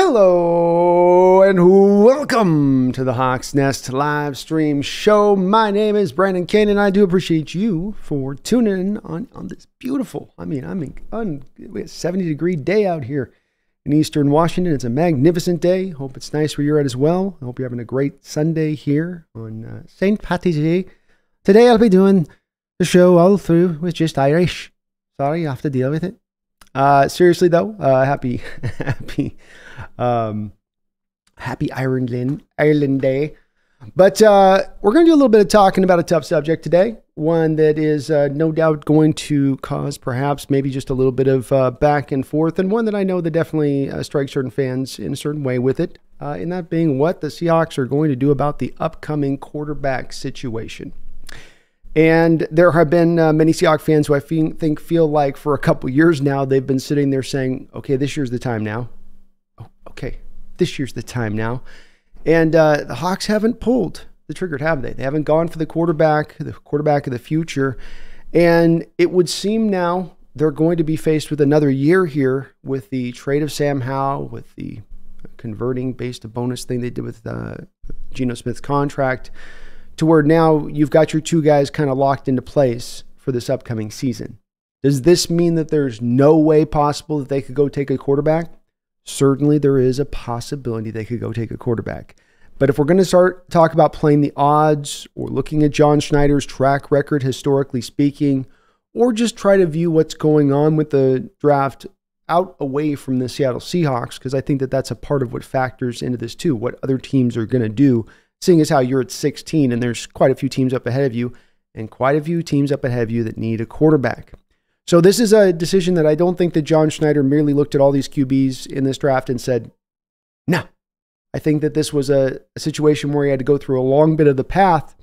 Hello and welcome to the Hawks Nest live stream show. My name is Brandon Kane and I do appreciate you for tuning in on this beautiful, we have a 70-degree day out here in Eastern Washington. It's a magnificent day. Hope it's nice where you're at as well. I hope you're having a great Sunday here on St. Patty's Day. Today I'll be doing the show all through with just Irish. Sorry, you have to deal with it. Seriously though, happy Ireland Day. But we're going to do a little bit of talking about a tough subject today. One that is no doubt going to cause perhaps maybe just a little bit of back and forth, and one that I know that definitely strikes certain fans in a certain way with it. And that being what the Seahawks are going to do about the upcoming quarterback situation. And there have been many Seahawks fans who I feel like for a couple years now, they've been sitting there saying, okay, this year's the time now. Oh, okay, this year's the time now. And the Hawks haven't pulled the trigger, have they? They haven't gone for the quarterback of the future. And it would seem now they're going to be faced with another year here with the trade of Sam Howell, with the converting based a bonus thing they did with Geno Smith's contract, to where now you've got your two guys kind of locked into place for this upcoming season. Does this mean that there's no way possible that they could go take a quarterback? Certainly there is a possibility they could go take a quarterback. But if we're going to talk about playing the odds or looking at John Schneider's track record, historically speaking, or just try to view what's going on with the draft out away from the Seattle Seahawks, because I think that that's a part of what factors into this too, what other teams are going to do. Seeing as how you're at 16 and there's quite a few teams up ahead of you and quite a few teams up ahead of you that need a quarterback. So this is a decision that I don't think that John Schneider merely looked at all these QBs in this draft and said, no. I think that this was a situation where he had to go through a long bit of the path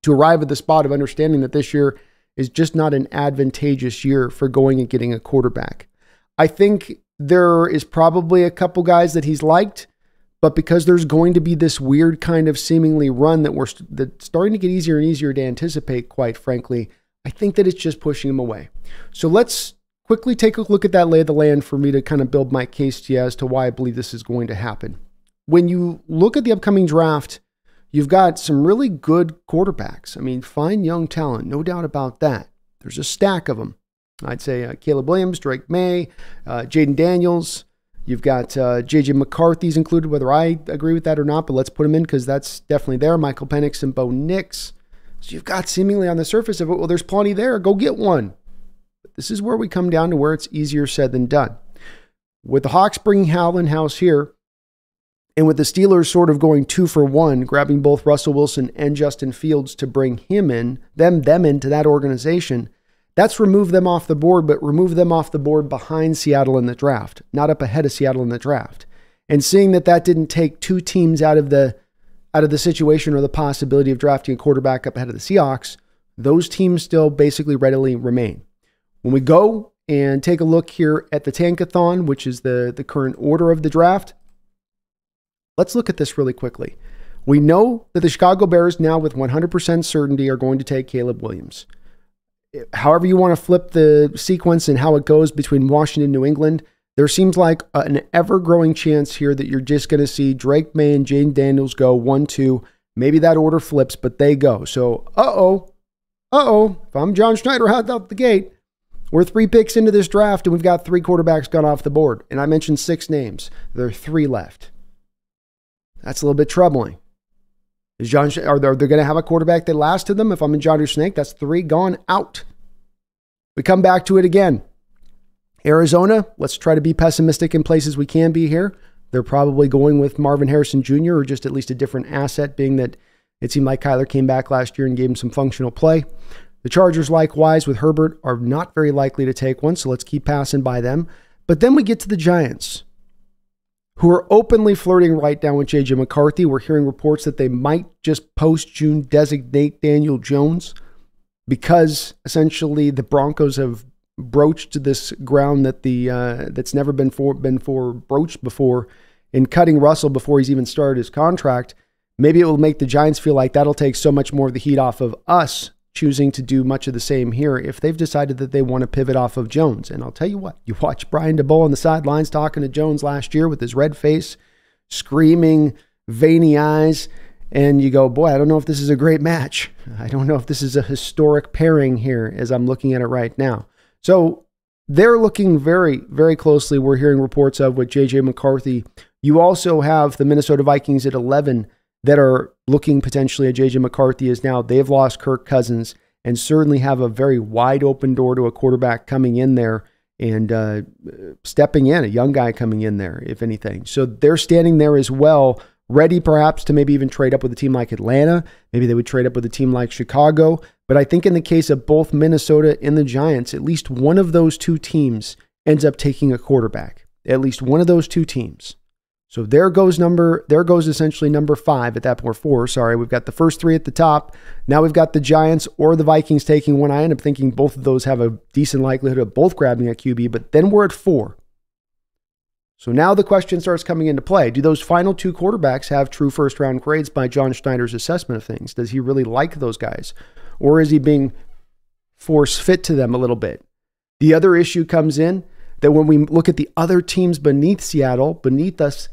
to arrive at the spot of understanding that this year is just not an advantageous year for going and getting a quarterback. I think there is probably a couple guys that he's liked, but because there's going to be this weird kind of seemingly run that's starting to get easier and easier to anticipate, quite frankly, I think that it's just pushing him away. So let's quickly take a look at that lay of the land for me to kind of build my case to you as to why I believe this is going to happen. When you look at the upcoming draft, you've got some really good quarterbacks. I mean, fine young talent, no doubt about that. There's a stack of them. I'd say Caleb Williams, Drake May, Jaden Daniels. You've got J.J. McCarthy's included, whether I agree with that or not, but let's put him in because that's definitely there. Michael Penix and Bo Nix. So you've got seemingly on the surface of it, well, there's plenty there. Go get one. But this is where we come down to where it's easier said than done. With the Hawks bringing Howell in-house here, and with the Steelers sort of going 2 for 1, grabbing both Russell Wilson and Justin Fields to bring them into that organization, that's remove them off the board, but remove them off the board behind Seattle in the draft, not up ahead of Seattle in the draft. And seeing that didn't take two teams out of the situation or the possibility of drafting a quarterback up ahead of the Seahawks, those teams still basically readily remain. When we go and take a look here at the Tankathon, which is the current order of the draft, let's look at this really quickly. We know that the Chicago Bears now with 100% certainty are going to take Caleb Williams. However you want to flip the sequence and how it goes between Washington and New England, there seems like an ever-growing chance here that you're just going to see Drake May and Jaden Daniels go 1-2. Maybe that order flips, but they go. So, if I'm John Schneider out the gate, we're 3 picks into this draft and we've got 3 quarterbacks gone off the board. And I mentioned 6 names. There are 3 left. That's a little bit troubling. Are they going to have a quarterback that lasts to them? If I'm in Johnny Snake, that's 3 gone out. We come back to it again. Arizona, let's try to be pessimistic in places we can be here. They're probably going with Marvin Harrison Jr. or just at least a different asset, being that it seemed like Kyler came back last year and gave him some functional play. The Chargers, likewise, with Herbert, are not very likely to take one, so let's keep passing by them. But then we get to the Giants, who are openly flirting right now with J.J. McCarthy. We're hearing reports that they might just post-June designate Daniel Jones because essentially the Broncos have broached this ground that that's never been broached before in cutting Russell before he's even started his contract. Maybe it will make the Giants feel like that'll take so much more of the heat off of us choosing to do much of the same here if they've decided that they want to pivot off of Jones. And I'll tell you what, you watch Brian DeBoer on the sidelines talking to Jones last year with his red face, screaming, veiny eyes, and you go, boy, I don't know if this is a great match. I don't know if this is a historic pairing here as I'm looking at it right now. So they're looking very, very closely. We're hearing reports of with J.J. McCarthy. You also have the Minnesota Vikings at 11 that are looking potentially at J.J. McCarthy as now they've lost Kirk Cousins and certainly have a very wide open door to a quarterback coming in there and stepping in, a young guy coming in there, if anything. So they're standing there as well, ready perhaps to maybe even trade up with a team like Atlanta. Maybe they would trade up with a team like Chicago. But I think in the case of both Minnesota and the Giants, at least one of those two teams ends up taking a quarterback. At least one of those two teams. So there goes essentially number 5 at that point, or 4, sorry. We've got the first 3 at the top. Now we've got the Giants or the Vikings taking one. I end up thinking both of those have a decent likelihood of both grabbing a QB, but then we're at 4. So now the question starts coming into play. Do those final 2 quarterbacks have true first-round grades by John Schneider's assessment of things? Does he really like those guys? Or is he being force-fit to them a little bit? The other issue comes in that when we look at the other teams beneath Seattle, beneath us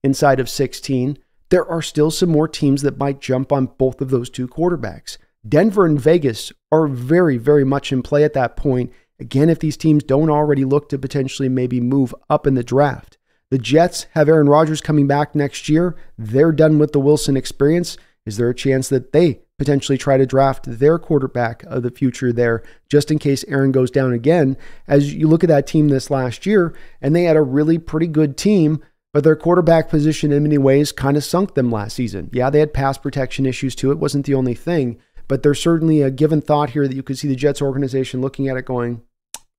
inside of 16, there are still some more teams that might jump on both of those 2 quarterbacks. Denver and Vegas are very, very much in play at that point. Again, if these teams don't already look to potentially maybe move up in the draft. The Jets have Aaron Rodgers coming back next year. They're done with the Wilson experience. Is there a chance that they potentially try to draft their quarterback of the future there, just in case Aaron goes down again? As you look at that team this last year, and they had a really pretty good team, but their quarterback position in many ways kind of sunk them last season. Yeah, they had pass protection issues too. It wasn't the only thing, but there's certainly a given thought here that you could see the Jets organization looking at it going,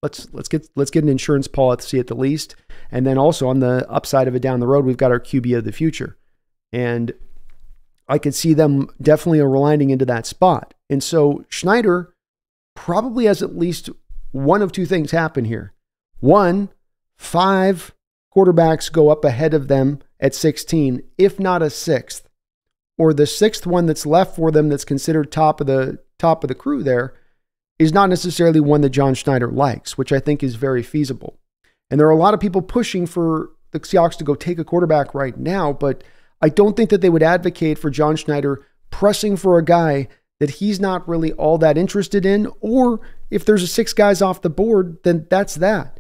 let's get an insurance policy at the least. And then also on the upside of it down the road, we've got our QB of the future. And I could see them definitely aligning into that spot. And so Schneider probably has at least one of 2 things happen here. 1, 5 quarterbacks go up ahead of them at 16, if not a 6th. Or the 6th one that's left for them that's considered top of the crew there is not necessarily one that John Schneider likes, which I think is very feasible. And there are a lot of people pushing for the Seahawks to go take a quarterback right now, but I don't think that they would advocate for John Schneider pressing for a guy that he's not really all that interested in, or if there's a 6 guys off the board, then that's that.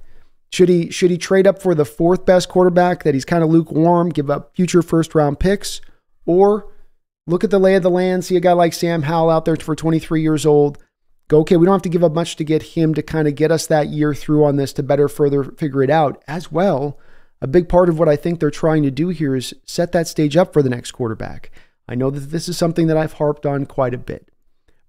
Should he trade up for the 4th best quarterback that he's kind of lukewarm, give up future first-round picks, or look at the lay of the land, see a guy like Sam Howell out there for 23 years old, go, okay, we don't have to give up much to get him to kind of get us that year through on this to better further figure it out as well. A big part of what I think they're trying to do here is set that stage up for the next quarterback. I know that this is something that I've harped on quite a bit,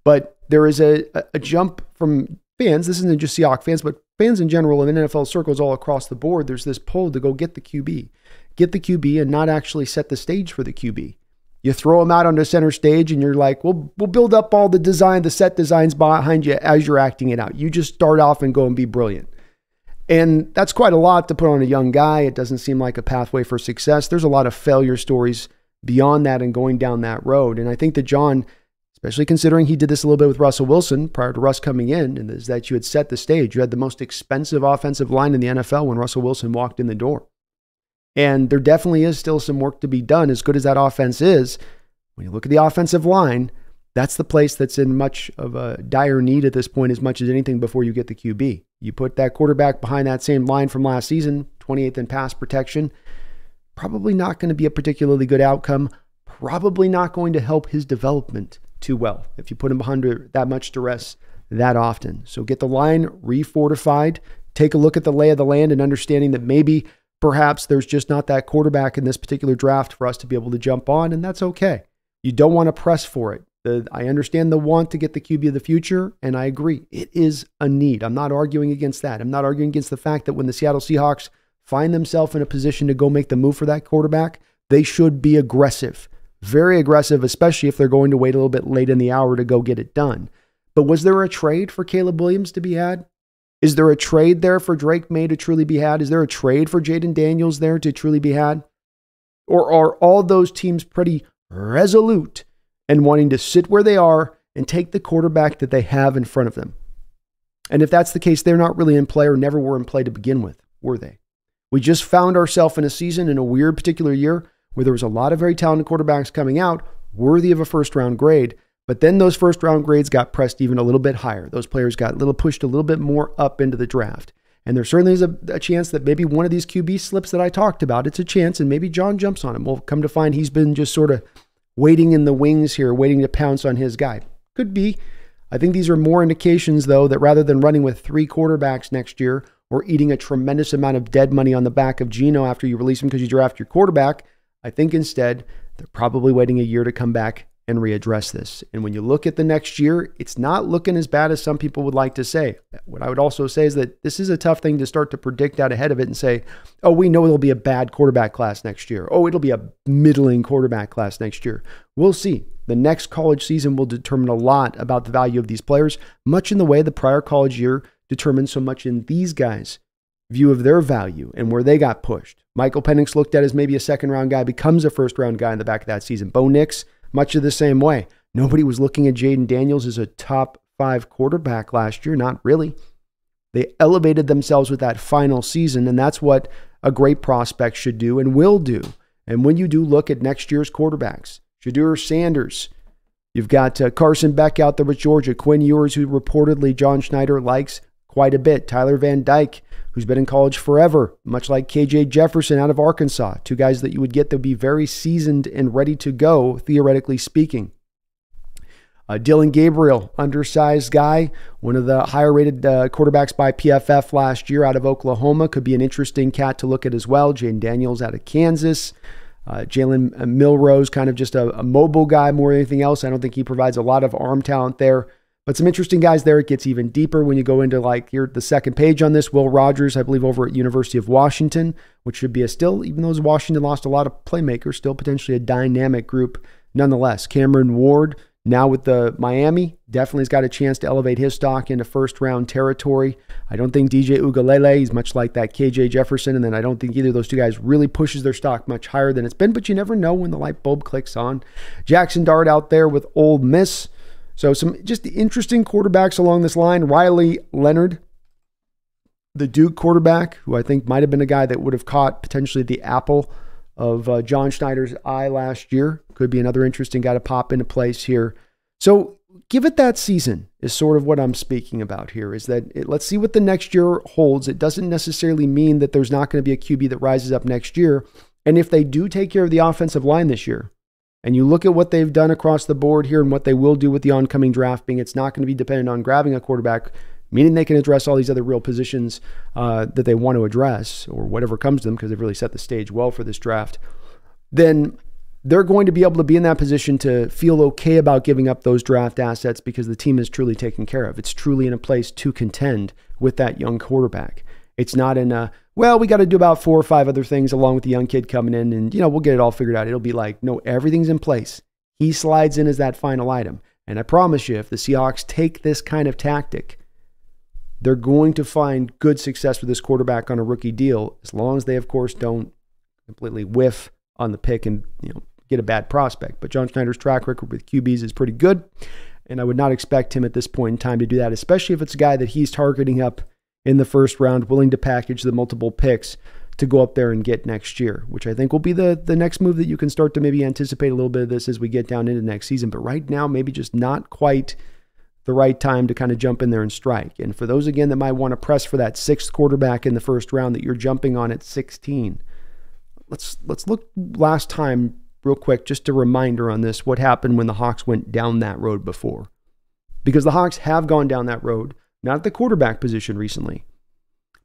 but there is a jump from fans. This isn't just Seahawks fans, but fans in general in NFL circles all across the board. There's this pull to go get the QB and not actually set the stage for the QB. You throw them out onto center stage and you're like, we'll build up all the set designs behind you as you're acting it out. You just start off and go and be brilliant. And that's quite a lot to put on a young guy. It doesn't seem like a pathway for success. There's a lot of failure stories beyond that and going down that road. And I think that John, especially considering he did this a little bit with Russell Wilson prior to Russ coming in, and is that you had set the stage. You had the most expensive offensive line in the NFL when Russell Wilson walked in the door. And there definitely is still some work to be done. As good as that offense is, when you look at the offensive line, that's the place that's in much of a dire need at this point as much as anything before you get the QB. You put that quarterback behind that same line from last season, 28th in pass protection, probably not going to be a particularly good outcome, probably not going to help his development too well if you put him under that much duress that often. So get the line refortified, take a look at the lay of the land and understanding that maybe perhaps there's just not that quarterback in this particular draft for us to be able to jump on, and that's okay. You don't want to press for it. I understand the want to get the QB of the future, and I agree. It is a need. I'm not arguing against that. I'm not arguing against the fact that when the Seattle Seahawks find themselves in a position to go make the move for that quarterback, they should be aggressive. Very aggressive, especially if they're going to wait a little bit late in the hour to go get it done. But was there a trade for Caleb Williams to be had? Is there a trade there for Drake May to truly be had? Is there a trade for Jaden Daniels there to truly be had? Or are all those teams pretty resolute and wanting to sit where they are and take the quarterback that they have in front of them. And if that's the case, they're not really in play or never were in play to begin with, were they? We just found ourselves in a season in a weird particular year where there was a lot of very talented quarterbacks coming out, worthy of a first-round grade, but then those first-round grades got pressed even a little bit higher. Those players got pushed a little bit more up into the draft. And there certainly is a chance that maybe one of these QB slips that I talked about, it's a chance, and maybe John jumps on him. We'll come to find he's been just sort of waiting in the wings here, waiting to pounce on his guy. Could be. I think these are more indications, though, that rather than running with 3 quarterbacks next year or eating a tremendous amount of dead money on the back of Geno after you release him because you draft your quarterback, I think instead they're probably waiting a year to come back and readdress this. And when you look at the next year, it's not looking as bad as some people would like to say. What I would also say is that this is a tough thing to start to predict out ahead of it and say, oh, we know it'll be a bad quarterback class next year. Oh, it'll be a middling quarterback class next year. We'll see. The next college season will determine a lot about the value of these players, much in the way the prior college year determined so much in these guys' view of their value and where they got pushed. Michael Penix looked at as maybe a second-round guy, becomes a first-round guy in the back of that season. Bo Nix, much of the same way. Nobody was looking at Jaden Daniels as a top 5 quarterback last year. Not really. They elevated themselves with that final season, and that's what a great prospect should do and will do. And when you do look at next year's quarterbacks, Shadur Sanders, you've got Carson Beck out there with Georgia, Quinn Ewers, who reportedly John Schneider likes quite a bit, Tyler Van Dyke, who's been in college forever, much like KJ Jefferson out of Arkansas, 2 guys that you would get that would be very seasoned and ready to go, theoretically speaking. Dylan Gabriel, undersized guy, one of the higher-rated quarterbacks by PFF last year out of Oklahoma, could be an interesting cat to look at as well. Jaden Daniels out of Kansas. Jalen Milrose, kind of just a mobile guy more than anything else. I don't think he provides a lot of arm talent there. But some interesting guys there. It gets even deeper when you go into here the second page on this. Will Rogers, I believe, over at University of Washington, which should be even though Washington lost a lot of playmakers, still potentially a dynamic group nonetheless. Cameron Ward, now with the Miami, definitely has got a chance to elevate his stock into first-round territory. I don't think DJ Ugalele, he's much like that KJ Jefferson, and then I don't think either of those 2 guys really pushes their stock much higher than it's been, but you never know when the light bulb clicks on. Jackson Dart out there with Ole Miss. So some just interesting quarterbacks along this line. Riley Leonard, the Duke quarterback, who I think might have been a guy that would have caught potentially the apple of John Schneider's eye last year. Could be another interesting guy to pop into place here. So give it that season is sort of what I'm speaking about here, is that let's see what the next year holds. It doesn't necessarily mean that there's not going to be a QB that rises up next year. And if they do take care of the offensive line this year, and you look at what they've done across the board here and what they will do with the oncoming draft, being it's not going to be dependent on grabbing a quarterback, meaning they can address all these other real positions that they want to address or whatever comes to them because they've really set the stage well for this draft, then they're going to be able to be in that position to feel okay about giving up those draft assets because the team is truly taken care of. It's truly in a place to contend with that young quarterback. It's not in a, well, we got to do about 4 or 5 other things along with the young kid coming in and, we'll get it all figured out. It'll be like, no, everything's in place. He slides in as that final item. And I promise you, if the Seahawks take this kind of tactic, they're going to find good success with this quarterback on a rookie deal, as long as they, of course, don't completely whiff on the pick and, get a bad prospect. But John Schneider's track record with QBs is pretty good. And I would not expect him at this point in time to do that, especially if it's a guy that he's targeting up in the first round, willing to package the multiple picks to go up there and get next year, which I think will be the next move that you can start to maybe anticipate a little bit of this as we get down into next season. But right now, maybe just not quite the right time to kind of jump in there and strike. And for those, again, that might want to press for that 6th quarterback in the first round that you're jumping on at 16, let's look last time real quick, just a reminder on this, what happened when the Hawks went down that road before. Because the Hawks have gone down that road, not at the quarterback position recently,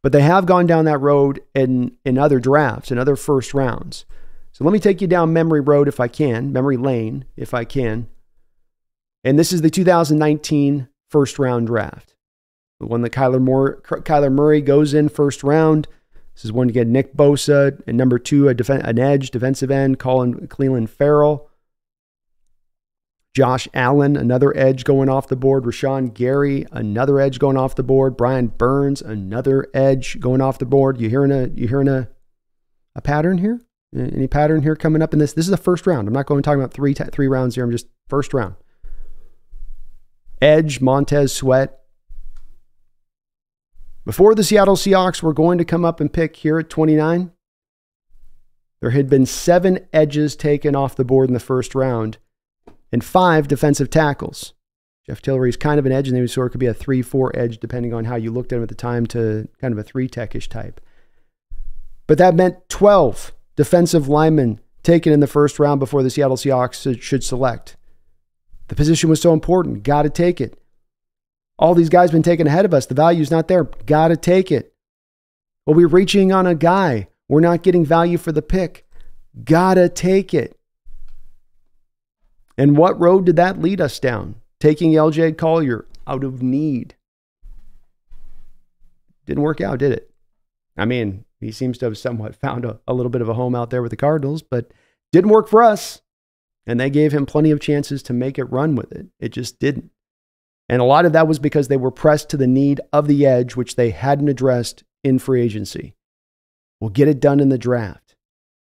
but they have gone down that road in other drafts, in other first rounds. So let me take you down memory road if I can, memory lane if I can. And this is the 2019 first round draft. The one that Kyler Murray goes in first round. This is one to get Nick Bosa, and number 2, an edge, defensive end, Cleveland Farrell. Josh Allen, another edge going off the board. Rashawn Gary, another edge going off the board. Brian Burns, another edge going off the board. You hearing a pattern here? Any pattern here coming up in this? This is the first round. I'm not going talking about three rounds here. I'm just first round. edge, Montez Sweat. Before the Seattle Seahawks were going to come up and pick here at 29, there had been 7 edges taken off the board in the first round and 5 defensive tackles. Jeff Tillery's kind of an edge, and he sort of could be a 3-4 edge, depending on how you looked at him at the time, to kind of a 3-tech-ish type. But that meant 12 defensive linemen taken in the first round before the Seattle Seahawks should select. The position was so important. Got to take it. All these guys been taken ahead of us. The value's not there. Got to take it. Well, we're reaching on a guy. We're not getting value for the pick. Got to take it. And what road did that lead us down? Taking LJ Collier out of need. Didn't work out, did it? I mean, he seems to have somewhat found a little bit of a home out there with the Cardinals, but didn't work for us. And they gave him plenty of chances to make it run with it. It just didn't. And a lot of that was because they were pressed to the need of the edge, which they hadn't addressed in free agency. We'll get it done in the draft.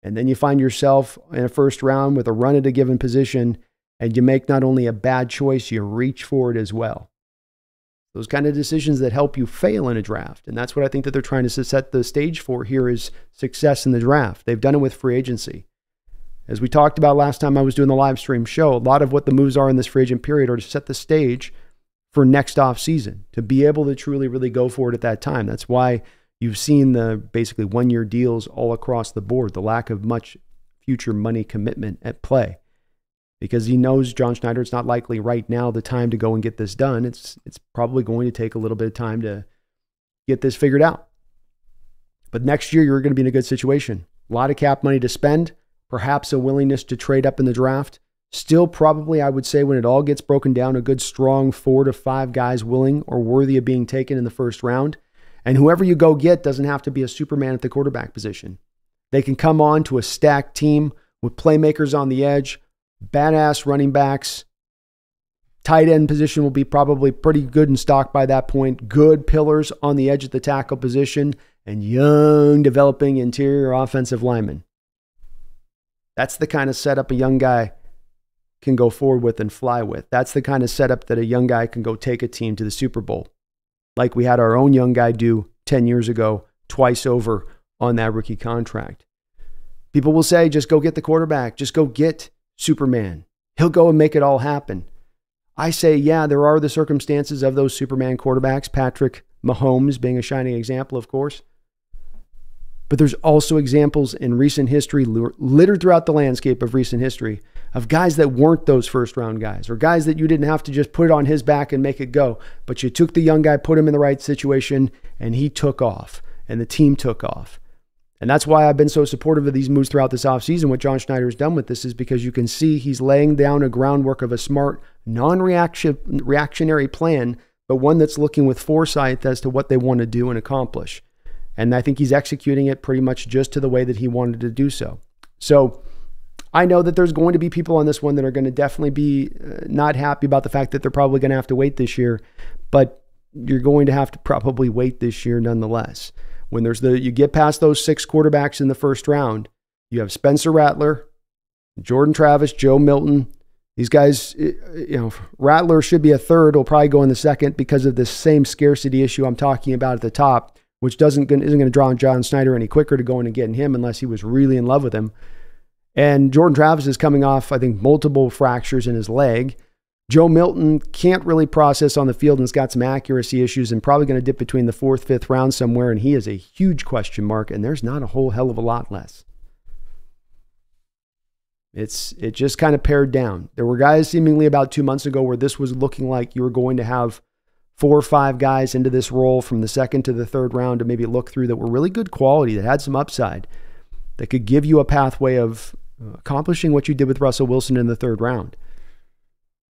And then you find yourself in a first round with a run at a given position, and you make not only a bad choice, you reach for it as well. Those kind of decisions that help you fail in a draft. And that's what I think that they're trying to set the stage for here, is success in the draft. They've done it with free agency. As we talked about last time I was doing the live stream show, a lot of what the moves are in this free agent period are to set the stage for next off season, to be able to truly, really go for it at that time. That's why you've seen the basically one-year deals all across the board, the lack of much future money commitment at play. Because he knows, John Schneider, it's not likely right now the time to go and get this done. It's probably going to take a little bit of time to get this figured out. But next year, you're going to be in a good situation. A lot of cap money to spend, perhaps a willingness to trade up in the draft. Still probably, I would say, when it all gets broken down, a good strong 4 to 5 guys willing or worthy of being taken in the first round. And whoever you go get doesn't have to be a Superman at the quarterback position. They can come on to a stacked team with playmakers on the edge, badass running backs. Tight end position will be probably pretty good in stock by that point. Good pillars on the edge at the tackle position, and young developing interior offensive linemen. That's the kind of setup a young guy can go forward with and fly with. That's the kind of setup that a young guy can go take a team to the Super Bowl, like we had our own young guy do 10 years ago, twice over on that rookie contract. People will say, just go get the quarterback. Just go get Superman. He'll go and make it all happen. I say, yeah, there are the circumstances of those Superman quarterbacks, Patrick Mahomes being a shining example, of course. But there's also examples in recent history, littered throughout the landscape of recent history, of guys that weren't those first-round guys, or guys that you didn't have to just put it on his back and make it go, but you took the young guy, put him in the right situation, and he took off, and the team took off. And that's why I've been so supportive of these moves throughout this offseason. What John Schneider has done with this is because you can see he's laying down a groundwork of a smart, non-reactionary plan, but one that's looking with foresight as to what they want to do and accomplish. And I think he's executing it pretty much just to the way that he wanted to do so. So I know that there's going to be people on this one that are going to definitely be not happy about the fact that they're probably going to have to wait this year, but you're going to have to probably wait this year nonetheless. When you get past those 6 quarterbacks in the first round, you have Spencer Rattler, Jordan Travis, Joe Milton. These guys, Rattler should be a third. Will probably go in the second because of this same scarcity issue I'm talking about at the top, which isn't going to draw on John Schneider any quicker to go in and getting him unless he was really in love with him. And Jordan Travis is coming off, I think, multiple fractures in his leg. Joe Milton can't really process on the field and has got some accuracy issues and probably going to dip between the 4th, 5th round somewhere, and he is a huge question mark, and there's not a whole hell of a lot less. It just kind of pared down. There were guys seemingly about 2 months ago where this was looking like you were going to have 4 or 5 guys into this role from the 2nd to the 3rd round to maybe look through that were really good quality, that had some upside, that could give you a pathway of accomplishing what you did with Russell Wilson in the 3rd round.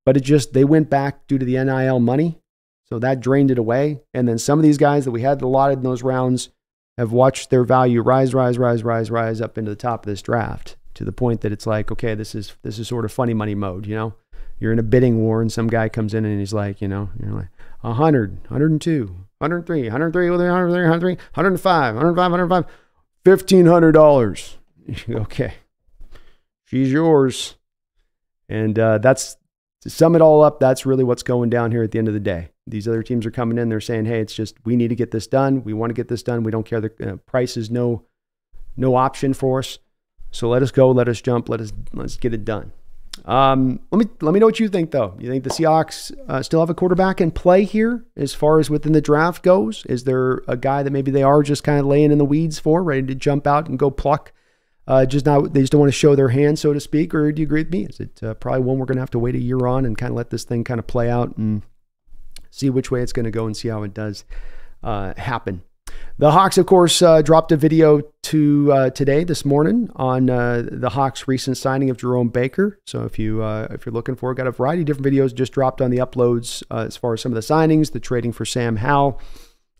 But they went back due to the NIL money, so that drained it away. And then some of these guys that we had allotted in those rounds have watched their value rise up into the top of this draft to the point that it's like, okay, this is sort of funny money mode, You're in a bidding war and some guy comes in and he's like, you're like 100, 102, 103, 103, 103, 105, 105, $1,500. Okay. She's yours. And that's To sum it all up, that's really what's going down here at the end of the day. These other teams are coming in. They're saying, hey, it's just, we need to get this done. We want to get this done. We don't care. The price is no option for us. So let us go. Let us jump. Let's get it done. Let me know what you think, though. You think the Seahawks still have a quarterback in play here as far as within the draft goes? Is there a guy that maybe they are just kind of laying in the weeds for, ready to jump out and go pluck? They just don't want to show their hand, so to speak, or do you agree with me? Is it probably one we're going to have to wait a year on and kind of let this thing kind of play out and see which way it's going to go and see how it does happen? The Hawks, of course, dropped a video this morning on the Hawks' recent signing of Jerome Baker. So if you're looking for it, got a variety of different videos just dropped on the uploads as far as some of the signings, the trading for Sam Howell.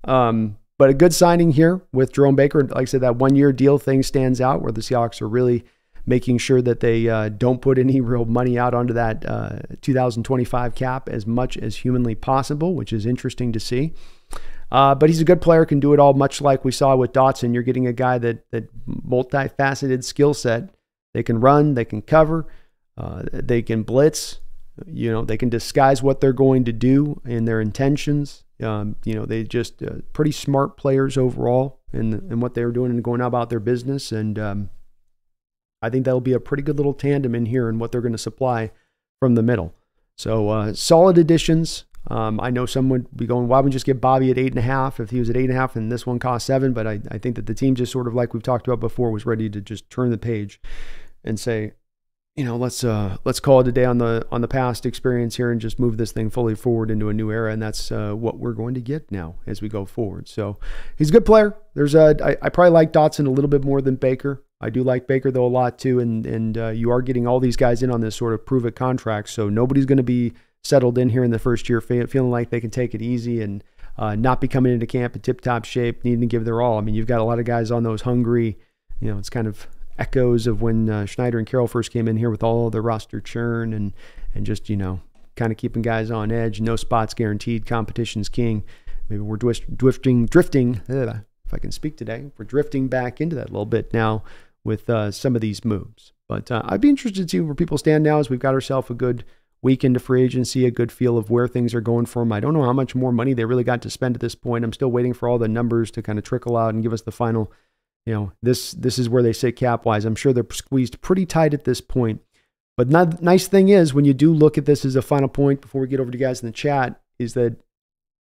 But a good signing here with Jerome Baker. Like I said, that 1-year deal thing stands out where the Seahawks are really making sure that they don't put any real money out onto that 2025 cap as much as humanly possible, which is interesting to see. But he's a good player, can do it all, much like we saw with Dotson. You're getting a guy that multifaceted skill set. They can run, they can cover, they can blitz. They can disguise what they're going to do and their intentions. They just pretty smart players overall in what they're doing and going about their business. And I think that'll be a pretty good little tandem in here and what they're going to supply from the middle. So solid additions. I know some would be going, why wouldn't we just get Bobby at 8.5 if he was at 8.5 and this one cost 7? But I think that the team just sort of like we've talked about before was ready to just turn the page and say, let's call it a day on the past experience here and just move this thing fully forward into a new era. And that's what we're going to get now as we go forward. So he's a good player. I probably like Dotson a little bit more than Baker. I do like Baker though a lot too. And you are getting all these guys in on this sort of prove it contract. So nobody's going to be settled in here in the first year feeling like they can take it easy and not be coming into camp in tip-top shape, needing to give their all. I mean, you've got a lot of guys on those hungry, it's kind of echoes of when Schneider and Carroll first came in here with all the roster churn and just, kind of keeping guys on edge. No spots guaranteed. Competition's king. Maybe we're drifting, if I can speak today, we're drifting back into that a little bit now with some of these moves. But I'd be interested to see where people stand now as we've got ourselves a good week into free agency, a good feel of where things are going for them. I don't know how much more money they really got to spend at this point. I'm still waiting for all the numbers to kind of trickle out and give us the final, this is where they sit cap-wise. I'm sure they're squeezed pretty tight at this point. But the nice thing is, when you do look at this as a final point, before we get over to you guys in the chat, is that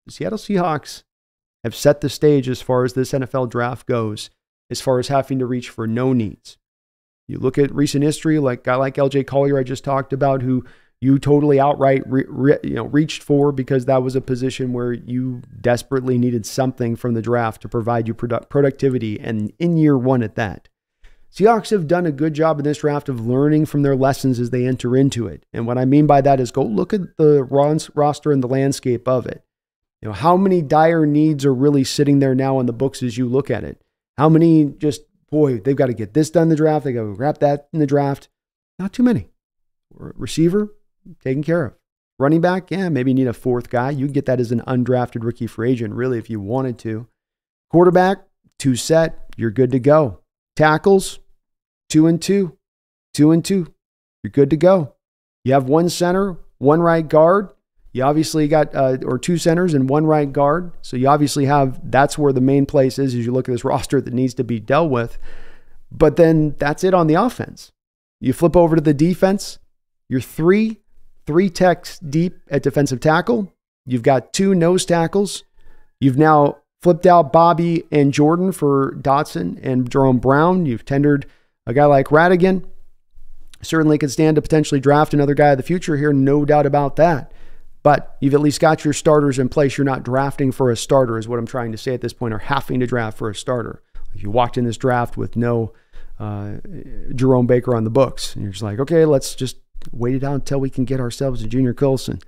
the Seattle Seahawks have set the stage as far as this NFL draft goes, as far as having to reach for no needs. You look at recent history, like a guy like LJ Collier I just talked about, who you totally outright reached for because that was a position where you desperately needed something from the draft to provide you productivity, and in year one at that. Seahawks have done a good job in this draft of learning from their lessons as they enter into it. And what I mean by that is go look at the roster and the landscape of it. How many dire needs are really sitting there now on the books as you look at it? How many they've got to get this done in the draft. They got to wrap that in the draft. Not too many. Receiver, taken care of. Running back, maybe you need a fourth guy. You can get that as an undrafted rookie free agent, really, if you wanted to. Quarterback, 2 set. You're good to go. Tackles, 2 and 2. 2 and 2. You're good to go. You have 1 center, 1 right guard. You obviously got, or 2 centers and 1 right guard. So you obviously that's where the main place is as you look at this roster that needs to be dealt with. But then that's it on the offense. You flip over to the defense. You're three techs deep at defensive tackle. You've got 2 nose tackles. You've now flipped out Bobby and Jordan for Dotson and Jerome Brown. You've tendered a guy like Radigan. Certainly could stand to potentially draft another guy of the future here, no doubt about that. But you've at least got your starters in place. You're not drafting for a starter is what I'm trying to say at this point, or having to draft for a starter. If you walked in this draft with no Jerome Baker on the books, and you're just like, okay, let's just wait it out until we can get ourselves a Junior Colson.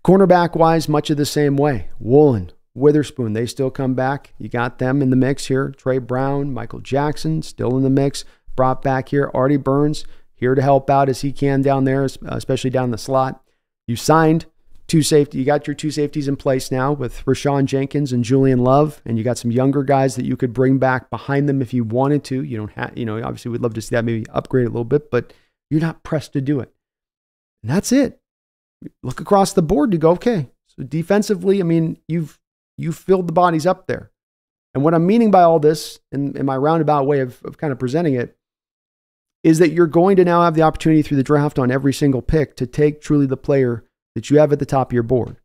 Cornerback-wise, much of the same way. Woolen, Witherspoon, they still come back. You got them in the mix here. Trey Brown, Michael Jackson, still in the mix. Brought back here. Artie Burns, here to help out as he can down there, especially down the slot. You signed 2 safety. You got your 2 safeties in place now with Rashawn Jenkins and Julian Love, and you got some younger guys that you could bring back behind them if you wanted to. You don't have, obviously we'd love to see that maybe upgrade a little bit, but you're not pressed to do it. And that's it. look across the board, you go, okay, so defensively, I mean, you've filled the bodies up there. And what I'm meaning by all this, in my roundabout way of kind of presenting it, is that you're going to now have the opportunity through the draft on every single pick to take truly the player that you have at the top of your board.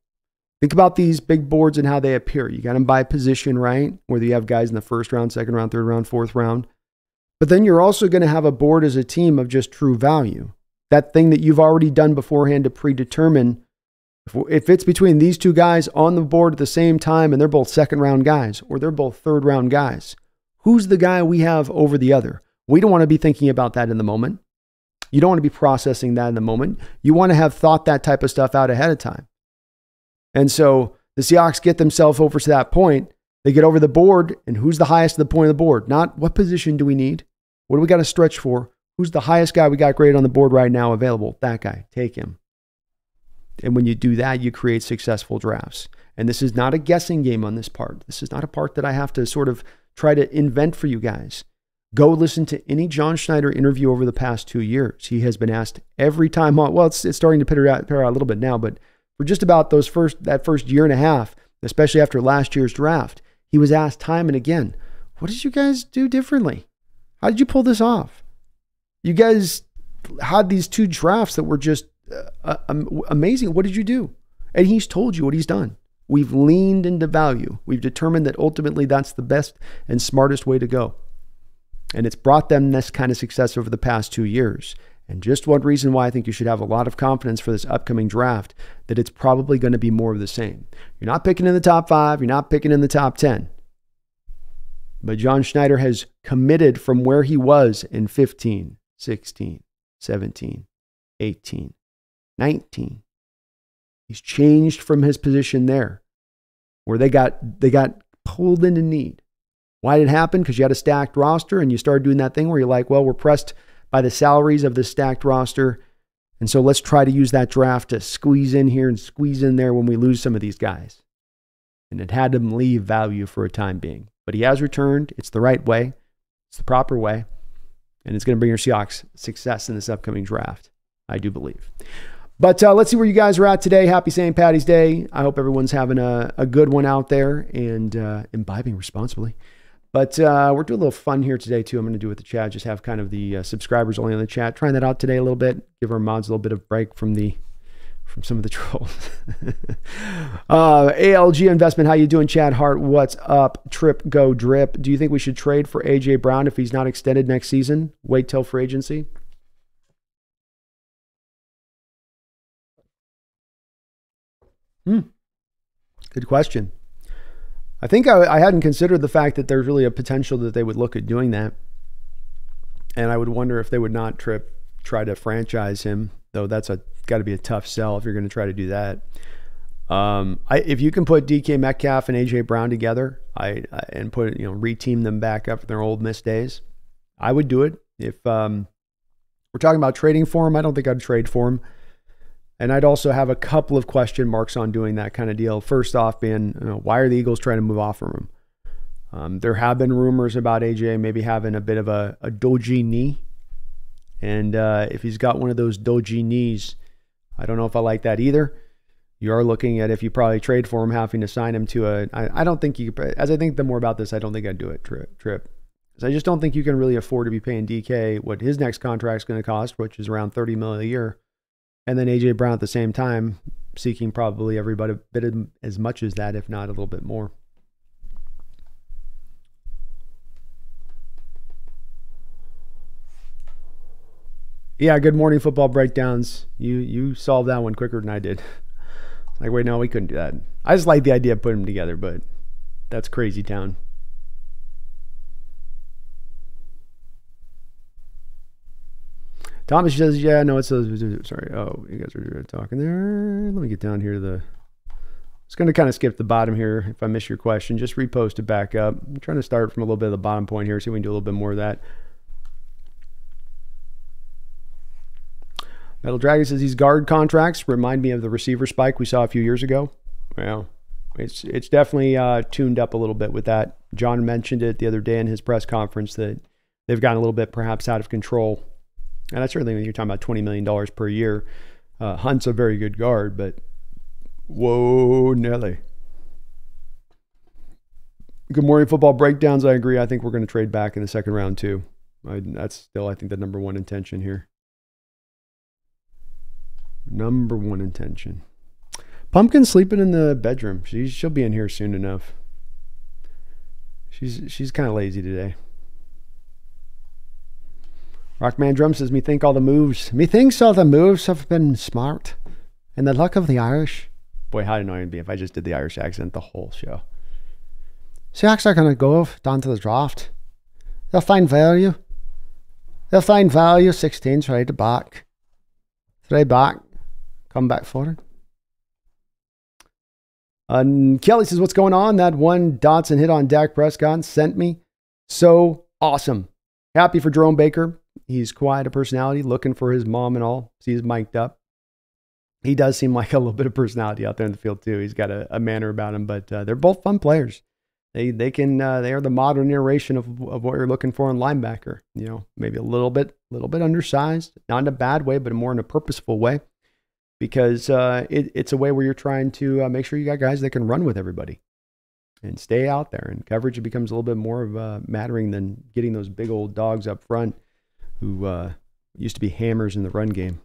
Think about these big boards and how they appear. You got them by position, right? Whether you have guys in the first round, second round, third round, fourth round. But then you're also going to have a board as a team of just true value. That thing that you've already done beforehand to predetermine if it's between these two guys on the board at the same time and they're both second round guys or they're both third round guys. Who's the guy we have over the other? We don't want to be thinking about that in the moment. You don't want to be processing that in the moment. You want to have thought that type of stuff out ahead of time. And so the Seahawks get themselves over to that point. They get over the board, and who's the highest at the point of the board? Not what position do we need? What do we got to stretch for? Who's the highest guy we got graded on the board right now available? That guy. Take him. And when you do that, you create successful drafts. And this is not a guessing game on this part. This is not a part that I have to sort of try to invent for you guys. Go listen to any John Schneider interview over the past 2 years. He has been asked every time on, well, it's starting to pair out a little bit now, but for just about that first year and a half, especially after last year's draft, he was asked time and again, what did you guys do differently? How did you pull this off? You guys had these 2 drafts that were just amazing. What did you do? And he's told you what he's done. We've leaned into value. We've determined that ultimately that's the best and smartest way to go. And it's brought them this kind of success over the past 2 years. And just one reason why I think you should have a lot of confidence for this upcoming draft, that it's probably going to be more of the same. You're not picking in the top 5. You're not picking in the top 10. But John Schneider has committed from where he was in 15, 16, 17, 18, 19. He's changed from his position there where they got pulled into need. Why did it happen? Because you had a stacked roster and you started doing that thing where you're like, well, we're pressed by the salaries of the stacked roster. And so let's try to use that draft to squeeze in here and squeeze in there when we lose some of these guys. And it had him leave value for a time being. But he has returned. It's the right way. It's the proper way. And it's going to bring your Seahawks success in this upcoming draft, I do believe. But let's see where you guys are at today. Happy St. Patty's Day. I hope everyone's having a good one out there and imbibing responsibly. But we're doing a little fun here today, too. I'm going to do with the chat. Just have kind of the subscribers only on the chat. Trying that out today a little bit. Give our mods a little bit of break from some of the trolls. ALG Investment, how you doing? Chad Hart, what's up? Trip, go, drip. Do you think we should trade for A.J. Brown if he's not extended next season? Wait till free agency? Good question. I think I hadn't considered the fact that there's really a potential that they would look at doing that. And I would wonder if they would not try to franchise him, though that's got to be a tough sell if you're going to try to do that. If you can put DK Metcalf and AJ Brown together, and put reteam them back up for their old Miss days, I would do it. If we're talking about trading for him, I don't think I'd trade for him. And I'd also have a couple of question marks on doing that kind of deal. First off being, why are the Eagles trying to move off from him? There have been rumors about AJ maybe having a bit of a dodgy knee. And if he's got one of those dodgy knees, I don't know if I like that either. You are looking at, if you probably trade for him, having to sign him to I don't think you, as I think the more about this, I don't think I'd do it, Trip. Because I just don't think you can really afford to be paying DK what his next contract's going to cost, which is around $30 million a year. And then AJ Brown at the same time, seeking probably everybody a bit as much as that, if not a little bit more. Yeah, good morning, football breakdowns. You solved that one quicker than I did. Like, wait, no, we couldn't do that. I just like the idea of putting them together, but that's crazy town. Thomas says, yeah, no, it's sorry. Oh, you guys are talking there. Let me get down here to the... It's going to kind of skip the bottom here. If I miss your question, just repost it back up. I'm trying to start from a little bit of the bottom point here, see if we can do a little bit more of that. Metal Dragon says these guard contracts remind me of the receiver spike we saw a few years ago. Well, it's definitely tuned up a little bit with that. John mentioned it the other day in his press conference that they've gotten a little bit perhaps out of control. And that's certainly when you're talking about $20 million per year. Hunt's a very good guard, but whoa, Nelly. Good morning, football breakdowns. I agree. I think we're going to trade back in the second round too. That's still, I think, the number one intention here. Number one intention. Pumpkin's sleeping in the bedroom. She'll be in here soon enough. She's kind of lazy today. Rockman Drum says, methinks all the moves have been smart. And the luck of the Irish. Boy, how annoying it'd be if I just did the Irish accent the whole show. Seahawks are going to go down to the draft. They'll find value. 16's ready to back. 3 back. Come back forward. Kelly says, what's going on? That one Dotson hit on Dak Prescott sent me. So awesome. Happy for Jerome Baker. He's quite a personality, looking for his mom and all. He's mic'd up. He does seem like a little bit of personality out there in the field too. He's got a manner about him, but they're both fun players. They are the modern iteration of what you're looking for in linebacker. You know, maybe a little bit undersized, not in a bad way, but more in a purposeful way, because it's a way where you're trying to make sure you got guys that can run with everybody and stay out there. And coverage becomes a little bit more of a mattering than getting those big old dogs up front who used to be hammers in the run game.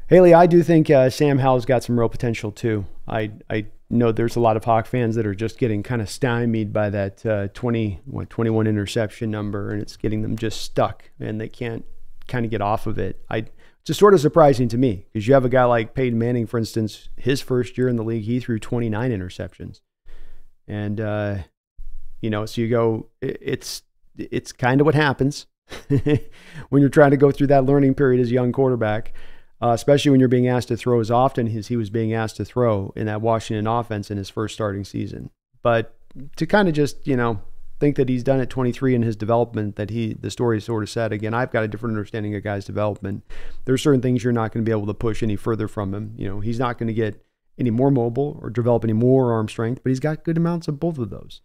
Haley, I do think Sam Howell's got some real potential too. I know there's a lot of Hawk fans that are just getting kind of stymied by that 21 interception number, and it's getting them just stuck, and they can't kind of get off of it. It's just sort of surprising to me, because you have a guy like Peyton Manning, for instance, his first year in the league, he threw 29 interceptions. And, so you go, it's kind of what happens when you're trying to go through that learning period as a young quarterback. Especially when you're being asked to throw as often as he was being asked to throw in that Washington offense in his first starting season. But to kind of just, think that he's done at 23 in his development, that the story sort of said, again, I've got a different understanding of guys' development. There's certain things you're not going to be able to push any further from him. He's not going to get any more mobile or develop any more arm strength, but he's got good amounts of both of those.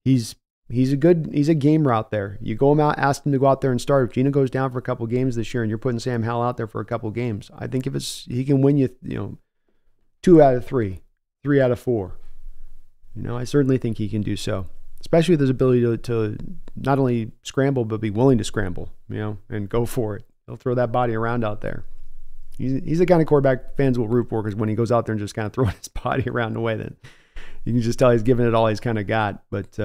He's a gamer out there. You go him out, ask him to go out there and start. If Geno goes down for a couple games this year and you're putting Sam Howell out there for a couple games, I think he can win you, 2 out of 3, 3 out of 4. I certainly think he can do so, especially with his ability to not only scramble, but be willing to scramble, and go for it. He'll throw that body around out there. He's the kind of quarterback fans will root for, because when he goes out there and just kind of throwing his body around in a way that you can just tell he's giving it all he's kind of got. But,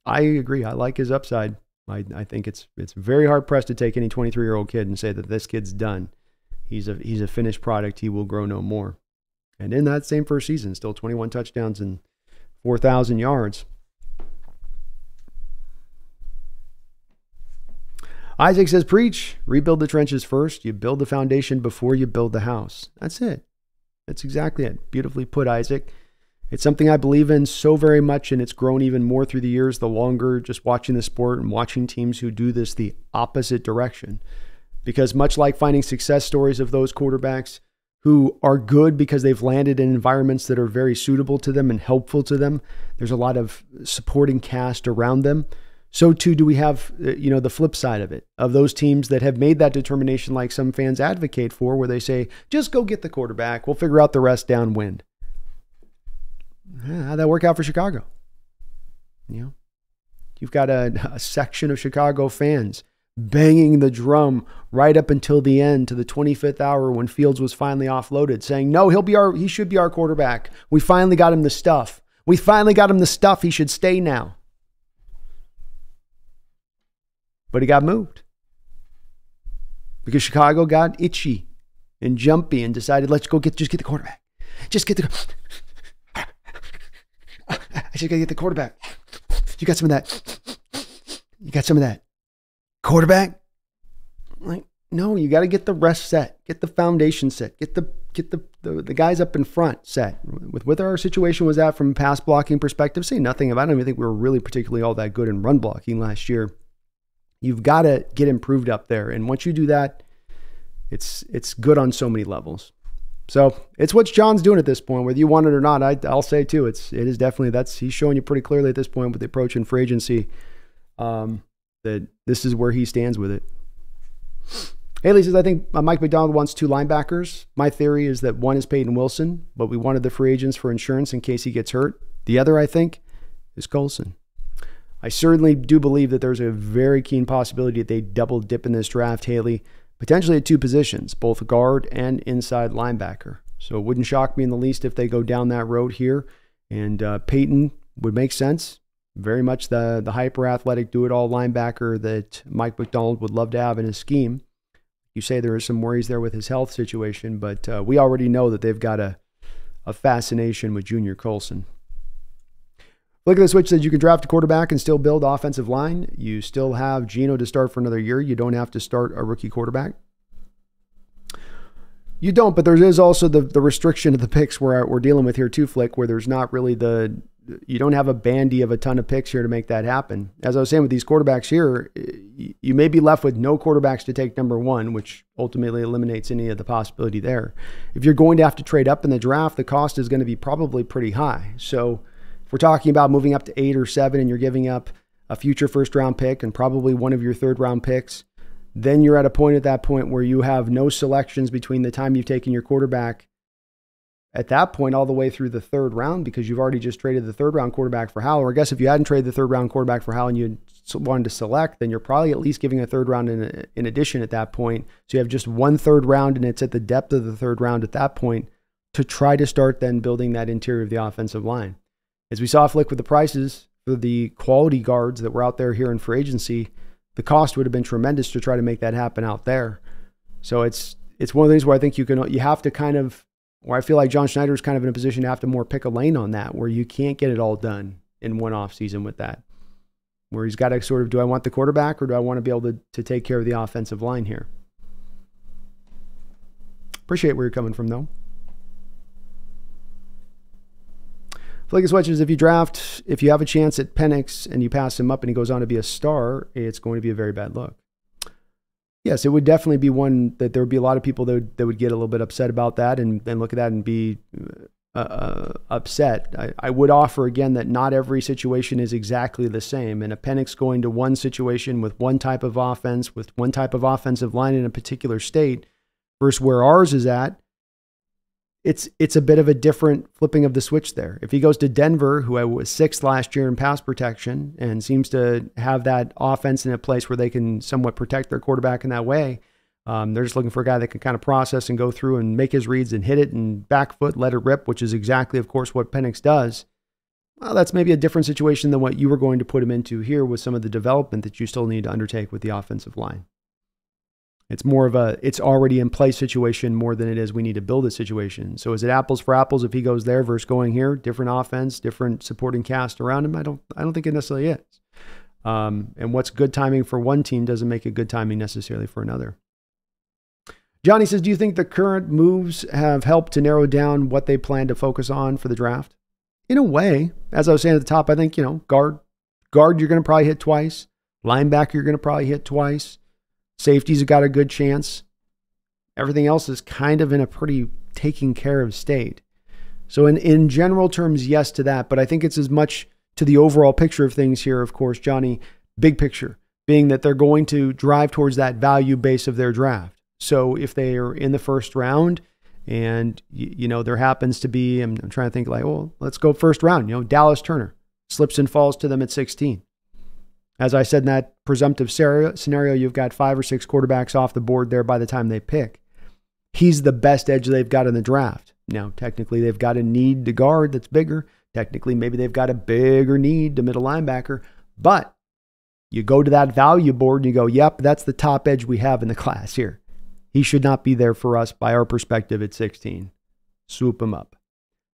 I agree. I like his upside. I think it's very hard pressed to take any 23-year-old kid and say that this kid's done. He's a finished product. He will grow no more. And in that same first season, still 21 touchdowns and 4,000 yards. Isaac says, preach. Rebuild the trenches first. You build the foundation before you build the house. That's it. That's exactly it. Beautifully put, Isaac. It's something I believe in so very much, and it's grown even more through the years, the longer just watching the sport and watching teams who do this the opposite direction. Because much like finding success stories of those quarterbacks who are good because they've landed in environments that are very suitable to them and helpful to them, there's a lot of supporting cast around them. So too do we have, the flip side of it, of those teams that have made that determination, like some fans advocate for, where they say, just go get the quarterback. We'll figure out the rest downwind. How'd that work out for Chicago? You've got a section of Chicago fans banging the drum right up until the end, to the 25th hour when Fields was finally offloaded, saying, no, he should be our quarterback. We finally got him the stuff. He should stay now. But he got moved because Chicago got itchy and jumpy and decided, let's go just get the quarterback. I just got to get the quarterback. You got some of that. Quarterback? Like, no, you got to get the rest set. Get the foundation set. Get the guys up in front set. With our situation was at from a pass blocking perspective, say nothing of, I don't even think we were really particularly all that good in run blocking last year. You've got to get improved up there. And once you do that, it's good on so many levels. So it's what John's doing at this point, whether you want it or not. I'll say too, it is definitely, he's showing you pretty clearly at this point with the approach in free agency, that this is where he stands with it. Haley says, I think Mike Macdonald wants 2 linebackers. My theory is that one is Peyton Wilson, but we wanted the free agents for insurance in case he gets hurt. The other, I think, is Colson. I certainly do believe that there's a very keen possibility that they double dip in this draft, Haley, potentially at 2 positions, both guard and inside linebacker. So it wouldn't shock me in the least if they go down that road here. And Peyton would make sense. Very much the hyper-athletic, do-it-all linebacker that Mike Macdonald would love to have in his scheme. You say there are some worries there with his health situation, but we already know that they've got a fascination with Junior Colson. Look at the switch that you can draft a quarterback and still build offensive line. You still have Geno to start for another year. You don't have to start a rookie quarterback. You don't, but there is also the restriction of the picks we're dealing with here too, Flick, where there's not really you don't have a bandy of a ton of picks here to make that happen. As I was saying with these quarterbacks here, you may be left with no quarterbacks to take number 1, which ultimately eliminates any of the possibility there. If you're going to have to trade up in the draft, the cost is going to be probably pretty high. So if we're talking about moving up to 8 or 7 and you're giving up a future first-round pick and probably one of your third-round picks, then you're at a point at that point where you have no selections between the time you've taken your quarterback at that point all the way through the 3rd round, because you've already just traded the 3rd-round quarterback for Howell. Or I guess if you hadn't traded the 3rd-round quarterback for Howell and you wanted to select, then you're probably at least giving a 3rd round in addition at that point. So you have just 1 3rd round, and it's at the depth of the 3rd round at that point to try to start then building that interior of the offensive line. As we saw, Flick, with the prices for the quality guards that were out there here in free agency, the cost would have been tremendous to try to make that happen out there. So it's one of the things where I think you have to kind of, where I feel like John Schneider is kind of in a position to have to more pick a lane on that, where you can't get it all done in one off season with that, where he's got to sort of, do I want the quarterback or do I want to be able to take care of the offensive line here? Appreciate where you're coming from, though. Flick of Switches, if you have a chance at Penix and you pass him up and he goes on to be a star, it's going to be a very bad look. Yes, it would definitely be one that there would be a lot of people that would get a little bit upset about that and look at that and be upset. I would offer again that not every situation is exactly the same. And a Penix going to one situation with one type of offense, with one type of offensive line in a particular state versus where ours is at, it's a bit of a different flipping of the switch there. If he goes to Denver, who was 6th last year in pass protection and seems to have that offense in a place where they can somewhat protect their quarterback in that way, they're just looking for a guy that can kind of process and go through and make his reads and hit it and back foot, let it rip, which is exactly, of course, what Penix does. Well, that's maybe a different situation than what you were going to put him into here with some of the development that you still need to undertake with the offensive line. It's more of it's already in place situation more than it is we need to build a situation. So is it apples for apples if he goes there versus going here? Different offense, different supporting cast around him? I don't think it necessarily is. And what's good timing for one team doesn't make it good timing necessarily for another. Johnny says, do you think the current moves have helped to narrow down what they plan to focus on for the draft? In a way, as I was saying at the top, I think, guard you're going to probably hit twice. Linebacker you're going to probably hit twice. Safeties have got a good chance. Everything else is kind of in a pretty taken care of state. So in general terms, yes to that. But I think it's as much to the overall picture of things here, of course, Johnny, big picture, being that they're going to drive towards that value base of their draft. So if they are in the 1st round and, there happens to be, I'm trying to think like, well, let's go 1st round. Dallas Turner slips and falls to them at 16. As I said, in that presumptive scenario, you've got 5 or 6 quarterbacks off the board there by the time they pick. He's the best edge they've got in the draft. Now, technically, they've got a need to guard that's bigger. Technically, maybe they've got a bigger need to middle linebacker. But you go to that value board and you go, yep, that's the top edge we have in the class here. He should not be there for us by our perspective at 16. Swoop him up.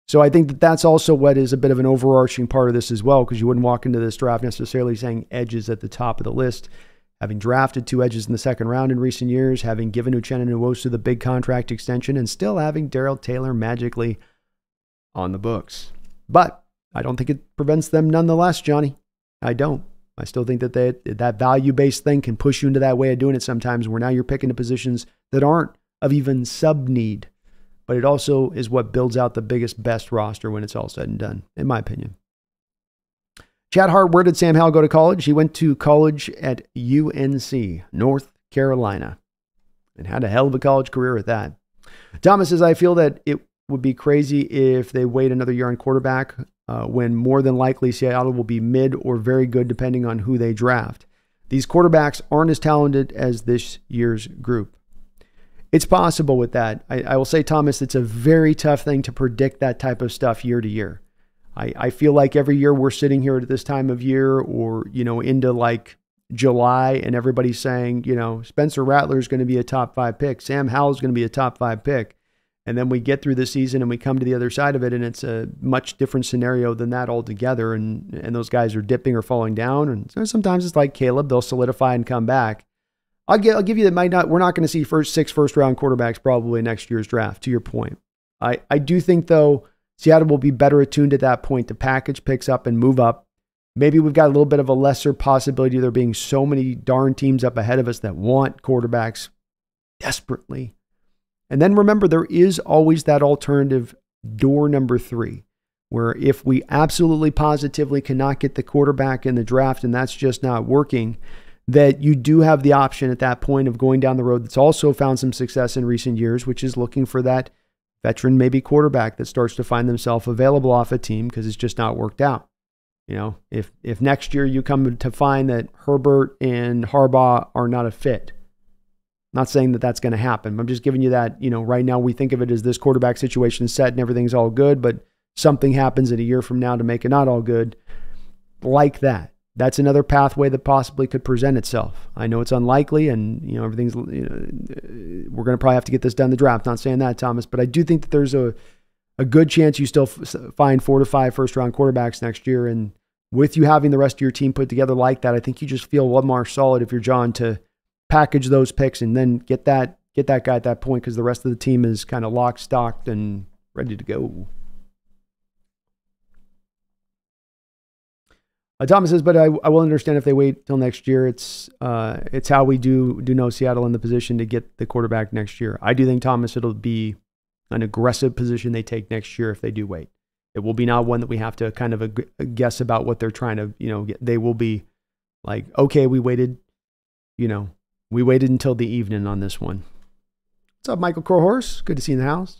So I think that's also what is a bit of an overarching part of this as well, because you wouldn't walk into this draft necessarily saying edges at the top of the list. Having drafted 2 edges in the 2nd round in recent years, having given Uchenna Nwosu the big contract extension, and still having Darrell Taylor magically on the books. But I don't think it prevents them nonetheless, Johnny. I don't. I still think that that value-based thing can push you into that way of doing it sometimes, where now you're picking the positions that aren't of even sub-need. But it also is what builds out the biggest, best roster when it's all said and done, in my opinion. Chad Hart, where did Sam Howell go to college? He went to college at UNC, North Carolina, and had a hell of a college career at that. Thomas says, I feel that it would be crazy if they wait another year on quarterback when more than likely Seattle will be mid or very good depending on who they draft. These quarterbacks aren't as talented as this year's group. It's possible with that. I will say, Thomas, it's a very tough thing to predict that type of stuff year to year. I feel like every year we're sitting here at this time of year or, into like July and everybody's saying, Spencer Rattler is going to be a top 5 pick. Sam Howell is going to be a top 5 pick. And then we get through the season and we come to the other side of it and it's a much different scenario than that altogether. And those guys are dipping or falling down. And sometimes it's like Caleb, they'll solidify and come back. I'll give you that we're not going to see 6 first-round quarterbacks probably next year's draft, to your point. I do think, though, Seattle will be better attuned at that point to package picks up and move up. Maybe we've got a little bit of a lesser possibility of there being so many darn teams up ahead of us that want quarterbacks desperately. And then remember, there is always that alternative door number 3, where if we absolutely positively cannot get the quarterback in the draft and that's just not working, that you do have the option at that point of going down the road that's also found some success in recent years, which is looking for that veteran, maybe quarterback that starts to find themselves available off a team because it's just not worked out. If next year you come to find that Herbert and Harbaugh are not a fit, not saying that that's going to happen. I'm just giving you that, right now we think of it as this quarterback situation set and everything's all good, but something happens in a year from now to make it not all good like that. That's another pathway that possibly could present itself. I know it's unlikely and, everything's, we're going to probably have to get this done in the draft. Not saying that, Thomas, but I do think that there's a good chance you still find 4 to 5 first-round quarterbacks next year. And with you having the rest of your team put together like that, I think you just feel a lot more solid if you're John to package those picks and then get that guy at that point because the rest of the team is kind of locked, stocked, and ready to go. Thomas says, but I will understand if they wait till next year. It's how we do know Seattle in the position to get the quarterback next year. I do think, Thomas, it'll be an aggressive position they take next year if they do wait. It will be not one that we have to kind of guess about what they're trying to, get. They will be like, okay, we waited until the evening on this one. What's up, Michael Crowhorse? Good to see you in the house.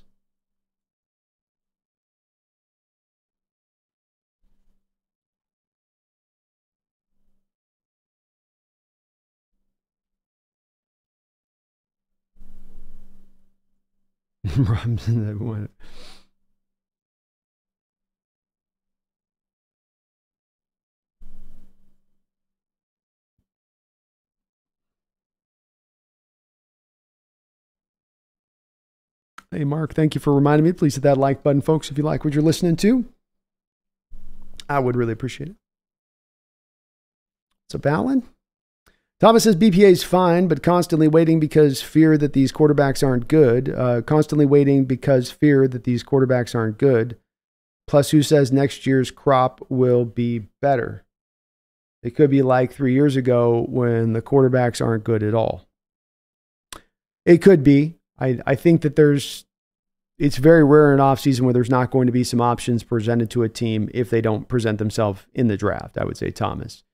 Hey, Mark, thank you for reminding me. Please hit that like button, folks, if you like what you're listening to. I would really appreciate it. What's up, Alan? Thomas says BPA is fine, but constantly waiting because fear that these quarterbacks aren't good. Constantly waiting because fear that these quarterbacks aren't good. Plus, who says next year's crop will be better? It could be like 3 years ago when the quarterbacks aren't good at all. It could be. I think that it's very rare in an offseason where there's not going to be some options presented to a team if they don't present themselves in the draft, I would say, Thomas.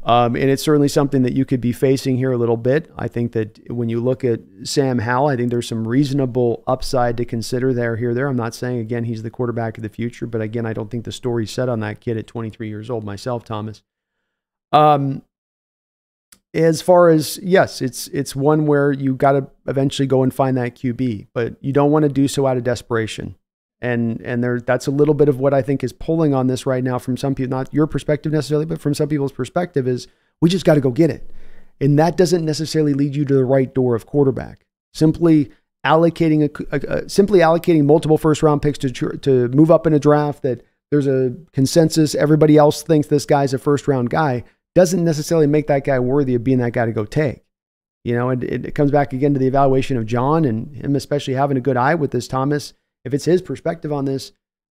And it's certainly something that you could be facing here a little bit. I think that when you look at Sam Howell, I think there's some reasonable upside to consider there. I'm not saying, again, he's the quarterback of the future, but again, I don't think the story's set on that kid at 23 years old myself, Thomas. As far as, yes, it's one where you got to eventually go and find that QB, but you don't want to do so out of desperation. And that's a little bit of what I think is pulling on this right now from some people, not your perspective necessarily, but from some people's perspective is we just got to go get it. And that doesn't necessarily lead you to the right door of quarterback. Simply allocating multiple first round picks to move up in a draft that there's a consensus, everybody else thinks this guy's a first round guy, doesn't necessarily make that guy worthy of being that guy to go take. And it comes back again to the evaluation of John and him especially having a good eye with this, Thomas. If it's his perspective on this,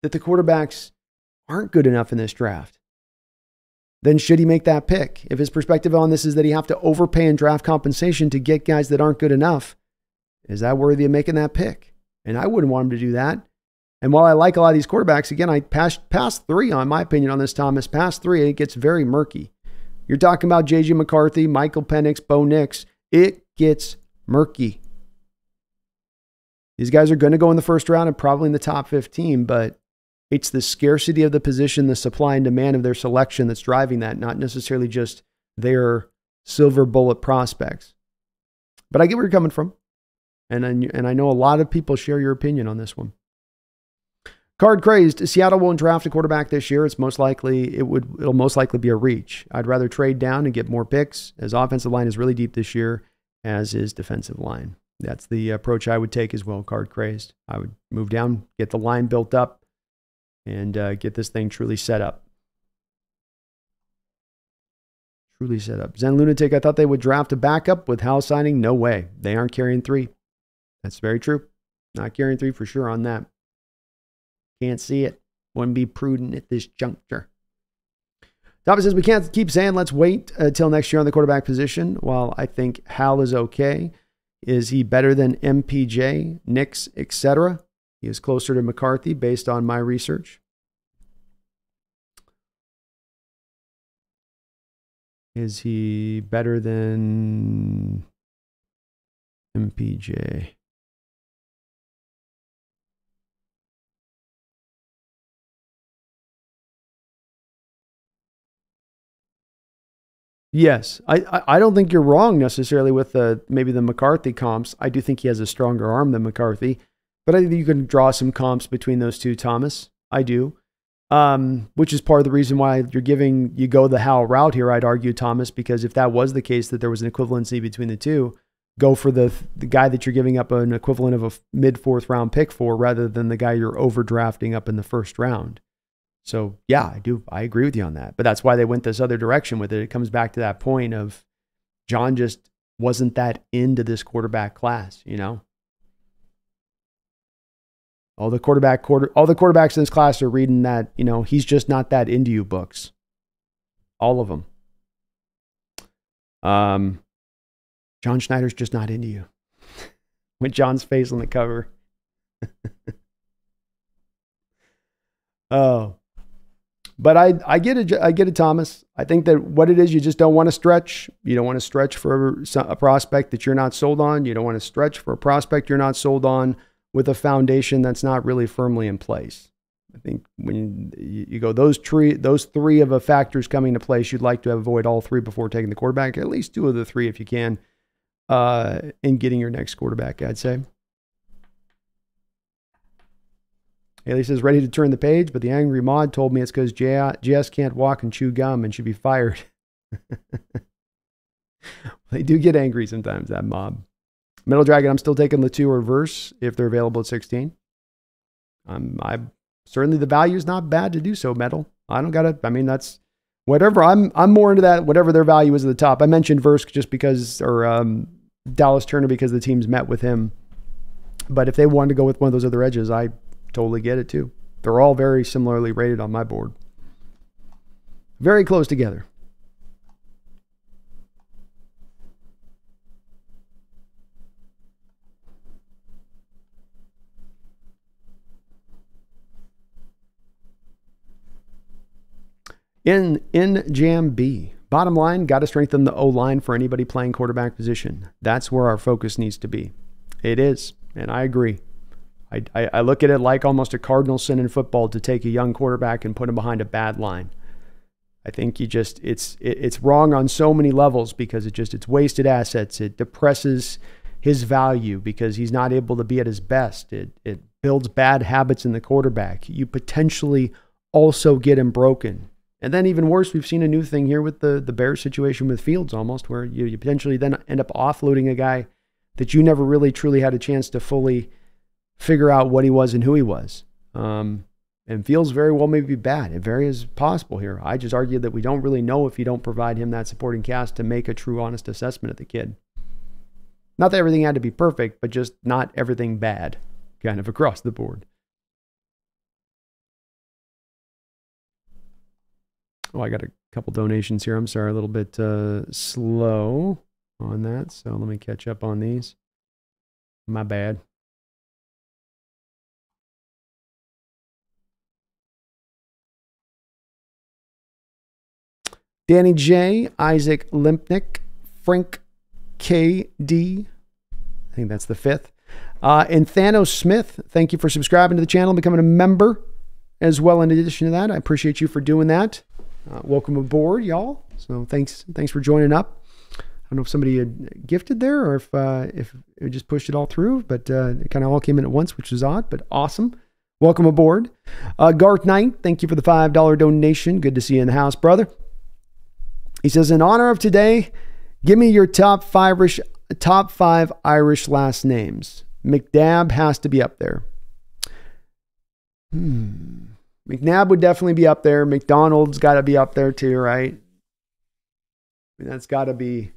that the quarterbacks aren't good enough in this draft, then should he make that pick? If his perspective on this is that he have to overpay in draft compensation to get guys that aren't good enough, Is that worthy of making that pick? And I wouldn't want him to do that. And while I like a lot of these quarterbacks, again, I past 3 on my opinion on this, Thomas. Past 3, it gets very murky. You're talking about J.J. McCarthy, Michael Penix, Bo Nix. It gets murky. These guys are going to go in the first round and probably in the top 15, but it's the scarcity of the position, the supply and demand of their selection that's driving that, not necessarily just their silver bullet prospects. But I get where you're coming from. And I know a lot of people share your opinion on this one. Card crazed. Seattle won't draft a quarterback this year. It'll most likely be a reach. I'd rather trade down and get more picks, as offensive line is really deep this year, as is defensive line. That's the approach I would take as well. Card crazed. I would move down, get the line built up, and get this thing truly set up. Truly set up. Zen Lunatic, I thought they would draft a backup with Howell signing. No way. They aren't carrying 3. That's very true. Not carrying 3 for sure on that. Can't see it. Wouldn't be prudent at this juncture. Thomas says, we can't keep saying let's wait until next year on the quarterback position. While I think Hal is okay, is he better than MPJ, Nix, etc.? He is closer to McCarthy based on my research. Is he better than MPJ? Yes, I don't think you're wrong necessarily with maybe the McCarthy comps. I do think he has a stronger arm than McCarthy, but I think you can draw some comps between those two, Thomas. I do, which is part of the reason why you go the Howell route here, I'd argue, Thomas, because if that was the case, that there was an equivalency between the two, go for the guy that you're giving up an equivalent of a mid-4th round pick for rather than the guy you're overdrafting up in the first round. So, yeah, I do. I agree with you on that. But that's why they went this other direction with it. It comes back to that point of John just wasn't that into this quarterback class, you know? All the quarterbacks in this class are reading that, you know, he's just not that into you books. All of them. John Schneider's just not into you. With John's face on the cover. Oh. But I get it, Thomas. I think that what it is, you just don't want to stretch. You don't want to stretch for a prospect that you're not sold on. You don't want to stretch for a prospect you're not sold on with a foundation that's not really firmly in place. I think when you go those 3 of the factors coming into place, you'd like to avoid all 3 before taking the quarterback. At least 2 of the 3 if you can, in getting your next quarterback, I'd say. Haley says, ready to turn the page, but the angry mod told me it's because JS can't walk and chew gum and should be fired. They do get angry sometimes, that mob. Metal Dragon, I'm still taking the 2 reverse if they're available at 16. Certainly the value is not bad to do so, Metal. That's whatever. I'm more into that, whatever their value is at the top. I mentioned Verse just because, or Dallas Turner because the teams met with him. But if they wanted to go with one of those other edges, I totally get it too. They're all very similarly rated on my board. Very close together. In Jam B, bottom line, got to strengthen the O-line for anybody playing quarterback position. That's where our focus needs to be. It is, and I agree. I look at it like almost a cardinal sin in football to take a young quarterback and put him behind a bad line. I think it's wrong on so many levels because it's wasted assets. It depresses his value because he's not able to be at his best. It builds bad habits in the quarterback. You potentially also get him broken. And then even worse, we've seen a new thing here with the Bears situation with Fields almost, where you potentially then end up offloading a guy that you never really truly had a chance to fully figure out what he was and who he was. And Fields very well may be bad. It very is possible here. I just argue that we don't really know if you don't provide him that supporting cast to make a true, honest assessment of the kid. Not that everything had to be perfect, but just not everything bad, kind of across the board. Oh, I got a couple donations here. I'm sorry, a little bit slow on that. So let me catch up on these. My bad. Danny J, Isaac Limpnick, Frank KD. I think that's the 5th. And Thanos Smith, thank you for subscribing to the channel and becoming a member as well. In addition to that, I appreciate you for doing that. Welcome aboard, y'all. So thanks for joining up. I don't know if somebody had gifted there or if it just pushed it all through, but it kind of all came in at once, which was odd, but awesome. Welcome aboard. Garth Knight, thank you for the $5 donation. Good to see you in the house, brother. He says, in honor of today, give me your top 5 Irish last names. McNabb has to be up there. McNabb would definitely be up there. McDonald's got to be up there too, right? I mean, that's got to be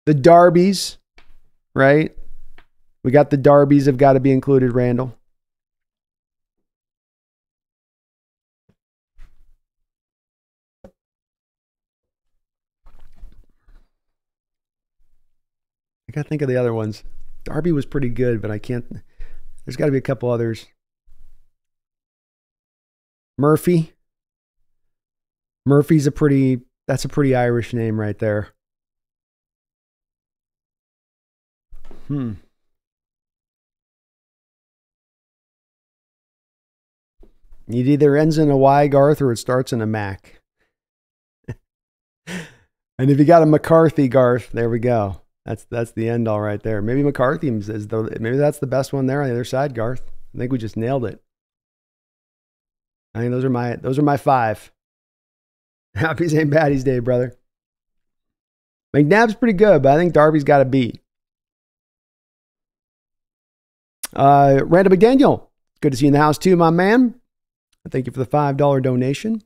the Darbys, right? We got the Darbys have got to be included, Randall. I got to think of the other ones. Darby was pretty good, but I can't. There's got to be a couple others. Murphy. Murphy's that's a pretty Irish name right there. It either ends in a Y, Garth, or it starts in a Mac. And if you got a McCarthy, Garth, there we go. That's the end all right there. Maybe McCarthy maybe that's the best one there on the other side, Garth. I think we just nailed it. I think those are my 5. Happy St. Patty's Day, brother. McNabb's pretty good, but I think Darby's got to beat. Randall McDaniel, good to see you in the house too, my man. Thank you for the $5 donation.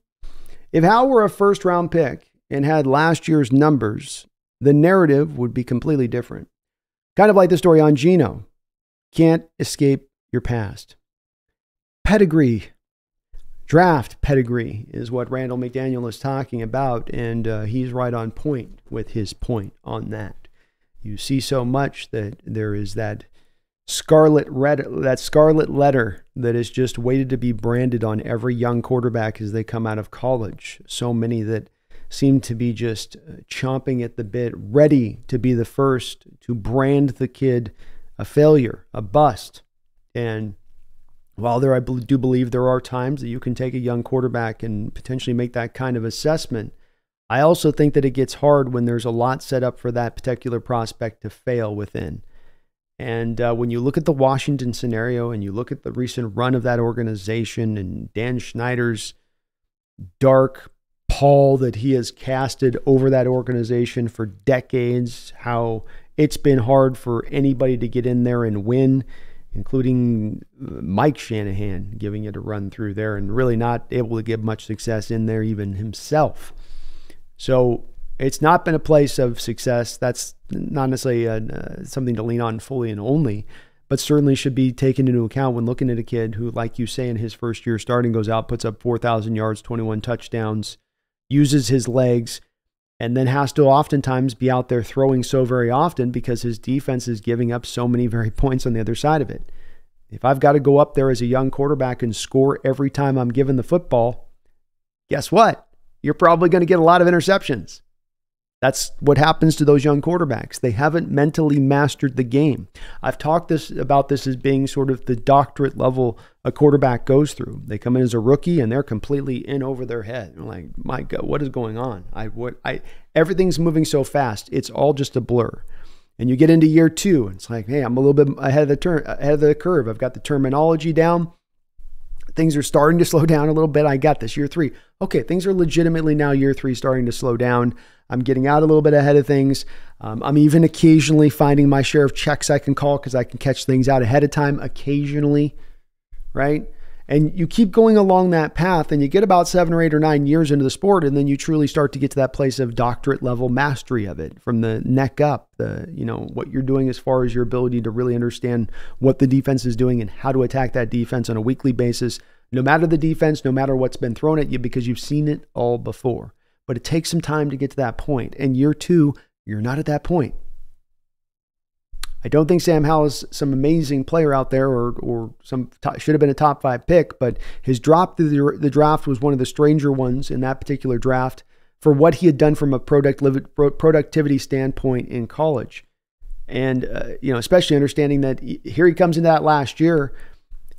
If Howell were a first-round pick and had last year's numbers, the narrative would be completely different. Kind of like the story on Geno. Can't escape your past. Pedigree. Draft pedigree is what Randall McDaniel is talking about, and he's right on point with his point on that. You see so much that there is that scarlet letter that is just waited to be branded on every young quarterback as they come out of college. So many that seem to be just chomping at the bit, ready to be the first to brand the kid a failure, a bust. And while I do believe there are times that you can take a young quarterback and potentially make that kind of assessment, I also think that it gets hard when there's a lot set up for that particular prospect to fail within. And when you look at the Washington scenario and you look at the recent run of that organization and Dan Schneider's dark pall that he has casted over that organization for decades, how it's been hard for anybody to get in there and win, including Mike Shanahan giving it a run through there and really not able to get much success in there even himself. So it's not been a place of success. That's not necessarily something to lean on fully and only, but certainly should be taken into account when looking at a kid who, like you say, in his first year starting, goes out, puts up 4,000 yards, 21 touchdowns, uses his legs, and then has to oftentimes be out there throwing so very often because his defense is giving up so many very points on the other side of it. If I've got to go up there as a young quarterback and score every time I'm given the football, guess what? You're probably going to get a lot of interceptions. That's what happens to those young quarterbacks. They haven't mentally mastered the game. I've talked about this as being sort of the doctorate level a quarterback goes through. They come in as a rookie and they're completely in over their head. I'm like, my God, what is going on? Everything's moving so fast. It's all just a blur. And you get into year 2, and it's like, hey, I'm a little bit ahead of the curve. I've got the terminology down. Things are starting to slow down a little bit. I got this. Year 3. Okay, things are legitimately now year 3 starting to slow down. I'm getting out a little bit ahead of things. I'm even occasionally finding my share of checks I can call because I can catch things out ahead of time occasionally, right? And you keep going along that path and you get about 7 or 8 or 9 years into the sport, and then you truly start to get to that place of doctorate level mastery of it from the neck up, what you're doing as far as your ability to really understand what the defense is doing and how to attack that defense on a weekly basis, no matter the defense, no matter what's been thrown at you, because you've seen it all before. But it takes some time to get to that point. And year 2, you're not at that point. I don't think Sam Howell is some amazing player out there or should have been a top 5 pick, but his drop through the draft was one of the stranger ones in that particular draft for what he had done from a productivity standpoint in college. And, especially understanding that here he comes into that last year,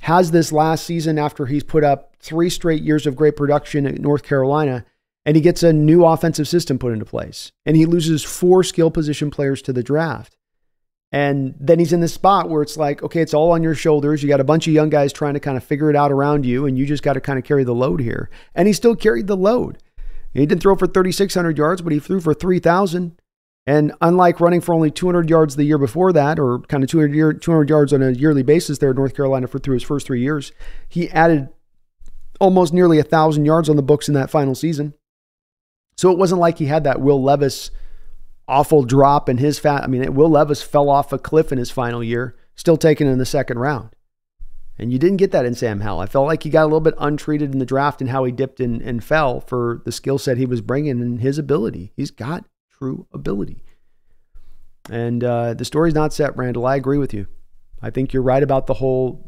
has this last season after he's put up 3 straight years of great production at North Carolina, and he gets a new offensive system put into place. And he loses 4 skill position players to the draft. And then he's in this spot where it's like, okay, it's all on your shoulders. You got a bunch of young guys trying to kind of figure it out around you, and you just got to kind of carry the load here. And he still carried the load. He didn't throw for 3,600 yards, but he threw for 3,000. And unlike running for only 200 yards the year before that, or kind of 200 yards on a yearly basis there at North Carolina through his first 3 years, he added almost nearly 1,000 yards on the books in that final season. So it wasn't like he had that Will Levis awful drop in his Will Levis fell off a cliff in his final year, still taken in the second round. And you didn't get that in Sam Howell. I felt like he got a little bit untreated in the draft and how he dipped and fell for the skill set he was bringing and his ability. He's got true ability. And the story's not set, Randall. I agree with you. I think you're right about the whole,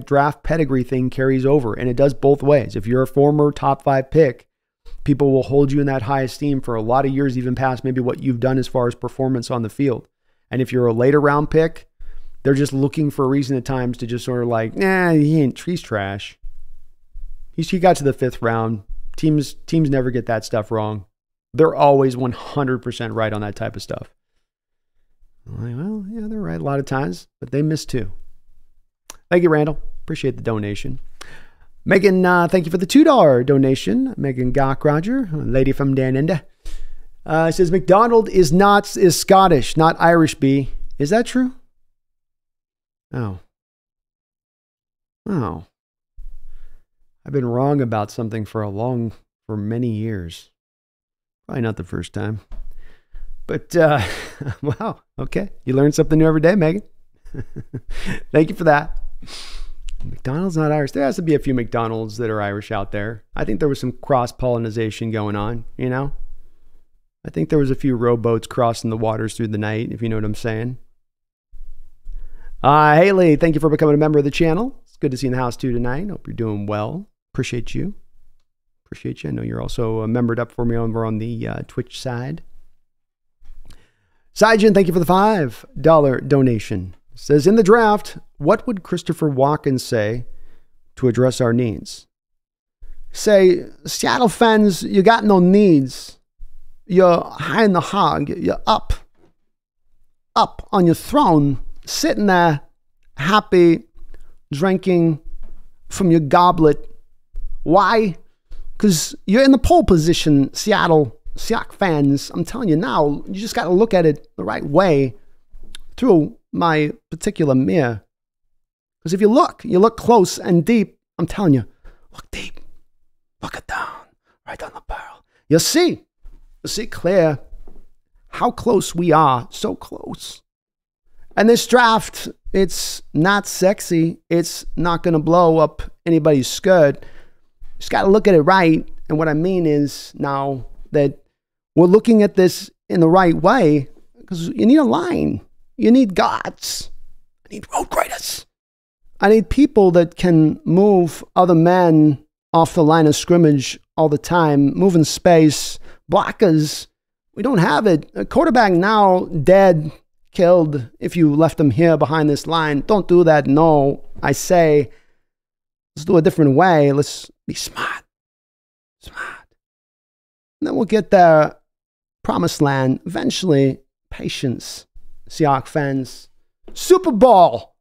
draft pedigree thing carries over, and it does both ways. If you're a former top 5 pick, people will hold you in that high esteem for a lot of years, even past maybe what you've done as far as performance on the field. And if you're a later round pick, they're just looking for a reason at times to just sort of like, he's trash. He got to the 5th round. Teams never get that stuff wrong. They're always 100% right on that type of stuff. I'm like, well, yeah, they're right a lot of times, but they miss too. Thank you, Randall. Appreciate the donation. Megan, thank you for the $2 donation. Megan Gock-Roger, a lady from Dan Enda. Says, McDonald is Scottish, not Irish, B. Is that true? Oh. I've been wrong about something for many years. Probably not the first time. But, wow, okay. You learn something new every day, Megan. Thank you for that. McDonald's not Irish. There has to be a few McDonald's that are Irish out there. I think there was some cross-pollination going on, I think there was a few rowboats crossing the waters through the night, if you know what I'm saying. Haley, thank you for becoming a member of the channel. It's good to see you in the house too tonight. Hope you're doing well. Appreciate you. I know you're also membered up for me over on the Twitch side. Saijan, thank you for the $5 donation. It says, in the draft, what would Christopher Watkins say to address our needs? Say, Seattle fans, you got no needs. You're high in the hog. You're up on your throne, sitting there, happy, drinking from your goblet. Why? Because you're in the pole position, Seahawks fans. I'm telling you now, you just got to look at it the right way through my particular mirror. Because if you look close and deep, I'm telling you, look deep, look it down, right on the barrel. You'll see clear how close we are, so close. And this draft, it's not sexy. It's not going to blow up anybody's skirt. Just got to look at it right. And what I mean is now that we're looking at this in the right way, because you need a line. You need guards. I need road graders. I need people that can move other men off the line of scrimmage all the time, moving space, blockers. We don't have it. A quarterback now dead, killed if you left him here behind this line. Don't do that. No, I say, let's do it a different way. Let's be smart. And then we'll get there. Promised land. Eventually, patience. Seahawks fans. Super Bowl.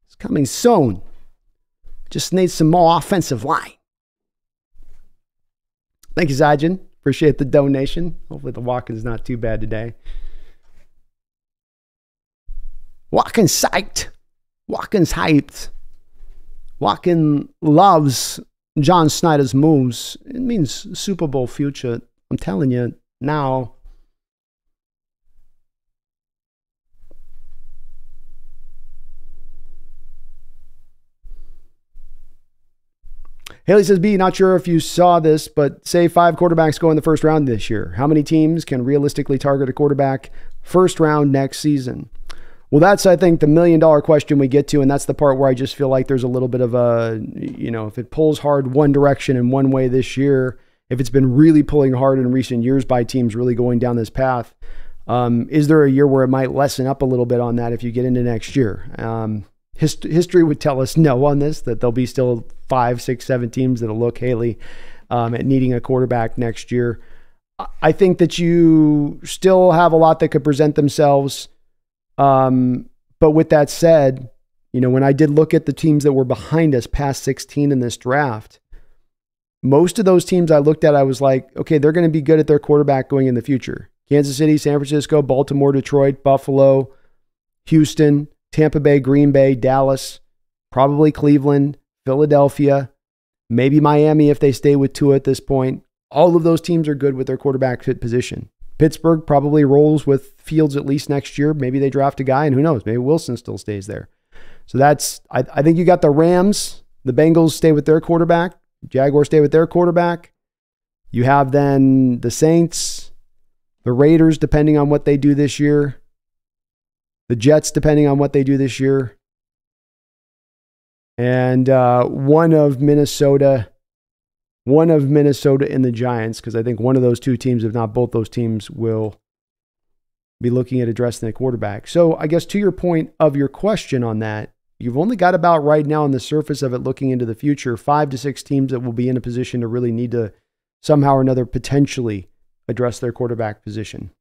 It's coming soon. Just need some more offensive line. Thank you, Zajan. Appreciate the donation. Hopefully the walking is not too bad today. Watkins psyched. Watkins hyped. Watkins loves John Schneider's moves. It means Super Bowl future. I'm telling you now. Haley says, B, not sure if you saw this, but say 5 quarterbacks go in the first round this year. How many teams can realistically target a quarterback first round next season? Well, that's, I think, the $1 million question we get to, and that's the part where I just feel like there's a little bit of a, if it pulls hard one direction in one way this year, if it's been really pulling hard in recent years by teams really going down this path, is there a year where it might lessen up a little bit on that if you get into next year? History would tell us no on this, that there'll be still 5, 6, 7 teams that'll look Haley at needing a quarterback next year. I think that you still have a lot that could present themselves. But with that said, when I did look at the teams that were behind us past 16 in this draft, most of those teams I looked at, I was like, okay, they're going to be good at their quarterback going in the future. Kansas City, San Francisco, Baltimore, Detroit, Buffalo, Houston, Tampa Bay, Green Bay, Dallas, probably Cleveland, Philadelphia, maybe Miami if they stay with Tua at this point. All of those teams are good with their quarterback fit position. Pittsburgh probably rolls with Fields at least next year. Maybe they draft a guy, and who knows? Maybe Wilson still stays there. So that's, I think you got the Rams, the Bengals stay with their quarterback, Jaguars stay with their quarterback. You have then the Saints, the Raiders, depending on what they do this year, the Jets, depending on what they do this year, and one of Minnesota and the Giants, because I think one of those two teams, if not both those teams, will be looking at addressing the quarterback. So I guess to your point of your question on that, you've only got about right now on the surface of it looking into the future, 5 to 6 teams that will be in a position to really need to somehow or another potentially address their quarterback position.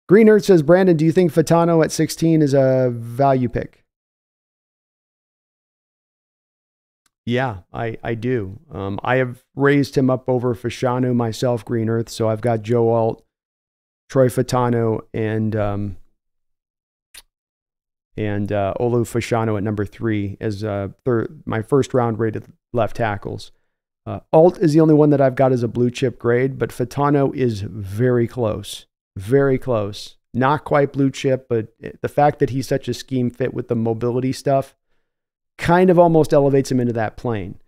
Green Earth says, Brandon, do you think Fatano at 16 is a value pick? Yeah, I do. I have raised him up over Fashanu myself, Green Earth. So I've got Joe Alt, Troy Fatano, and Olu Fashanu at number 3 as my first round rated left tackles. Alt is the only one that I've got as a blue chip grade, but Fatano is very close. Very close. Not quite blue chip, but the fact that he's such a scheme fit with the mobility stuff kind of almost elevates him into that plane.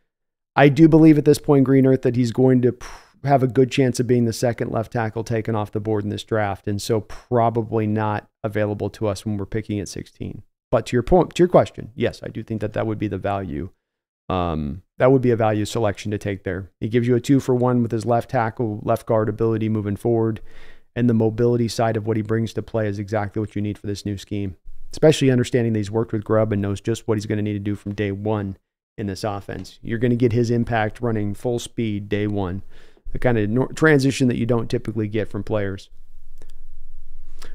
I do believe at this point, Green Earth, that he's going to have a good chance of being the second left tackle taken off the board in this draft, and so probably not available to us when we're picking at 16. But to your point, to your question, yes, I do think that would be the value. That would be a value selection to take there. He gives you a 2-for-1 with his left tackle, left guard ability moving forward, and the mobility side of what he brings to play is exactly what you need for this new scheme. Especially understanding that he's worked with Grubb and knows just what he's going to need to do from day one in this offense. You're going to get his impact running full speed day one, the kind of transition that you don't typically get from players.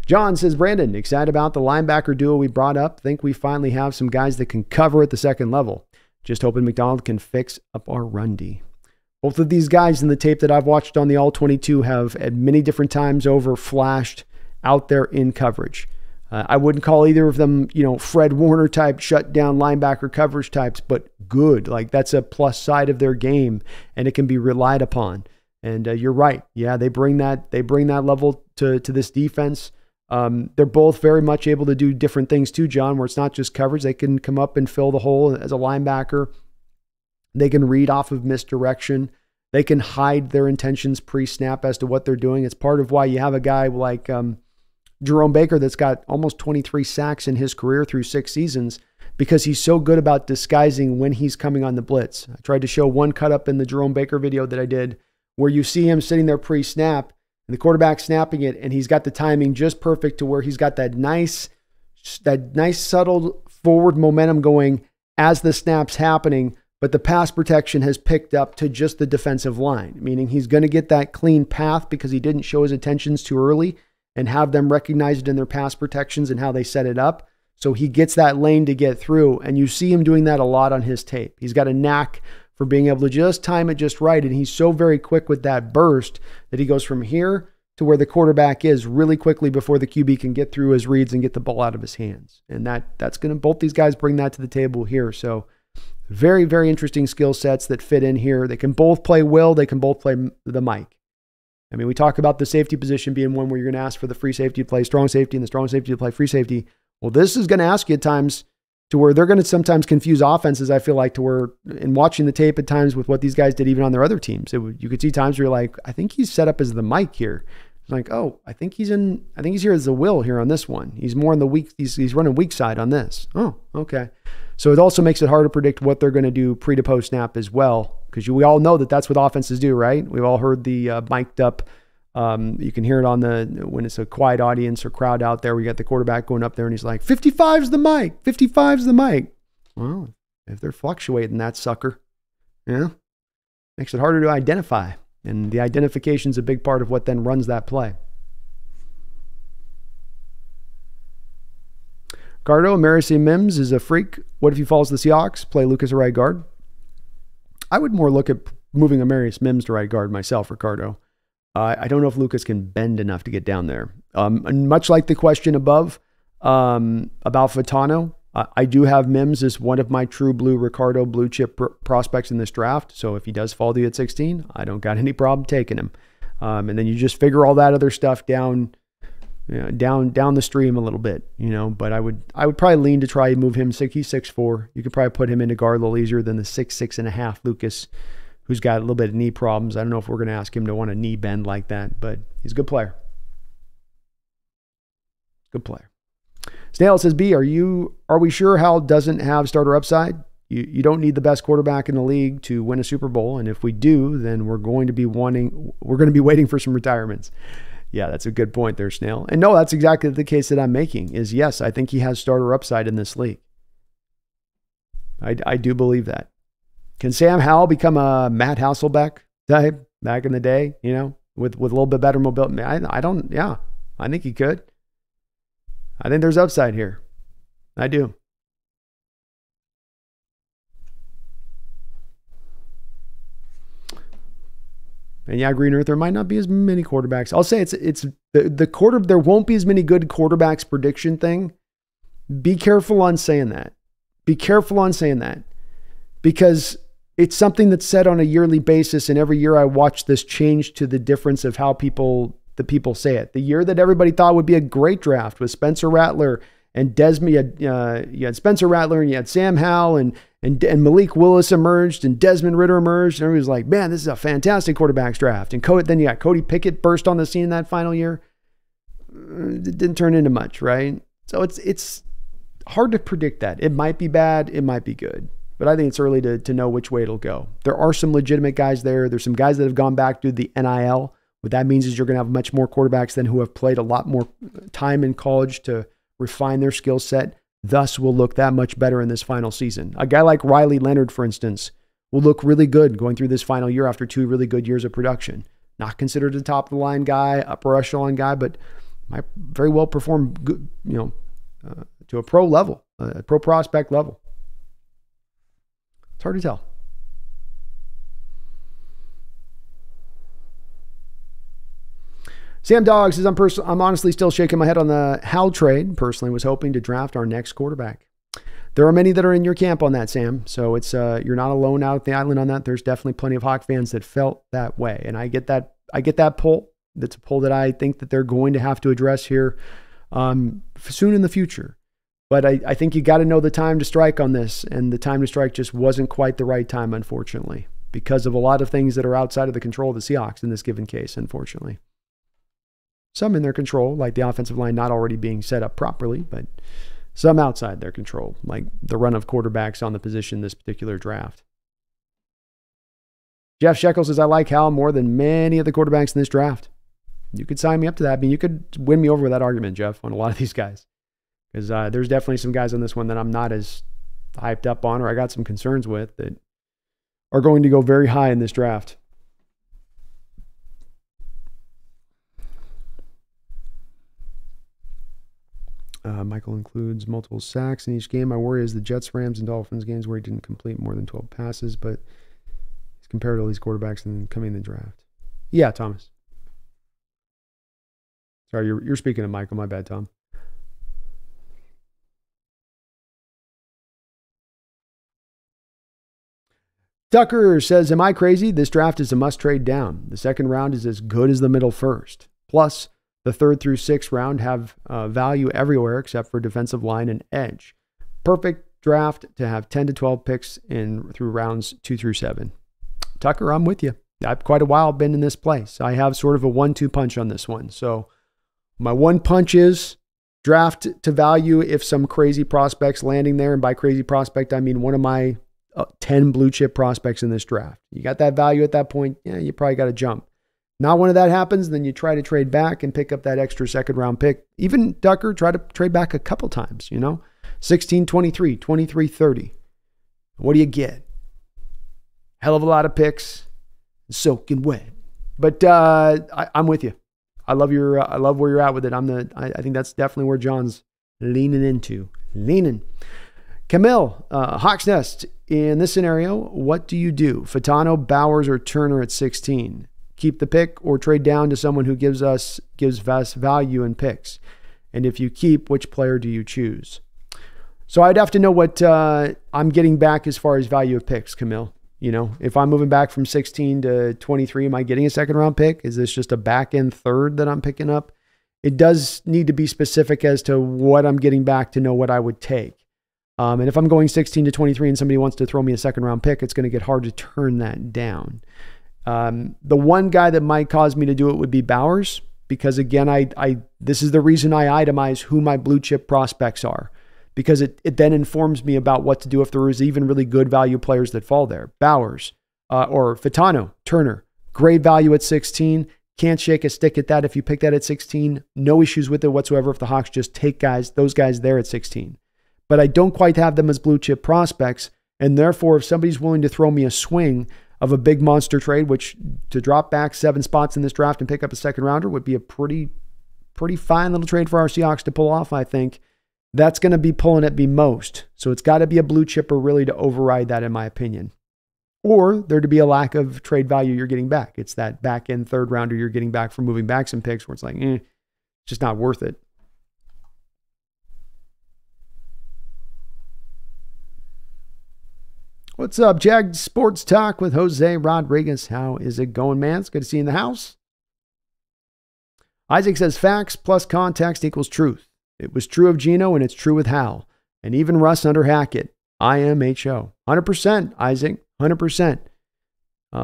John says, Brandon, excited about the linebacker duo we brought up. Think we finally have some guys that can cover at the second level. Just hoping McDonald can fix up our run D. Both of these guys in the tape that I've watched on the All-22 have at many different times over flashed out there in coverage. I wouldn't call either of them, Fred Warner type shutdown linebacker coverage types, but good. Like that's a plus side of their game, and it can be relied upon. And you're right. Yeah, they bring that level to this defense. They're both very much able to do different things too, John, where it's not just coverage. They can come up and fill the hole as a linebacker. They can read off of misdirection. They can hide their intentions pre-snap as to what they're doing. It's part of why you have a guy like Jerome Baker that's got almost 23 sacks in his career through 6 seasons because he's so good about disguising when he's coming on the blitz. I tried to show one cut up in the Jerome Baker video that I did where you see him sitting there pre-snap and the quarterback snapping it, and he's got the timing just perfect to where he's got that nice subtle forward momentum going as the snap's happening, but the pass protection has picked up to just the defensive line, meaning he's going to get that clean path because he didn't show his intentions too early and have them recognize it in their pass protections and how they set it up. So he gets that lane to get through, and you see him doing that a lot on his tape. He's got a knack for being able to just time it just right, and he's so very quick with that burst that he goes from here to where the quarterback is really quickly before the QB can get through his reads and get the ball out of his hands. And that's going to, both these guys bring that to the table here. So very, very interesting skill sets that fit in here. They can both play Will. They can both play the Mike. I mean, we talk about the safety position being one where you're going to ask for the free safety to play strong safety and the strong safety to play free safety. Well, this is going to ask you at times to where they're going to sometimes confuse offenses, I feel like, to where in watching the tape at times with what these guys did even on their other teams, you could see times where you're like, I think he's set up as the Mike here. It's like, oh, I think he's here as the will here on this one. He's more on the weak, he's running weak side on this. Oh, okay. So it also makes it hard to predict what they're going to do pre to post snap as well. Because we all know that that's what offenses do, right? We've all heard the mic'd up. You can hear it on when it's a quiet audience or crowd out there. We got the quarterback going up there and he's like, 55's the mic, 55's the mic. Well, if they're fluctuating that sucker, makes it harder to identify. And the identification is a big part of what then runs that play. Gardo, Marcy Mims is a freak. What if he falls to the Seahawks? Play Lucas at right guard? I would more look at moving Amarius Mims to right guard myself, Ricardo. I don't know if Lucas can bend enough to get down there. And much like the question above about Fatano, I do have Mims as one of my true blue Ricardo blue chip prospects in this draft. So if he does fall to you at 16, I don't got any problem taking him. And then you just figure all that other stuff down the stream a little bit, But I would probably lean to try and move him. He's 6'4". You could probably put him into guard a little easier than the 6'6.5" Lucas, who's got a little bit of knee problems. I don't know if we're going to ask him to want a knee bend like that, but he's a good player. Good player. Snail says, B, are we sure Howell doesn't have starter upside? You don't need the best quarterback in the league to win a Super Bowl. And if we do, then we're going to be waiting for some retirements. Yeah, that's a good point there, Snail. And no, that's exactly the case that I'm making is yes, I think he has starter upside in this league. I do believe that. Can Sam Howell become a Matt Hasselbeck type back in the day, with a little bit better mobility? I think he could. I think there's upside here. I do. And yeah, Green Earth, there might not be as many quarterbacks. I'll say it's there won't be as many good quarterbacks prediction thing. Be careful on saying that. Be careful on saying that. Because it's something that's said on a yearly basis, and every year I watch this change to the difference of how the people say it. The year that everybody thought would be a great draft with Spencer Rattler and Desmond, you had Spencer Rattler and you had Sam Howell and Malik Willis emerged and Desmond Ridder emerged, and everybody was like, man, this is a fantastic quarterbacks draft. And then you got Cody Pickett burst on the scene in that final year. It didn't turn into much, right? So it's hard to predict that. It might be bad, it might be good. But I think it's early to know which way it'll go. There are some legitimate guys there. There's some guys that have gone back to the NIL. What that means is you're going to have much more quarterbacks than who have played a lot more time in college to refine their skill set, thus will look that much better in this final season. A guy like Riley Leonard, for instance, will look really good going through this final year after 2 really good years of production. Not considered a top-of-the-line guy, upper echelon guy, but might very well perform good, to a pro level, a pro prospect level. It's hard to tell. Sam Dog says, I'm honestly still shaking my head on the Howell trade. Personally, was hoping to draft our next quarterback. There are many that are in your camp on that, Sam. So it's you're not alone out at the island on that. There's definitely plenty of Hawk fans that felt that way, and I get that. I get that pull. That's a pull that I think that they're going to have to address here soon in the future. But I think you got to know the time to strike on this, and the time to strike just wasn't quite the right time, unfortunately, because of a lot of things that are outside of the control of the Seahawks in this given case, unfortunately. Some in their control, like the offensive line not already being set up properly, but some outside their control, like the run of quarterbacks on the position this particular draft. Jeff Sheckles says, I like Howell more than many of the quarterbacks in this draft. You could sign me up to that. I mean, you could win me over with that argument, Jeff, on a lot of these guys. Because there's definitely some guys on this one that I'm not as hyped up on, or I got some concerns with, that are going to go very high in this draft. Michael includes multiple sacks in each game. My worry is the Jets, Rams, and Dolphins games where he didn't complete more than 12 passes, but he's compared to all these quarterbacks and coming in the draft. Yeah, Thomas. Sorry, you're speaking of Michael. My bad, Tom. Tucker says, am I crazy? This draft is a must trade down. The second round is as good as the middle first. Plus, the 3rd through 6th round have value everywhere except for defensive line and edge. Perfect draft to have 10 to 12 picks through rounds 2 through 7. Tucker, I'm with you. I've quite a while been in this place. I have sort of a 1-2 punch on this one. So my one punch is draft to value if some crazy prospects landing there. And by crazy prospect, I mean one of my 10 blue chip prospects in this draft. You got that value at that point, yeah, you probably got to jump. Not when that happens, then you try to trade back and pick up that extra second round pick. Even Ducker, try to trade back a couple times, 16, 23, 23, 30. What do you get? Hell of a lot of picks, soaking wet. But I'm with you. I love where you're at with it. I think that's definitely where John's leaning into. Camille, Hawks Nest. In this scenario, what do you do? Fatano, Bowers, or Turner at 16? Keep the pick or trade down to someone who gives us value in picks? And if you keep, which player do you choose? So I'd have to know what I'm getting back as far as value of picks, Camille. If I'm moving back from 16 to 23, am I getting a second round pick? Is this just a back end third that I'm picking up? It does need to be specific as to what I'm getting back to know what I would take. And if I'm going 16 to 23 and somebody wants to throw me a second round pick, it's going to get hard to turn that down. The one guy that might cause me to do it would be Bowers, because again, this is the reason I itemize who my blue chip prospects are, because it then informs me about what to do if there is even really good value players that fall there. Bowers or Fatano, Turner, great value at 16. Can't shake a stick at that. If you pick that at 16, no issues with it whatsoever if the Hawks just take those guys there at 16. But I don't quite have them as blue chip prospects, and therefore if somebody's willing to throw me a swing of a big monster trade, which to drop back 7 spots in this draft and pick up a second rounder would be a pretty fine little trade for our Seahawks to pull off, I think. That's going to be pulling at me most. So it's got to be a blue chipper really to override that, in my opinion. Or there to be a lack of trade value you're getting back. It's that back end third rounder you're getting back from moving back some picks where it's like, it's just not worth it. What's up, Jag Sports Talk with Jose Rodriguez? How is it going, man? It's good to see you in the house. Isaac says facts plus context equals truth. It was true of Geno and it's true with Howell. And even Russ under Hackett. IMHO. 100%, Isaac. 100%.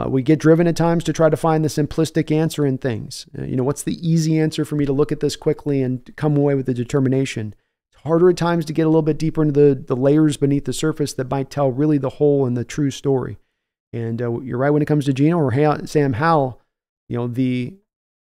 We get driven at times to try to find the simplistic answer in things. What's the easy answer for me to look at this quickly and come away with the determination? It's harder at times to get a little bit deeper into the layers beneath the surface that might tell really the whole and the true story. And you're right when it comes to Geno or Sam Howell,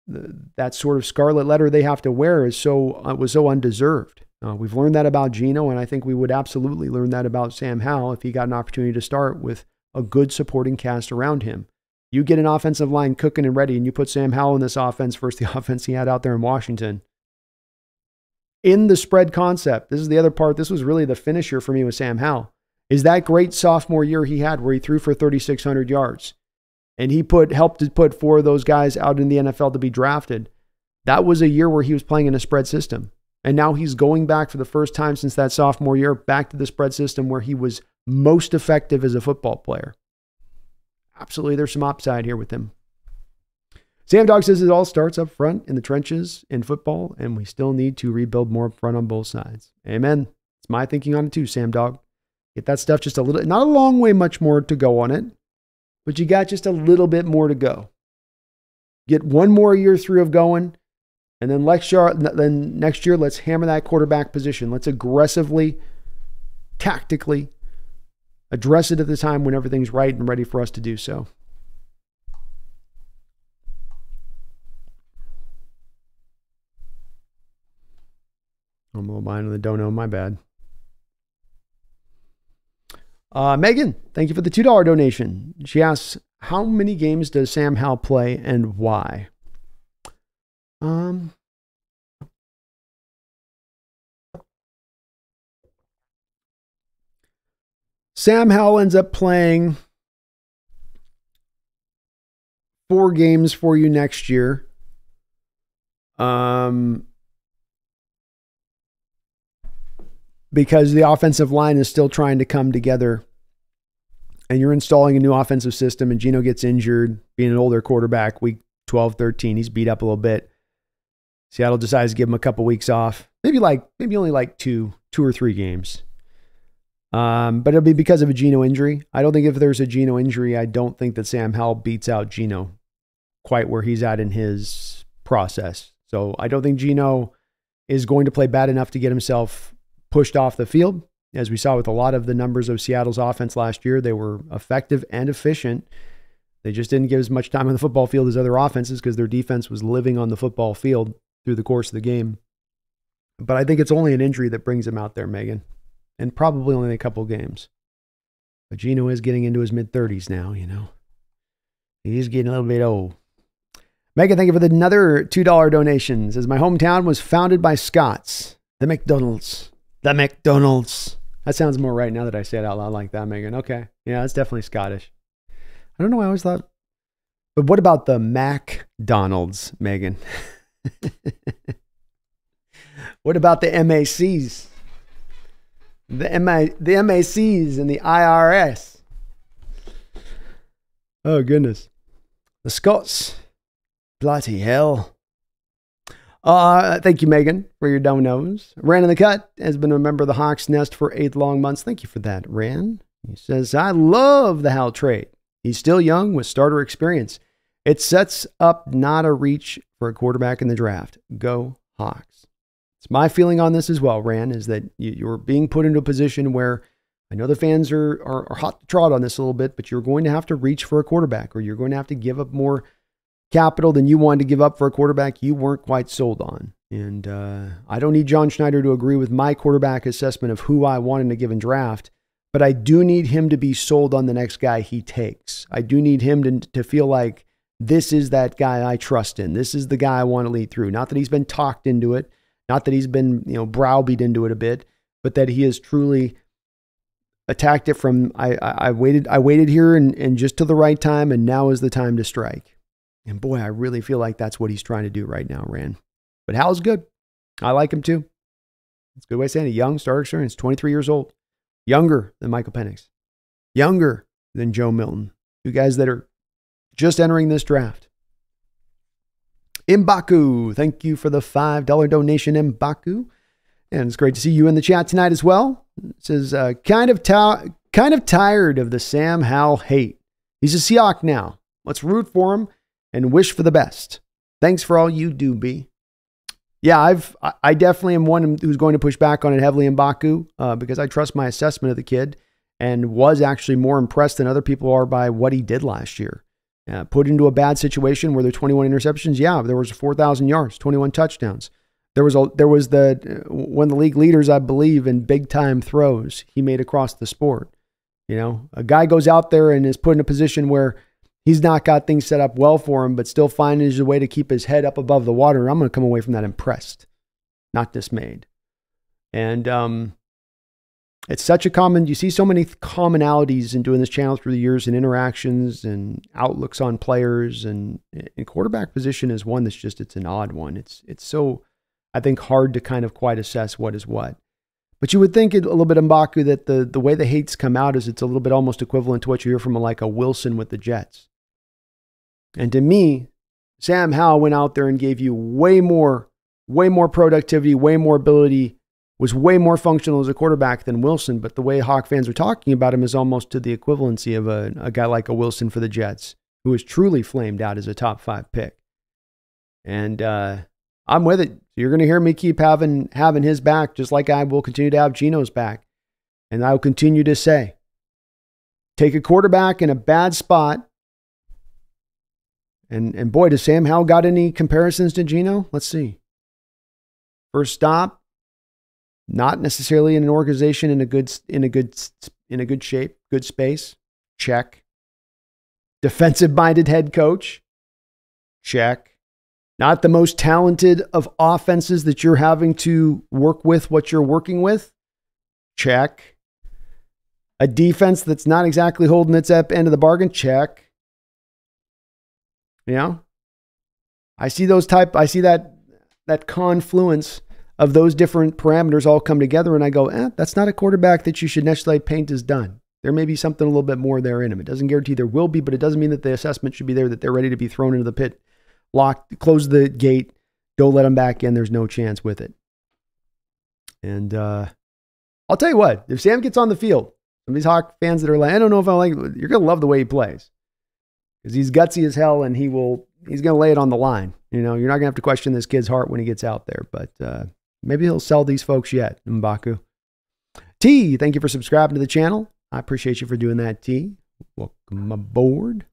that sort of scarlet letter they have to wear was so undeserved. We've learned that about Geno, and I think we would absolutely learn that about Sam Howell if he got an opportunity to start with a good supporting cast around him. You get an offensive line cooking and ready, and you put Sam Howell in this offense versus the offense he had out there in Washington. In the spread concept, this is the other part. This was really the finisher for me with Sam Howell, is that great sophomore year he had where he threw for 3,600 yards. And he helped to put 4 of those guys out in the NFL to be drafted. That was a year where he was playing in a spread system. And now he's going back for the first time since that sophomore year, back to the spread system where he was most effective as a football player. Absolutely, there's some upside here with him. Sam Dog says it all starts up front in the trenches in football, and we still need to rebuild more up front on both sides. Amen. It's my thinking on it too, Sam Dog. Get that stuff just a little, not a long way, much more to go on it, but you got just a little bit more to go. Get one more year through of going, and then next year, let's hammer that quarterback position. Let's aggressively, tactically address it at the time when everything's right and ready for us to do so. I'm a little behind on the dono, my bad. Megan, thank you for the $2 donation. She asks, how many games does Sam Howell play and why? Sam Howell ends up playing 4 games for you next year. Because the offensive line is still trying to come together and you're installing a new offensive system and Geno gets injured, being an older quarterback, week 12, 13, he's beat up a little bit. Seattle decides to give him a couple weeks off. Maybe only like two or three games. But it'll be because of a Geno injury. I don't think if there's a Geno injury, I don't think that Sam Howell beats out Geno quite where he's at in his process. So I don't think Geno is going to play bad enough to get himself pushed off the field. As we saw with a lot of the numbers of Seattle's offense last year, they were effective and efficient. They just didn't give as much time on the football field as other offenses because their defense was living on the football field through the course of the game. But I think it's only an injury that brings him out there, Megan, and probably only a couple games. But Geno is getting into his mid-30s now, you know. He's getting a little bit old. Megan, thank you for another $2 donation. Says, my hometown was founded by Scots. The McDonald's. The McDonald's. That sounds more right now that I say it out loud like that, Megan. Okay. Yeah, that's definitely Scottish. I don't know. I always thought. But what about the McDonald's, Megan? What about the MACs? The MACs and the IRS. Oh, goodness. The Scots. Bloody hell. Thank you, Megan, for your donos. Ran in the Cut has been a member of the Hawks Nest for 8 long months. Thank you for that, Ran. He says, I love the Howell trade. He's still young with starter experience. It sets up not a reach for a quarterback in the draft. Go Hawks. It's my feeling on this as well, Ran, is that you're being put into a position where I know the fans are hot to trot on this a little bit, but you're going to have to reach for a quarterback, or you're going to have to give up more capital than you wanted to give up for a quarterback you weren't quite sold on. And I don't need John Schneider to agree with my quarterback assessment of who I want in a given draft, but I do need him to be sold on the next guy he takes. I do need him to feel like this is that guy I trust in. This is the guy I want to lead through. Not that he's been talked into it, not that he's been, browbeat into it a bit, but that he has truly attacked it from I waited here and just to the right time, and now is the time to strike. And boy, I really feel like that's what he's trying to do right now, Ran. But Hal's good. I like him too. It's a good way of saying it. Young, starter experience, 23 years old. Younger than Michael Penix. Younger than Joe Milton. Two guys that are just entering this draft. M'Baku, thank you for the $5 donation, M'Baku. And it's great to see you in the chat tonight as well. It says, kind of tired of the Sam Howell hate. He's a Seahawk now. Let's root for him and wish for the best. Thanks for all you do, B. Yeah, I definitely am one who's going to push back on it heavily in Baku because I trust my assessment of the kid and was actually more impressed than other people are by what he did last year. Put into a bad situation where there were 21 interceptions. Yeah, there was 4,000 yards, 21 touchdowns. There was one of the league leaders, I believe, in big time throws he made across the sport. A guy goes out there and is put in a position where he's not got things set up well for him, but still finds a way to keep his head up above the water. I'm going to come away from that impressed, not dismayed. And it's such a you see so many commonalities in doing this channel through the years and interactions and outlooks on players, and quarterback position is one that's it's an odd one. It's so, I think, hard to kind of quite assess what is what. But you would think a little bit in Baku that the way the hates come out is it's a little bit almost equivalent to what you hear from like a Wilson with the Jets. And to me, Sam Howell went out there and gave you way more productivity, way more ability, was way more functional as a quarterback than Wilson. But the way Hawk fans are talking about him is almost to the equivalency of a guy like a Wilson for the Jets, who is truly flamed out as a top 5 pick. And I'm with it. You're going to hear me keep having his back, just like I will continue to have Geno's back. And I will continue to say, take a quarterback in a bad spot. And boy, does Sam Howell got any comparisons to Geno? Let's see. First stop, not necessarily in an organization in a good shape, good space. Check. Defensive-minded head coach. Check. Not the most talented of offenses that you're having to work with what you're working with. Check. A defense that's not exactly holding its end of the bargain. Check. I see that confluence of those different parameters all come together, and I go, that's not a quarterback that you should necessarily paint as done. There may be something a little bit more there in him. It doesn't guarantee there will be, but it doesn't mean that the assessment should be there, that they're ready to be thrown into the pit, locked, close the gate, don't let them back in. There's no chance with it. And I'll tell you what, if Sam gets on the field, some of these Hawk fans that are like, I don't know if I like it, you're going to love the way he plays. Because he's gutsy as hell, and he's going to lay it on the line. You know, you're not going to have to question this kid's heart when he gets out there. But maybe he'll sell these folks yet, M'Baku. T, thank you for subscribing to the channel. I appreciate you for doing that, T. Welcome aboard.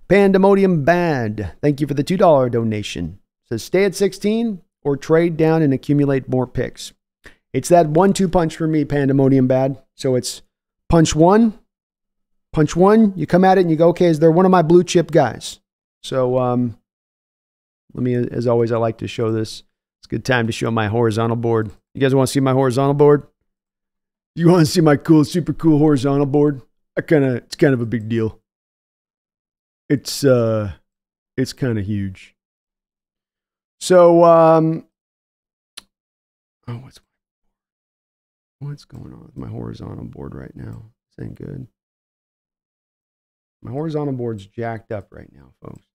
Pandemonium Bad, thank you for the $2 donation. Says, stay at 16 or trade down and accumulate more picks. It's that 1-2 punch for me, Pandemonium Bad. So it's punch one, you come at it and you go, okay, is there one of my blue chip guys? So let me, as always, I like to show this. It's a good time to show my horizontal board. You guys want to see my horizontal board? You want to see my cool, super cool horizontal board? It's kind of a big deal. It's kind of huge. So, what's going on with my horizontal board right now? This ain't good. My horizontal board's jacked up right now, folks.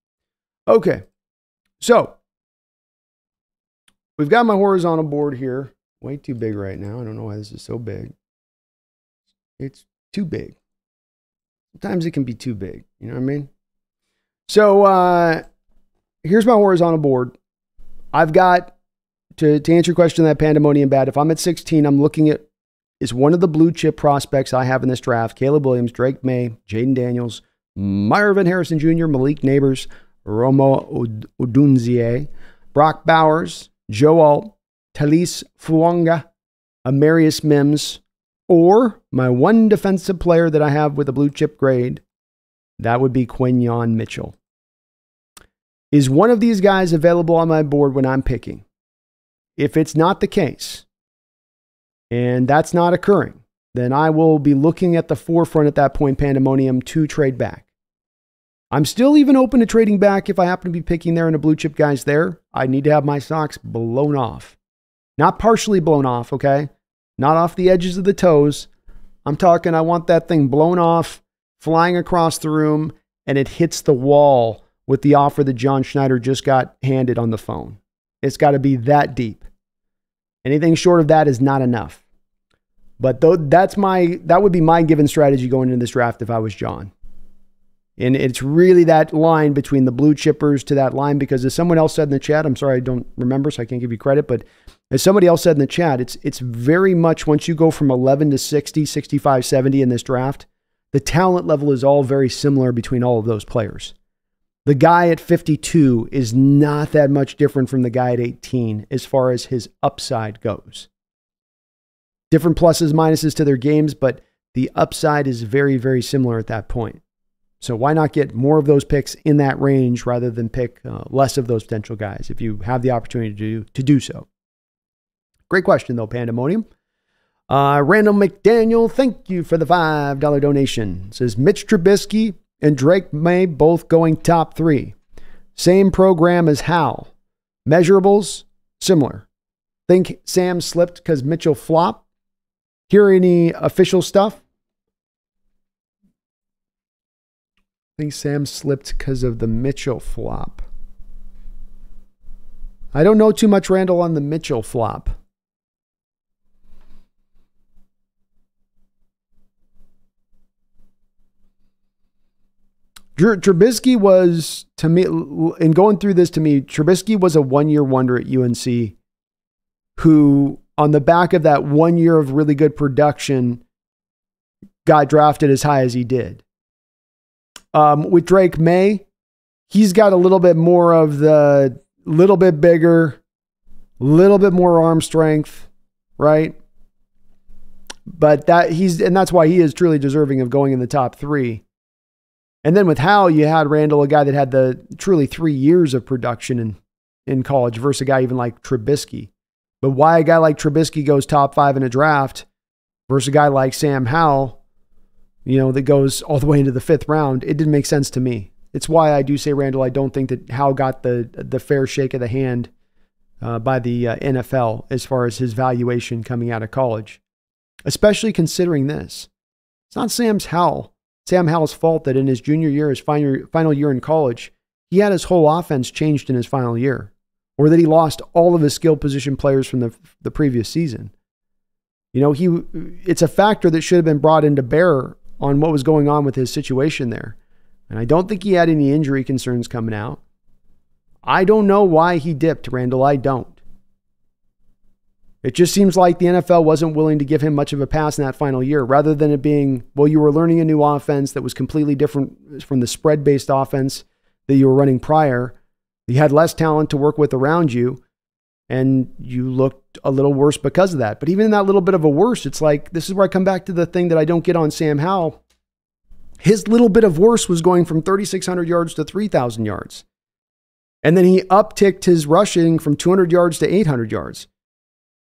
Okay. So, we've got my horizontal board here. Way too big right now. I don't know why this is so big. It's too big. Sometimes it can be too big. You know what I mean? So, here's my horizontal board. I've got, to answer your question, that Pandemonium Bad, if I'm at 16, I'm looking at, is one of the blue chip prospects I have in this draft, Caleb Williams, Drake May, Jaden Daniels, Marvin Harrison Jr., Malik Neighbors, Romo Odunzie, Brock Bowers, Joe Alt, Talise Fuanga, Amarius Mims, or my one defensive player that I have with a blue chip grade, that would be Quinyon Mitchell. Is one of these guys available on my board when I'm picking? If it's not the case, and that's not occurring, then I will be looking at the forefront at that point, Pandemonium, to trade back. I'm still even open to trading back if I happen to be picking there and a blue chip guy's there. I need to have my socks blown off. Not partially blown off, okay? Not off the edges of the toes. I'm talking, I want that thing blown off, flying across the room, and it hits the wall with the offer that John Schneider just got handed on the phone. It's got to be that deep. Anything short of that is not enough. But that would be my given strategy going into this draft if I was John. And it's really that line between the blue chippers to that line, because as someone else said in the chat, I'm sorry I don't remember, so I can't give you credit, but as somebody else said in the chat, it's very much, once you go from 11 to 60, 65, 70 in this draft, the talent level is all very similar between all of those players. The guy at 52 is not that much different from the guy at 18 as far as his upside goes. Different pluses, minuses to their games, but the upside is very, very similar at that point. So why not get more of those picks in that range rather than pick less of those potential guys if you have the opportunity to do so? Great question, though, Pandemonium. Randall McDaniel, thank you for the $5 donation. It says Mitch Trubisky and Drake May both going top 3. Same program as Howell. Measurables, similar. Think Sam slipped because Mitchell flopped. Hear any official stuff? Think Sam slipped because of the Mitchell flop. I don't know too much, Randall, on the Mitchell flop. Trubisky was, to me, in going through this, to me, Trubisky was a one-year wonder at UNC who, on the back of that 1 year of really good production, got drafted as high as he did. With Drake May, he's got a little bit more of the little bit bigger, little bit more arm strength, right? But that's why he is truly deserving of going in the top 3. And then with Howell, you had Randall, a guy that had the truly 3 years of production in college versus a guy even like Trubisky. But why a guy like Trubisky goes top 5 in a draft versus a guy like Sam Howell, that goes all the way into the 5th round, it didn't make sense to me. It's why I do say, Randall, I don't think that Howell got the fair shake of the hand by the NFL as far as his valuation coming out of college, especially considering this. It's not Sam Howell's fault that in his junior year, his final year in college, he had his whole offense changed in his final year, or that he lost all of his skill position players from the previous season. You know, it's a factor that should have been brought into bear on what was going on with his situation there. And I don't think he had any injury concerns coming out. I don't know why he dipped, Randall. I don't. It just seems like the NFL wasn't willing to give him much of a pass in that final year, rather than it being, well, you were learning a new offense that was completely different from the spread-based offense that you were running prior. You had less talent to work with around you, and you looked a little worse because of that. But even in that little bit of a worse, it's like, this is where I come back to the thing that I don't get on Sam Howell. His little bit of worse was going from 3,600 yards to 3,000 yards. And then he upticked his rushing from 200 yards to 800 yards.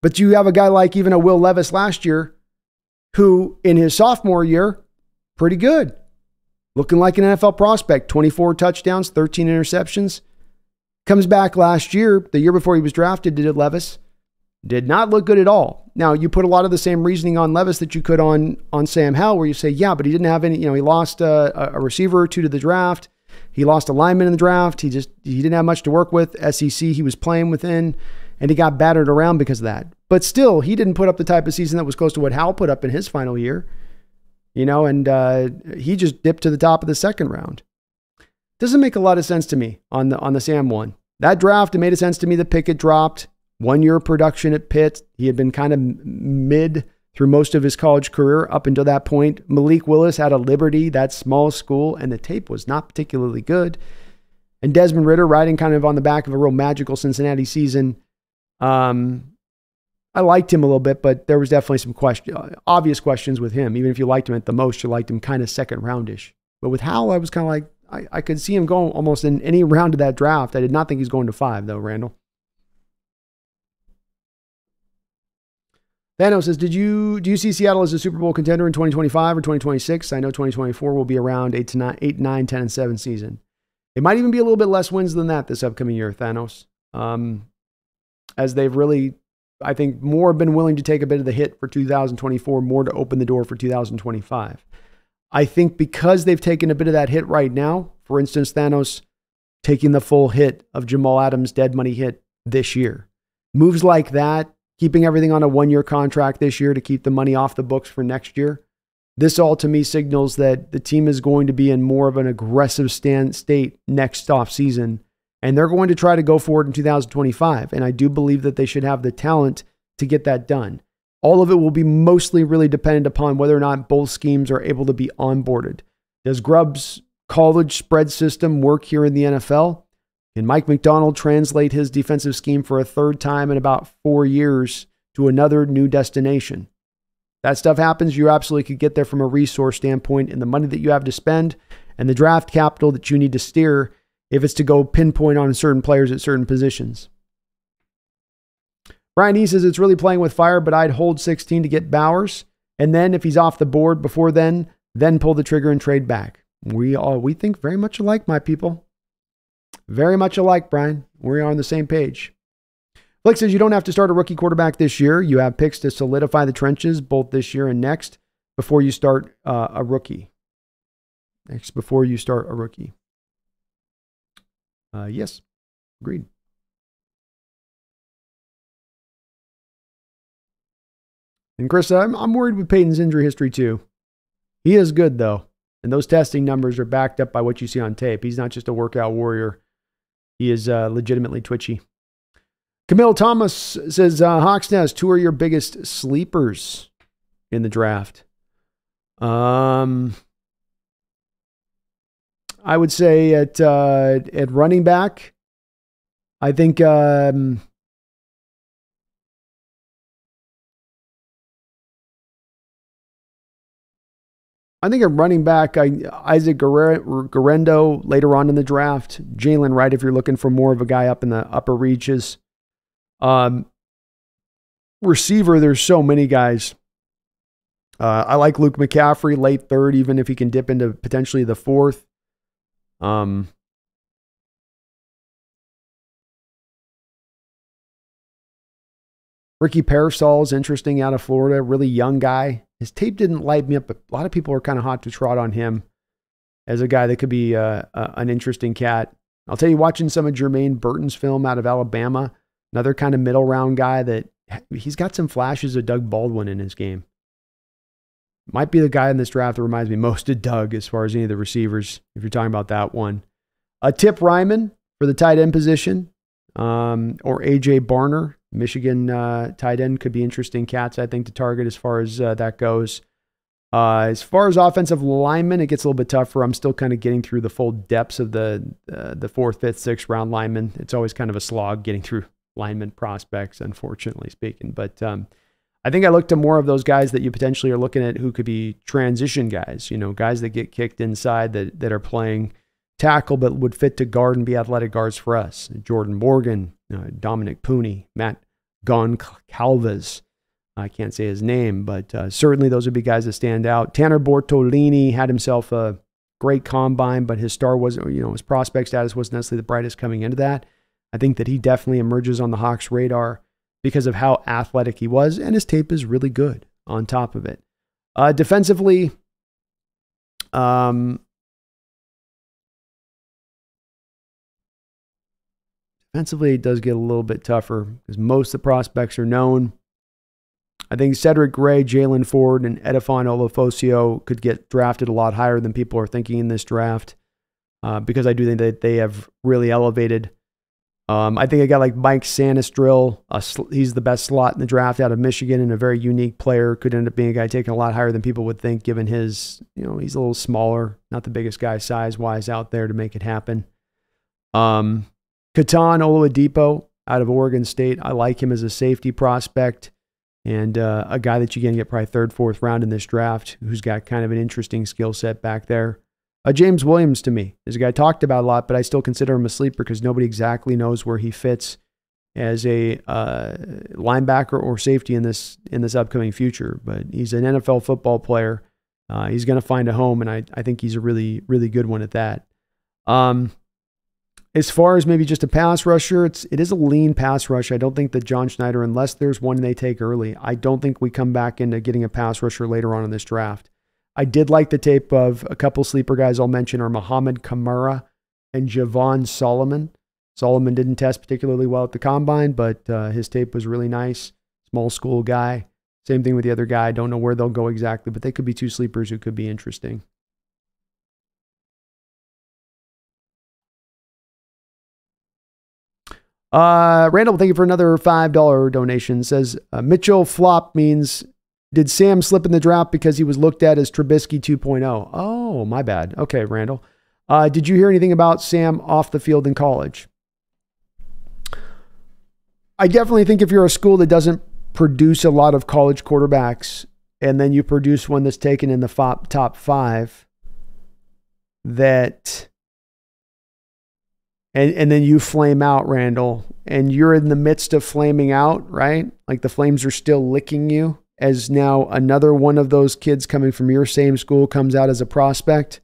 But you have a guy like even a Will Levis last year, who in his sophomore year, pretty good. Looking like an NFL prospect, 24 touchdowns, 13 interceptions. Comes back last year, the year before he was drafted, did Levis. Did not look good at all. Now, you put a lot of the same reasoning on Levis that you could on Sam Howell, where you say, yeah, but he didn't have any, he lost a receiver or two to the draft. He lost a lineman in the draft. He didn't have much to work with. SEC he was playing within, and he got battered around because of that. But still, he didn't put up the type of season that was close to what Howell put up in his final year. And he just dipped to the top of the second round. Doesn't make a lot of sense to me on the Sam one. That draft, it made sense to me that Pickett dropped. 1 year of production at Pitt. He had been kind of mid through most of his college career up until that point. Malik Willis had a Liberty, that small school, and the tape was not particularly good. And Desmond Ridder riding kind of on the back of a real magical Cincinnati season. I liked him a little bit, but there was definitely some obvious questions with him. Even if you liked him at the most, you liked him kind of second roundish. But with Howell, I was kind of like, I could see him going almost in any round of that draft. I did not think he's going to 5, though, Randall. Thanos says, do you see Seattle as a Super Bowl contender in 2025 or 2026? I know 2024 will be around 8, 9, 10, and 7 season. It might even be a little bit less wins than that this upcoming year, Thanos. As they've really, I think, more been willing to take a bit of the hit for 2024, more to open the door for 2025. I think because they've taken a bit of that hit right now, for instance, Thanos taking the full hit of Jamal Adams' dead money hit this year. Moves like that, keeping everything on a 1-year contract this year to keep the money off the books for next year. This all to me signals that the team is going to be in more of an aggressive state next off season, and they're going to try to go forward in 2025. And I do believe that they should have the talent to get that done. All of it will be mostly really dependent upon whether or not both schemes are able to be onboarded. Does Grubb's college spread system work here in the NFL? Can Mike McDonald translate his defensive scheme for a third time in about 4 years to another new destination? That stuff happens. You absolutely could get there from a resource standpoint, and the money that you have to spend and the draft capital that you need to steer if it's to go pinpoint on certain players at certain positions. Brian E says it's really playing with fire, but I'd hold 16 to get Bowers. And then if he's off the board before then pull the trigger and trade back. We think very much alike, my people. Very much alike, Brian. We're on the same page. Blake says you don't have to start a rookie quarterback this year. You have picks to solidify the trenches both this year and next before you start a rookie. Before you start a rookie. Yes, agreed. And Chris, I'm worried with Peyton's injury history too. He is good though. And those testing numbers are backed up by what you see on tape. He's not just a workout warrior. He is legitimately twitchy. Camille Thomas says, HawksNest, who are your biggest sleepers in the draft? I would say at running back, I think at running back, Isaac Guerrero later on in the draft. Jalen Wright, if you're looking for more of a guy up in the upper reaches. Receiver, there's so many guys. I like Luke McCaffrey, late 3rd, even if he can dip into potentially the 4th. Ricky Parasol is interesting out of Florida, really young guy. His tape didn't light me up, but a lot of people are kind of hot to trot on him as a guy that could be an interesting cat. I'll tell you, watching some of Jermaine Burton's film out of Alabama, another kind of middle round guy that he's got some flashes of Doug Baldwin in his game. Might be the guy in this draft that reminds me most of Doug as far as any of the receivers, if you're talking about that one. Tip Ryman for the tight end position, or A.J. Barner, Michigan tight end, could be interesting cats, I think, to target as far as that goes. As far as offensive linemen, it gets a little bit tougher. I'm still kind of getting through the full depths of the 4th, 5th, 6th round linemen. It's always kind of a slog getting through lineman prospects, unfortunately speaking. But I think I look to more of those guys that you potentially are looking at who could be transition guys, guys that get kicked inside that are playing tackle but would fit to guard and be athletic guards for us. Jordan Morgan, Dominic Pooney, Matt Goncalves. I can't say his name, but certainly those would be guys that stand out. Tanner Bortolini had himself a great combine, but his star wasn't, his prospect status wasn't necessarily the brightest coming into that. I think that he definitely emerges on the Hawks' radar because of how athletic he was, and his tape is really good on top of it. Defensively, it does get a little bit tougher because most of the prospects are known. I think Cedric Gray, Jalen Ford, and Edifon Olofosio could get drafted a lot higher than people are thinking in this draft because I do think that they have really elevated. I think a guy like Mike Sanistrill, he's the best slot in the draft out of Michigan and a very unique player, could end up being a guy taken a lot higher than people would think given his, he's a little smaller, not the biggest guy size-wise out there to make it happen. Katan Oladipo out of Oregon State, I like him as a safety prospect. And a guy that you can get probably 3rd, 4th round in this draft who's got kind of an interesting skill set back there. James Williams to me is a guy I talked about a lot, but I still consider him a sleeper because nobody exactly knows where he fits as a linebacker or safety in this upcoming future. But he's an NFL football player. He's going to find a home, and I think he's a really, really good one at that. As far as maybe just a pass rusher, it is a lean pass rush. I don't think that John Schneider, unless there's one they take early, I don't think we come back into getting a pass rusher later on in this draft. I did like the tape of a couple sleeper guys I'll mention are Muhammad Kamara and Javon Solomon. Solomon didn't test particularly well at the combine, but his tape was really nice. Small school guy. Same thing with the other guy. I don't know where they'll go exactly, but they could be two sleepers who could be interesting. Randall, thank you for another $5 donation. Says Mitchell flop means, did Sam slip in the draft because he was looked at as Trubisky 2.0? Oh, my bad. Okay, Randall. Did you hear anything about Sam off the field in college? I definitely think if you're a school that doesn't produce a lot of college quarterbacks and then you produce one that's taken in the top 5, that... And then you flame out, Randall, and you're in the midst of flaming out, right? Like the flames are still licking you as now another one of those kids coming from your same school comes out as a prospect.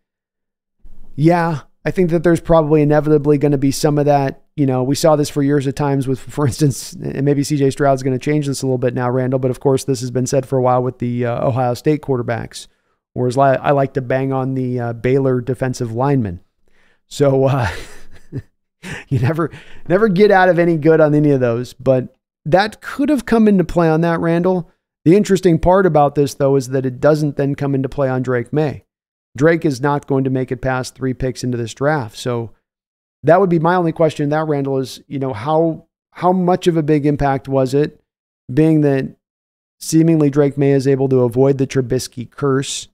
Yeah, I think that there's probably inevitably going to be some of that. We saw this for years at times with, for instance, and maybe CJ Stroud's going to change this a little bit now, Randall, but of course this has been said for a while with the Ohio State quarterbacks, whereas I like to bang on the Baylor defensive linemen. So, you never get out of any good on any of those, but that could have come into play on that, Randall. The interesting part about this, though, is that it doesn't then come into play on Drake May. Drake is not going to make it past 3 picks into this draft. So that would be my only question in that, Randall, is, how much of a big impact was it, being that seemingly Drake May is able to avoid the Trubisky curse?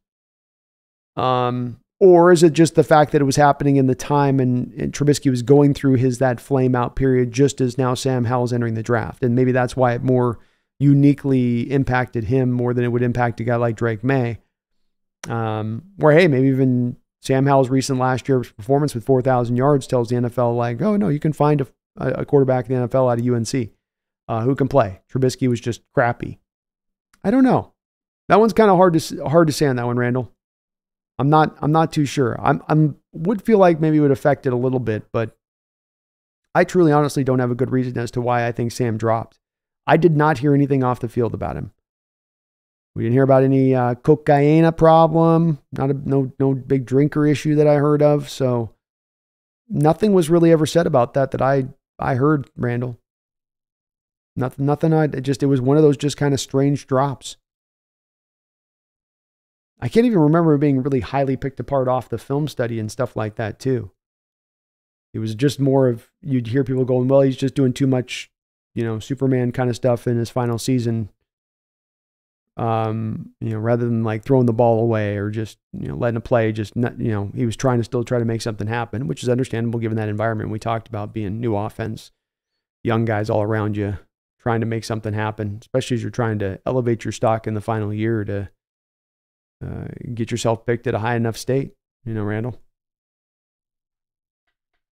Or is it just the fact that it was happening in the time and Trubisky was going through that flame out period just as now Sam Howell's entering the draft? And maybe that's why it more uniquely impacted him more than it would impact a guy like Drake May. Where, hey, maybe even Sam Howell's recent last year's performance with 4,000 yards tells the NFL like, oh, no, you can find a quarterback in the NFL out of UNC who can play. Trubisky was just crappy. I don't know. That one's kind of hard to say on that one, Randall. I'm not too sure. Would feel like maybe it would affect it a little bit, but I truly honestly don't have a good reason as to why I think Sam dropped. I did not hear anything off the field about him. We didn't hear about any cocaine problem, no big drinker issue that I heard of. So nothing was really ever said about that I heard, Randall. Nothing. It was one of those just kind of strange drops. I can't even remember it being really highly picked apart off the film study and stuff like that too. It was just more of, you'd hear people going, well, he's just doing too much, Superman kind of stuff in his final season. Rather than like throwing the ball away or just, letting a play, just not, he was trying to make something happen, which is understandable given that environment. We talked about being new offense, young guys all around you, trying to make something happen, especially as you're trying to elevate your stock in the final year to get yourself picked at a high enough state, Randall.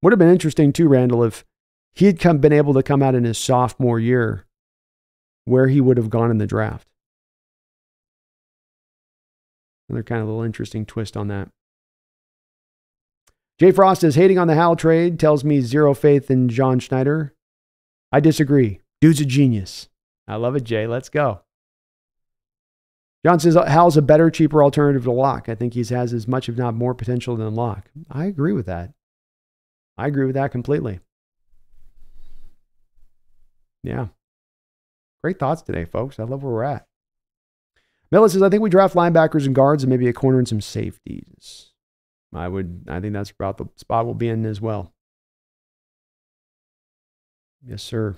Would have been interesting too, Randall, if he had been able to come out in his sophomore year, where he would have gone in the draft. Another kind of little interesting twist on that. Jay Frost is hating on the Howell trade, tells me zero faith in John Schneider. I disagree. Dude's a genius. I love it, Jay. Let's go. John says Howell's a better, cheaper alternative to Locke. I think he has as much, if not more, potential than Locke. I agree with that. I agree with that completely. Yeah. Great thoughts today, folks. I love where we're at. Miller says, I think we draft linebackers and guards and maybe a corner and some safeties. I think that's about the spot we'll be in as well. Yes, sir.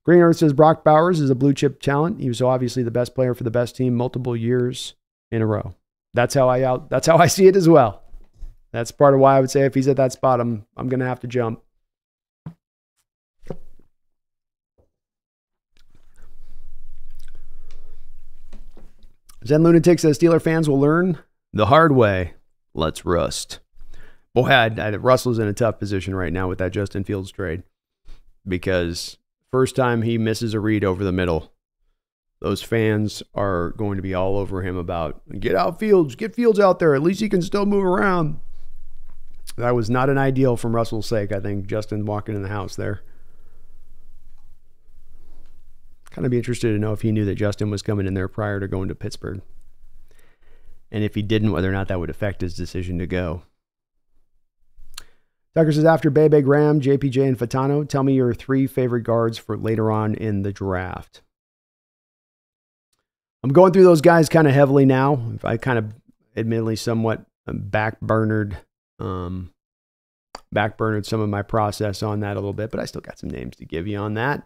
Green Earth says Brock Bowers is a blue chip talent. He was obviously the best player for the best team multiple years in a row. That's how I see it as well. That's part of why I would say if he's at that spot, I'm going to have to jump. Zen Lunatic says Steeler fans will learn the hard way. Let's rust. Boy, Russell's in a tough position right now with that Justin Fields trade, because first time he misses a read over the middle, those fans are going to be all over him about, get Fields out there. At least he can still move around. That was not an ideal from Russell's sake, I think, Justin walking in the house there. Kind of be interested to know if he knew that Justin was coming in there prior to going to Pittsburgh. And if he didn't, whether or not that would affect his decision to go. Tucker says, after Bebe, Graham, JPJ, and Fatano, tell me your 3 favorite guards for later on in the draft. I'm going through those guys kind of heavily now. I kind of, admittedly, somewhat backburnered some of my process on that a little bit, but I still got some names to give you on that.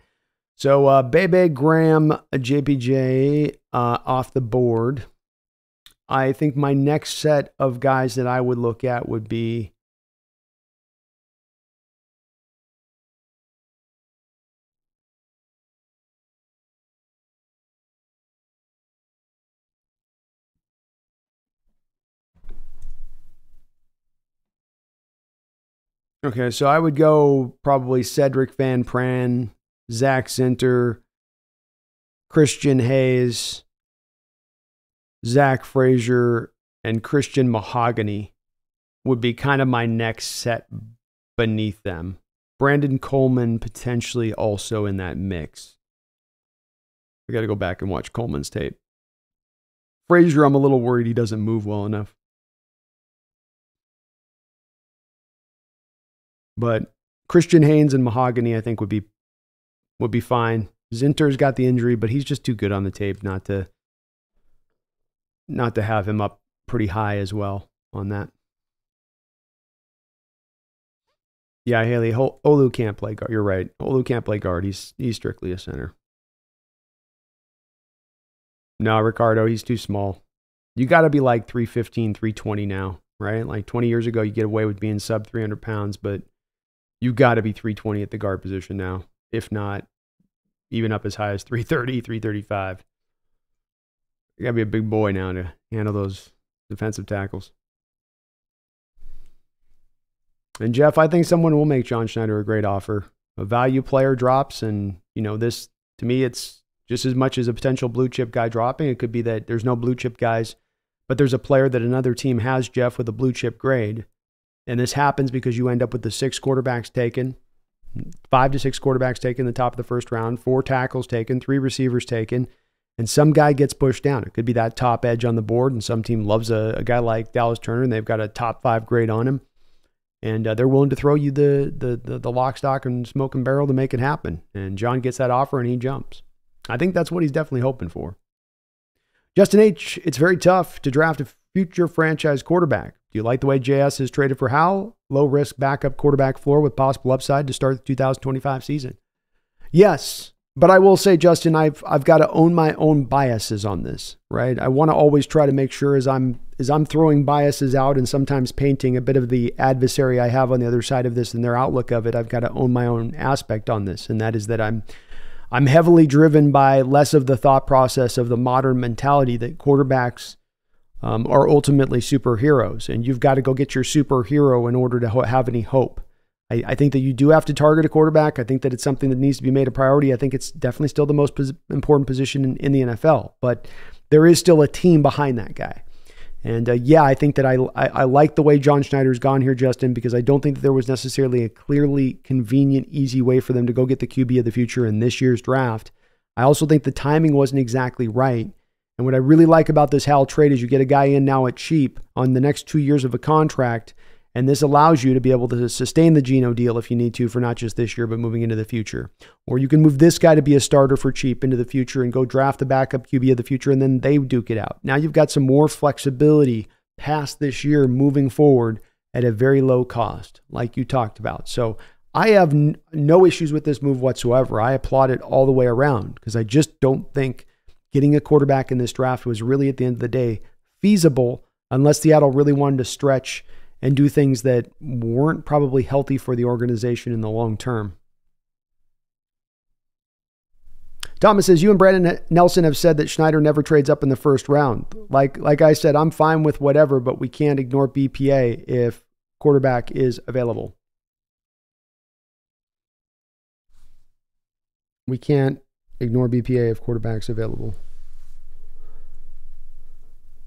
So Bebe, Graham, JPJ off the board. I think my next set of guys that I would look at would be okay, so I would go probably Cedric Van Pran, Zach Zinter, Christian Hayes, Zach Frazier, and Christian Mahogany would be kind of my next set beneath them. Brandon Coleman potentially also in that mix. I got to go back and watch Coleman's tape. Frazier, I'm a little worried he doesn't move well enough. But Christian Haynes and Mahogany, I think, would be fine. Zinter's got the injury, but he's just too good on the tape not to have him up pretty high as well on that. Yeah, Haley, Olu can't play guard. You're right. Olu can't play guard. He's strictly a center. No, Ricardo, he's too small. You got to be like 315, 320 now, right? Like 20 years ago, you get away with being sub 300 pounds, but you got to be 320 at the guard position now. If not, even up as high as 330, 335. You got to be a big boy now to handle those defensive tackles. And Jeff, I think someone will make John Schneider a great offer. A value player drops, and this, to me, it's just as much as a potential blue chip guy dropping. It could be that there's no blue chip guys, but there's a player that another team has, Jeff, with a blue chip grade. And this happens because you end up with the 6 quarterbacks taken, 5 to 6 quarterbacks taken in the top of the first round, 4 tackles taken, 3 receivers taken, and some guy gets pushed down. It could be that top edge on the board, and some team loves a guy like Dallas Turner, and they've got a top 5 grade on him. And they're willing to throw you the lock, stock, and smoke and barrel to make it happen. And John gets that offer and he jumps. I think that's what he's definitely hoping for. Justin H., it's very tough to draft a future franchise quarterback. Do you like the way JS is traded for Howell? Low risk backup quarterback floor with possible upside to start the 2025 season. Yes, but I will say, Justin, I've got to own my own biases on this, right? I want to always try to make sure as I'm throwing biases out and sometimes painting a bit of the adversary I have on the other side of this and their outlook of it, I've got to own my own aspect on this. And that is that I'm heavily driven by less of the thought process of the modern mentality that quarterbacks are ultimately superheroes. And you've got to go get your superhero in order to have any hope. I think that you do have to target a quarterback. I think that it's something that needs to be made a priority. I think it's definitely still the most important position in the NFL, but there is still a team behind that guy. And I think that I like the way John Schneider's gone here, Justin, because I don't think that there was necessarily a clearly convenient, easy way for them to go get the QB of the future in this year's draft. I also think the timing wasn't exactly right. And what I really like about this Howell trade is you get a guy in now at cheap on the next 2 years of a contract. And this allows you to be able to sustain the Geno deal if you need to for not just this year, but moving into the future. Or you can move this guy to be a starter for cheap into the future and go draft the backup QB of the future, and then they duke it out. Now you've got some more flexibility past this year moving forward at a very low cost, like you talked about. So I have no issues with this move whatsoever. I applaud it all the way around because I just don't think getting a quarterback in this draft was really, at the end of the day, feasible unless Seattle really wanted to stretch and do things that weren't probably healthy for the organization in the long term. Thomas says, you and Brandon Nelson have said that Schneider never trades up in the first round. Like I said, I'm fine with whatever, but we can't ignore BPA if quarterback is available. We can't ignore BPA if quarterback's available.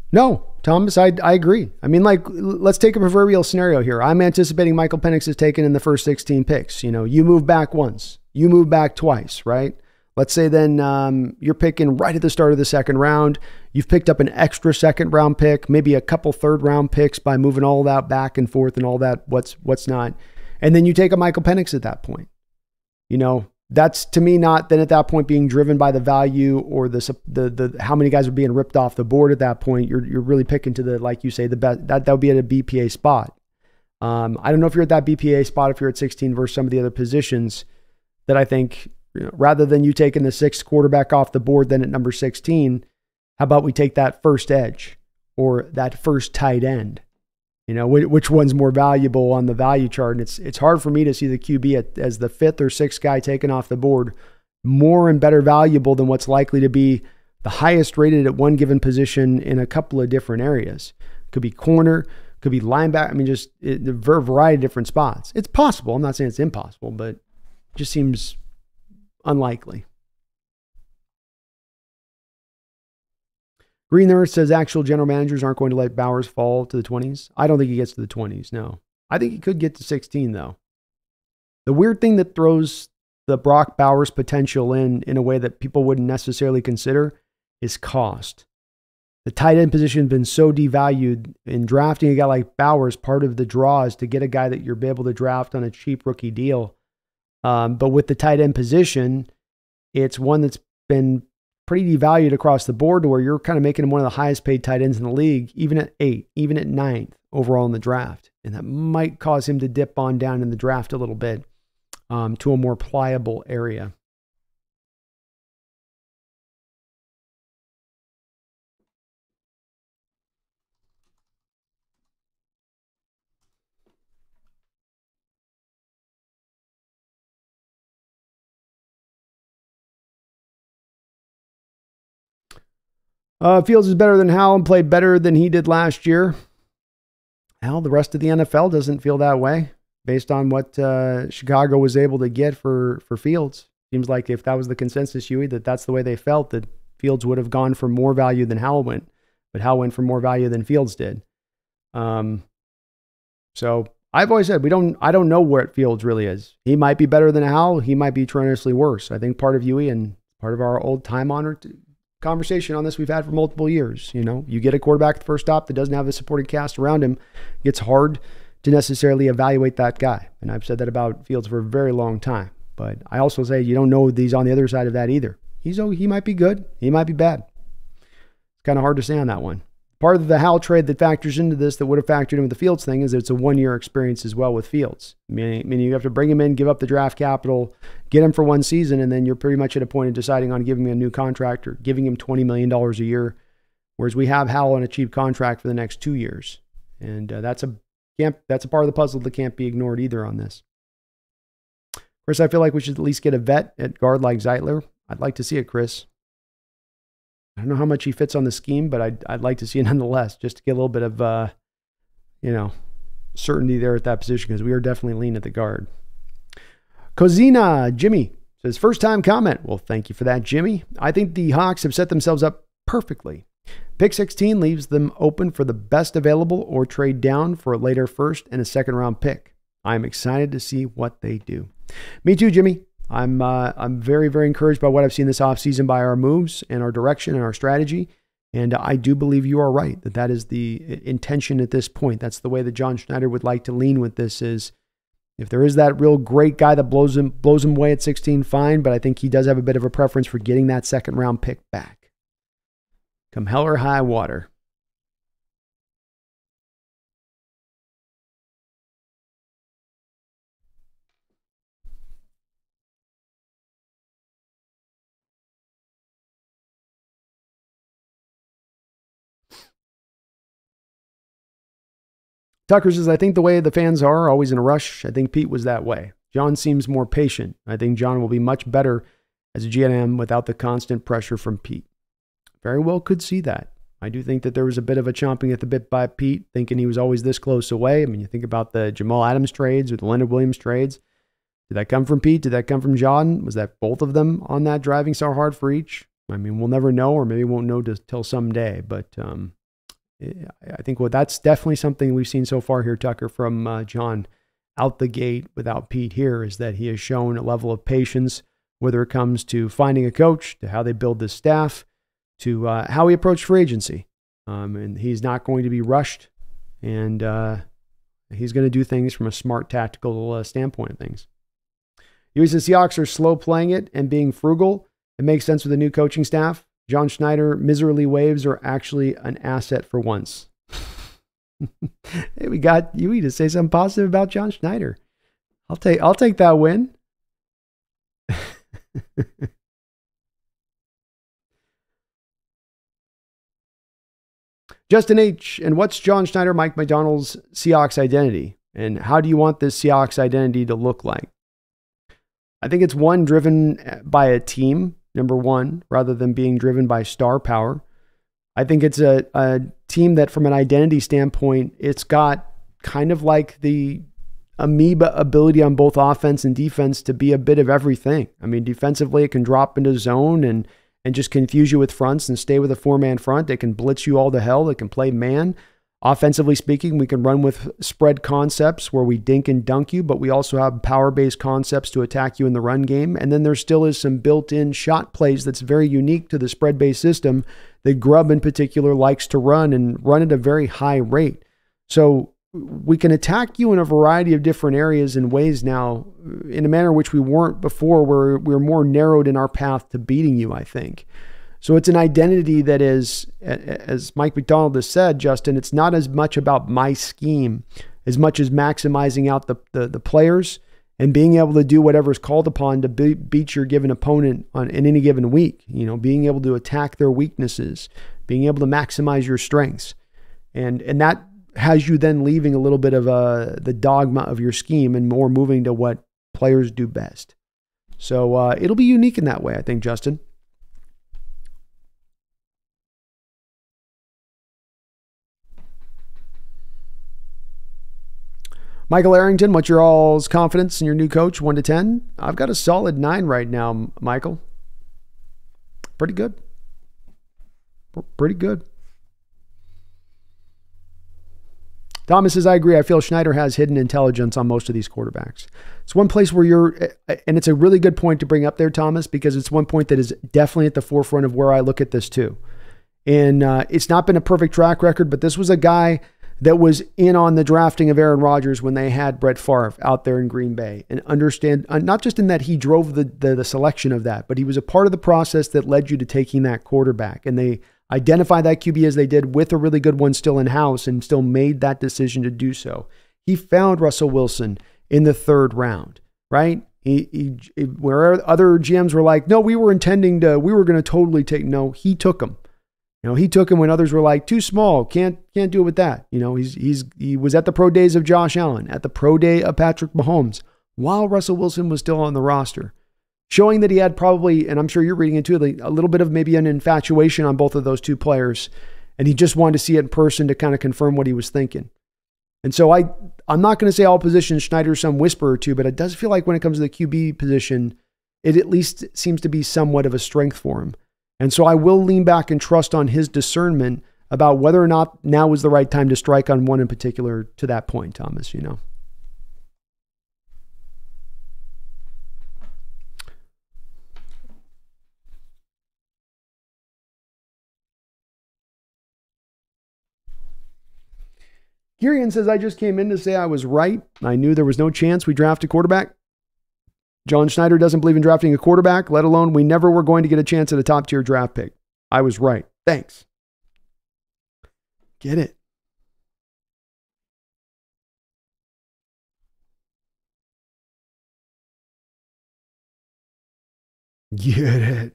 No, Thomas, I agree. I mean, let's take a proverbial scenario here. I'm anticipating Michael Penix is taken in the first 16 picks. You know, you move back once, you move back twice, right? Let's say then you're picking right at the start of the second round. You've picked up an extra second round pick, maybe a couple third round picks by moving all that back and forth and all that, what's not. And then you take a Michael Penix at that point. You know, that's to me not then at that point being driven by the value or the how many guys are being ripped off the board at that point. You're really picking to the, like you say, the best that would be at a BPA spot. I don't know if you're at that BPA spot if you're at 16 versus some of the other positions that I think, you know, rather than you taking the sixth quarterback off the board then at number 16, how about we take that first edge or that first tight end? You know, which one's more valuable on the value chart? And it's hard for me to see the QB as the fifth or sixth guy taken off the board more and better valuable than what's likely to be the highest rated at one given position in a couple of different areas. Could be corner, could be linebacker. I mean, just a variety of different spots. It's possible. I'm not saying it's impossible, but it just seems unlikely. Green Earth says actual general managers aren't going to let Bowers fall to the 20s. I don't think he gets to the 20s, no. I think he could get to 16, though. The weird thing that throws the Brock Bowers potential in a way that people wouldn't necessarily consider is cost. The tight end position has been so devalued. In drafting a guy like Bowers, part of the draw is to get a guy that you're able to draft on a cheap rookie deal. But with the tight end position, it's one that's been pretty devalued across the board to where you're kind of making him one of the highest paid tight ends in the league, even at 8, even at 9th overall in the draft. And that might cause him to dip on down in the draft a little bit to a more pliable area. Fields is better than Howell and played better than he did last year. Hell, the rest of the NFL doesn't feel that way based on what Chicago was able to get for Fields. Seems like if that was the consensus, Huey, that's the way they felt, that Fields would have gone for more value than Howell went, but Howell went for more value than Fields did. So I've always said I don't know where Fields really is. He might be better than Howell. He might be tremendously worse. I think part of Huey and part of our old time honored conversation on this we've had for multiple years. You know, you get a quarterback at the first stop that doesn't have a supporting cast around him. It's hard to necessarily evaluate that guy. And I've said that about Fields for a very long time. But I also say you don't know these on the other side of that either. He might be good. He might be bad. It's kind of hard to say on that one. Part of the Howell trade that factors into this that would have factored in with the Fields thing is that it's a one-year experience as well with Fields. Meaning you have to bring him in, give up the draft capital, get him for one season, and then you're pretty much at a point of deciding on giving him a new contract or giving him $20 million a year, whereas we have Howell on a cheap contract for the next 2 years. And that's a part of the puzzle that can't be ignored either on this. Chris, I feel like we should at least get a vet at guard like Zeitler. I'd like to see it, Chris. I don't know how much he fits on the scheme, but I'd like to see it nonetheless, just to get a little bit of, certainty there at that position, because we are definitely lean at the guard. Cozina, Jimmy says, first time comment. Well, thank you for that, Jimmy. I think the Hawks have set themselves up perfectly. Pick 16 leaves them open for the best available or trade down for a later first and a second round pick. I'm excited to see what they do. Me too, Jimmy. I'm very, very encouraged by what I've seen this offseason by our moves and our direction and our strategy. And I do believe you are right, that is the intention at this point. That's the way that John Schneider would like to lean with this is if there is that real great guy that blows him away at 16, fine. But I think he does have a bit of a preference for getting that second round pick back. Come hell or high water. Tucker says, I think the way the fans are always in a rush. I think Pete was that way. John seems more patient. I think John will be much better as a GM without the constant pressure from Pete. Very well could see that. I do think that there was a bit of a chomping at the bit by Pete, thinking he was always this close away. I mean, you think about the Jamal Adams trades or the Leonard Williams trades. Did that come from Pete? Did that come from John? Was that both of them on that driving so hard for each? I mean, we'll never know, or maybe won't know till someday, but I think that's definitely something we've seen so far here, Tucker, from John out the gate without Pete here, is that he has shown a level of patience, whether it comes to finding a coach, to how they build this staff, to how he approached free agency. And he's not going to be rushed, and he's going to do things from a smart tactical standpoint of things. He says Seahawks are slow playing it and being frugal. It makes sense with the new coaching staff. John Schneider, miserly waves are actually an asset for once. Hey, we got you to say something positive about John Schneider. I'll take that win. Justin H. And what's John Schneider, Mike McDonald's Seahawks identity? And how do you want this Seahawks identity to look like? I think it's one driven by a team. Number one, rather than being driven by star power. I think it's a team that from an identity standpoint, it's got kind of like the amoeba ability on both offense and defense to be a bit of everything. I mean, defensively, it can drop into zone and just confuse you with fronts and stay with a four-man front. It can blitz you all to hell. It can play man. Offensively speaking, we can run with spread concepts where we dink and dunk you, but we also have power-based concepts to attack you in the run game. And then there still is some built-in shot plays that's very unique to the spread-based system that Grubb in particular likes to run and run at a very high rate. So we can attack you in a variety of different areas and ways now in a manner which we weren't before, where we're more narrowed in our path to beating you, I think. So it's an identity that is, as Mike McDonald has said, Justin, it's not as much about my scheme as much as maximizing out the players and being able to do whatever is called upon to beat your given opponent in any given week. You know, being able to attack their weaknesses, being able to maximize your strengths. And that has you then leaving a little bit of the dogma of your scheme and more moving to what players do best. So it'll be unique in that way, I think, Justin. Michael Arrington, what's your all's confidence in your new coach, 1 to 10? I've got a solid 9 right now, Michael. Pretty good. Pretty good. Thomas says, I agree. I feel Schneider has hidden intelligence on most of these quarterbacks. It's one place where and it's a really good point to bring up there, Thomas, because it's one point that is definitely at the forefront of where I look at this too. And it's not been a perfect track record, but this was a guy that was in on the drafting of Aaron Rodgers when they had Brett Favre out there in Green Bay, and understand, not just in that he drove the selection of that, but he was a part of the process that led you to taking that quarterback. And they identified that QB as they did with a really good one still in house and still made that decision to do so. He found Russell Wilson in the 3rd round, right? Where other GMs were like, no, we were going to totally take, no, he took him. He took him when others were like, too small, can't do it with that. He was at the pro days of Josh Allen, at the pro day of Patrick Mahomes, while Russell Wilson was still on the roster, showing that he had probably, and I'm sure you're reading into it, a little bit of maybe an infatuation on both of those two players, and he just wanted to see it in person to kind of confirm what he was thinking. And so I'm not going to say all positions Schneider's some whisperer to, but it does feel like when it comes to the QB position, it at least seems to be somewhat of a strength for him. And so I will lean back and trust on his discernment about whether or not now is the right time to strike on one in particular to that point, Thomas, Girian says, I just came in to say I was right. I knew there was no chance we draft a quarterback. John Schneider doesn't believe in drafting a quarterback, let alone we never were going to get a chance at a top-tier draft pick. I was right. Thanks. Get it. Get it.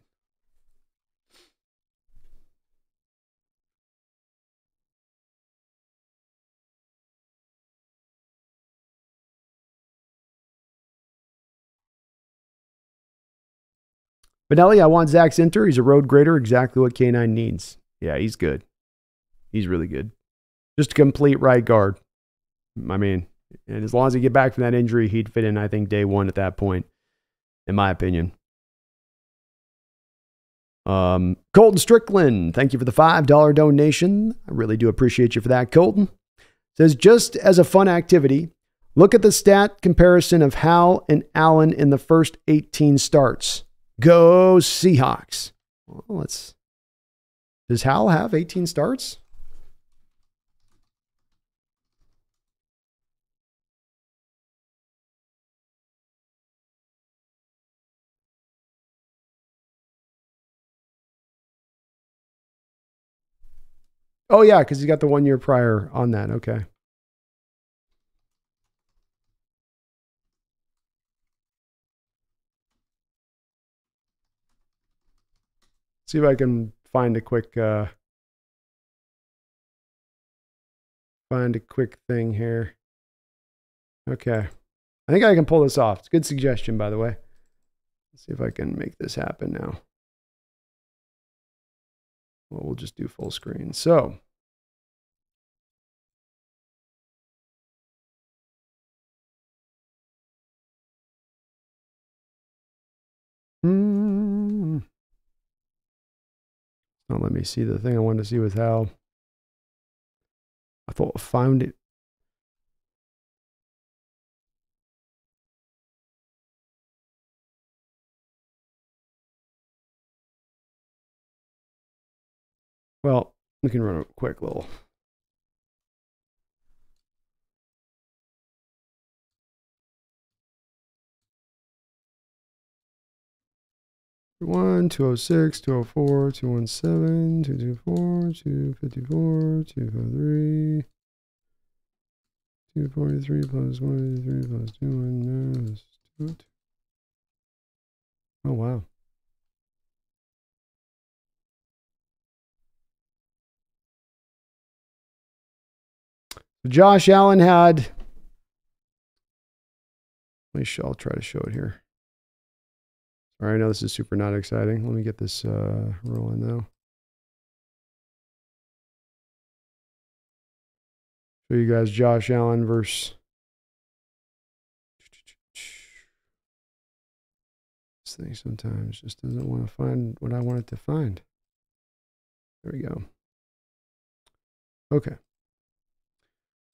Benelli, I want Zach Zinter. He's a road grader, exactly what K9 needs. Yeah, he's good. He's really good. Just a complete right guard. I mean, and as long as he get back from that injury, he'd fit in, I think, day one at that point, in my opinion. Colton Strickland, thank you for the $5 donation. I really do appreciate you for that, Colton. Says, just as a fun activity, look at the stat comparison of Howell and Allen in the first 18 starts. Go Seahawks. Well, does Howell have 18 starts? Oh, yeah, because he got the 1 year prior on that. Okay. See if I can find a quick thing here. Okay. I think I can pull this off. It's a good suggestion, by the way. Let's see if I can make this happen now. Well, we'll just do full screen. So, don't let me see the thing I wanted to see with Hal. I thought I found it. Well, we can run a quick little. One 206 204 217 224 254 253 243 plus 183 plus 219. Oh wow. Josh Allen had. I'll try to show it here. All right, I know this is super not exciting. Let me get this rolling now. Show you guys Josh Allen versus. This thing sometimes just doesn't want to find what I want it to find. There we go. Okay.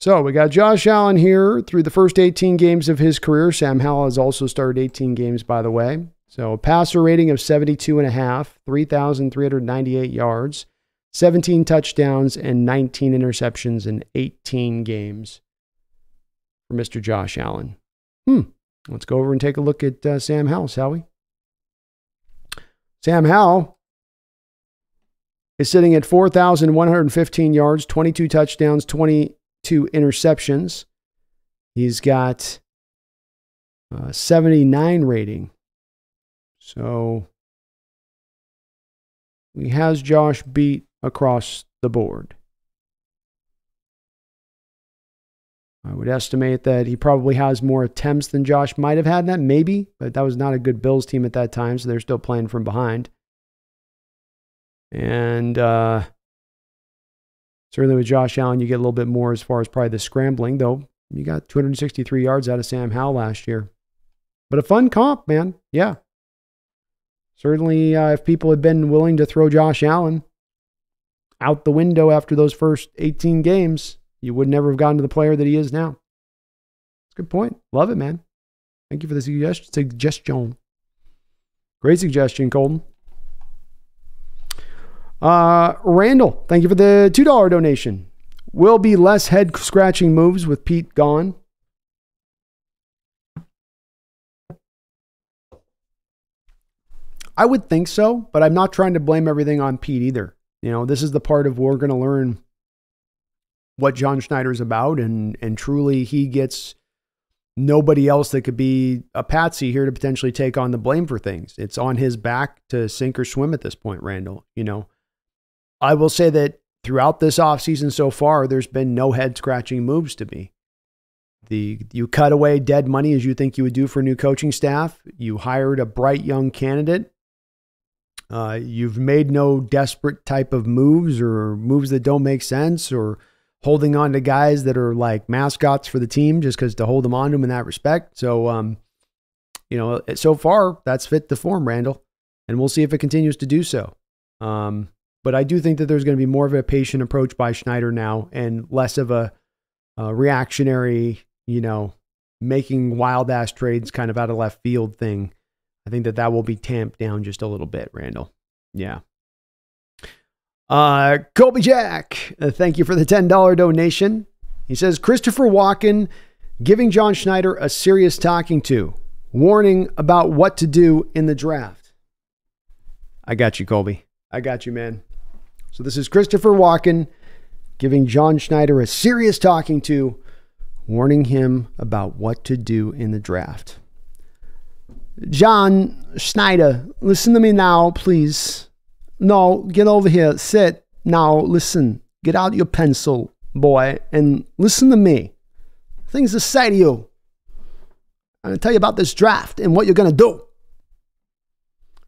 So we got Josh Allen here through the first 18 games of his career. Sam Howell has also started 18 games, by the way. So a passer rating of 72.5, 3,398 yards, 17 touchdowns and 19 interceptions in 18 games for Mr. Josh Allen. Let's go over and take a look at Sam Howell, shall we? Sam Howell is sitting at 4,115 yards, 22 touchdowns, 22 interceptions. He's got 79 rating. So he has Josh beat across the board. I would estimate that he probably has more attempts than Josh might have had that, maybe, but that was not a good Bills team at that time, so they're still playing from behind. And certainly with Josh Allen, you get a little bit more as far as probably the scrambling, though you got 263 yards out of Sam Howell last year. But a fun comp, man. Yeah. Certainly, if people had been willing to throw Josh Allen out the window after those first 18 games, you would never have gotten to the player that he is now. That's a good point. Love it, man. Thank you for the suggestion. Great suggestion, Colton. Randall, thank you for the $2 donation. Will be less head-scratching moves with Pete gone. I would think so, but I'm not trying to blame everything on Pete either. You know, this is the part of we're going to learn what John Schneider is about, and truly he gets nobody else that could be a patsy here to potentially take on the blame for things. It's on his back to sink or swim at this point, Randall. You know, I will say that throughout this offseason so far, there's been no head-scratching moves to me. You cut away dead money as you think you would do for a new coaching staff. You hired a bright young candidate. You've made no desperate type of moves or moves that don't make sense or holding on to guys that are like mascots for the team just because to hold them on to them in that respect. So, you know, so far that's fit the form, Randall, and we'll see if it continues to do so. But I do think that there's going to be more of a patient approach by Schneider now and less of a reactionary, you know, making wild ass trades kind of out of left field thing. I think that will be tamped down just a little bit, Randall. Yeah. Colby Jack, thank you for the $10 donation. He says, Christopher Walken giving John Schneider a serious talking to, warning about what to do in the draft. I got you, Colby. I got you, man. So this is Christopher Walken giving John Schneider a serious talking to, warning him about what to do in the draft. John Schneider, listen to me now, please. No, get over here. Sit. Now, listen. Get out your pencil, boy, and listen to me. Things to say to you. I'm going to tell you about this draft and what you're going to do.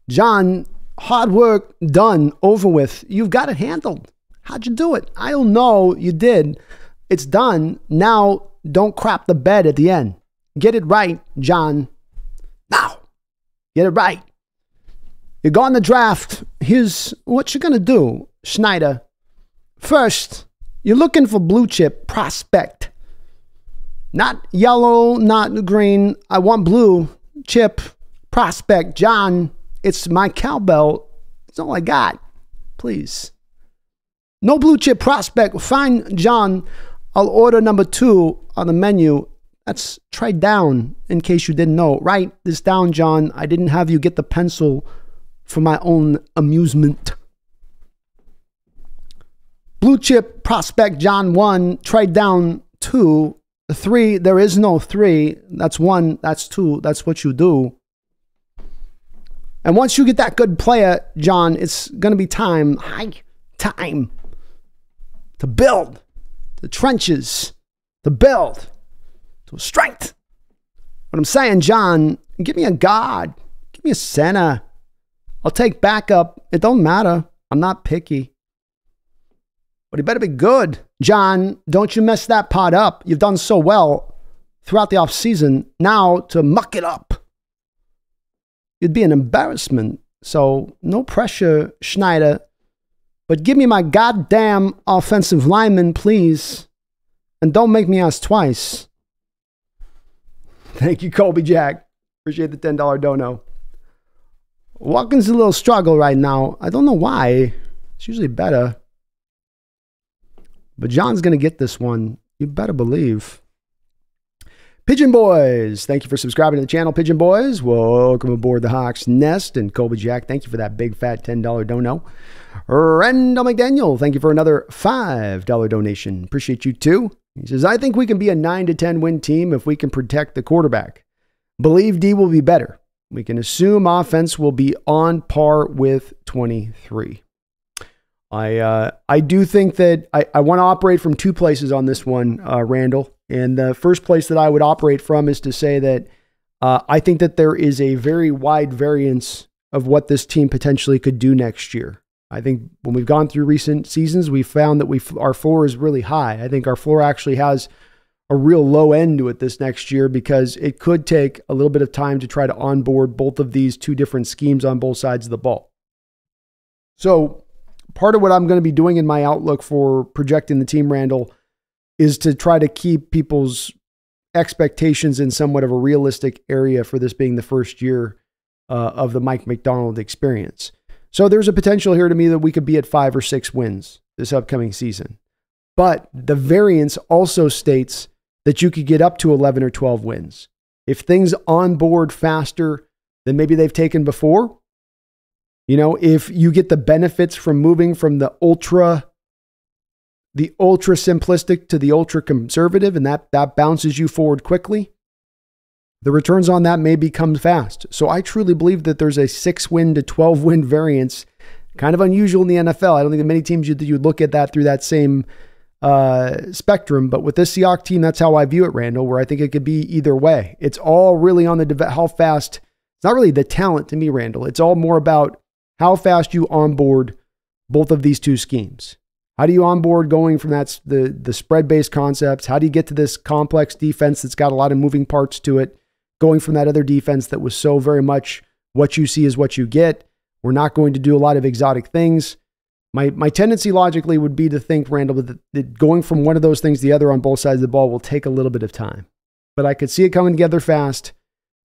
John, hard work done, over with. You've got it handled. How'd you do it? I don't know. You did. It's done. Now, don't crap the bed at the end. Get it right, John. Now, get it right. You go on the draft. Here's what you're going to do, Schneider. First, you're looking for blue chip prospect. Not yellow, not green. I want blue chip prospect. John, it's my cowbell. It's all I got. Please. No blue chip prospect. Fine, John. I'll order number 2 on the menu. That's try down in case you didn't know. Write this down, John. I didn't have you get the pencil for my own amusement. Blue chip prospect, John 1. Trade down 2. 3. There is no 3. That's 1. That's 2. That's what you do. And once you get that good player, John, it's going to be time to build the trenches, to build to strength. What I'm saying, John, give me a guard. Give me a center. I'll take backup. It don't matter. I'm not picky. But he better be good. John, don't you mess that part up. You've done so well throughout the offseason. Now to muck it up, it'd be an embarrassment. So no pressure, Schneider. But give me my goddamn offensive lineman, please. And don't make me ask twice. Thank you, Colby Jack. Appreciate the $10 dono. Watkins a little struggle right now. I don't know why. It's usually better. but John's going to get this one. You better believe. Pigeon Boys, thank you for subscribing to the channel, Pigeon Boys. Welcome aboard the Hawks Nest. And Colby Jack, thank you for that big fat $10 dono. Randall McDaniel, thank you for another $5 donation. Appreciate you too. He says, I think we can be a 9 to 10 win team if we can protect the quarterback. Believe D will be better. We can assume offense will be on par with 23. I do think that I want to operate from two places on this one, Randall. And the first place that I would operate from is to say that I think that there is a very wide variance of what this team potentially could do next year. I think when we've gone through recent seasons, we've found that our floor is really high. I think our floor actually has a real low end to it this next year because it could take a little bit of time to try to onboard both of these two different schemes on both sides of the ball. So part of what I'm going to be doing in my outlook for projecting the team, Randall, is to try to keep people's expectations in somewhat of a realistic area for this being the first year of the Mike Macdonald experience. So there's a potential here to me that we could be at 5 or 6 wins this upcoming season. But the variance also states that you could get up to 11 or 12 wins. If things onboard faster than maybe they've taken before, you know, if you get the benefits from moving from the ultra simplistic to the ultra conservative, and that bounces you forward quickly, the returns on that may become fast. So I truly believe that there's a 6-win to 12-win variance, kind of unusual in the NFL. I don't think that many teams you'd look at that through that same spectrum, but with this Seahawks team, that's how I view it, Randall, where I think it could be either way. It's all really on how fast. It's not really the talent to me, Randall. It's all more about how fast you onboard both of these two schemes. How do you onboard going from the spread-based concepts? How do you get to this complex defense that's got a lot of moving parts to it, going from that other defense that was so very much what you see is what you get? We're not going to do a lot of exotic things. My tendency logically would be to think, Randall, that going from one of those things to the other on both sides of the ball will take a little bit of time. But I could see it coming together fast.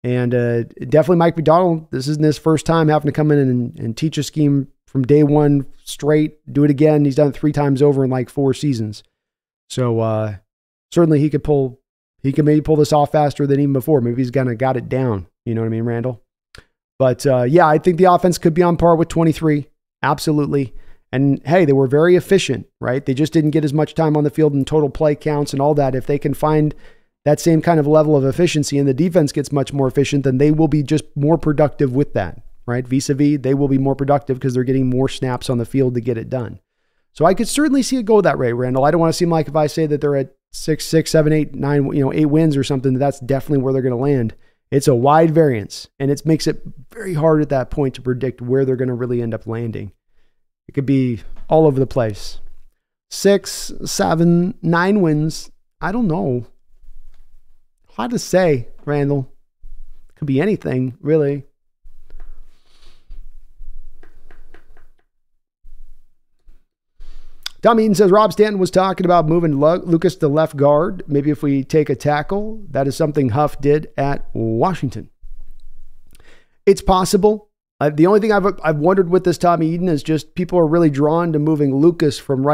And definitely Mike Macdonald, this isn't his first time having to come in and teach a scheme from day one straight, do it again. He's done it 3 times over in like 4 seasons. So certainly he could maybe pull this off faster than even before. Maybe he's kind of got it down. You know what I mean, Randall? But yeah, I think the offense could be on par with 23. Absolutely. And hey, they were very efficient, right? They just didn't get as much time on the field in total play counts and all that. If they can find that same kind of level of efficiency and the defense gets much more efficient, then they will be just more productive with that, right? Vis-a-vis, they will be more productive because they're getting more snaps on the field to get it done. So I could certainly see it go that way, Randall. I don't want to seem like if I say that they're at 6, 7, 8, 9, 8 wins or something, that's definitely where they're going to land. It's a wide variance, and it makes it very hard at that point to predict where they're going to really end up landing. It could be all over the place. 6, 7, 9 wins. I don't know. Hard to say, Randall. Could be anything, really. Tom Eaton says, Rob Stanton was talking about moving Lucas to left guard. Maybe if we take a tackle, that is something Huff did at Washington. It's possible. The only thing I've wondered with this Tommy Eden is just people are really drawn to moving Lucas from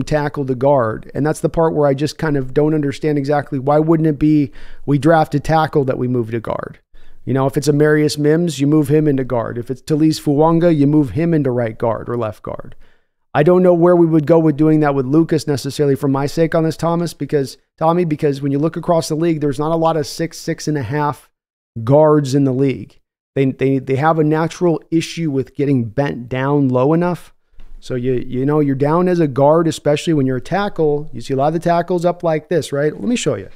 tackle to guard. And that's the part where I just kind of don't understand exactly why wouldn't it be we draft a tackle that we move to guard. You know, if it's a Marius Mims, you move him into guard. If it's Talise Fuanga, you move him into right guard or left guard. I don't know where we would go with doing that with Lucas necessarily for my sake on this, Tommy, because when you look across the league, there's not a lot of 6.5 guards in the league. They have a natural issue with getting bent down low enough. So you're down as a guard, especially when you're a tackle. You see a lot of the tackles up like this, right? Let me show you.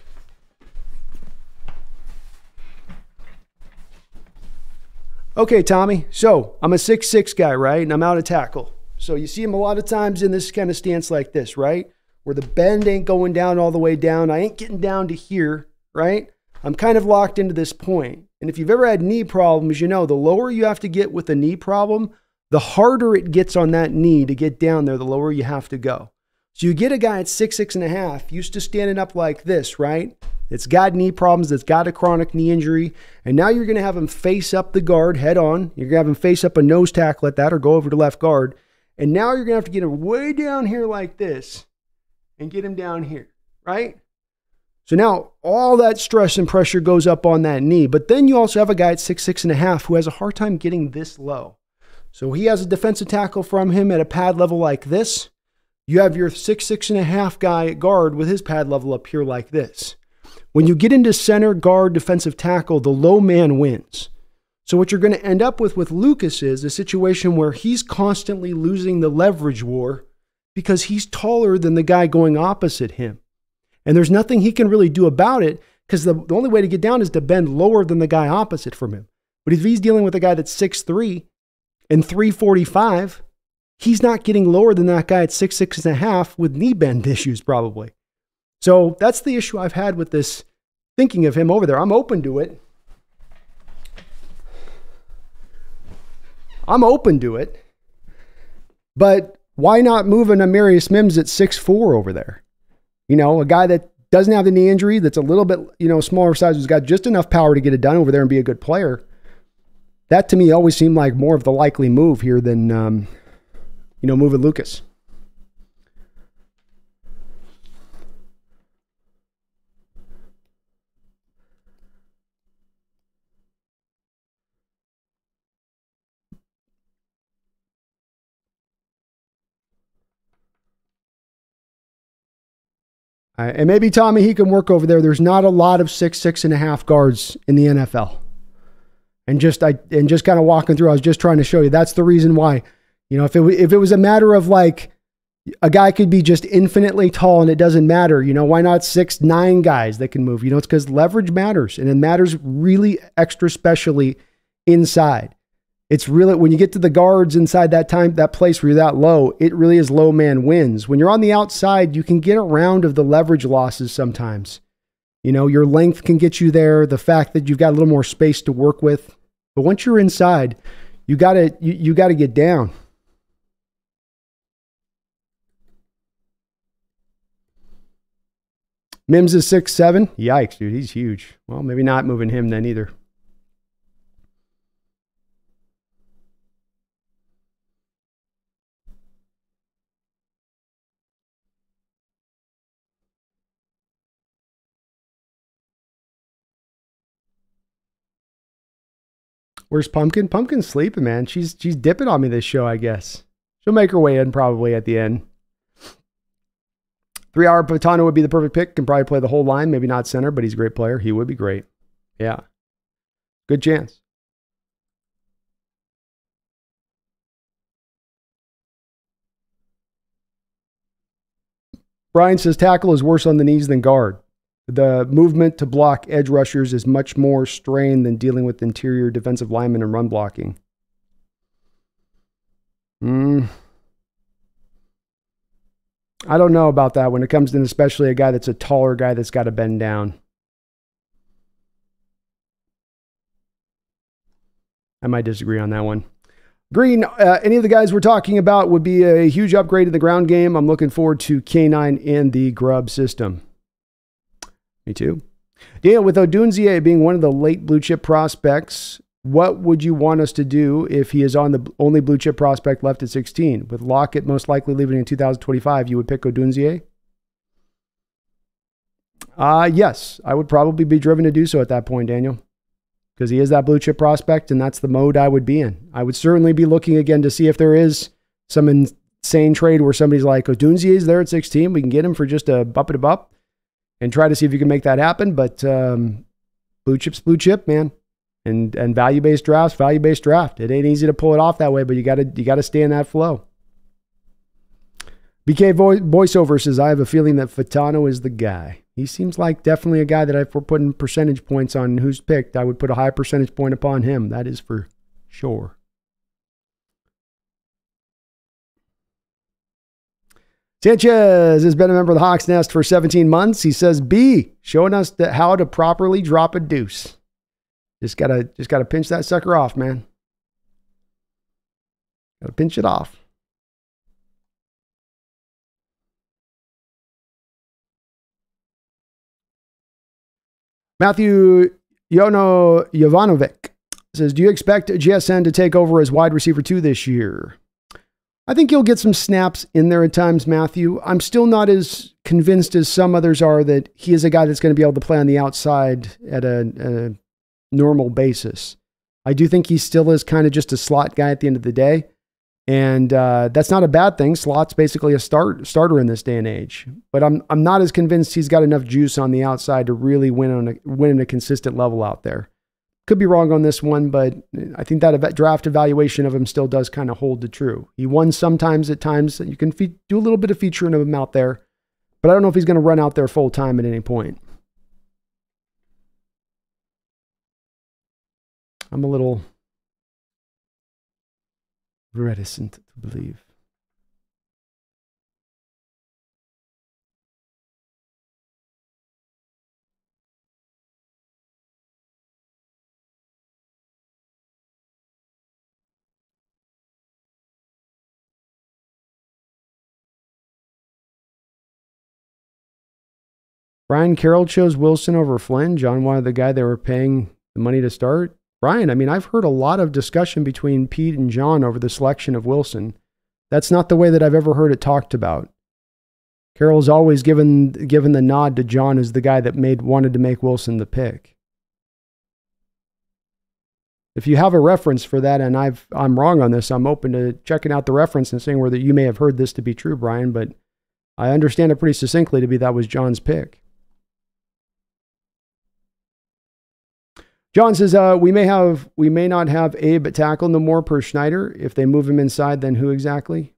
Okay, Tommy. So I'm a 6'6" guy, right? And I'm out of tackle. So you see him a lot of times in this kind of stance like this, right? Where the bend ain't going down all the way down. I ain't getting down to here, right? I'm kind of locked into this point. And if you've ever had knee problems, you know the lower you have to get with a knee problem, the harder it gets on that knee to get down there, the lower you have to go. So you get a guy at 6'6.5", used to standing up like this, right? It's got knee problems, that's got a chronic knee injury, and now you're going to have him face up the guard head on. You're going to have him face up a nose tackle at that or go over to left guard. And now you're going to have to get him way down here like this. and get him down here, right? So now all that stress and pressure goes up on that knee. But then you also have a guy at 6'6.5" who has a hard time getting this low. So he has a defensive tackle from him at a pad level like this. You have your 6'6.5" guy at guard with his pad level up here like this. When you get into center, guard, defensive tackle, the low man wins. So what you're going to end up with Lucas is a situation where he's constantly losing the leverage war because he's taller than the guy going opposite him. And there's nothing he can really do about it because the only way to get down is to bend lower than the guy opposite from him. But if he's dealing with a guy that's 6'3" and 345, he's not getting lower than that guy at 6'6.5" with knee bend issues probably. So that's the issue I've had with this thinking of him over there. I'm open to it. But why not move an Amarius Mims at 6'4" over there? You know, a guy that doesn't have the knee injury, that's a little bit, smaller size, who's got just enough power to get it done over there and be a good player. That to me always seemed like more of the likely move here than, moving Lucas. And maybe Tommy, he can work over there. There's not a lot of 6'6.5" guards in the NFL. And just kind of walking through, I was just trying to show you that's the reason why. If it was a matter of like a guy could be just infinitely tall and it doesn't matter, why not 6'9" guys that can move? It's because leverage matters, and it matters really extra specially inside. It's really, when you get to the guards inside that place where you're that low, it really is low man wins. When you're on the outside, you can get around of the leverage losses sometimes. Your length can get you there. The fact that you've got a little more space to work with. But once you're inside, you gotta get down. Mims is 6'7". Yikes, dude, he's huge. Well, maybe not moving him then either. Where's Pumpkin? Pumpkin's sleeping, man. She's dipping on me this show, I guess. She'll make her way in probably at the end. 3-hour Patano would be the perfect pick. Can probably play the whole line. Maybe not center, but he's a great player. He would be great. Yeah. Good chance. Brian says tackle is worse on the knees than guard. The movement to block edge rushers is much more strained than dealing with interior defensive linemen and run blocking. I don't know about that when it comes to especially a guy that's a taller guy that's got to bend down. I might disagree on that one. Green, any of the guys we're talking about would be a huge upgrade in the ground game. I'm looking forward to K9 in the Grub system. Me too. Daniel, with Odunzie being one of the late blue chip prospects, what would you want us to do if he is on the only blue chip prospect left at 16? With Lockett most likely leaving in 2025, you would pick Odunzie? Yes, I would probably be driven to do so at that point, Daniel, because he is that blue chip prospect, and that's the mode I would be in. I would certainly be looking again to see if there is some insane trade where somebody's like, Odunzie is there at 16. We can get him for just a bup and try to see if you can make that happen. But blue chip's blue chip, man. And value-based drafts, value-based draft. It ain't easy to pull it off that way, but you gotta stay in that flow. BK voiceover says, I have a feeling that Fatano is the guy. He seems like definitely a guy that if we're putting percentage points on who's picked, I would put a high percentage point upon him. That is for sure. Sanchez has been a member of the Hawks Nest for 17 months. He says, B, showing us how to properly drop a deuce. Just gotta pinch that sucker off, man. Gotta pinch it off. Matthew Jovanovic says, do you expect GSN to take over as wide receiver 2 this year? I think you'll get some snaps in there at times, Matthew. I'm still not as convinced as some others are that he is a guy that's going to be able to play on the outside at a normal basis. I do think he still is kind of just a slot guy at the end of the day. And that's not a bad thing. Slot's basically a starter in this day and age. But I'm not as convinced he's got enough juice on the outside to really win at a consistent level out there. Could be wrong on this one, but I think that draft evaluation of him still does kind of hold true. He won sometimes at times. You can do a little bit of featuring of him out there, but I don't know if he's going to run out there full time at any point. I'm a little reticent to believe. Brian Carroll chose Wilson over Flynn. John wanted the guy they were paying the money to start. Brian, I mean, I've heard a lot of discussion between Pete and John over the selection of Wilson. That's not the way that I've ever heard it talked about. Carroll's always given the nod to John as the guy that wanted to make Wilson the pick. If you have a reference for that, and I'm wrong on this, I'm open to checking out the reference and seeing whether you may have heard this to be true, Brian, but I understand it pretty succinctly to be that was John's pick. John says, we may not have Abe at tackle no more per Schneider. If they move him inside, then who exactly?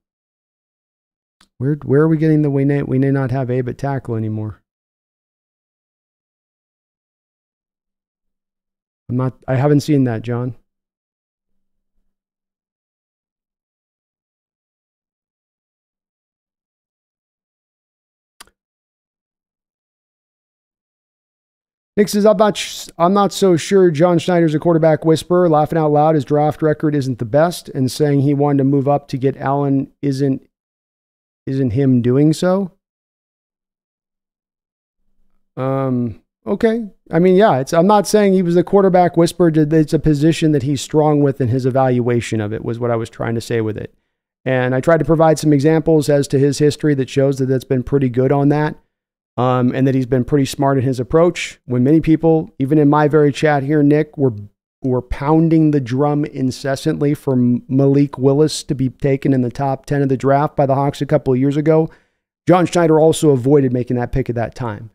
Where are we getting the we may not have Abe at tackle anymore? I haven't seen that, John. Nick says, I'm not so sure John Schneider's a quarterback whisperer, laughing out loud. His draft record isn't the best, and saying he wanted to move up to get Allen isn't him doing so. Okay. I mean, yeah, I'm not saying he was a quarterback whisperer. It's a position that he's strong with, and his evaluation of it was what I was trying to say with it. And I tried to provide some examples as to his history that shows that that's been pretty good on that. And that he's been pretty smart in his approach. When many people, even in my very chat here, Nick, were pounding the drum incessantly for Malik Willis to be taken in the top 10 of the draft by the Hawks a couple of years ago, John Schneider also avoided making that pick at that time.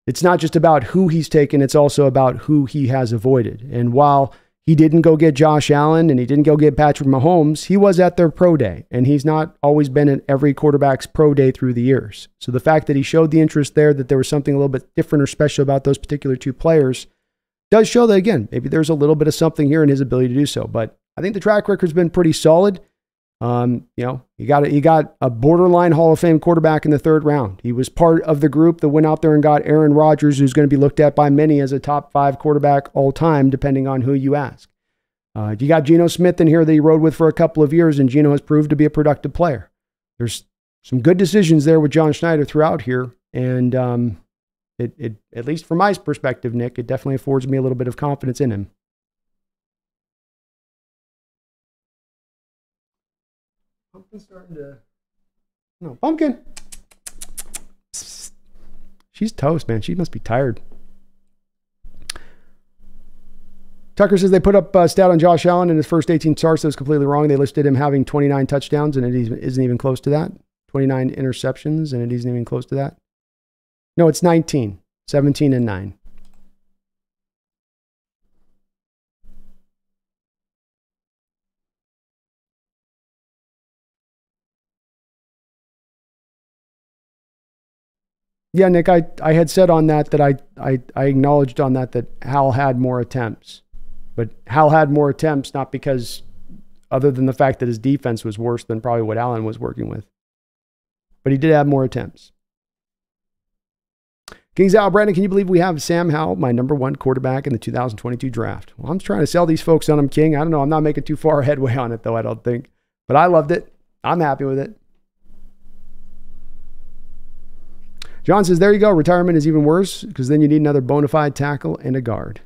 It's not just about who he's taken, it's also about who he has avoided. And while he didn't go get Josh Allen and he didn't go get Patrick Mahomes, he was at their pro day, and he's not always been at every quarterback's pro day through the years. So the fact that he showed the interest there, that there was something a little bit different or special about those particular two players, does show that, again, maybe there's a little bit of something here in his ability to do so. But I think the track record's been pretty solid. You got a borderline Hall of Fame quarterback in the third round. He was part of the group that went out there and got Aaron Rodgers, who's going to be looked at by many as a top 5 quarterback all time, depending on who you ask. You got Geno Smith in here that he rode with for a couple of years, and Geno has proved to be a productive player. There's some good decisions there with John Schneider throughout here, and it at least from my perspective, Nick, it definitely affords me a little bit of confidence in him. Pumpkin's starting to... No, Pumpkin! She's toast, man. She must be tired. Tucker says they put up a stat on Josh Allen in his first 18 starts that was completely wrong. They listed him having 29 touchdowns, and it isn't even close to that. 29 interceptions, and it isn't even close to that. No, it's 19. 17 and 9. Yeah, Nick, I had said on that I acknowledged on that Howell had more attempts. But Howell had more attempts, not because other than the fact that his defense was worse than probably what Allen was working with. But he did have more attempts. Kings Al, Brandon, can you believe we have Sam Howell, my number 1 quarterback in the 2022 draft? Well, I'm trying to sell these folks on him, King. I don't know. I'm not making too far headway on it, though, I don't think. But I loved it. I'm happy with it. John says, there you go. Retirement is even worse because then you need another bona fide tackle and a guard.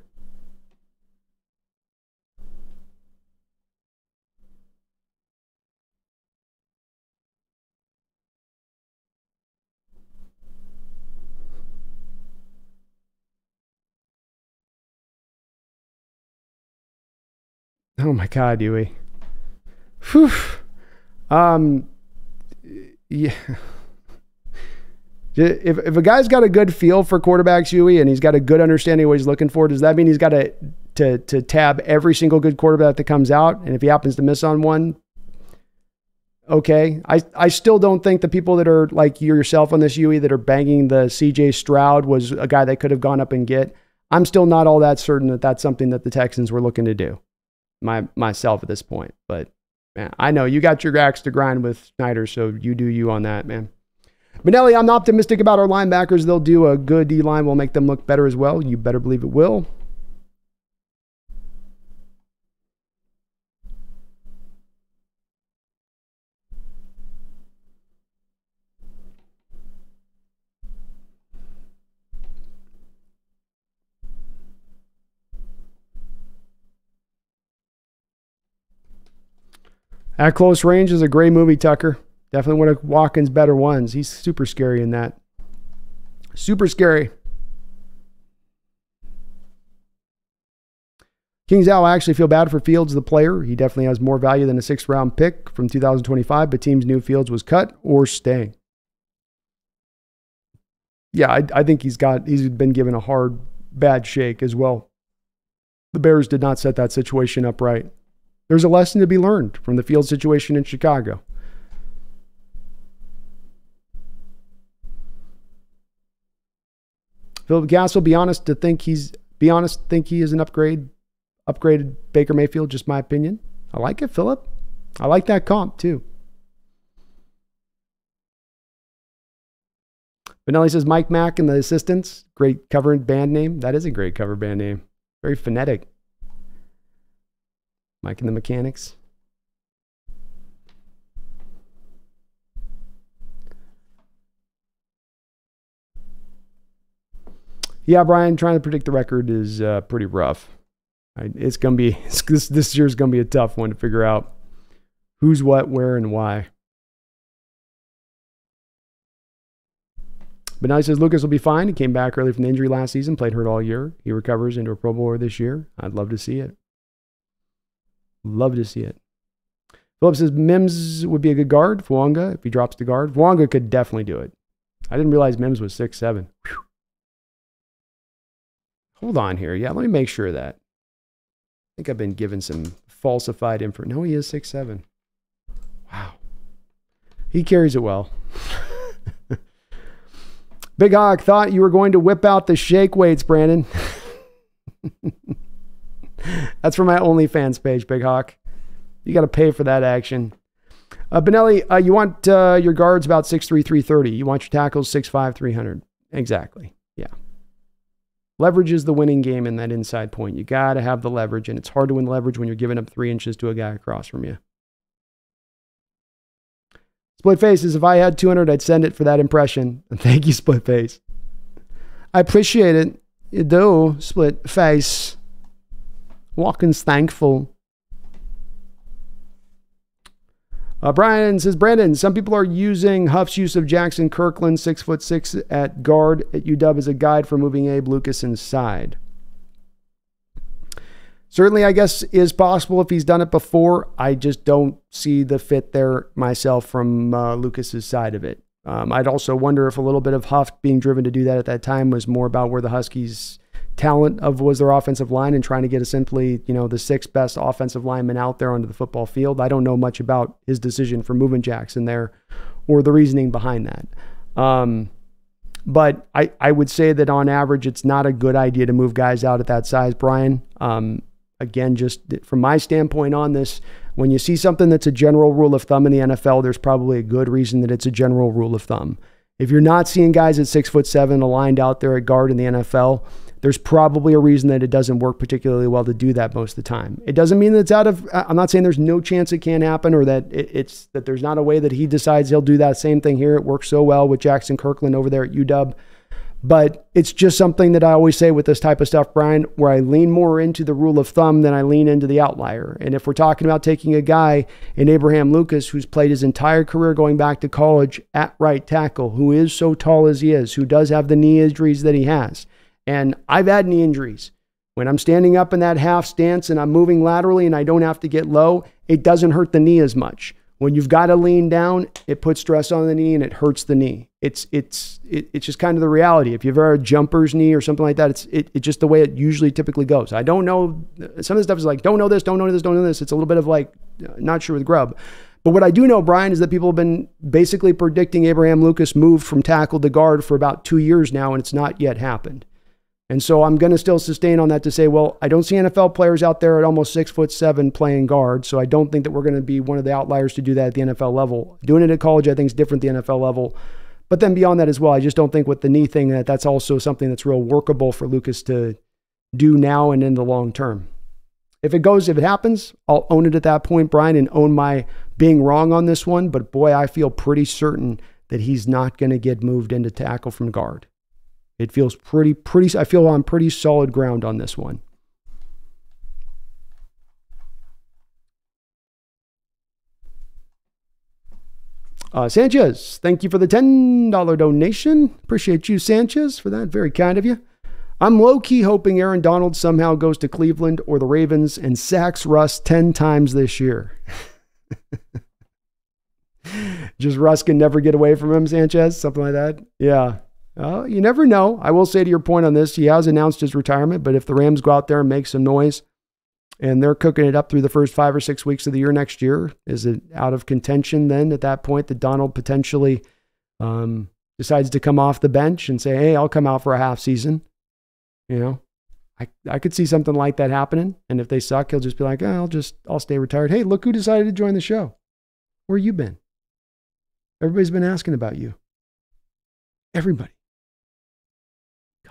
Oh my God, Huey. Whew. Yeah. If a guy's got a good feel for quarterbacks, Huey, and he's got a good understanding of what he's looking for, does that mean he's got to tab every single good quarterback that comes out? And if he happens to miss on one, okay. I still don't think the people that are like yourself on this, Huey, that are banging the CJ Stroud was a guy they could have gone up and get. I'm still not all that certain that that's something that the Texans were looking to do myself at this point. But man, I know you got your axe to grind with Schneider, so you do you on that, man. Benelli, I'm optimistic about our linebackers. They'll do a good D-line. Will make them look better as well. You better believe it will. At Close Range is a great movie, Tucker. Definitely one of Walken's better ones. He's super scary in that. Super scary. Kings Owl, I actually feel bad for Fields, the player. He definitely has more value than a 6th round pick from 2025, but teams knew Fields was cut or staying. Yeah, I think he's been given a hard, bad shake as well. The Bears did not set that situation up right. There's a lesson to be learned from the Fields situation in Chicago. Philip Gassel, think he is an upgraded Baker Mayfield, just my opinion. I like it, Philip. I like that comp too. Benelli says Mike Mack and the Assistants, great cover band name. That is a great cover band name. Very phonetic. Mike and the Mechanics. Yeah, Brian, trying to predict the record is pretty rough. It's going to be, this year's going to be a tough one to figure out who's what, where, and why. But now he says Lucas will be fine. He came back early from the injury last season, played hurt all year. He recovers into a Pro Bowler this year. I'd love to see it. Love to see it. Philip says Mims would be a good guard. Fuanga, if he drops the guard. Fuanga could definitely do it. I didn't realize Mims was 6'7". Whew. Hold on here. Yeah, let me make sure of that. I think I've been given some falsified info. No, he is 6'7". Wow. He carries it well. Big Hawk, thought you were going to whip out the shake weights, Brandon. That's for my OnlyFans page, Big Hawk. You got to pay for that action. Benelli, you want your guards about 6'3", 330. You want your tackles 6'5", 300. Exactly. Yeah. Leverage is the winning game in that inside point. You got to have the leverage, and it's hard to win leverage when you're giving up 3 inches to a guy across from you. Split Face says, if I had 200, I'd send it for that impression. And thank you, Split Face. I appreciate it. You do, Split Face. Walken's thankful. Brian says, Brandon, some people are using Huff's use of Jackson Kirkland, 6'6" at guard at UW as a guide for moving Abe Lucas inside. Certainly, I guess, is possible if he's done it before. I just don't see the fit there myself from Lucas's side of it. I'd also wonder if a little bit of Huff being driven to do that at that time was more about where the Huskies' talent was their offensive line and trying to get simply, the 6th best offensive lineman out there onto the football field. I don't know much about his decision for moving Jackson there or the reasoning behind that. But I would say that on average, it's not a good idea to move guys out at that size, Brian. Again, just from my standpoint on this, when you see something that's a general rule of thumb in the NFL, there's probably a good reason that it's a general rule of thumb. If you're not seeing guys at 6'7" aligned out there at guard in the NFL, there's probably a reason that it doesn't work particularly well to do that most of the time. It doesn't mean that it's out of, I'm not saying there's no chance it can't happen or that it's that there's not a way that he decides he'll do that same thing here. It works so well with Jackson Kirkland over there at UW. But it's just something that I always say with this type of stuff, Brian, where I lean more into the rule of thumb than I lean into the outlier. And if we're talking about taking a guy in Abraham Lucas, who's played his entire career going back to college at right tackle, who is so tall as he is, who does have the knee injuries that he has. And I've had knee injuries. When I'm standing up in that half stance and I'm moving laterally and I don't have to get low, it doesn't hurt the knee as much. When you've got to lean down, it puts stress on the knee and it hurts the knee. It's just kind of the reality. If you've ever had a jumper's knee or something like that, it's just the way it usually typically goes. I don't know. Some of the stuff is like, don't know this, don't know this, don't know this. It's a little bit of like, not sure with Grubb. But what I do know, Brian, is that people have been basically predicting Abraham Lucas move from tackle to guard for about 2 years now, and it's not yet happened. And so I'm going to still sustain on that to say, well, I don't see NFL players out there at almost 6'7" playing guard. So I don't think that we're going to be one of the outliers to do that at the NFL level. Doing it at college, I think, is different at the NFL level. But then beyond that as well, I just don't think with the knee thing that's also something that's real workable for Lucas to do now and in the long term. If it happens, I'll own it at that point, Brian, and own my being wrong on this one. But boy, I feel pretty certain that he's not going to get moved into tackle from guard. It feels pretty, I feel on pretty solid ground on this one. Sanchez, thank you for the $10 donation. Appreciate you, Sanchez, for that. Very kind of you. I'm low-key hoping Aaron Donald somehow goes to Cleveland or the Ravens and sacks Russ 10 times this year. Just Russ can never get away from him, Sanchez? Something like that? Yeah. You never know. I will say to your point on this, he has announced his retirement, but if the Rams go out there and make some noise and they're cooking it up through the first 5 or 6 weeks of the year next year, is it out of contention then at that point that Donald potentially decides to come off the bench and say, hey, I'll come out for a half season? You know, I could see something like that happening. And if they suck, he'll just be like, oh, I'll stay retired. Hey, look who decided to join the show. Where you been? Everybody's been asking about you. Everybody.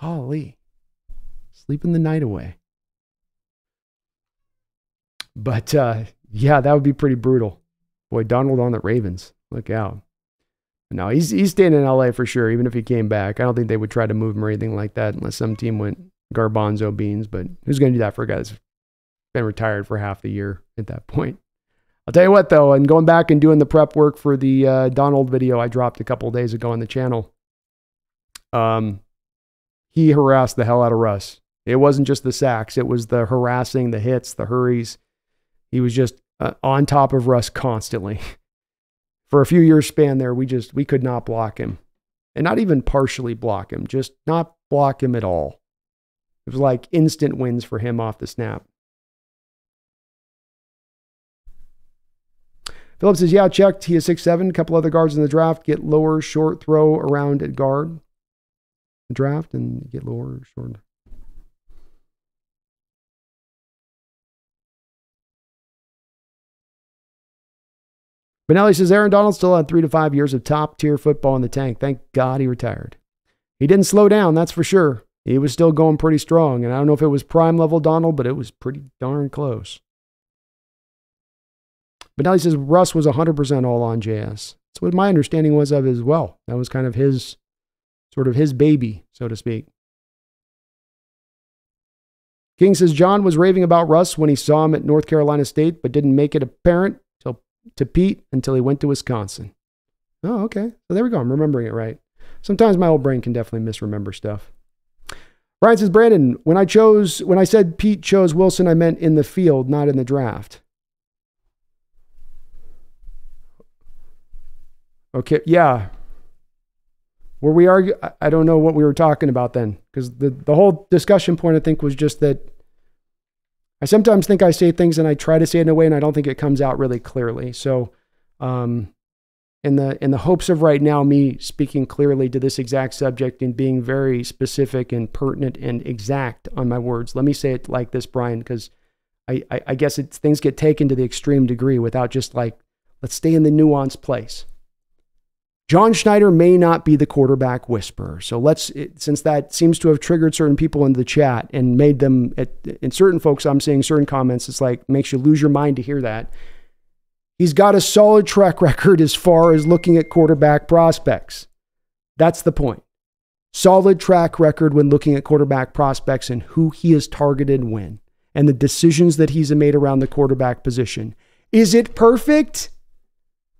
Golly, sleeping the night away. But yeah, that would be pretty brutal. Boy, Donald on the Ravens. Look out. No, he's staying in LA for sure, even if he came back. I don't think they would try to move him or anything like that unless some team went garbanzo beans. But who's going to do that for a guy that's been retired for half the year at that point? I'll tell you what, though, and going back and doing the prep work for the Donald video I dropped a couple of days ago on the channel, he harassed the hell out of Russ. It wasn't just the sacks. It was the harassing, the hits, the hurries. He was just on top of Russ constantly. For a few years span there, we could not block him. And not even partially block him, just not block him at all. It was like instant wins for him off the snap. Philip says, yeah, checked. He is 6'7". A couple other guards in the draft get lower, short throw around at guard. Draft and get lower, short. Benelli says Aaron Donald still had 3 to 5 years of top tier football in the tank. Thank God he retired. He didn't slow down, that's for sure. He was still going pretty strong. And I don't know if it was prime level Donald, but it was pretty darn close. Benelli says Russ was 100% all on JS. That's what my understanding was of it as well. That was kind of his sort of his baby, so to speak. King says John was raving about Russ when he saw him at North Carolina State, but didn't make it apparent to Pete until he went to Wisconsin. Oh, okay. So there we go. I'm remembering it right. Sometimes my old brain can definitely misremember stuff. Brian says, Brandon, when I said Pete chose Wilson, I meant in the field, not in the draft. Okay, yeah. Where we argue, I don't know what we were talking about then, because the whole discussion point, I think, was just that I sometimes think I say things and I try to say it in a way and I don't think it comes out really clearly. So in the hopes of right now me speaking clearly to this exact subject and being very specific and pertinent and exact on my words, let me say it like this, Brian, because I guess things get taken to the extreme degree without just like, let's stay in the nuanced place. John Schneider may not be the quarterback whisperer. So since that seems to have triggered certain people in the chat and made them, in certain folks, I'm seeing certain comments, it's like, makes you lose your mind to hear that. He's got a solid track record as far as looking at quarterback prospects. That's the point. Solid track record when looking at quarterback prospects and who he has targeted when, and the decisions that he's made around the quarterback position. Is it perfect?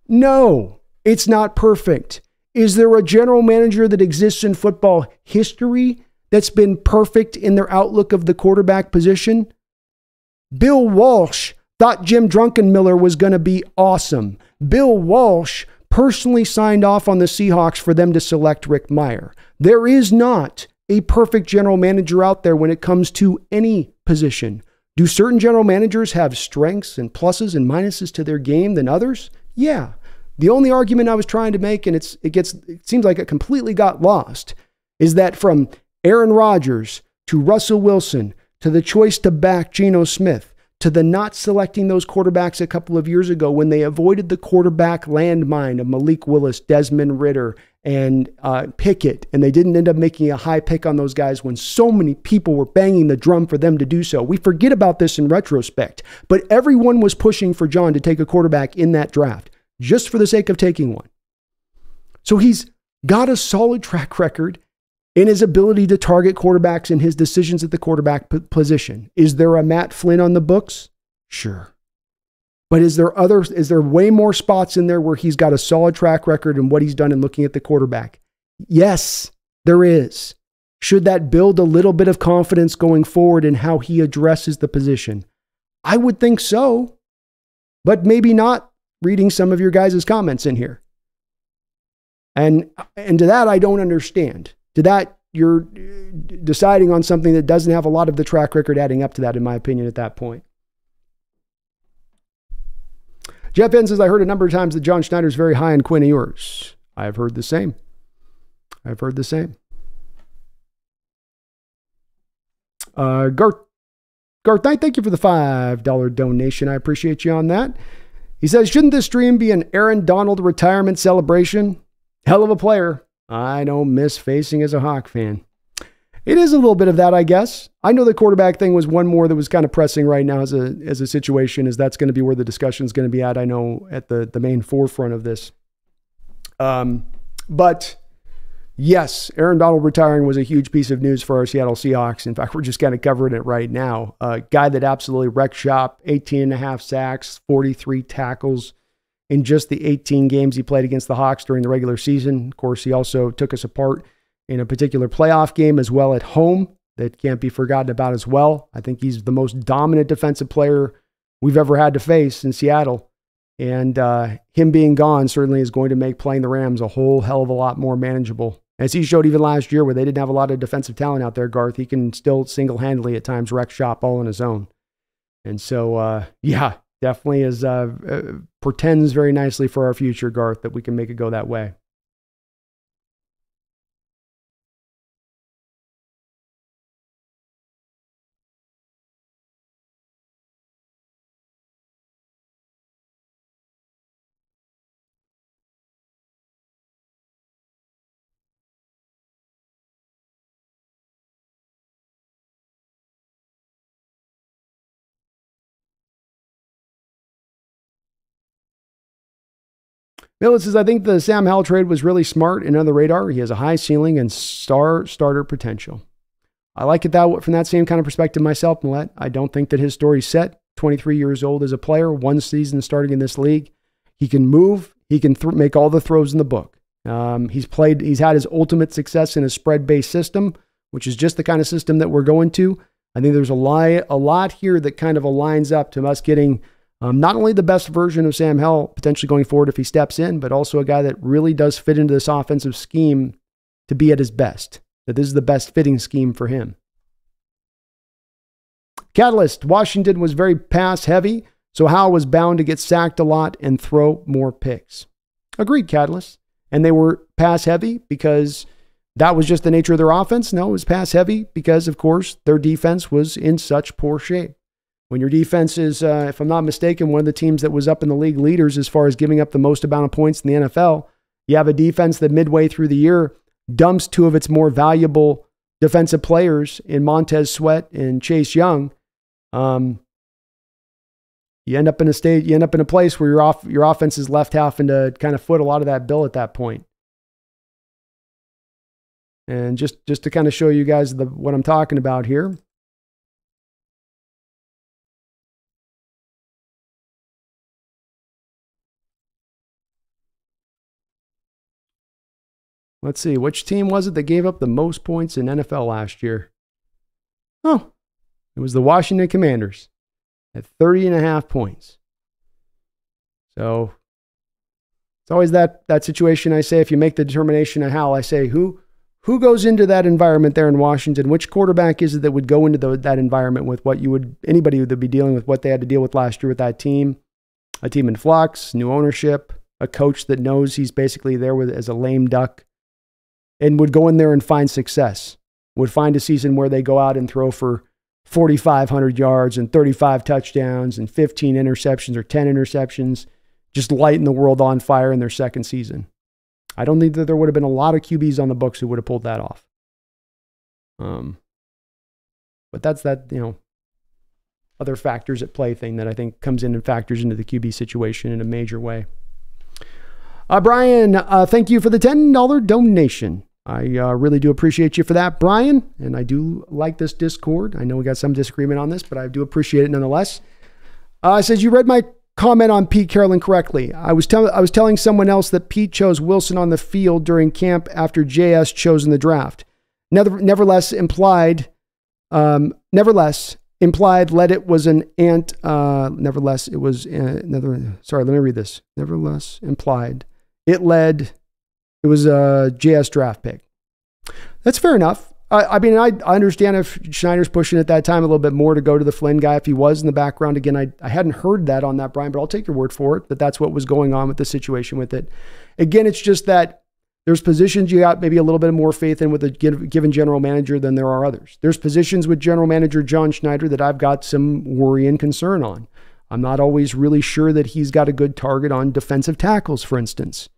No. It's not perfect. Is there a general manager that exists in football history that's been perfect in their outlook of the quarterback position? Bill Walsh thought Jim Druckenmiller was going to be awesome. Bill Walsh personally signed off on the Seahawks for them to select Rick Meyer. There is not a perfect general manager out there when it comes to any position. Do certain general managers have strengths and pluses and minuses to their game than others? Yeah. The only argument I was trying to make, and it seems like it completely got lost, is that from Aaron Rodgers to Russell Wilson to the choice to back Geno Smith to the not selecting those quarterbacks a couple of years ago when they avoided the quarterback landmine of Malik Willis, Desmond Ridder, and Pickett, and they didn't end up making a high pick on those guys when so many people were banging the drum for them to do so. We forget about this in retrospect, but everyone was pushing for John to take a quarterback in that draft just for the sake of taking one. So he's got a solid track record in his ability to target quarterbacks and his decisions at the quarterback position. Is there a Matt Flynn on the books? Sure. But is there way more spots in there where he's got a solid track record in what he's done in looking at the quarterback? Yes, there is. Should that build a little bit of confidence going forward in how he addresses the position? I would think so, but maybe not reading some of your guys' comments in here. And to that, I don't understand. To that, you're deciding on something that doesn't have a lot of the track record adding up to that, in my opinion, at that point. Jeff N says, I heard a number of times that John Schneider is very high on Quinn Ewers. I've heard the same. Garth Knight, thank you for the $5 donation. I appreciate you on that. He says, shouldn't this stream be an Aaron Donald retirement celebration? Hell of a player. I don't miss facing as a Hawk fan. It is a little bit of that, I guess. I know the quarterback thing was one more that was kind of pressing right now as a situation, as that's going to be where the discussion is going to be at, I know, at the main forefront of this. But yes, Aaron Donald retiring was a huge piece of news for our Seattle Seahawks. In fact, we're just kind of covering it right now. A guy that absolutely wrecked shop, 18 and a half sacks, 43 tackles in just the 18 games he played against the Hawks during the regular season. Of course, he also took us apart in a particular playoff game as well at home that can't be forgotten about as well. I think he's the most dominant defensive player we've ever had to face in Seattle. And him being gone certainly is going to make playing the Rams a whole hell of a lot more manageable. As he showed even last year where they didn't have a lot of defensive talent out there, Garth, he can still single-handedly at times wreck shop all on his own. And so, yeah, definitely portends very nicely for our future, Garth, that we can make it go that way. Millet says, I think the Sam Howell trade was really smart and on the radar. He has a high ceiling and starter potential. I like it from that same kind of perspective myself, Millet. I don't think that his story's set. 23 years old as a player, one season starting in this league. He can move. He can make all the throws in the book. He's had his ultimate success in a spread-based system, which is just the kind of system that we're going to. I think there's a lot here that kind of aligns up to us getting not only the best version of Sam Howell potentially going forward if he steps in, but also a guy that really does fit into this offensive scheme to be at his best, that this is the best fitting scheme for him. Catalyst, Washington was very pass heavy, so Howell was bound to get sacked a lot and throw more picks. Agreed, Catalyst. And they were pass heavy because that was just the nature of their offense? No, it was pass heavy because, of course, their defense was in such poor shape. When your defense is, if I'm not mistaken, one of the teams that was up in the league leaders as far as giving up the most amount of points in the NFL, you have a defense that midway through the year dumps two of its more valuable defensive players in Montez Sweat and Chase Young. You end up in a place where your offense is left having to kind of foot a lot of that bill at that point. And just to kind of show you guys what I'm talking about here. Let's see. Which team was it that gave up the most points in NFL last year? Oh, it was the Washington Commanders at 30.5 points. So it's always that situation. I say, if you make the determination of Howell, I say, who goes into that environment there in Washington? Which quarterback is it that would go into that environment with what anybody would be dealing with what they had to deal with last year with that team? A team in flux, new ownership, a coach that knows he's basically there as a lame duck, and would go in there and find success. Would find a season where they go out and throw for 4,500 yards and 35 touchdowns and 15 interceptions or 10 interceptions, just lighting the world on fire in their second season. I don't think that there would have been a lot of QBs on the books who would have pulled that off. But that's that, other factors at play thing that I think comes in and factors into the QB situation in a major way. Brian, thank you for the $10 donation. I really do appreciate you for that, Brian. And I do like this Discord. I know we got some disagreement on this, but I do appreciate it nonetheless. It says, you read my comment on Pete Carroll incorrectly. I was telling someone else that Pete chose Wilson on the field during camp after JS chose in the draft. Nevertheless, implied, let it was an ant. Nevertheless, it was sorry, let me read this. Nevertheless, implied, it was a JS draft pick. That's fair enough. I mean, I understand if Schneider's pushing at that time a little bit more to go to the Flynn guy if he was in the background. Again, I hadn't heard that on that, Brian, but I'll take your word for it, that that's what was going on with the situation with it. Again, it's just that there's positions you got maybe a little bit more faith in with a given general manager than there are others. There's positions with General Manager John Schneider that I've got some worry and concern on. I'm not always really sure that he's got a good target on defensive tackles, for instance.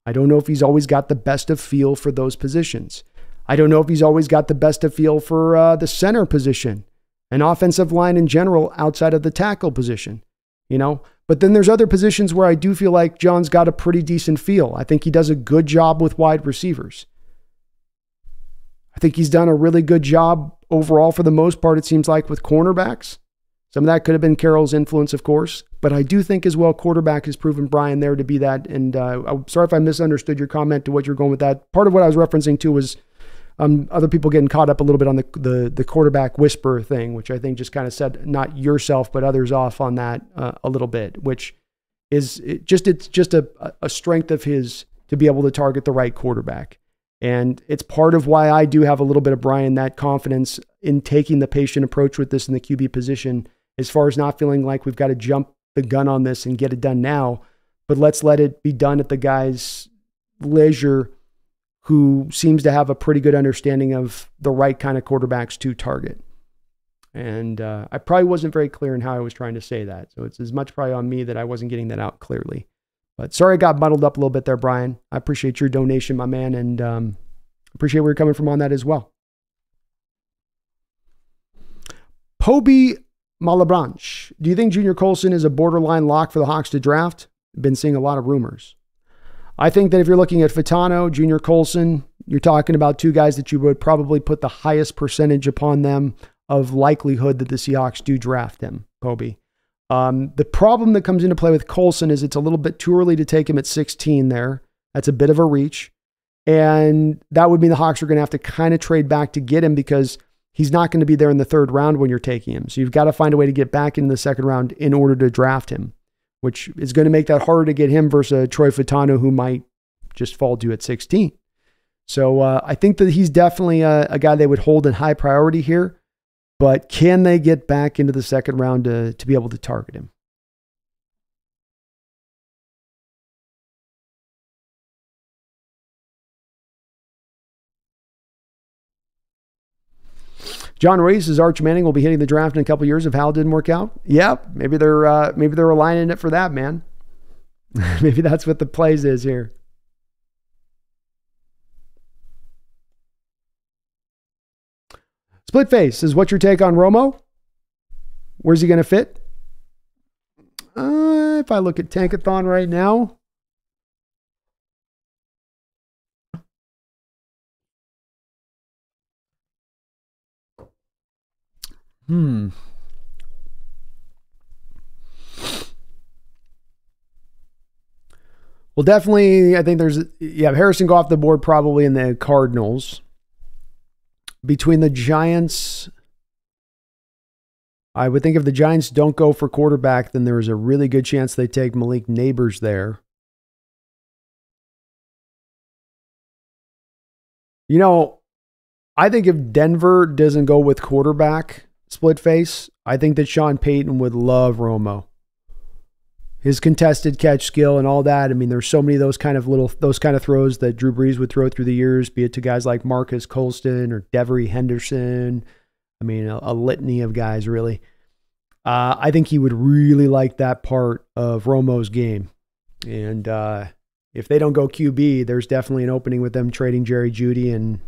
I don't know if he's always got the best of feel for those positions. I don't know if he's always got the best of feel for the center position and offensive line in general outside of the tackle position, But then there's other positions where I do feel like John's got a pretty decent feel. I think he does a good job with wide receivers. I think he's done a really good job overall for the most part, it seems like, with cornerbacks. Some of that could have been Carroll's influence, of course, but I do think as well quarterback has proven Brian there to be that. And I'm sorry if I misunderstood your comment to what you're going with that. Part of what I was referencing to was other people getting caught up a little bit on the quarterback whisper thing, which I think just kind of set not yourself but others off on that a little bit, which is it's just a strength of his to be able to target the right quarterback. And it's part of why I do have a little bit of Brian, that confidence in taking the patient approach with this in the QB position, as far as not feeling like we've got to jump the gun on this and get it done now, but let's let it be done at the guy's leisure who seems to have a pretty good understanding of the right kind of quarterbacks to target. And I probably wasn't very clear in how I was trying to say that. So it's as much probably on me that I wasn't getting that out clearly. But sorry I got muddled up a little bit there, Brian. I appreciate your donation, my man, and appreciate where you're coming from on that as well. Poby Malabranche, do you think Junior Colson is a borderline lock for the Hawks to draft? Been seeing a lot of rumors. I think that if you're looking at Fitano, Junior Colson, you're talking about two guys that you would probably put the highest percentage upon them of likelihood that the Seahawks do draft him, Poby. The problem that comes into play with Colson is it's a little bit too early to take him at 16 there. That's a bit of a reach. And that would mean the Hawks are going to have to kind of trade back to get him because he's not going to be there in the third round when you're taking him. So you've got to find a way to get back into the second round in order to draft him, which is going to make that harder to get him versus Troy Fitano, who might just fall due at 16. So I think that he's definitely a guy they would hold in high priority here, but can they get back into the second round to be able to target him? John Ray says Arch Manning will be hitting the draft in a couple years if Howell didn't work out. Yep, maybe they're aligning it for that, man. Maybe that's what the plays is here. Split Face is what's your take on Romo? Where's he going to fit? If I look at Tankathon right now, Well, definitely, I think Harrison go off the board probably in the Cardinals. Between the Giants, I would think if the Giants don't go for quarterback, then there is a really good chance they take Malik Neighbors there. You know, I think if Denver doesn't go with quarterback split face, I think that Sean Payton would love Romo. His contested catch skill and all that. I mean, there's so many of those kind of throws that Drew Brees would throw through the years, be it to guys like Marcus Colston or Devery Henderson. I mean, a litany of guys, really. I think he would really like that part of Romo's game. And if they don't go QB, there's definitely an opening with them trading Jerry Jeudy, and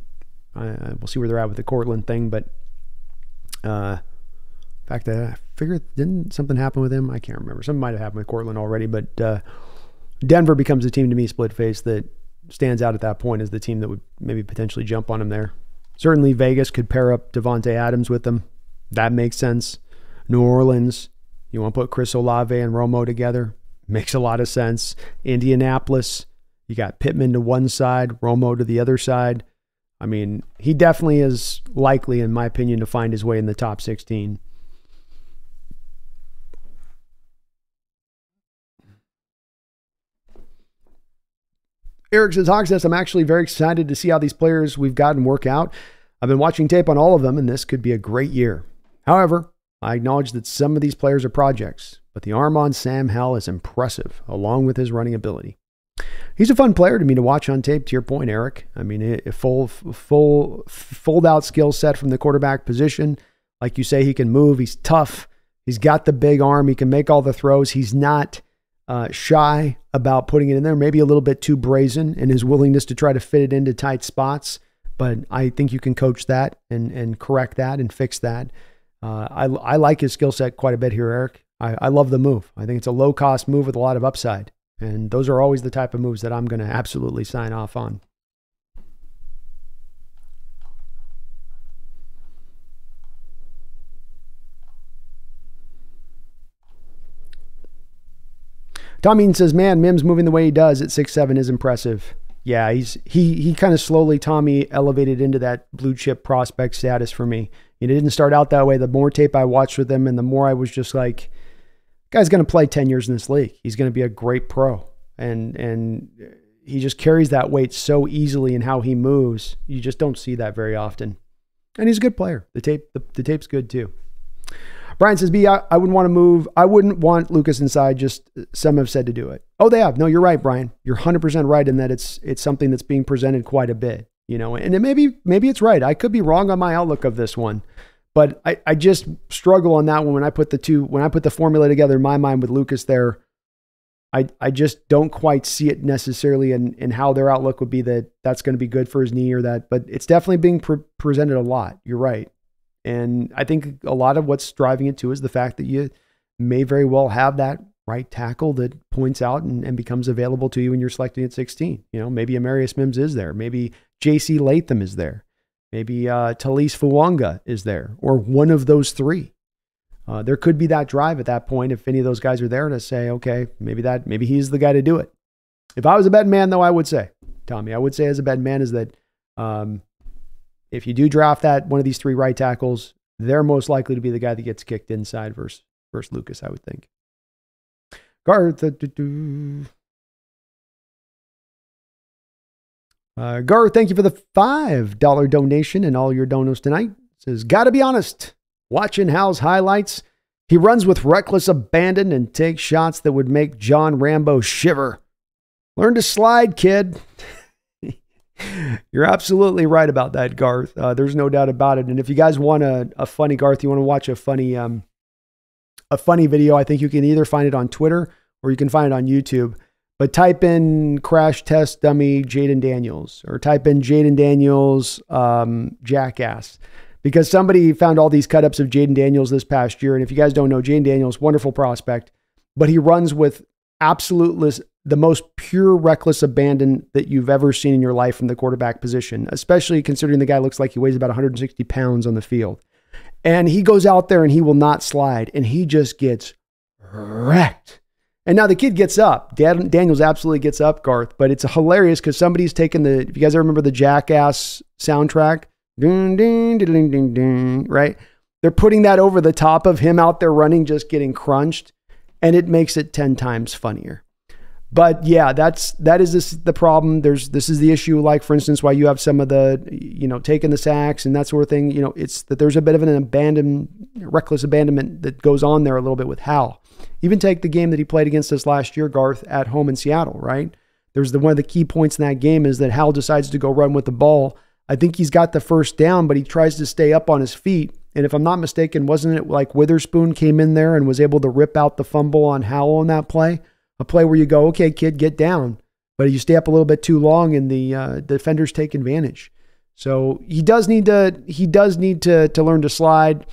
we'll see where they're at with the Cortland thing. But in fact, I figured, didn't something happen with him? I can't remember. Something might have happened with Cortland already, but Denver becomes a team to me, split face, that stands out at that point as the team that would maybe potentially jump on him there. Certainly Vegas could pair up Devontae Adams with them. That makes sense. New Orleans, you want to put Chris Olave and Romo together? Makes a lot of sense. Indianapolis, you got Pittman to one side, Romo to the other side. I mean, he definitely is likely, in my opinion, to find his way in the top 16. Eric says, HawksNest, I'm actually very excited to see how these players we've gotten work out. I've been watching tape on all of them, and this could be a great year. However, I acknowledge that some of these players are projects, but the arm on Sam Howell is impressive, along with his running ability. He's a fun player to me to watch on tape, to your point, Eric. I mean, a full fold-out skill set from the quarterback position. Like you say, he can move. He's tough. He's got the big arm. He can make all the throws. He's not shy about putting it in there, maybe a little bit too brazen in his willingness to try to fit it into tight spots. But I think you can coach that and correct that and fix that. I like his skill set quite a bit here, Eric. I love the move. I think it's a low-cost move with a lot of upside. And those are always the type of moves that I'm going to absolutely sign off on. Tommy says, man, Mims moving the way he does at 6'7" is impressive. Yeah, he kind of slowly, Tommy, elevated into that blue chip prospect status for me. It didn't start out that way. The more tape I watched with him and the more I was just like, guy's going to play 10 years in this league. He's going to be a great pro. And he just carries that weight so easily in how he moves. You just don't see that very often. And he's a good player. The tape's good too. Brian says, I wouldn't want to move. I wouldn't want Lucas inside. Just some have said to do it. Oh, they have. No, you're right, Brian. You're 100% right in that it's something that's being presented quite a bit, you know, and maybe it's right. I could be wrong on my outlook of this one, but I just struggle on that one. When I put the formula together in my mind with Lucas there, I just don't quite see it necessarily in how their outlook would be that's going to be good for his knee or that, but it's definitely being presented a lot. You're right. And I think a lot of what's driving it too is the fact that you may very well have that right tackle that points out and becomes available to you when you're selecting at 16. You know, maybe Amarius Mims is there. Maybe J.C. Latham is there. Maybe Talise Fuanga is there, or one of those three. There could be that drive at that point if any of those guys are there to say, okay, maybe he's the guy to do it. If I was a betting man, though, I would say, Tommy, as a betting man is that if you do draft one of these three right tackles, they're most likely to be the guy that gets kicked inside versus Lucas, I would think. Garth, Garth, thank you for the $5 donation and all your donos tonight. Says, gotta be honest, watching Howell's highlights, he runs with reckless abandon and takes shots that would make John Rambo shiver. Learn to slide, kid. You're absolutely right about that, Garth. There's no doubt about it. And if you guys want a funny, Garth, you want to watch a funny video, I think you can either find it on Twitter or you can find it on YouTube. But type in crash test dummy Jaden Daniels or type in Jaden Daniels jackass, because somebody found all these cut-ups of Jaden Daniels this past year. And if you guys don't know, Jaden Daniels, wonderful prospect, but he runs with the most pure reckless abandon that you've ever seen in your life from the quarterback position, especially considering the guy looks like he weighs about 160 pounds on the field. And he goes out there and he will not slide, and he just gets wrecked. And now the kid gets up. Daniels absolutely gets up, Garth, but it's hilarious because somebody's taken if you guys remember the Jackass soundtrack, ding, ding, ding, ding, ding, right? They're putting that over the top of him out there running, just getting crunched, and it makes it 10 times funnier. But yeah, that is the problem. This is the issue. Like, for instance, why you have some of the, taking the sacks and that sort of thing. It's that there's a bit of an reckless abandonment that goes on there a little bit with Howell. Even take the game that he played against us last year, Garth, at home in Seattle, right? One of the key points in that game is that Howell decides to go run with the ball. I think he's got the first down, but he tries to stay up on his feet. And if I'm not mistaken, wasn't it like Witherspoon came in there and was able to rip out the fumble on Howell on that play? A play where you go, okay, kid, get down. But you stay up a little bit too long and the defenders take advantage. So he does need to learn to slide.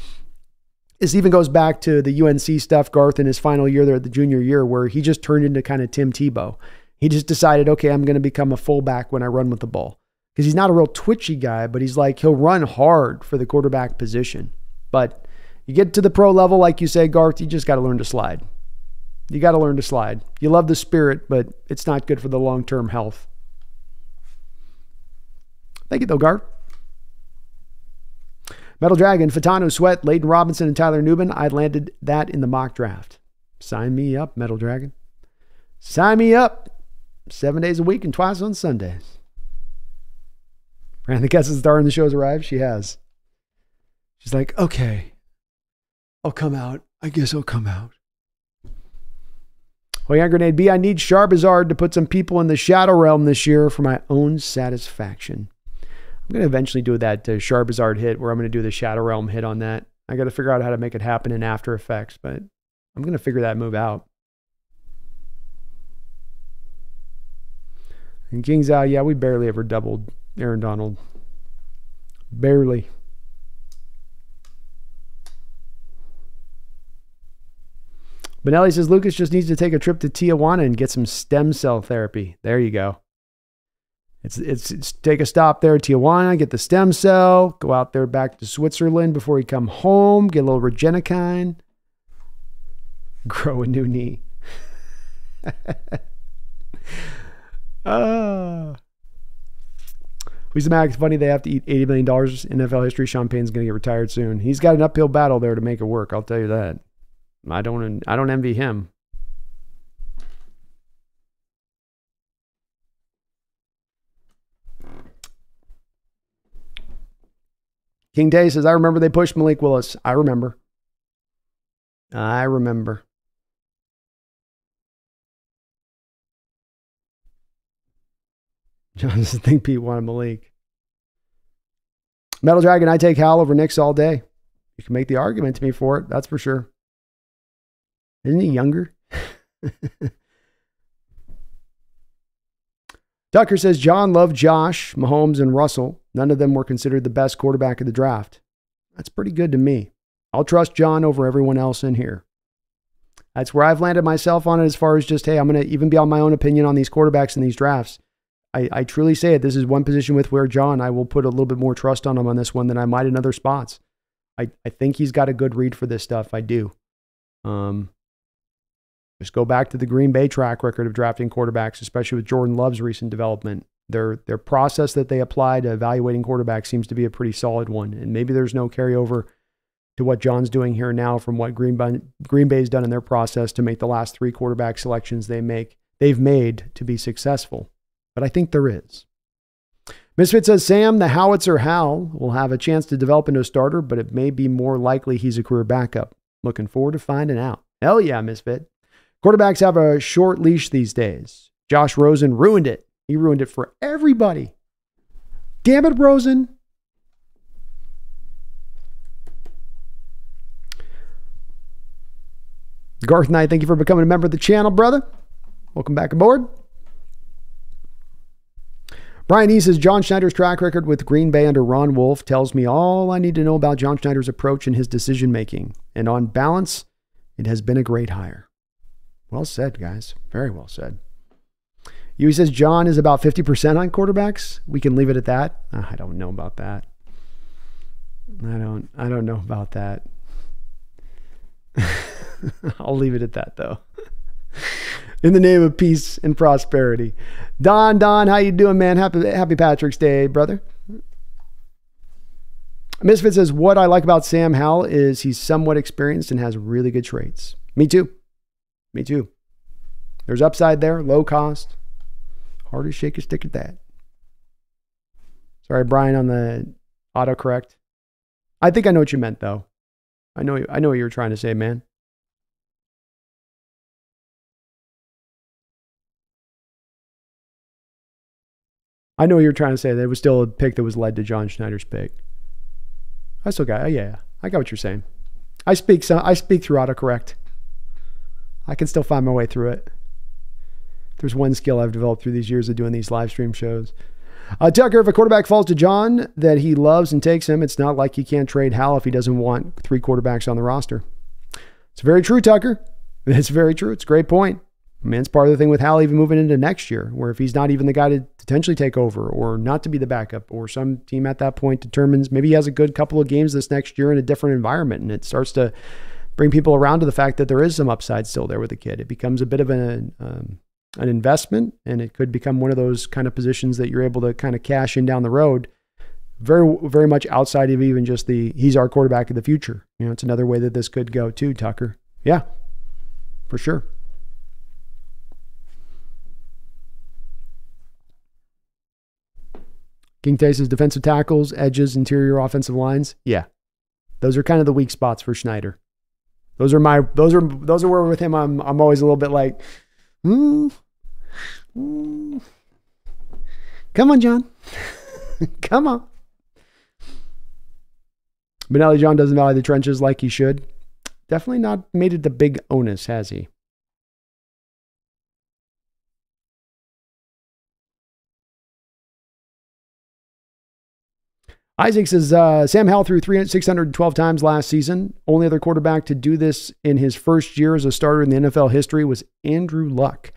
This even goes back to the UNC stuff, Garth, in his final year there at the junior year, where he just turned into kind of Tim Tebow. He just decided, okay, I'm going to become a fullback when I run with the ball. Because he's not a real twitchy guy, but he'll run hard for the quarterback position. But you get to the pro level, like you say, Garth, you just got to learn to slide. You got to learn to slide. You love the spirit, but it's not good for the long-term health. Thank you, though, Garth. Metal Dragon, Fatano, Sweat, Layden Robinson, and Tyler Newman. I landed that in the mock draft. Sign me up, Metal Dragon. Sign me up. 7 days a week and twice on Sundays. Brandon guesses star in the show's arrived. She has. She's like, okay, I'll come out. I guess I'll come out. Well, yeah, Grenade B, I need Charbazard to put some people in the Shadow Realm this year for my own satisfaction. I'm going to eventually do that Charbazard hit where I'm going to do the Shadow Realm hit on that. I got to figure out how to make it happen in After Effects, but I'm going to figure that move out. And King's out, yeah, we barely ever doubled Aaron Donald. Barely. Benelli says Lucas just needs to take a trip to Tijuana and get some stem cell therapy. There you go. It's take a stop there at Tijuana, get the stem cell, go out there back to Switzerland before you come home, get a little Regenikine, grow a new knee. Who's the max? Funny they have to eat $80 million in NFL history. Sean Payne's going to get retired soon. He's got an uphill battle there to make it work. I'll tell you that. I don't envy him. King Day says, I remember they pushed Malik Willis. I remember. John doesn't think Pete wanted Malik. Metal Dragon, I take Howell over Knicks all day. You can make the argument to me for it, that's for sure. Isn't he younger? Tucker says, John loved Josh, Mahomes, and Russell. None of them were considered the best quarterback of the draft. That's pretty good to me. I'll trust John over everyone else in here. That's where I've landed myself on it as far as just, hey, I'm going to even be on my own opinion on these quarterbacks in these drafts. I truly say it. This is one position with where John, I will put a little bit more trust on him on this one than I might in other spots. I think he's got a good read for this stuff. I do. Just go back to the Green Bay track record of drafting quarterbacks, especially with Jordan Love's recent development. Their process that they apply to evaluating quarterbacks seems to be a pretty solid one. And maybe there's no carryover to what John's doing here now from what Green Bay's done in their process to make the last 3 quarterback selections they've made to be successful. But I think there is. Misfit says, Sam, the Howitzer Hal will have a chance to develop into a starter, but it may be more likely he's a career backup. Looking forward to finding out. Hell yeah, Misfit. Quarterbacks have a short leash these days. Josh Rosen ruined it. He ruined it for everybody. Damn it, Rosen. Garth Knight, thank you for becoming a member of the channel, brother. Welcome back aboard. Brian E. says, John Schneider's track record with Green Bay under Ron Wolf tells me all I need to know about John Schneider's approach and his decision-making. And on balance, it has been a great hire. Well said, guys. Very well said. He says, John is about 50% on quarterbacks. We can leave it at that. I don't know about that. I don't know about that. I'll leave it at that, though. In the name of peace and prosperity. Don, how you doing, man? Happy Patrick's Day, brother. Misfit says, what I like about Sam Howell is he's somewhat experienced and has really good traits. Me too. There's upside there, low cost. Hard to shake a stick at that. Sorry, Brian, on the autocorrect. I think I know what you meant, though. I know what you were trying to say, man. I know what you're trying to say. That it was still a pick that was led to John Schneider's pick. I still got, yeah. I got what you're saying. I speak through autocorrect. I can still find my way through it. There's one skill I've developed through these years of doing these live stream shows. Tucker, if a quarterback falls to John that he loves and takes him, it's not like he can't trade Hal if he doesn't want 3 quarterbacks on the roster. It's very true, Tucker. It's very true. It's a great point. I mean, it's part of the thing with Hal even moving into next year, where if he's not even the guy to potentially take over or not to be the backup, or some team at that point determines maybe he has a good couple of games this next year in a different environment, and it starts to bring people around to the fact that there is some upside still there with the kid. It becomes a bit of an investment, and it could become one of those kind of positions that you're able to kind of cash in down the road, very, very much outside of even just he's our quarterback of the future. You know, it's another way that this could go too, Tucker. Yeah, for sure. King Tay says defensive tackles, edges, interior offensive lines. Yeah. Those are kind of the weak spots for Schneider. Those are where with him I'm always a little bit like, come on, John. Come on. Benelli John doesn't value the trenches like he should. Definitely not made it the big onus, has he? Isaac says, Sam Howell threw 612 times last season. Only other quarterback to do this in his first year as a starter in the NFL history was Andrew Luck.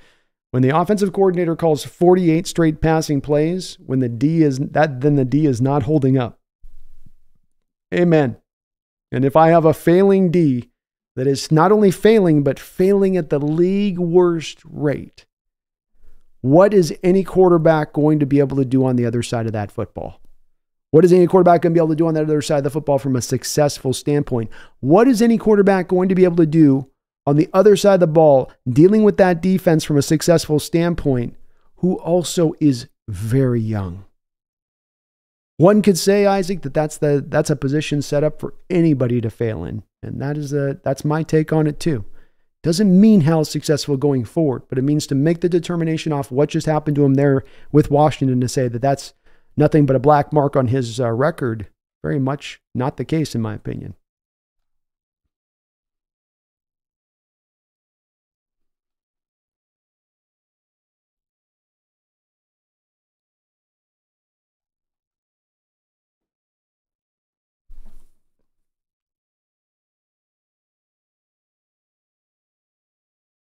When the offensive coordinator calls 48 straight passing plays, then the D is not holding up. Amen. And if I have a failing D that is not only failing, but failing at the league worst rate, what is any quarterback going to be able to do on the other side of that football? What is any quarterback going to be able to do on the other side of the football from a successful standpoint? What is any quarterback going to be able to do on the other side of the ball, dealing with that defense from a successful standpoint, who also is very young? One could say, Isaac, that's a position set up for anybody to fail in. And that's my take on it too. Doesn't mean Hal's successful going forward, but it means to make the determination off what just happened to him there with Washington to say that that's nothing but a black mark on his record. Very much not the case, in my opinion.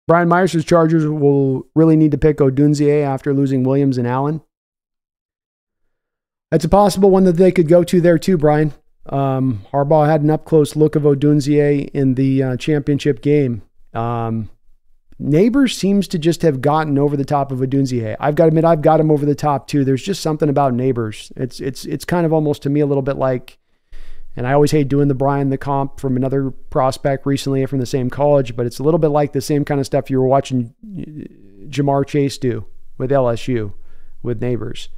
Brian Myers' Chargers will really need to pick Odunze after losing Williams and Allen. That's a possible one that they could go to there too, Brian. Harbaugh had an up-close look of Odunze in the championship game. Neighbors seems to just have gotten over the top of Odunze. I've got to admit, I've got him over the top too. There's just something about Neighbors. It's kind of almost to me a little bit like, and I always hate doing the comp from another prospect recently from the same college, but it's a little bit like the same kind of stuff you were watching Jamar Chase do with LSU with Neighbors.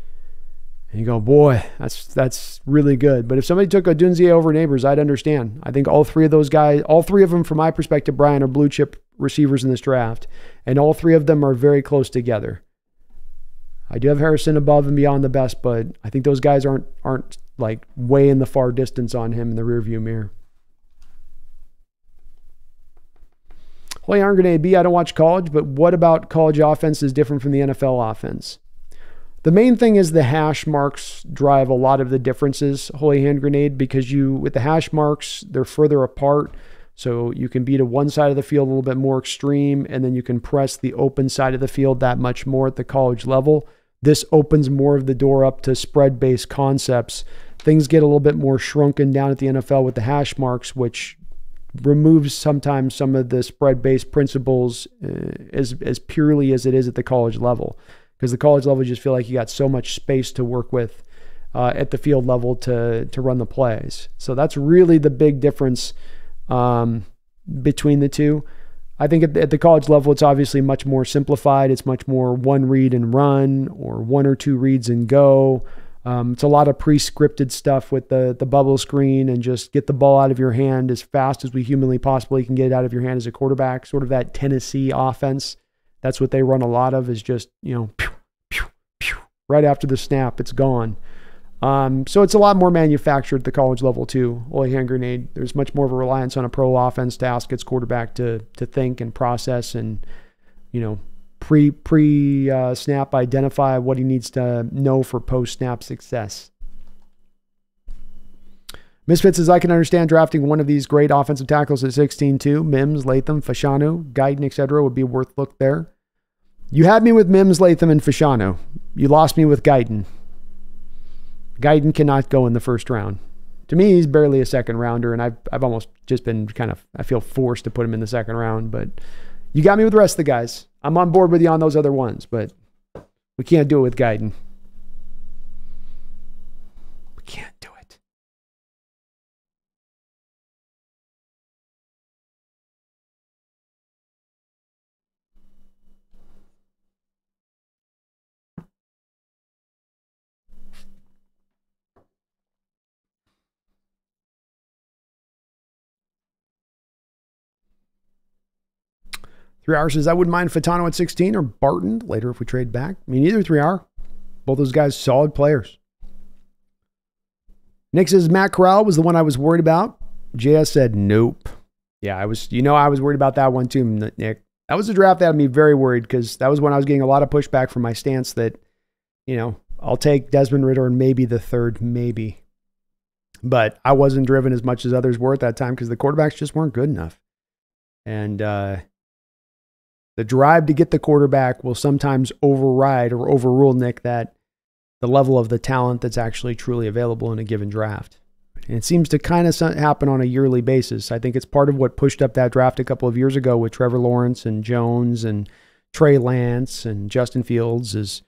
And you go, boy, that's really good. But if somebody took Odunze over Neighbors, I'd understand. I think all three of those guys, all three of them from my perspective, Brian, are blue chip receivers in this draft. And all three of them are very close together. I do have Harrison above and beyond the best, but I think those guys aren't like way in the far distance on him in the rearview mirror. Holy Iron Grenade B, I don't watch college, but what about college offense is different from the NFL offense? The main thing is the hash marks drive a lot of the differences, Holy Hand Grenade, because with the hash marks, they're further apart. So you can be to one side of the field a little bit more extreme, and then you can press the open side of the field that much more at the college level. This opens more of the door up to spread-based concepts. Things get a little bit more shrunken down at the NFL with the hash marks, which removes sometimes some of the spread-based principles as purely as it is at the college level. Because the college level, you just feel like you got so much space to work with at the field level to run the plays. So that's really the big difference between the two. I think at the college level, it's obviously much more simplified. It's much more one read and run, or one or two reads and go. It's a lot of pre-scripted stuff with the bubble screen and just get the ball out of your hand as fast as we humanly possibly can get it out of your hand as a quarterback. Sort of that Tennessee offense. That's what they run a lot of, is just, pew, pew, pew. Right after the snap, it's gone. So it's a lot more manufactured at the college level too. Holy hand grenade. There's much more of a reliance on a pro offense to ask its quarterback to think and process and, pre-snap identify what he needs to know for post-snap success. Misfit says, I can understand drafting one of these great offensive tackles at 16 too. Mims, Latham, Fashanu, Guyton, etc. would be a worth look there. You had me with Mims, Latham, and Fashanu. You lost me with Guyton. Guyton cannot go in the first round. To me, he's barely a second rounder, and I've almost just been I feel forced to put him in the second round, but you got me with the rest of the guys. I'm on board with you on those other ones, but we can't do it with Guyton. We can't do it. 3 hours says, I wouldn't mind Fatano at 16 or Barton later if we trade back. I mean, either 3 hour. Both those guys, solid players. Nick says, Matt Corral was the one I was worried about. JS said, nope. Yeah, I was worried about that one too, Nick. That was a draft that had me very worried, because that was when I was getting a lot of pushback from my stance that, I'll take Desmond Ridder and maybe the third, maybe. But I wasn't driven as much as others were at that time because the quarterbacks just weren't good enough. And the drive to get the quarterback will sometimes override or overrule, Nick, that the level of the talent that's actually truly available in a given draft. And it seems to kind of happen on a yearly basis. I think it's part of what pushed up that draft a couple of years ago with Trevor Lawrence and Jones and Trey Lance and Justin Fields is,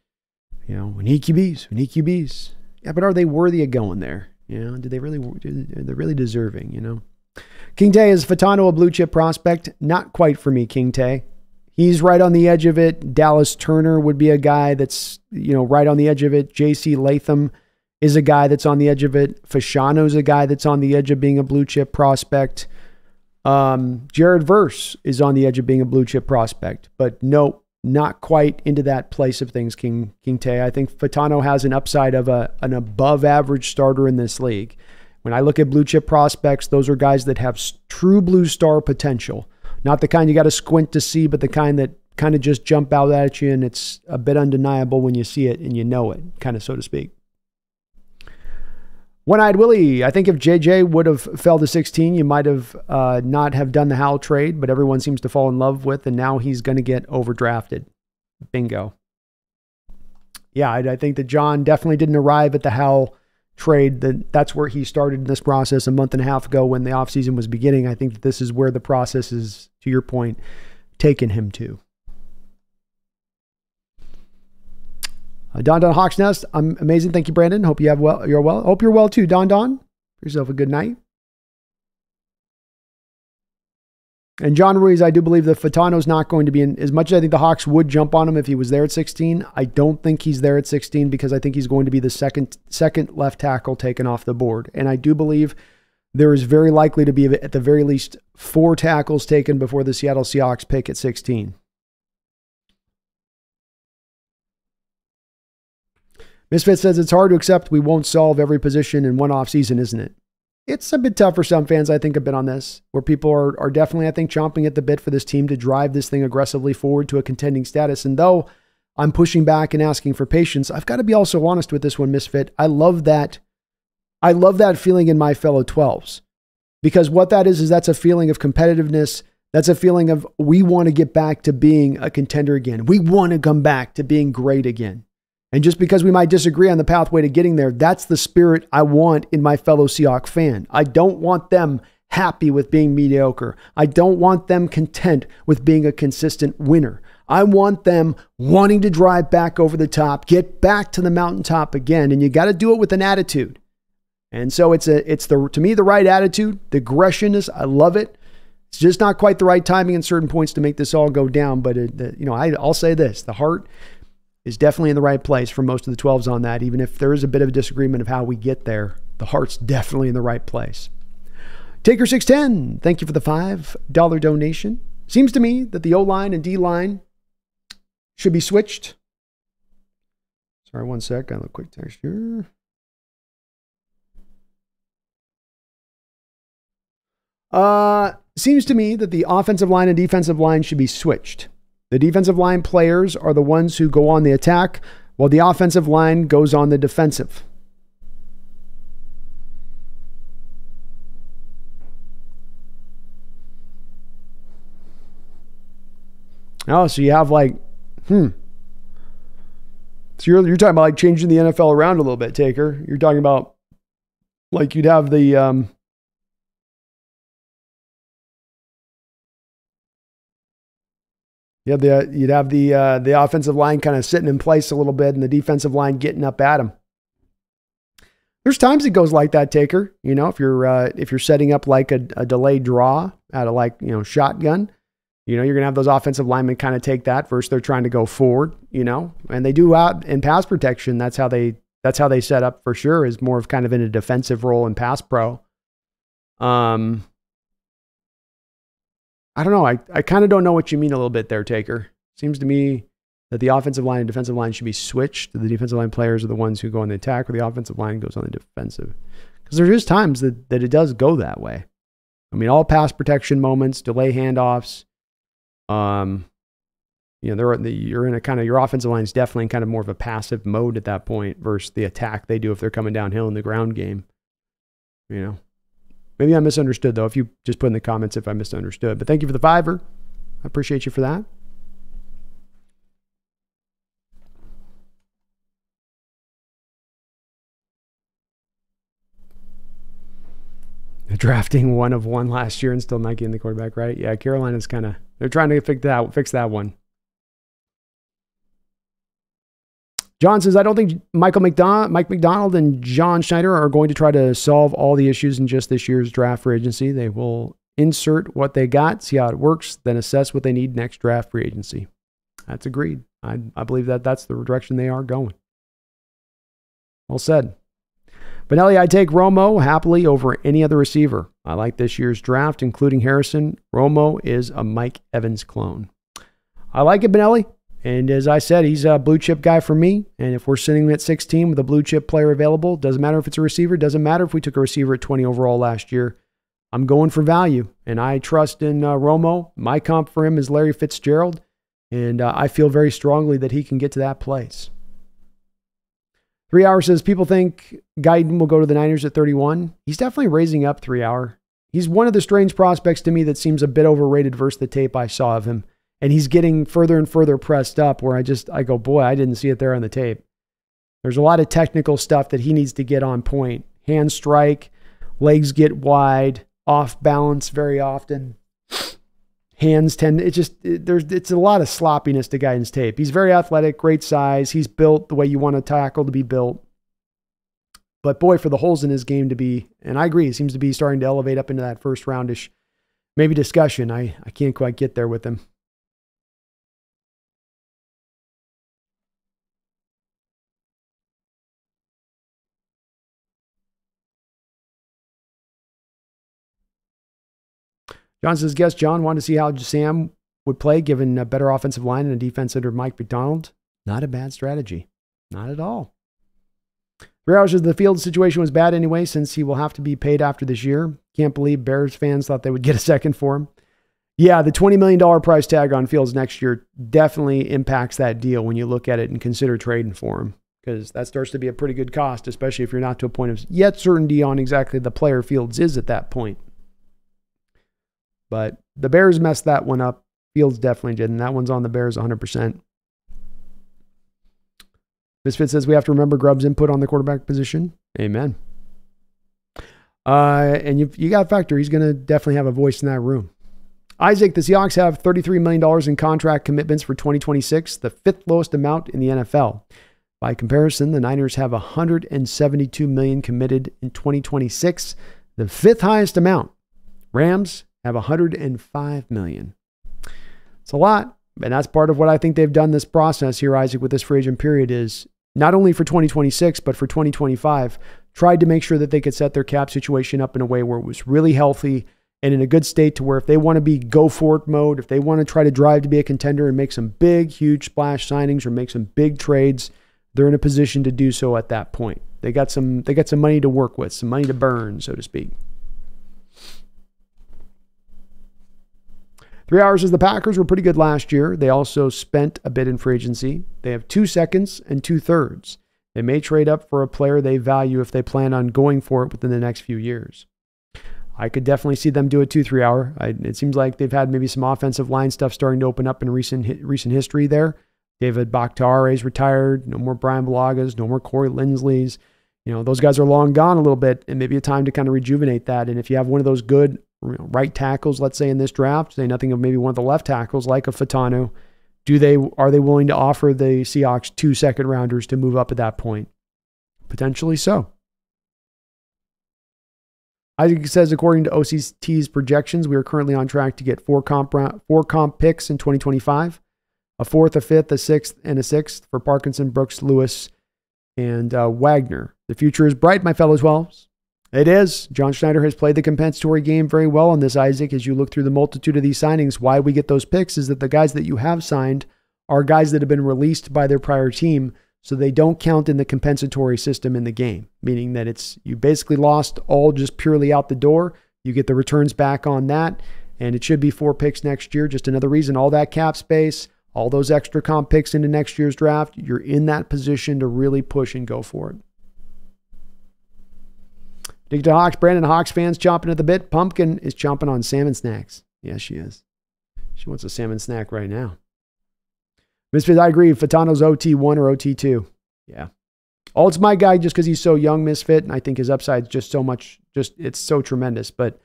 we need QBs. We need QBs. Yeah, but are they worthy of going there? They're really deserving, King Tay, is Fatano a blue chip prospect? Not quite for me, King Tay. He's right on the edge of it. Dallas Turner would be a guy that's, right on the edge of it. J.C. Latham is a guy that's on the edge of it. Fashano's a guy that's on the edge of being a blue chip prospect. Jared Verse is on the edge of being a blue chip prospect. But no, not quite into that place of things, King Tay. I think Fatano has an upside of an above average starter in this league. When I look at blue chip prospects, those are guys that have true blue star potential. Not the kind you got to squint to see, but the kind that kind of just jump out at you and it's a bit undeniable when you see it and you know it, kind of so to speak. One-Eyed Willie, I think if JJ would have fell to 16, you might have not have done the Howell trade, but everyone seems to fall in love with, and now he's going to get overdrafted. Bingo. Yeah, I think that John definitely didn't arrive at the Howell trade. That's where he started in this process a month and a half ago when the offseason was beginning. I think that this is where the process is, to your point, taken him to. Don Hawks Nest, I'm amazing. Thank you, Brandon. Hope you have well. You're well. Hope you're well too, Don. Give yourself a good night. And John Ruiz, I do believe that Fatano's not going to be in, as much as I think the Hawks would jump on him if he was there at 16. I don't think he's there at 16 because I think he's going to be the second left tackle taken off the board. And I do believe there is very likely to be at the very least 4 tackles taken before the Seattle Seahawks pick at 16. Misfit says it's hard to accept we won't solve every position in one offseason, isn't it? It's a bit tough for some fans, I think, a bit on this, where people are definitely, I think, chomping at the bit for this team to drive this thing aggressively forward to a contending status. And though I'm pushing back and asking for patience, I've got to be also honest with this one, Misfit. I love that feeling in my fellow 12s, because what that is that's a feeling of competitiveness. That's a feeling of we want to get back to being a contender again. We want to come back to being great again. And just because we might disagree on the pathway to getting there, that's the spirit I want in my fellow Seahawks fan. I don't want them happy with being mediocre. I don't want them content with being a consistent winner. I want them wanting to drive back over the top, get back to the mountaintop again, and you got to do it with an attitude. And so it's to me the right attitude. The aggression is, I love it. It's just not quite the right timing in certain points to make this all go down. But I'll say this: the heart is definitely in the right place for most of the 12s on that. Even if there is a bit of a disagreement of how we get there, the heart's definitely in the right place. Taker 610, thank you for the $5 donation. Seems to me that the O-line and D-line should be switched. Sorry, one sec. Got a quick text here. Seems to me that the offensive line and defensive line should be switched. The defensive line players are the ones who go on the attack, while the offensive line goes on the defensive. Oh, so you have So you're talking about like changing the NFL around a little bit, Taker. You're talking about like you'd have the you'd have the offensive line kind of sitting in place a little bit and the defensive line getting up at them. There's times it goes like that, Taker. You know, if you're setting up like a delayed draw out of shotgun, you're going to have those offensive linemen kind of take that versus they're trying to go forward, and they do out in pass protection. That's how they set up for sure, is more of kind of in a defensive role in pass pro. I don't know. I kind of don't know what you mean a little bit there, Taker. Seems to me that the offensive line and defensive line should be switched. The defensive line players are the ones who go on the attack, or the offensive line goes on the defensive. Because there is times that it does go that way. I mean, all pass protection moments, delay handoffs. You're in a kind of, your offensive line is definitely in kind of more of a passive mode at that point versus the attack they do if they're coming downhill in the ground game. Maybe I misunderstood though. If you just put in the comments if I misunderstood, but thank you for the $5. I appreciate you for that. Drafting one of one last year and still not getting the quarterback right. Yeah, Carolina's they're trying to fix that one. John says, I don't think Mike McDonald and John Schneider are going to try to solve all the issues in just this year's draft free agency. They will insert what they got, see how it works, then assess what they need next draft free agency. That's agreed. I believe that's the direction they are going. Well said. Benelli, I take Romo happily over any other receiver. I like this year's draft, including Harrison. Romo is a Mike Evans clone. I like it, Benelli. And as I said, he's a blue chip guy for me. And if we're sitting at 16 with a blue chip player available, doesn't matter if it's a receiver, doesn't matter if we took a receiver at 20 overall last year. I'm going for value. And I trust in Romo. My comp for him is Larry Fitzgerald. And I feel very strongly that he can get to that place. 3 Hour says, people think Guyton will go to the Niners at 31. He's definitely raising up 3 Hour. He's one of the strange prospects to me that seems a bit overrated versus the tape I saw of him. And he's getting further and further pressed up where I go, boy, I didn't see it there on the tape. There's a lot of technical stuff that he needs to get on point. Hand strike, legs get wide, off balance very often. Hands tend, it's a lot of sloppiness to Guyton's tape. He's very athletic, great size. He's built the way you want a tackle to be built. But boy, for the holes in his game to be, and I agree, he seems to be starting to elevate up into that first roundish maybe discussion. I can't quite get there with him. John says, guess John wanted to see how Sam would play given a better offensive line and a defense under Mike McDonald. Not a bad strategy. Not at all. 3 Hours says the field situation was bad anyway since he will have to be paid after this year. Can't believe Bears fans thought they would get a second for him. Yeah, the $20 million price tag on Fields next year definitely impacts that deal when you look at it and consider trading for him, because that starts to be a pretty good cost, especially if you're not to a point of yet certainty on exactly the player Fields is at that point. But the Bears messed that one up. Fields definitely did, and that one's on the Bears 100%. Misfit says we have to remember Grubb's input on the quarterback position. Amen. And you got to factor, he's going to definitely have a voice in that room. Isaac, the Seahawks have $33 million in contract commitments for 2026, the fifth lowest amount in the NFL. By comparison, the Niners have $172 million committed in 2026, the fifth highest amount. Rams have $105 million. It's a lot, and that's part of what I think they've done this process here, Isaac, with this free agent period is not only for 2026, but for 2025, tried to make sure that they could set their cap situation up in a way where it was really healthy and in a good state to where if they want to be go for it mode, if they want to try to drive to be a contender and make some big, huge splash signings or make some big trades, they're in a position to do so at that point. They got some money to work with, some money to burn, so to speak. 3 hours as the Packers were pretty good last year. They also spent a bit in free agency. They have 2 seconds and 2 thirds. They may trade up for a player they value if they plan on going for it within the next few years. I could definitely see them do a 2-3 hour. It seems like they've had maybe some offensive line stuff starting to open up in recent history there. David Bakhtiari's retired. No more Brian Bulagas. No more Corey Lindsley's. Those guys are long gone a little bit, and maybe a time to kind of rejuvenate that. And if you have one of those good right tackles, let's say in this draft, say nothing of maybe one of the left tackles like a Fatano, are they willing to offer the Seahawks 2 second rounders to move up at that point? Potentially so. Isaac says, according to OCT's projections, we are currently on track to get 4 comp picks in 2025, a 4th, a 5th, a 6th, and a 6th for Parkinson, Brooks, Lewis, and Wagner. The future is bright, my fellows. Well, it is. John Schneider has played the compensatory game very well on this, Isaac. As you look through the multitude of these signings, why we get those picks is that the guys that you have signed are guys that have been released by their prior team, so they don't count in the compensatory system in the game, meaning that you basically lost all just purely out the door. You get the returns back on that, and it should be 4 picks next year. Just another reason, all that cap space, all those extra comp picks into next year's draft, you're in that position to really push and go for it. Dig to Hawks. Brandon, Hawks fans chomping at the bit. Pumpkin is chomping on salmon snacks. Yes, she is. She wants a salmon snack right now. Misfit, I agree. Fatano's OT1 or OT2. Yeah. Alt's my guy just because he's so young, Misfit, and I think his upside's just so much, it's so tremendous. But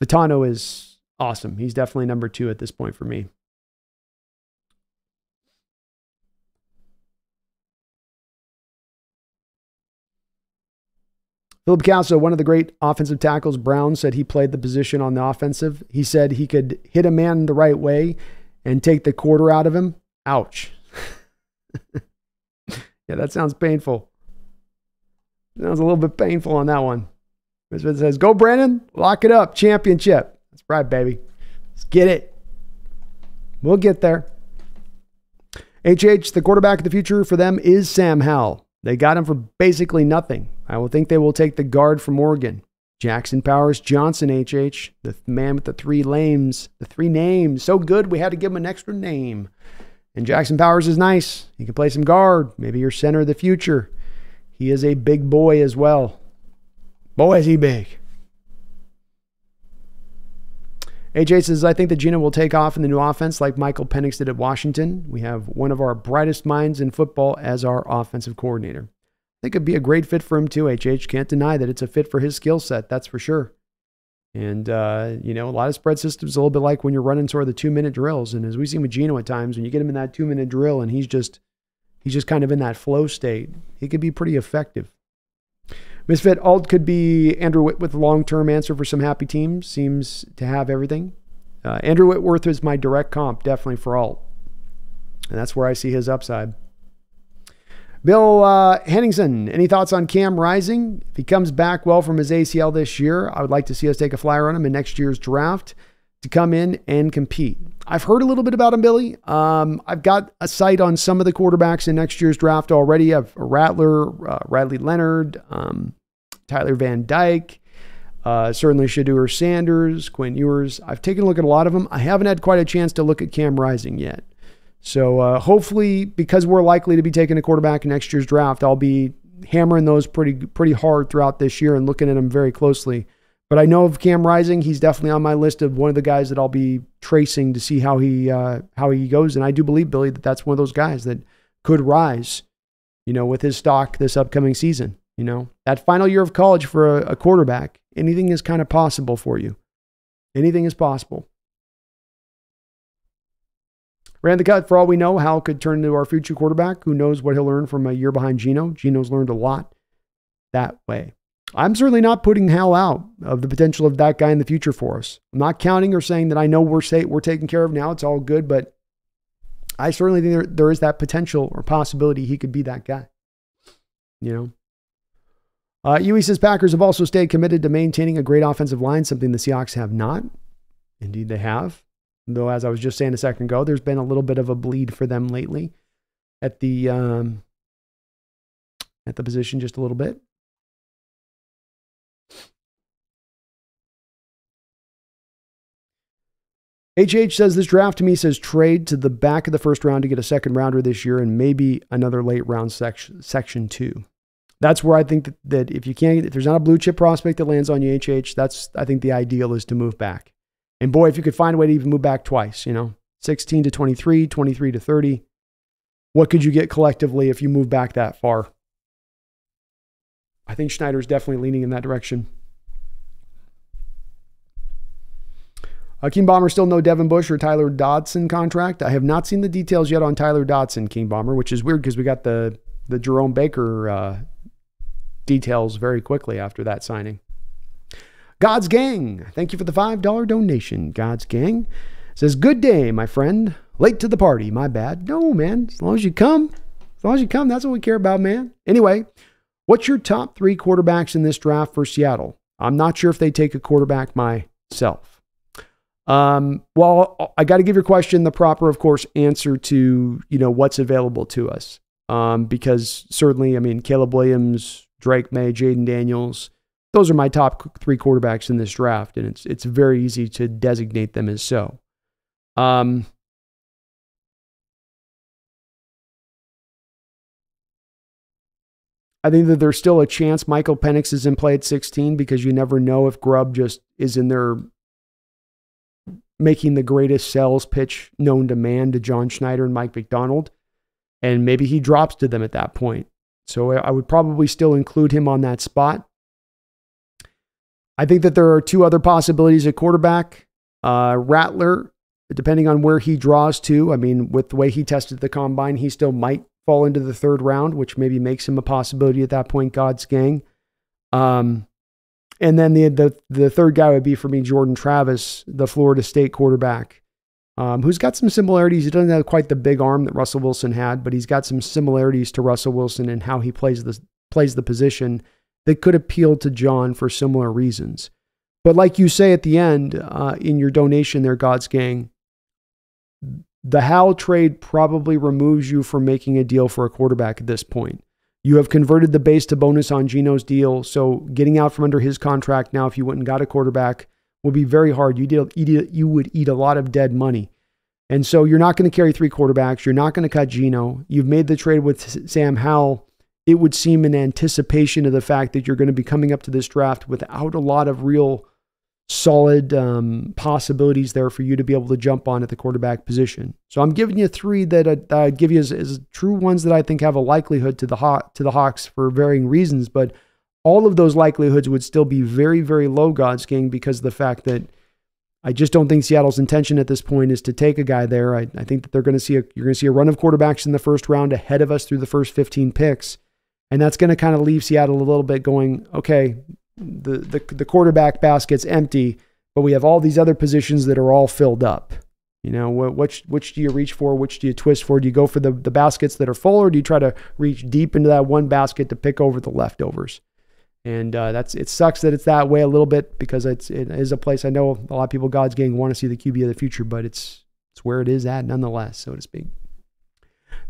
Fatano is awesome. He's definitely number 2 at this point for me. Philip Picasso, one of the great offensive tackles, Brown, said he played the position on the offensive. He said he could hit a man the right way and take the quarter out of him. Ouch. Yeah, that sounds painful. Sounds a little bit painful on that one. It says, go Brandon, lock it up, championship. That's right, baby. Let's get it. We'll get there. HH, the quarterback of the future for them is Sam Howell. They got him for basically nothing. I will think they will take the guard from Oregon. Jackson Powers Johnson, HH, the man with the 3 names. The 3 names. So good, we had to give him an extra name. And Jackson Powers is nice. He can play some guard. Maybe your center of the future. He is a big boy as well. Boy, is he big. AJ says, I think that Geno will take off in the new offense like Michael Penix did at Washington. We have one of our brightest minds in football as our offensive coordinator. I think it'd be a great fit for him too, HH. Can't deny that it's a fit for his skill set, that's for sure. And, a lot of spread systems a little bit like when you're running sort of the 2-minute drills. And as we've seen with Geno at times, when you get him in that 2-minute drill and he's just kind of in that flow state, he could be pretty effective. Misfit, Alt could be Andrew Whitworth, long-term answer for some happy teams. Seems to have everything. Andrew Whitworth is my direct comp, definitely for Alt. And that's where I see his upside. Bill Henningsen, any thoughts on Cam Rising? If he comes back well from his ACL this year, I would like to see us take a flyer on him in next year's draft to come in and compete. I've heard a little bit about him, Billy. I've got a sight on some of the quarterbacks in next year's draft already. I've Rattler, Riley Leonard, Tyler Van Dyke, certainly Shedeur Sanders, Quinn Ewers. I've taken a look at a lot of them. I haven't had quite a chance to look at Cam Rising yet. So hopefully, because we're likely to be taking a quarterback in next year's draft, I'll be hammering those pretty hard throughout this year and looking at them very closely. But I know of Cam Rising. He's definitely on my list of one of the guys that I'll be tracing to see how he goes. And I do believe, Billy, that that's one of those guys that could rise, with his stock this upcoming season. That final year of college for a quarterback, Anything is kind of possible for you. Anything is possible. Ran the cut. For all we know, Howell could turn into our future quarterback. Who knows what he'll learn from a year behind Geno. Geno's learned a lot that way. I'm certainly not putting Howell out of the potential of that guy in the future for us. I'm not counting or saying that I know we're taken care of now. It's all good, but I certainly think there is that potential or possibility he could be that guy. You know? Huey says Packers have also stayed committed to maintaining a great offensive line, something the Seahawks have not. Indeed, they have. Though, as I was just saying a second ago, there's been a little bit of a bleed for them lately at the position, just a little bit. HH says this draft to me says trade to the back of the first round to get a second rounder this year and maybe another late round section 2. That's where I think that if there's not a blue chip prospect that lands on you, HH, I think the ideal is to move back. And boy, if you could find a way to even move back twice, 16 to 23, 23 to 30, what could you get collectively if you move back that far? I think Schneider's definitely leaning in that direction. King Bomber, still no Devin Bush or Tyler Dodson contract. I have not seen the details yet on Tyler Dodson, King Bomber, which is weird because we got the Jerome Baker details very quickly after that signing. God's Gang, thank you for the $5 donation. God's Gang says, good day, my friend. Late to the party, my bad. No, man, as long as you come, that's what we care about, man. Anyway, what's your top 3 quarterbacks in this draft for Seattle? I'm not sure if they take a quarterback myself. Well, I got to give your question the proper, of course, answer to, what's available to us. Because certainly, Caleb Williams, Drake May, Jaden Daniels, those are my top 3 quarterbacks in this draft, and it's very easy to designate them as so. I think that there's still a chance Michael Penix is in play at 16 because you never know if Grubb just is in there making the greatest sales pitch known to man to John Schneider and Mike McDonald, and maybe he drops to them at that point. So I would probably still include him on that spot. I think that there are 2 other possibilities at quarterback. Rattler, depending on where he draws to. With the way he tested the combine, he still might fall into the 3rd round, which maybe makes him a possibility at that point, God's Gang. And then the third guy would be for me, Jordan Travis, the Florida State quarterback, who's got some similarities. He doesn't have quite the big arm that Russell Wilson had, but he's got some similarities to Russell Wilson in how he plays the position that could appeal to John for similar reasons. But like you say at the end, in your donation there, God's Gang, the Howell trade probably removes you from making a deal for a quarterback at this point. You have converted the base to bonus on Geno's deal, so getting out from under his contract now, if you went and got a quarterback, would be very hard. You would eat a lot of dead money. And so you're not going to carry 3 quarterbacks. You're not going to cut Geno. You've made the trade with Sam Howell. It would seem in anticipation of the fact that you're going to be coming up to this draft without a lot of real solid possibilities there for you to be able to jump on at the quarterback position. So I'm giving you 3 that I'd give you as true ones that I think have a likelihood to the Hawks for varying reasons, but all of those likelihoods would still be very, very low, God's King, because of the fact that I just don't think Seattle's intention at this point is to take a guy there. I think that you're going to see a run of quarterbacks in the first round ahead of us through the first 15 picks. And that's going to kind of leave Seattle a little bit going, okay, the quarterback basket's empty, but we have all these other positions that are all filled up. Which do you reach for? Which do you twist for? Do you go for the baskets that are full, or do you try to reach deep into that one basket to pick over the leftovers? And it sucks that it's that way a little bit because it is a place I know a lot of people, God's Gang, want to see the QB of the future, but it's where it is at nonetheless, so to speak.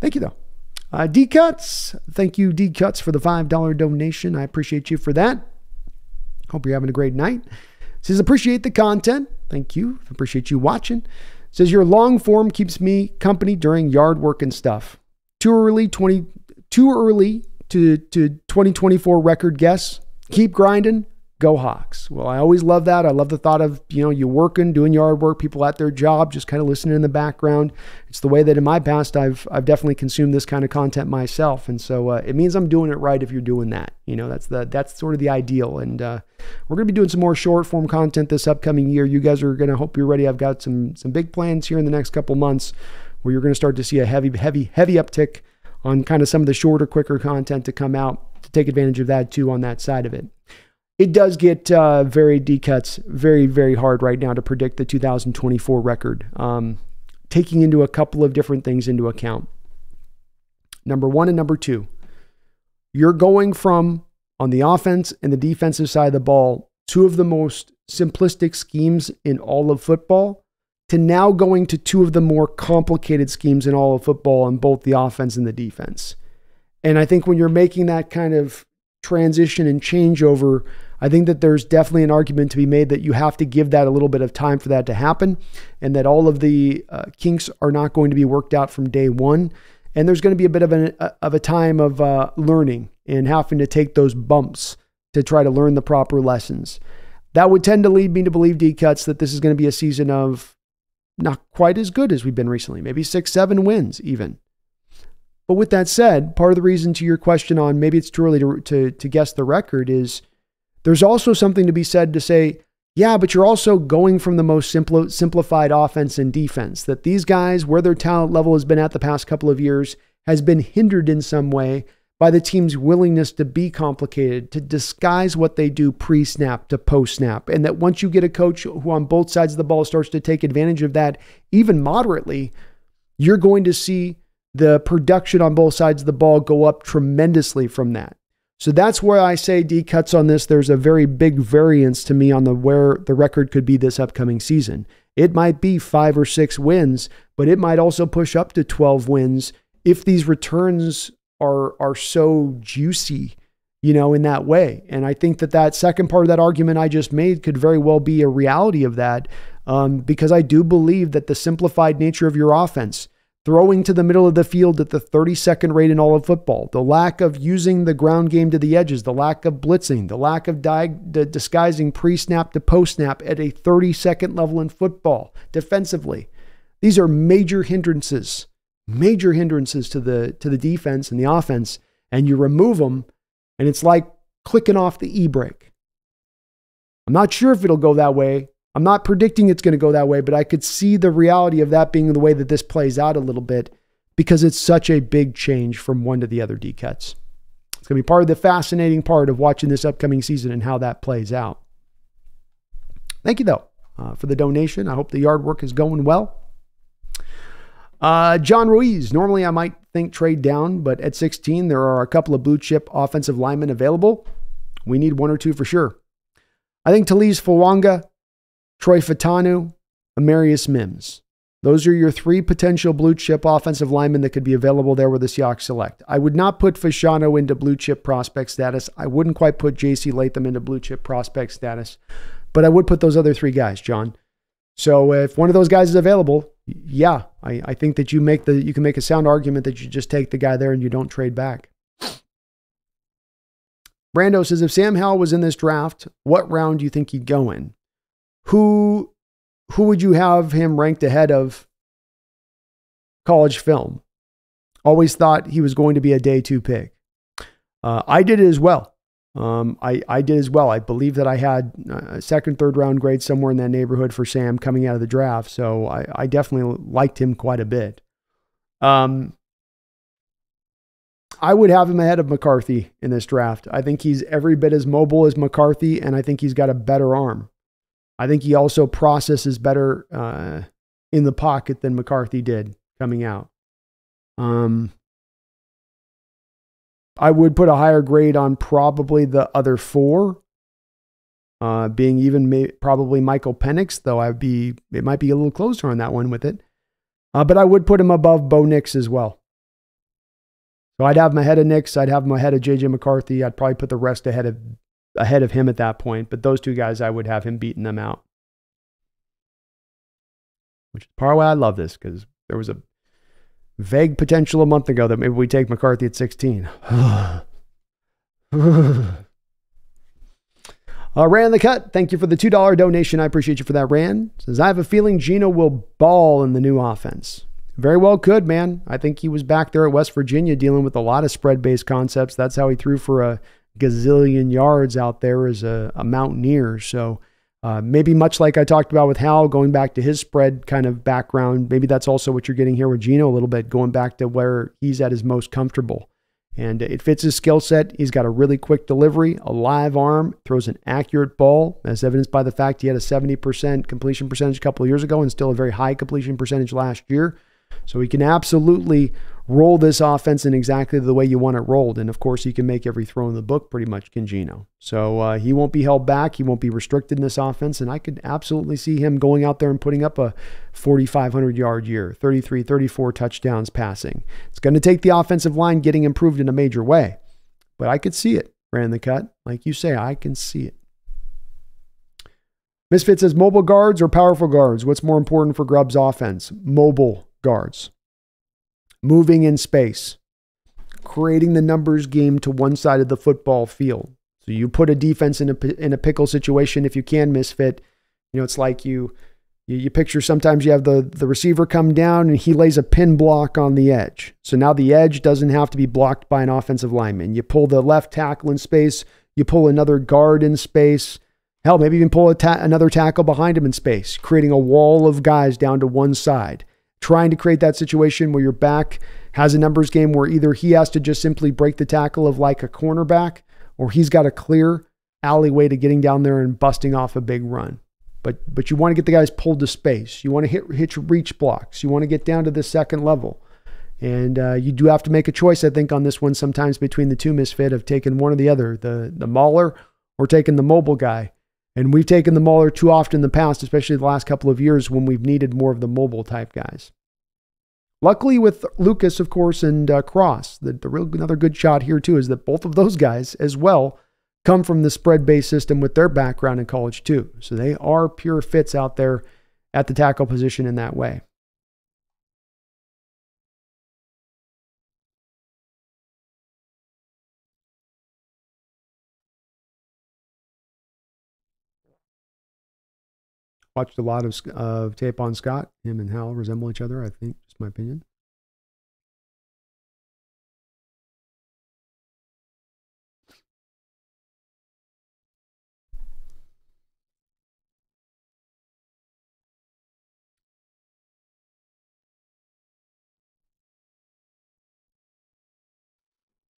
Thank you, though. D Cuts, thank you, D Cuts, for the $5 donation. I appreciate you for that. Hope you're having a great night. Says, appreciate the content. Thank you. Appreciate you watching. Says, your long form keeps me company during yard work and stuff. Too early to 2024 record guess. Keep grinding. Go Hawks. Well, I always love that. I love the thought of, you working, doing yard work, people at their job, just kind of listening in the background. It's the way that in my past, I've definitely consumed this kind of content myself. And so it means I'm doing it right if you're doing that. That's sort of the ideal. And we're going to be doing some more short form content this upcoming year. You guys are going to hope you're ready. I've got some big plans here in the next couple months where you're going to start to see a heavy uptick on kind of some of the shorter, quicker content to come out to take advantage of that too on that side of it. It does get very D-cuts, very, very hard right now to predict the 2024 record, taking into a couple of different things into account. Number one and number two, you're going from, on the offense and the defensive side of the ball, two of the most simplistic schemes in all of football, to now going to two of the more complicated schemes in all of football on both the offense and the defense. And I think when you're making that kind of transition and changeover, I think that there's definitely an argument to be made that you have to give that a little bit of time for that to happen, and that all of the kinks are not going to be worked out from day one. And there's going to be a bit of a time of learning and having to take those bumps to try to learn the proper lessons. That would tend to lead me to believe, D-cuts, that this is going to be a season of not quite as good as we've been recently, maybe 6-7 wins even. But with that said, part of the reason to your question on maybe it's too early to guess the record is there's also something to be said to say, yeah, but you're also going from the most simplified offense and defense, that these guys, where their talent level has been at the past couple of years, has been hindered in some way by the team's willingness to be complicated, to disguise what they do pre-snap to post-snap. And that once you get a coach who on both sides of the ball starts to take advantage of that, even moderately, you're going to see the production on both sides of the ball go up tremendously from that. So that's where I say, D-cuts on this, there's a very big variance to me on where the record could be this upcoming season. It might be 5 or 6 wins, but it might also push up to 12 wins if these returns are so juicy, in that way. And I think that second part of that argument I just made could very well be a reality of that, because I do believe that the simplified nature of your offense, throwing to the middle of the field at the 32nd rate in all of football, the lack of using the ground game to the edges, the lack of blitzing, the lack of disguising pre-snap to post-snap at a 32nd level in football defensively. These are major hindrances to the defense and the offense, and you remove them, and it's like clicking off the e-brake. I'm not sure if it'll go that way. I'm not predicting it's going to go that way, but I could see the reality of that being the way that this plays out a little bit, because it's such a big change from one to the other, D-cuts. It's going to be part of the fascinating part of watching this upcoming season and how that plays out. Thank you, though, for the donation. I hope the yard work is going well. John Ruiz, normally I might think trade down, but at 16, there are a couple of blue chip offensive linemen available. We need 1 or 2 for sure. I think Talise Fawanga, Troy Fatanu, Amarius Mims. Those are your 3 potential blue chip offensive linemen that could be available there with the Seahawks select. I would not put Fashanu into blue chip prospect status. I wouldn't quite put J.C. Latham into blue chip prospect status, but I would put those other 3 guys, John. So if one of those guys is available, yeah, I think that you can make a sound argument that you just take the guy there and you don't trade back. Brando says, if Sam Howell was in this draft, what round do you think he'd go in? Who would you have him ranked ahead of college film? Always thought he was going to be a day 2 pick. I did it as well. I did as well. I believe that I had a 2nd, 3rd round grade somewhere in that neighborhood for Sam coming out of the draft. So I definitely liked him quite a bit. I would have him ahead of McCarthy in this draft. I think he's every bit as mobile as McCarthy, and I think he's got a better arm. I think he also processes better in the pocket than McCarthy did coming out. I would put a higher grade on probably the other 4, being even probably Michael Penix, though it might be a little closer on that one with it. But I would put him above Bo Nix as well. So I'd have him ahead of Nix. I'd have him ahead of J.J. McCarthy. I'd probably put the rest ahead of him at that point. But those 2 guys, I would have him beating them out. Which is part of why I love this, because there was a vague potential a month ago that maybe we take McCarthy at 16. Ran the Cut, thank you for the $2 donation. I appreciate you for that, Ran. Says, I have a feeling Geno will ball in the new offense. Very well could, man. I think he was back there at West Virginia dealing with a lot of spread-based concepts. That's how he threw for a gazillion yards out there as a mountaineer. So maybe much like I talked about with Howell, going back to his spread kind of background, maybe that's also what you're getting here with Geno a little bit, going back to where he's at his most comfortable. And it fits his skill set. He's got a really quick delivery, a live arm, throws an accurate ball, as evidenced by the fact he had a 70% completion percentage a couple of years ago and still a very high completion percentage last year. So he can absolutely roll this offense in exactly the way you want it rolled. And of course, he can make every throw in the book pretty much, can Geno. So he won't be held back. He won't be restricted in this offense. And I could absolutely see him going out there and putting up a 4,500 yard year, 33, 34 touchdowns passing. It's going to take the offensive line getting improved in a major way. But I could see it. Ran the Cut. Like you say, I can see it. Misfit says, mobile guards or powerful guards? What's more important for Grubb's offense? Mobile guards. Moving in space, creating the numbers game to one side of the football field. So you put a defense in a pickle situation if you can, Misfit. You know, it's like you picture sometimes you have the receiver come down and he lays a pin block on the edge. So now the edge doesn't have to be blocked by an offensive lineman. You pull the left tackle in space, you pull another guard in space. Hell, maybe even pull another tackle behind him in space, creating a wall of guys down to one side. Trying to create that situation where your back has a numbers game where either he has to just simply break the tackle of like a cornerback or he's got a clear alleyway to getting down there and busting off a big run. But you want to get the guys pulled to space. You want to hit reach blocks. You want to get down to the second level. And you do have to make a choice, I think, on this one sometimes between the two, Misfit, of taking one or the other, the mauler or taking the mobile guy. And we've taken the mauler too often in the past, especially the last couple of years when we've needed more of the mobile type guys. Luckily with Lucas, of course, and Cross, another good shot here too is that both of those guys as well come from the spread-based system with their background in college too. So they are pure fits out there at the tackle position in that way. Watched a lot of tape on Scott. Him and Howell resemble each other, I think. Just my opinion.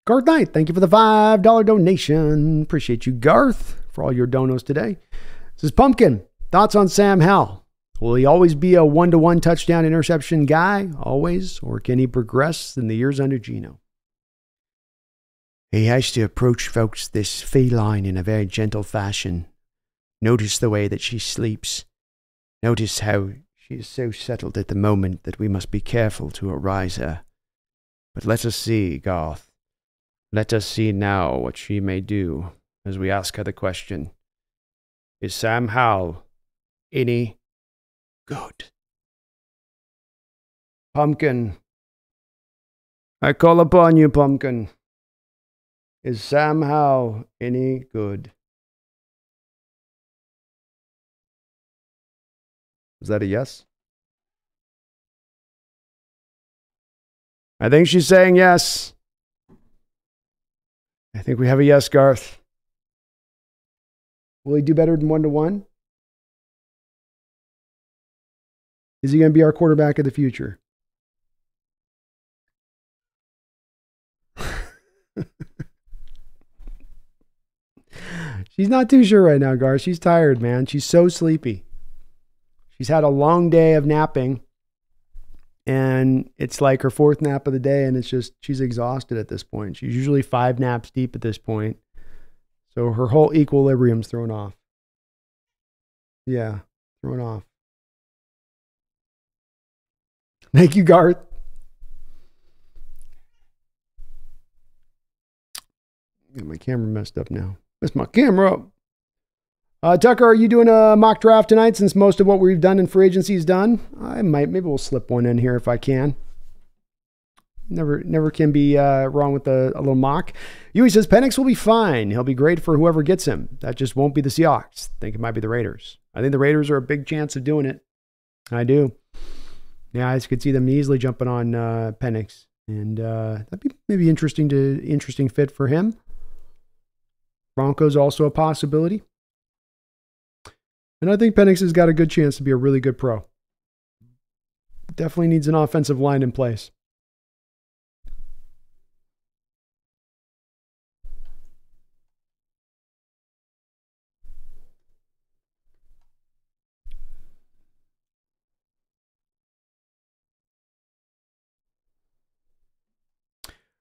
Garth Knight, thank you for the $5 donation. Appreciate you, Garth, for all your donos today. This is Pumpkin. Thoughts on Sam Howell? Will he always be a one-to-one touchdown interception guy, always, or can he progress in the years under Geno? He has to approach folks this feline in a very gentle fashion. Notice the way that she sleeps. Notice how she is so settled at the moment that we must be careful to arouse her. But let us see, Garth. Let us see now what she may do as we ask her the question. Is Sam Howell any good? Pumpkin. I call upon you, Pumpkin. Is Sam Howell any good? Is that a yes? I think she's saying yes. I think we have a yes, Garth. Will he do better than one-to-one? Is he going to be our quarterback of the future? She's not too sure right now, Garth. She's tired, man. She's so sleepy. She's had a long day of napping, and it's like her fourth nap of the day, and it's just, she's exhausted at this point. She's usually 5 naps deep at this point. So her whole equilibrium's thrown off. Yeah, thrown off. Thank you, Garth. Got my camera messed up now. Messed my camera up. Tucker, are you doing a mock draft tonight since most of what we've done in free agency is done? I might. Maybe we'll slip one in here if I can. Never can be wrong with a little mock. Yui says Penix will be fine. He'll be great for whoever gets him. That just won't be the Seahawks. I think it might be the Raiders. I think the Raiders are a big chance of doing it. I do. Yeah, I could see them easily jumping on Penix, and that'd be maybe interesting fit for him. Broncos also a possibility, and I think Penix has got a good chance to be a really good pro. Definitely needs an offensive line in place.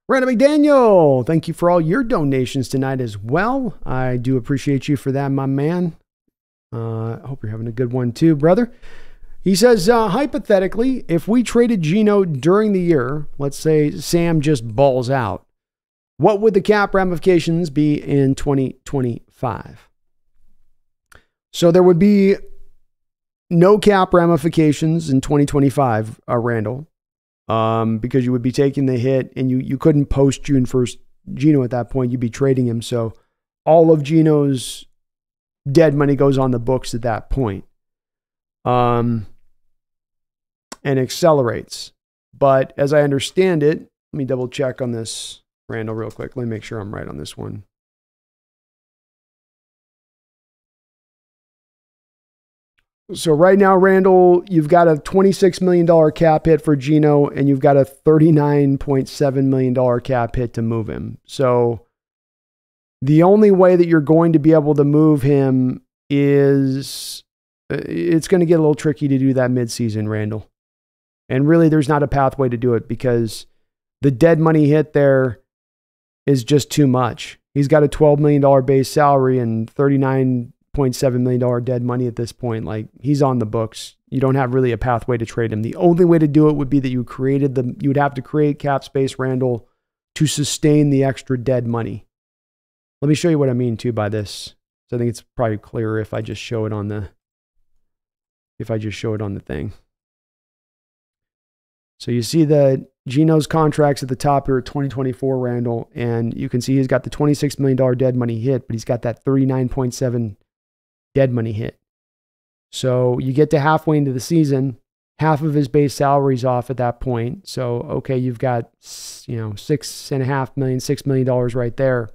Brandon McDaniel, thank you for all your donations tonight as well. I do appreciate you for that, my man. I hope you're having a good one too, brother. He says, hypothetically, if we traded Geno during the year, let's say Sam just balls out, what would the cap ramifications be in 2025? So there would be no cap ramifications in 2025, Randall. Because you would be taking the hit, and you couldn't post June 1st Geno at that point. You'd be trading him. So all of Geno's dead money goes on the books at that point. And accelerates. But as I understand it, let me double check on this, Randall, real quick. Let me make sure I'm right on this one. So right now, Randall, you've got a $26 million cap hit for Geno, and you've got a $39.7 million cap hit to move him. So the only way that you're going to be able to move him is it's going to get a little tricky to do that midseason, Randall. And really, there's not a pathway to do it because the dead money hit there is just too much. He's got a $12 million base salary and $39.7 million dead money at this point. Like, he's on the books. You don't have really a pathway to trade him. The only way to do it would be that you would have to create cap space, Randall, to sustain the extra dead money. Let me show you what I mean too by this. So I think it's probably clearer if I just show it on the thing. So you see the Geno's contracts at the top here at 2024, Randall, and you can see he's got the $26 million dead money hit, but he's got that 39.7 dead money hit. So you get to halfway into the season, half of his base salary's off at that point. So, okay, you've got, $6.5 million, $6 million right there.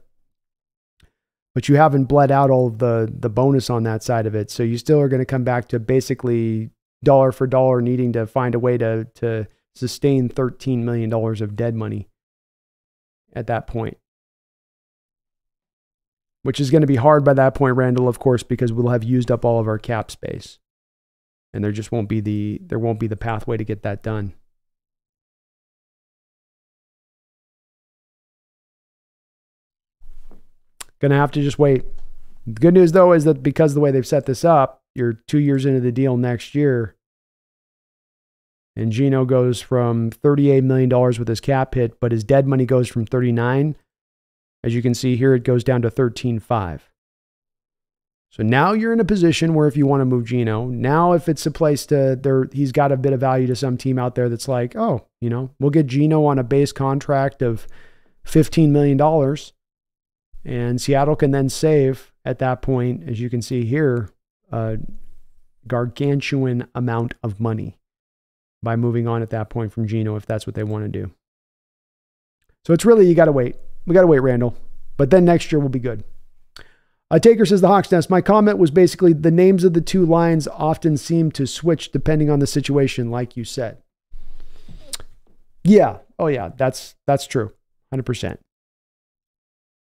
But you haven't bled out all of the bonus on that side of it. So you still are going to come back to basically dollar for dollar needing to find a way to sustain $13 million of dead money at that point. Which is going to be hard by that point, Randall, of course, because we'll have used up all of our cap space. And there just won't be the pathway to get that done. Going to have to just wait. The good news, though, is that because of the way they've set this up, you're 2 years into the deal next year. And Geno goes from $38 million with his cap hit, but his dead money goes from 39. As you can see here, it goes down to 13.5. So now you're in a position where if you want to move Geno, now if it's a place he's got a bit of value to some team out there that's like, oh, we'll get Geno on a base contract of $15 million. And Seattle can then save at that point, as you can see here, a gargantuan amount of money by moving on at that point from Geno if that's what they want to do. So it's really, you got to wait. We got to wait, Randall. But then next year will be good. Taker says, the Hawks Nest. My comment was basically the names of the two lines often seem to switch depending on the situation, like you said. Yeah. Oh, yeah. That's true. 100%.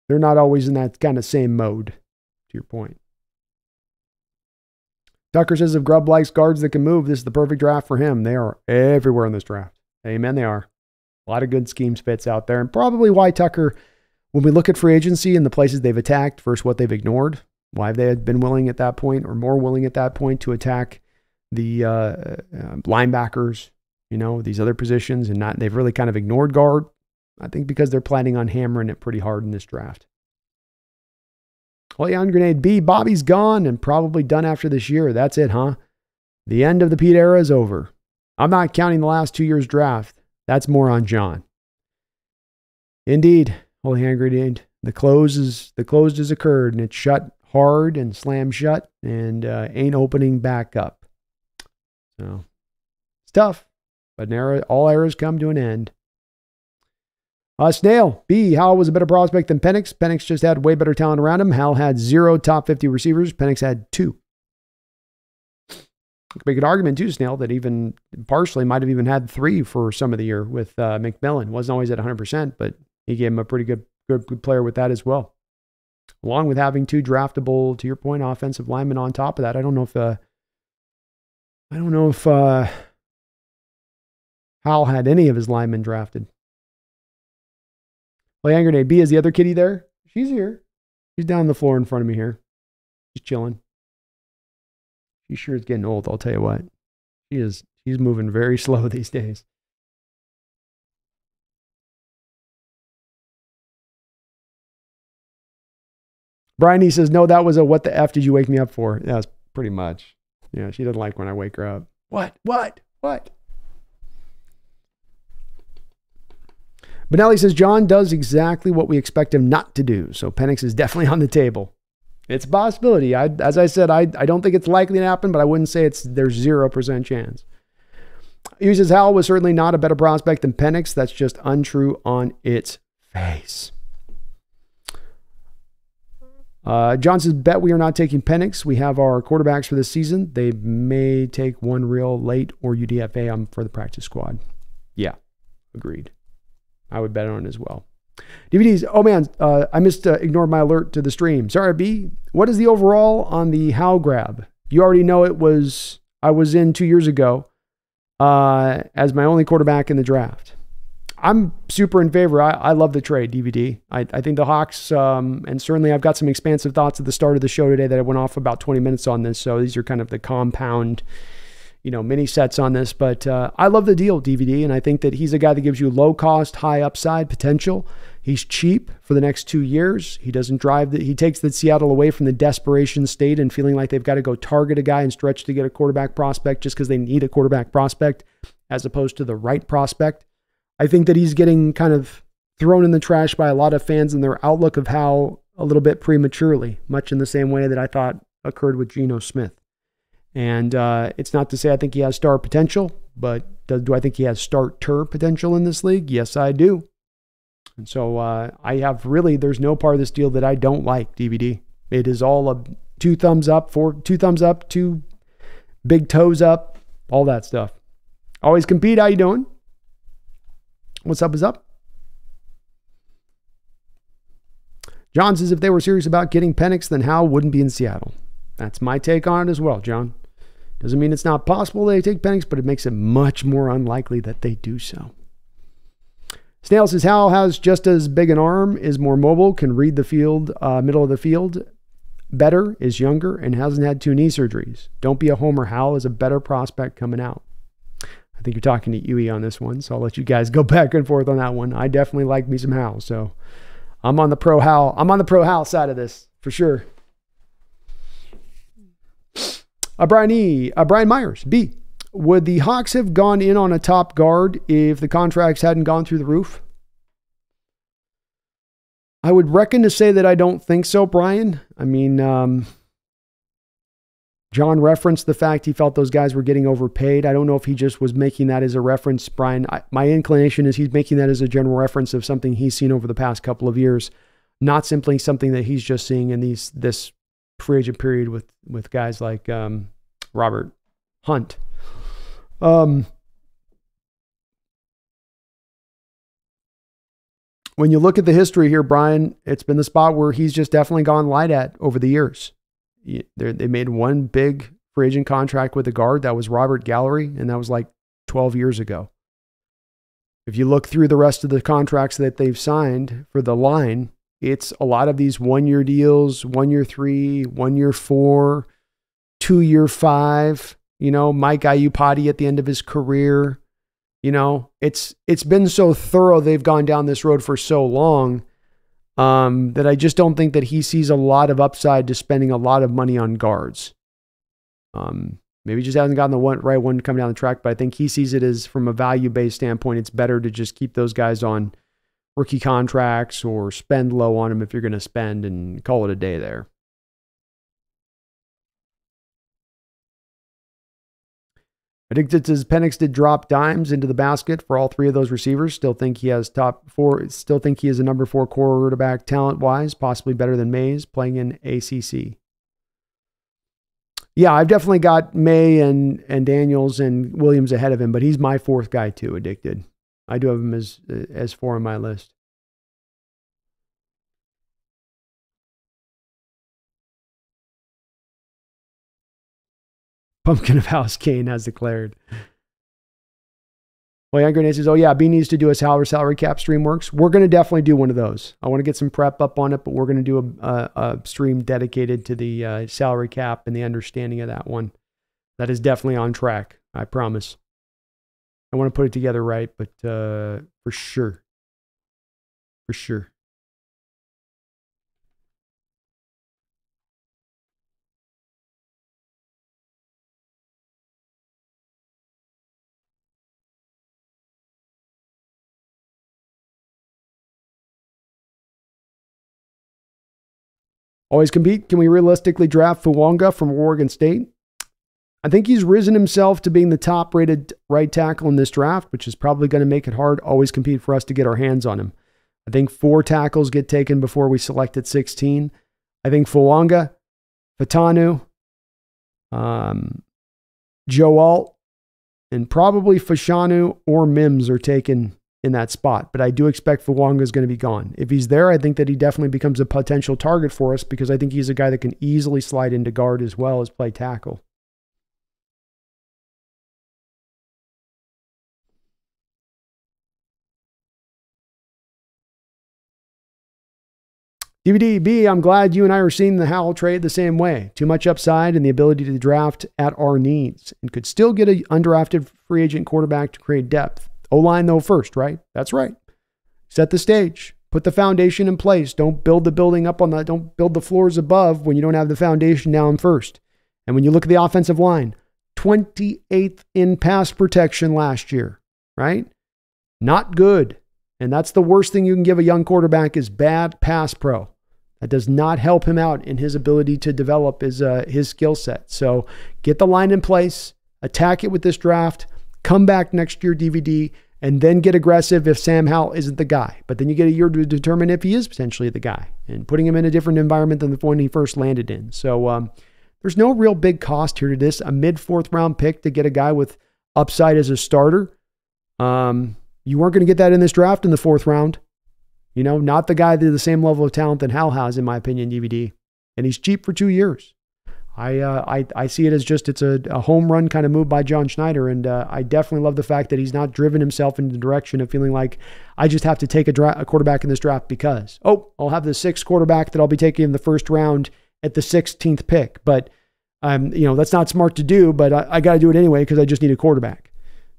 They're not always in that kind of same mode, to your point. Tucker says, if Grubb likes guards that can move, this is the perfect draft for him. They are everywhere in this draft. Amen, they are. A lot of good schemes fits out there. And probably why Tucker, when we look at free agency and the places they've attacked versus what they've ignored, why they had been willing at that point or more willing at that point to attack the linebackers, these other positions, and they've really kind of ignored guard. I think because they're planning on hammering it pretty hard in this draft. Leon Grenade B, Bobby's gone and probably done after this year. That's it, huh? The end of the Pete era is over. I'm not counting the last 2 years draft. That's more on John. Indeed. Holy hand grenade. The closed has occurred, and it's shut hard and slammed shut and ain't opening back up. So it's tough, but all errors come to an end. Snail, B, Howell was a better prospect than Penix. Penix just had way better talent around him. Howell had 0 top 50 receivers. Penix had 2. You could make an argument too, Snail, that even partially might have even had 3 for some of the year with McMillan. Wasn't always at 100%, but he gave him a pretty good player with that as well. Along with having 2 draftable, to your point, offensive linemen on top of that. I don't know if Howell had any of his linemen drafted. Play hand grenade. B, is the other kitty there? She's here. She's down on the floor in front of me here. She's chilling. She sure is getting old, I'll tell you what. She's moving very slow these days. Brian, he says, no, that was a what the F did you wake me up for? Yeah, that's pretty much. Yeah, she doesn't like when I wake her up. What? Benelli says, John does exactly what we expect him not to do. So Penix is definitely on the table. It's a possibility. As I said, I don't think it's likely to happen, but I wouldn't say there's 0% chance. He says, Howell was certainly not a better prospect than Penix. That's just untrue on its face. John says, bet we are not taking Penix. We have our quarterbacks for this season. They may take one real late or UDFA for the practice squad. Yeah, agreed. I would bet on it as well. DVDs. Oh, man, I ignored my alert to the stream. Sorry, B. What is the overall on the Howell grab? You already know I was in 2 years ago as my only quarterback in the draft. I'm super in favor. I love the trade, DVD. I think the Hawks, and certainly I've got some expansive thoughts at the start of the show today that I went off about 20 minutes on this. So these are kind of the compound, mini sets on this. But I love the deal, DVD, and I think that he's a guy that gives you low cost, high upside potential. He's cheap for the next 2 years. He doesn't he takes the Seattle away from the desperation state and feeling like they've got to go target a guy and stretch to get a quarterback prospect just because they need a quarterback prospect as opposed to the right prospect. I think that he's getting kind of thrown in the trash by a lot of fans and their outlook of how a little bit prematurely, much in the same way that I thought occurred with Geno Smith. And it's not to say I think he has star potential, but do I think he has starter potential in this league? Yes, I do. And so there's no part of this deal that I don't like, DVD. It is all a 2 thumbs up, 2 thumbs up, 2 big toes up, all that stuff. Always compete. How you doing? What's up is up. John says if they were serious about getting Penix, then Howell wouldn't be in Seattle. That's my take on it as well, John. Doesn't mean it's not possible they take Penix, but it makes it much more unlikely that they do so. Snail says Howell has just as big an arm, is more mobile, can read the field, middle of the field better, is younger, and hasn't had 2 knee surgeries. Don't be a homer. Howell is a better prospect coming out. I think you're talking to Yui on this one, so I'll let you guys go back and forth on that one. I definitely like me some Howell, so I'm on the pro Howell. I'm on the pro Howell side of this for sure. Brian Myers, B. Would the Hawks have gone in on a top guard if the contracts hadn't gone through the roof? I would reckon to say that I don't think so, Brian. I mean, John referenced the fact he felt those guys were getting overpaid. I don't know if he just was making that as a reference, Brian. My inclination is he's making that as a general reference of something he's seen over the past couple of years, not simply something that he's just seeing in this free agent period with guys like Robert Hunt. When you look at the history here, Brian, it's been the spot where he's just definitely gone light at over the years. They made one big free agent contract with a guard. That was Robert Gallery, and that was like 12 years ago. If you look through the rest of the contracts that they've signed for the line, it's a lot of these 1-year deals, 1 year 3, 1 year 4, 2 year 5, Mike Iupati at the end of his career. It's been so thorough. They've gone down this road for so long that I just don't think that he sees a lot of upside to spending a lot of money on guards. Maybe he just hasn't gotten the right one coming down the track, but I think he sees it as, from a value-based standpoint, it's better to just keep those guys on rookie contracts or spend low on him if you're going to spend and call it a day there. I think that as Penix did drop dimes into the basket for all three of those receivers. Still think he has top four. Still think he is a number 4 quarterback talent-wise, possibly better than Mays playing in ACC. Yeah, I've definitely got May and Daniels and Williams ahead of him, but he's my 4th guy too, addicted. I do have him as 4 on my list. Pumpkin of House Kane has declared. Well, Young Grenade says, oh yeah, B needs to do a salary cap stream works. We're going to definitely do one of those. I want to get some prep up on it, but we're going to do a stream dedicated to the salary cap and the understanding of that one. That is definitely on track, I promise. I want to put it together right, but for sure. For sure. Always compete. Can we realistically draft Fuwanga from Oregon State? I think he's risen himself to being the top-rated right tackle in this draft, which is probably going to make it hard. Always compete for us to get our hands on him. I think 4 tackles get taken before we select at 16. I think Fuwanga, Fatanu, Joe Alt, and probably Fashanu or Mims are taken in that spot. But I do expect Fuwanga is going to be gone. If he's there, I think that he definitely becomes a potential target for us because I think he's a guy that can easily slide into guard as well as play tackle. DVD B, I'm glad you and I are seeing the Howell trade the same way. Too much upside and the ability to draft at our needs and could still get an undrafted free agent quarterback to create depth. O-line though first, right? That's right. Set the stage. Put the foundation in place. Don't build the building up on that. Don't build the floors above when you don't have the foundation down first. And when you look at the offensive line, 28th in pass protection last year, right? Not good. And that's the worst thing you can give a young quarterback is bad pass pro. That does not help him out in his ability to develop his skill set. So get the line in place, attack it with this draft, come back next year DVD, and then get aggressive if Sam Howell isn't the guy. But then you get a year to determine if he is potentially the guy and putting him in a different environment than the one he first landed in. So there's no real big cost here to this. A mid-4th round pick to get a guy with upside as a starter. You weren't going to get that in this draft in the 4th round. You know, not the guy to the same level of talent that Hal has, in my opinion, DVD. And he's cheap for 2 years. I see it as just it's a home run kind of move by John Schneider. And I definitely love the fact that he's not driven himself in the direction of feeling like I just have to take a quarterback in this draft because, I'll have the 6th quarterback that I'll be taking in the 1st round at the 16th pick. But, that's not smart to do, but I got to do it anyway because I just need a quarterback.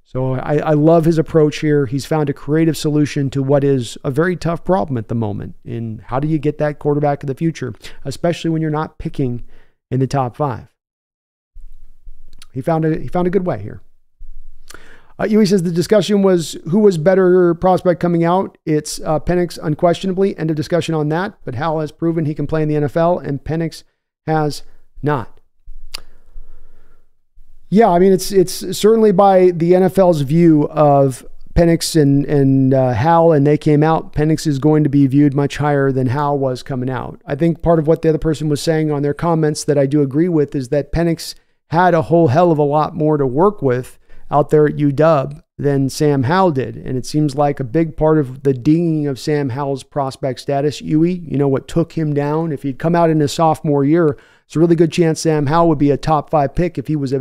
So I love his approach here. He's found a creative solution to what is a very tough problem at the moment. In how do you get that quarterback of the future, especially when you're not picking in the top 5? He found a good way here. Yui says the discussion was who was better prospect coming out. It's Penix unquestionably. End of discussion on that. But Howell has proven he can play in the NFL, and Penix has not. Yeah, I mean, it's certainly by the NFL's view of Penix and Howell, and they came out, Penix is going to be viewed much higher than Howell was coming out. I think part of what the other person was saying on their comments that I do agree with is that Penix had a whole hell of a lot more to work with out there at UW than Sam Howell did. And it seems like a big part of the dinging of Sam Howell's prospect status, Yui, what took him down, if he'd come out in his sophomore year, it's a really good chance Sam Howell would be a top 5 pick if he was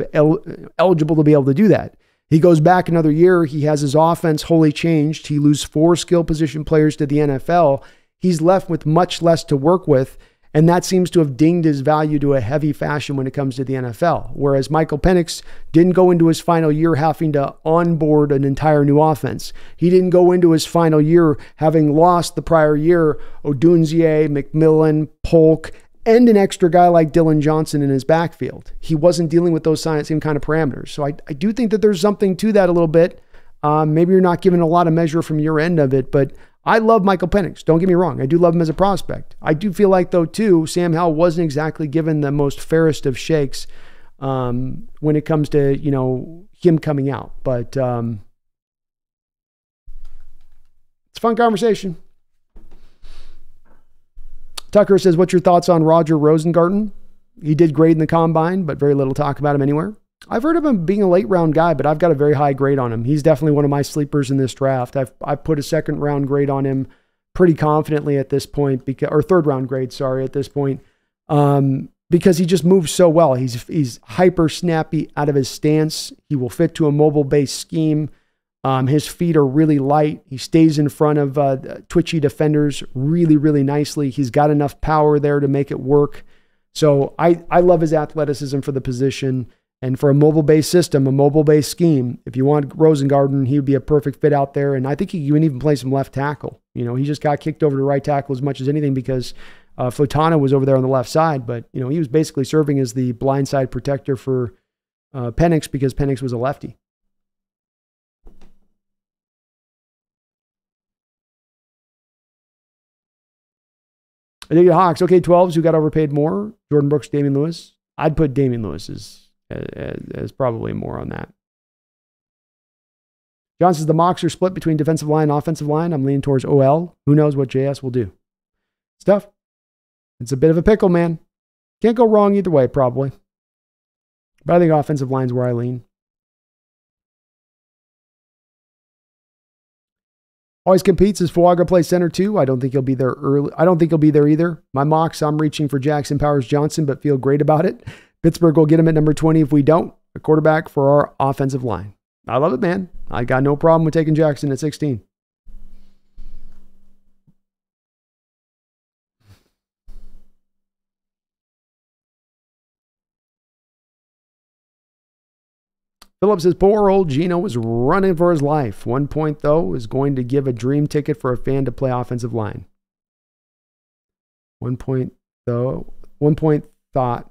eligible to be able to do that. He goes back another year. He has his offense wholly changed. He loses 4 skill position players to the NFL. He's left with much less to work with. And that seems to have dinged his value to a heavy fashion when it comes to the NFL. Whereas Michael Penix didn't go into his final year having to onboard an entire new offense. He didn't go into his final year having lost the prior year Odunze, McMillan, Polk, and an extra guy like Dylan Johnson in his backfield. He wasn't dealing with those same kind of parameters. So I do think that there's something to that a little bit. Maybe you're not given a lot of measure from your end of it, but I love Michael Penix. Don't get me wrong. I do love him as a prospect. I do feel like, though, too, Sam Howell wasn't exactly given the most fairest of shakes when it comes to, him coming out. But it's a fun conversation. Tucker says, what's your thoughts on Roger Rosengarten? He did great in the combine, but very little talk about him anywhere. I've heard of him being a late round guy, but I've got a very high grade on him. He's definitely one of my sleepers in this draft. I've put a second round grade on him pretty confidently at this point, or third round grade, sorry, at this point, because he just moves so well. He's hyper snappy out of his stance. He will fit to a mobile based scheme. His feet are really light. He stays in front of twitchy defenders really, really nicely. He's got enough power there to make it work. So I love his athleticism for the position. And for a mobile-based system, a mobile-based scheme, if you want Rosengarten, he would be a perfect fit out there. And I think he can even play some left tackle. He just got kicked over to right tackle as much as anything because Fotana was over there on the left side. But, he was basically serving as the blindside protector for Penix because Penix was a lefty. I think the Hawks, okay, 12s who got overpaid more. Jordan Brooks, Damian Lewis. I'd put Damian Lewis as probably more on that. John says the mocks are split between defensive line and offensive line. I'm leaning towards OL. Who knows what JS will do? Stuff. It's a bit of a pickle, man. Can't go wrong either way, probably. But I think offensive line is where I lean. Always competes as Fuaga plays center too. I don't think he'll be there early. I don't think he'll be there either. My mocks, I'm reaching for Jackson Powers Johnson, but feel great about it. Pittsburgh will get him at number 20 if we don't. A quarterback for our offensive line. I love it, man. I got no problem with taking Jackson at 16. Phillips says, poor old Geno was running for his life. 1 point, though, is going to give a dream ticket for a fan to play offensive line. 1 point, though. 1 point thought.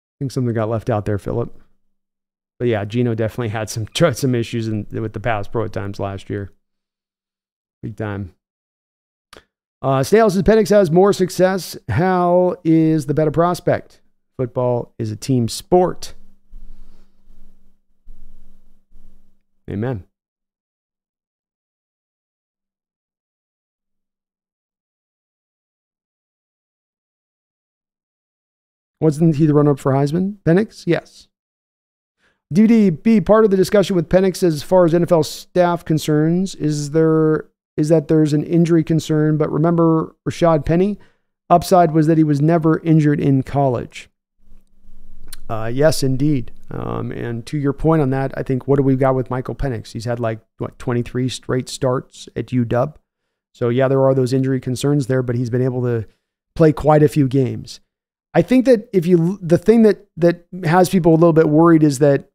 I think something got left out there, Phillip. But yeah, Geno definitely had some issues with the pass pro at times last year. Big time. Snails says Penix has more success. Hal is the better prospect. Football is a team sport. Amen. Wasn't he the runner-up for Heisman? Penix? Yes. DDB, part of the discussion with Penix as far as NFL staff concerns is that there's an injury concern, but remember Rashad Penny? Upside was that he was never injured in college. Yes, indeed. And to your point on that, I think what do we got with Michael Penix? He's had 23 straight starts at UW. So yeah, there are those injury concerns there, but he's been able to play quite a few games. I think that the thing that has people a little bit worried is that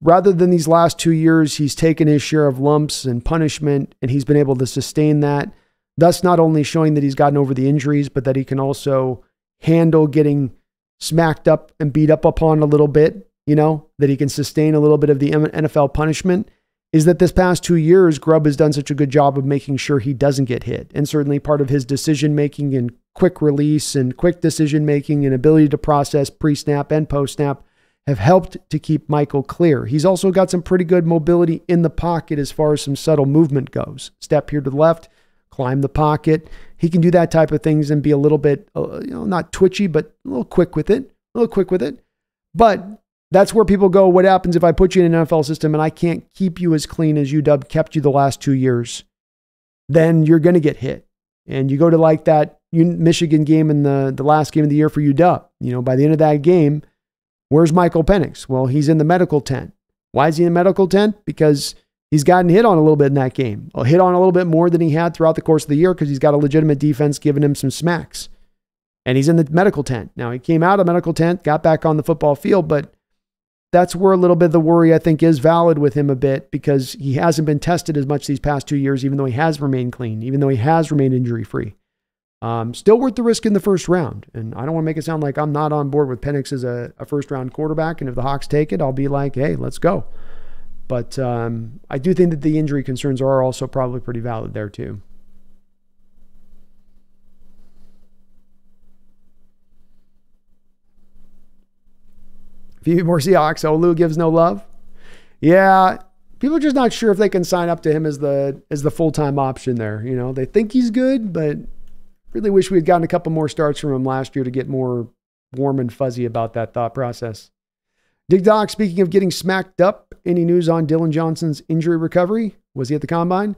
rather than these last 2 years, he's taken his share of lumps and punishment, and he's been able to sustain that, thus not only showing that he's gotten over the injuries, but that he can also handle getting smacked up and beat up upon a little bit, that he can sustain a little bit of the NFL punishment, is that this past 2 years, Grubb has done such a good job of making sure he doesn't get hit. And certainly part of his decision-making and quick release and quick decision-making and ability to process pre-snap and post-snap have helped to keep Michael clear. He's also got some pretty good mobility in the pocket as far as some subtle movement goes. Step here to the left, climb the pocket. He can do that type of things and be a little bit, not twitchy, but a little quick with it. But that's where people go, what happens if I put you in an NFL system and I can't keep you as clean as UW kept you the last 2 years? Then you're going to get hit. And you go to that Michigan game in the last game of the year for UW. By the end of that game, where's Michael Penix? Well, he's in the medical tent. Why is he in the medical tent? Because he's gotten hit on a little bit in that game. Hit on a little bit more than he had throughout the course of the year because he's got a legitimate defense giving him some smacks. And he's in the medical tent. Now, he came out of the medical tent, got back on the football field, but that's where a little bit of the worry, I think, is valid with him a bit because he hasn't been tested as much these past 2 years, even though he has remained clean, even though he has remained injury-free. Still worth the risk in the first round. And I don't want to make it sound like I'm not on board with Penix as a first round quarterback. And if the Hawks take it, I'll be like, hey, let's go. But I do think that the injury concerns are also probably pretty valid there too. A few more Seahawks. Olu gives no love. Yeah, people are just not sure if they can sign up to him as the full-time option there. You know, they think he's good, but really wish we had gotten a couple more starts from him last year to get more warm and fuzzy about that thought process. Dig Doc, speaking of getting smacked up, any news on Dylan Johnson's injury recovery? Was he at the combine?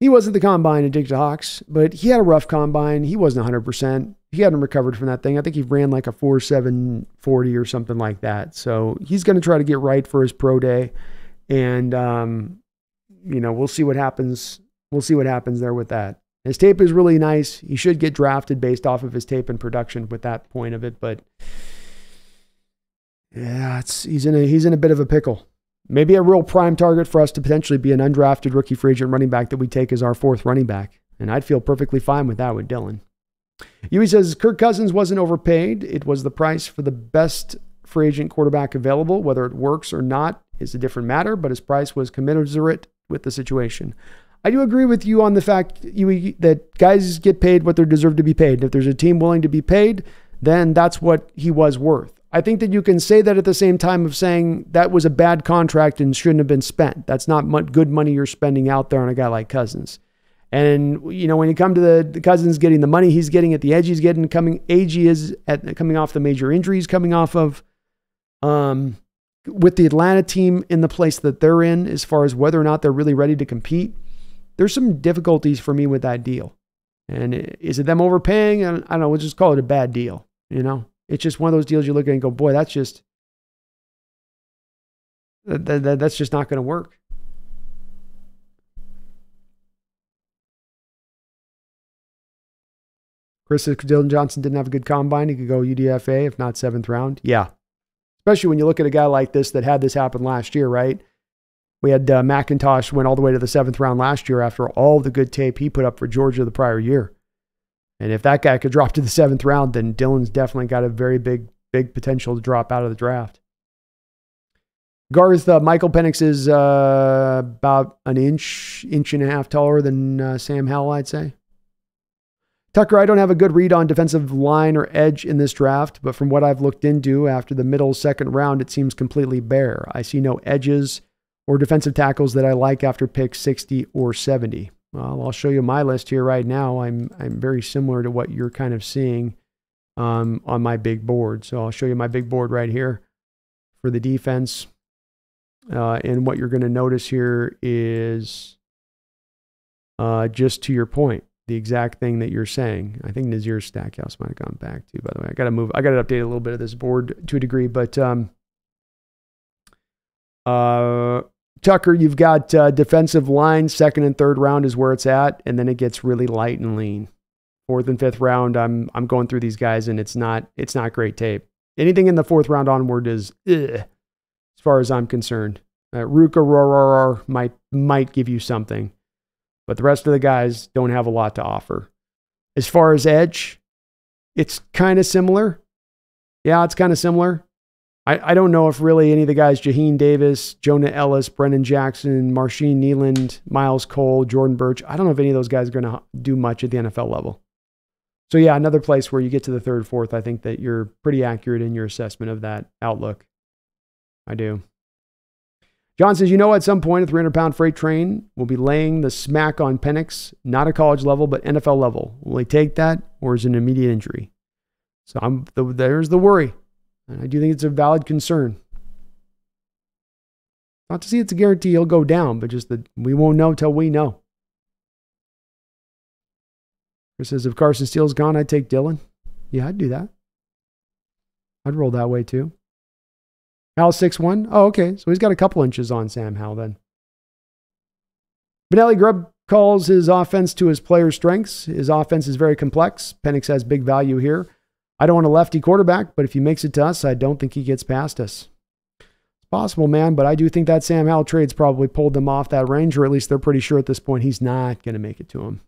He was at the combine at Dig Docs, but he had a rough combine. He wasn't 100%. He hadn't recovered from that thing. I think he ran like a 4.740 or something like that. So he's going to try to get right for his pro day. And, we'll see what happens. We'll see what happens there with that. His tape is really nice. He should get drafted based off of his tape and production with that point of it. But yeah, he's in a bit of a pickle. Maybe a real prime target for us to potentially be an undrafted rookie free agent running back that we take as our fourth running back. And I'd feel perfectly fine with that with Dylan. Huey says Kirk Cousins wasn't overpaid. It was the price for the best free agent quarterback available. Whether it works or not is a different matter, but his price was commensurate with the situation. I do agree with you on the fact that guys get paid what they deserve to be paid. If there's a team willing to be paid, then that's what he was worth. I think that you can say that at the same time of saying that was a bad contract and shouldn't have been spent. That's not good money you're spending out there on a guy like Cousins. And, when you come to the Cousins getting the money he's getting at the edge, he's getting coming off the major injuries coming off of, with the Atlanta team in the place that they're in, as far as whether or not they're really ready to compete. There's some difficulties for me with that deal. And is it them overpaying? I don't know. We'll just call it a bad deal. It's just one of those deals you look at and go, boy, that's just not going to work. Chris says Dylan Johnson didn't have a good combine. He could go UDFA, if not 7th round. Yeah. Especially when you look at a guy like this that had this happen last year, right? We had McIntosh went all the way to the 7th round last year after all the good tape he put up for Georgia the prior year. And if that guy could drop to the 7th round, then Dylan's definitely got a very big potential to drop out of the draft. Garth, Michael Penix is about an inch and a half taller than Sam Howell, I'd say. Tucker, I don't have a good read on defensive line or edge in this draft, but from what I've looked into after the middle 2nd round, it seems completely bare. I see no edges or defensive tackles that I like after pick 60 or 70. Well, I'll show you my list here right now. I'm very similar to what you're kind of seeing on my big board. So I'll show you my big board right here for the defense. And what you're going to notice here is just to your point, the exact thing that you're saying. I think Nazir Stackhouse might have gone back too, by the way. I got to update a little bit of this board to a degree, but Tucker, you've got defensive line, 2nd and 3rd round is where it's at, and then it gets really light and lean. 4th and 5th round, I'm going through these guys, and it's not great tape. Anything in the 4th round onward is as far as I'm concerned. Ruka might give you something, but the rest of the guys don't have a lot to offer. As far as edge, it's kind of similar. Yeah, it's kind of similar. I don't know if really any of the guys, Jaheim Davis, Jonah Ellis, Brennan Jackson, Marshean Nealand, Miles Cole, Jordan Birch, I don't know if any of those guys are going to do much at the NFL level. So yeah, another place where you get to the 3rd, 4th, I think that you're pretty accurate in your assessment of that outlook. I do. John says, at some point a 300-pound freight train will be laying the smack on Penix, not at college level, but NFL level. Will he take that, or is it an immediate injury? So there's the worry. And I do think it's a valid concern. Not to see it's a guarantee he'll go down, but just that we won't know till we know. Chris says, if Carson Steele's gone, I'd take Dylan. Yeah, I'd do that. I'd roll that way too. Howell 6'1". Oh, okay. So he's got a couple inches on Sam Howell then. Benelli Grubb calls his offense to his players' strengths. His offense is very complex. Penix has big value here. I don't want a lefty quarterback, but if he makes it to us, I don't think he gets past us. It's possible, man, but I do think that Sam Howell trade's probably pulled them off that range, or at least they're pretty sure at this point he's not going to make it to him,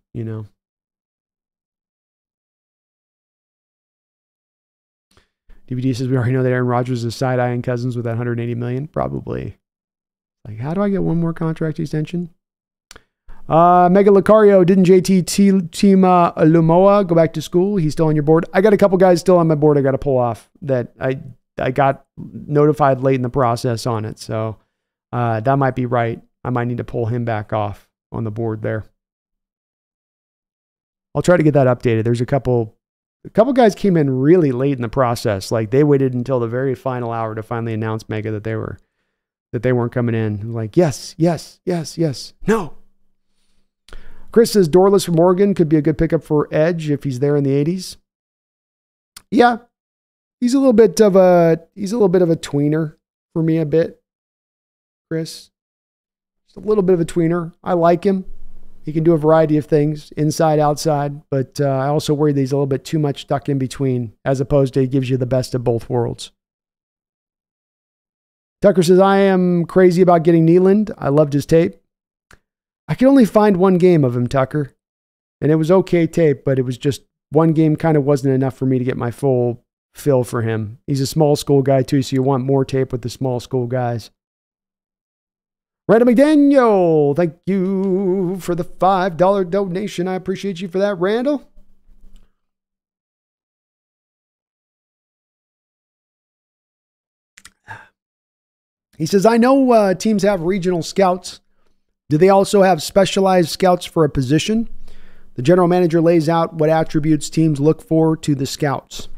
DVD says we already know that Aaron Rodgers is side-eyeing Cousins with that $180 million. Probably. Like, how do I get one more contract extension? Mega Lucario, didn't JT Team Lumoa go back to school? He's still on your board. I got a couple guys still on my board I got to pull off that I got notified late in the process on it. So that might be right. I might need to pull him back off on the board there. I'll try to get that updated. There's a couple guys came in really late in the process. Like they waited until the very final hour to finally announce Mega that they weren't coming in. Like, yes. No. Chris says Dorless from Oregon could be a good pickup for Edge if he's there in the 80s. Yeah. He's a little bit of a tweener for me a bit. Chris. Just a little bit of a tweener. I like him. He can do a variety of things, inside, outside, but I also worry that he's a little bit too much stuck in between, as opposed to he gives you the best of both worlds. Tucker says, I am crazy about getting Nealand. I loved his tape. I could only find one game of him, Tucker, and it was okay tape, but it was just one game kind of wasn't enough for me to get my full fill for him. He's a small school guy too, so you want more tape with the small school guys. Randall McDaniel, thank you for the $5 donation. I appreciate you for that, Randall. He says, I know teams have regional scouts. Do they also have specialized scouts for a position? The general manager lays out what attributes teams look for to the scouts.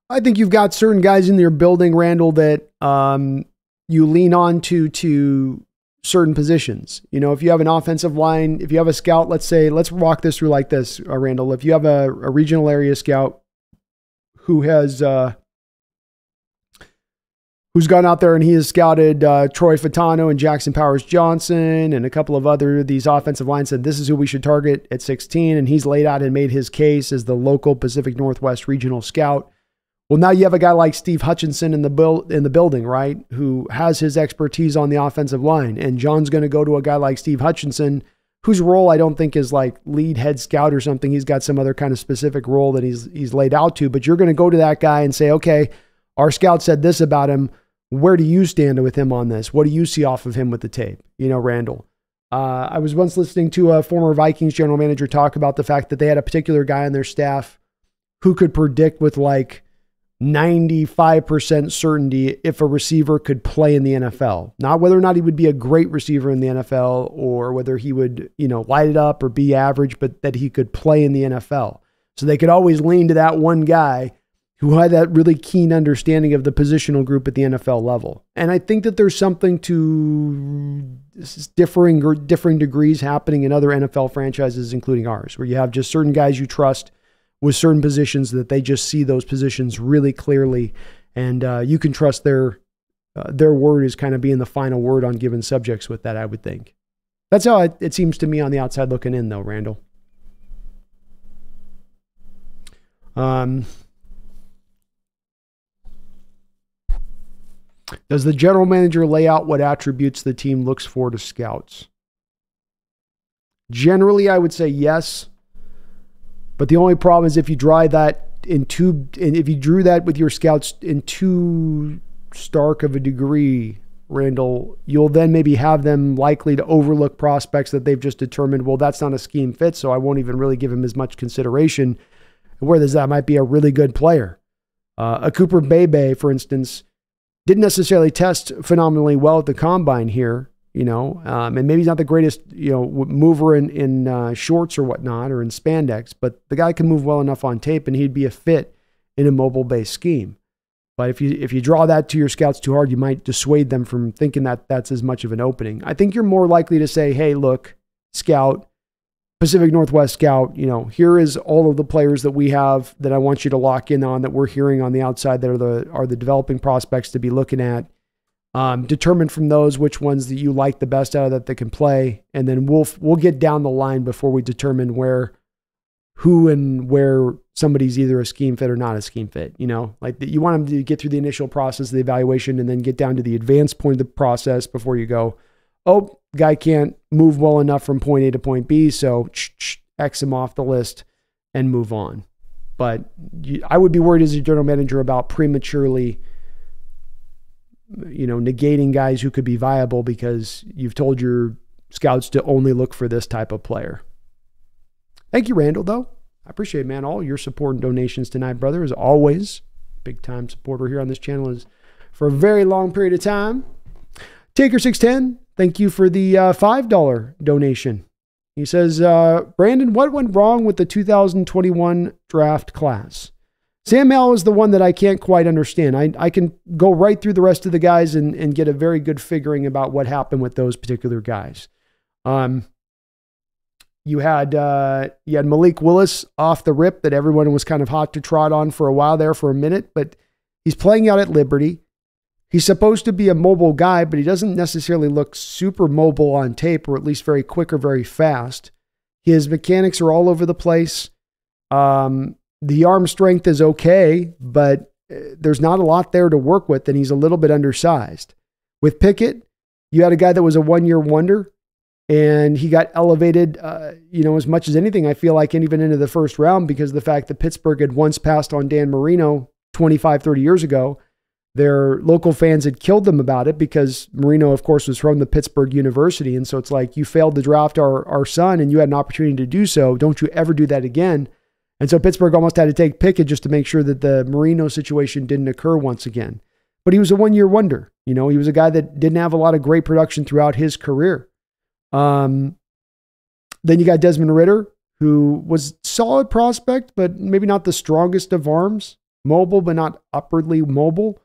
I think you've got certain guys in your building, Randall, that you lean on to certain positions. You know, if you have an offensive line, if you have a scout, let's walk this through like this, Randall. If you have a regional area scout who has who's gone out there and he has scouted Troy Fatano and Jackson Powers Johnson and a couple of other these offensive lines, said this is who we should target at 16, and he's laid out and made his case as the local Pacific Northwest regional scout. Well, now you have a guy like Steve Hutchinson in the building, right, who has his expertise on the offensive line. And John's going to go to a guy like Steve Hutchinson, whose role I don't think is like lead head scout or something. He's got some other kind of specific role that he's laid out to. But you're going to go to that guy and say, okay, our scout said this about him. Where do you stand with him on this? What do you see off of him with the tape? You know, Randall. I was once listening to a former Vikings general manager talk about the fact that they had a particular guy on their staff who could predict with like 95% certainty if a receiver could play in the NFL. Not whether or not he would be a great receiver in the NFL or whether he would, you know, light it up or be average, but that he could play in the NFL. So they could always lean to that one guy who had that really keen understanding of the positional group at the NFL level. And I think that there's something to differing degrees happening in other NFL franchises, including ours, where you have just certain guys you trust with certain positions that they just see those positions really clearly, and you can trust their word is kind of being the final word on given subjects with that, I would think. That's how it seems to me on the outside looking in, though, Randall. Does the general manager lay out what attributes the team looks for to scouts? Generally, I would say yes. But the only problem is if you drew that with your scouts in too stark of a degree, Randall, you'll then maybe have them likely to overlook prospects that they've just determined, well, that's not a scheme fit, so I won't even really give him as much consideration. Whereas that might be a really good player. A Cooper Bebe, for instance, didn't necessarily test phenomenally well at the combine here. You know, and maybe he's not the greatest, you know, mover in shorts or whatnot or in spandex, but the guy can move well enough on tape and he'd be a fit in a mobile-based scheme. But if you draw that to your scouts too hard, you might dissuade them from thinking that that's as much of an opening. I think you're more likely to say, hey, look, scout, Pacific Northwest scout, you know, here is all of the players that we have that I want you to lock in on that we're hearing on the outside that are the developing prospects to be looking at. Determine from those which ones that you like the best out of that can play, and then we'll get down the line before we determine who and where somebody's either a scheme fit or not a scheme fit. You know, like you want them to get through the initial process of the evaluation and then get down to the advanced point of the process before you go, oh, guy can't move well enough from point A to point B, so X him off the list and move on. But I would be worried as a general manager about prematurely, negating guys who could be viable because you've told your scouts to only look for this type of player. Thank you, Randall, though. I appreciate it, man. All your support and donations tonight, brother, as always. Big time supporter here on this channel is for a very long period of time. Taker610, thank you for the $5 donation. He says, Brandon, what went wrong with the 2021 draft class? Sam Howell is the one that I can't quite understand. I can go right through the rest of the guys and get a very good figuring about what happened with those particular guys. You had Malik Willis off the rip that everyone was kind of hot to trot on for a while there for a minute, but he's playing out at Liberty. He's supposed to be a mobile guy, but he doesn't necessarily look super mobile on tape, or at least very quick or very fast. His mechanics are all over the place. The arm strength is okay, but there's not a lot there to work with, and he's a little bit undersized. With Pickett, you had a guy that was a one-year wonder, and he got elevated, as much as anything, I feel like, and even into the first round because of the fact that Pittsburgh had once passed on Dan Marino 25, 30 years ago. Their local fans had killed them about it because Marino, of course, was from the Pittsburgh University. And so it's like, you failed to draft our son and you had an opportunity to do so. Don't you ever do that again. And so Pittsburgh almost had to take Pickett just to make sure that the Marino situation didn't occur once again. But he was a one-year wonder. He was a guy that didn't have a lot of great production throughout his career. Then you got Desmond Ridder, who was a solid prospect, but maybe not the strongest of arms. Mobile, but not upwardly mobile.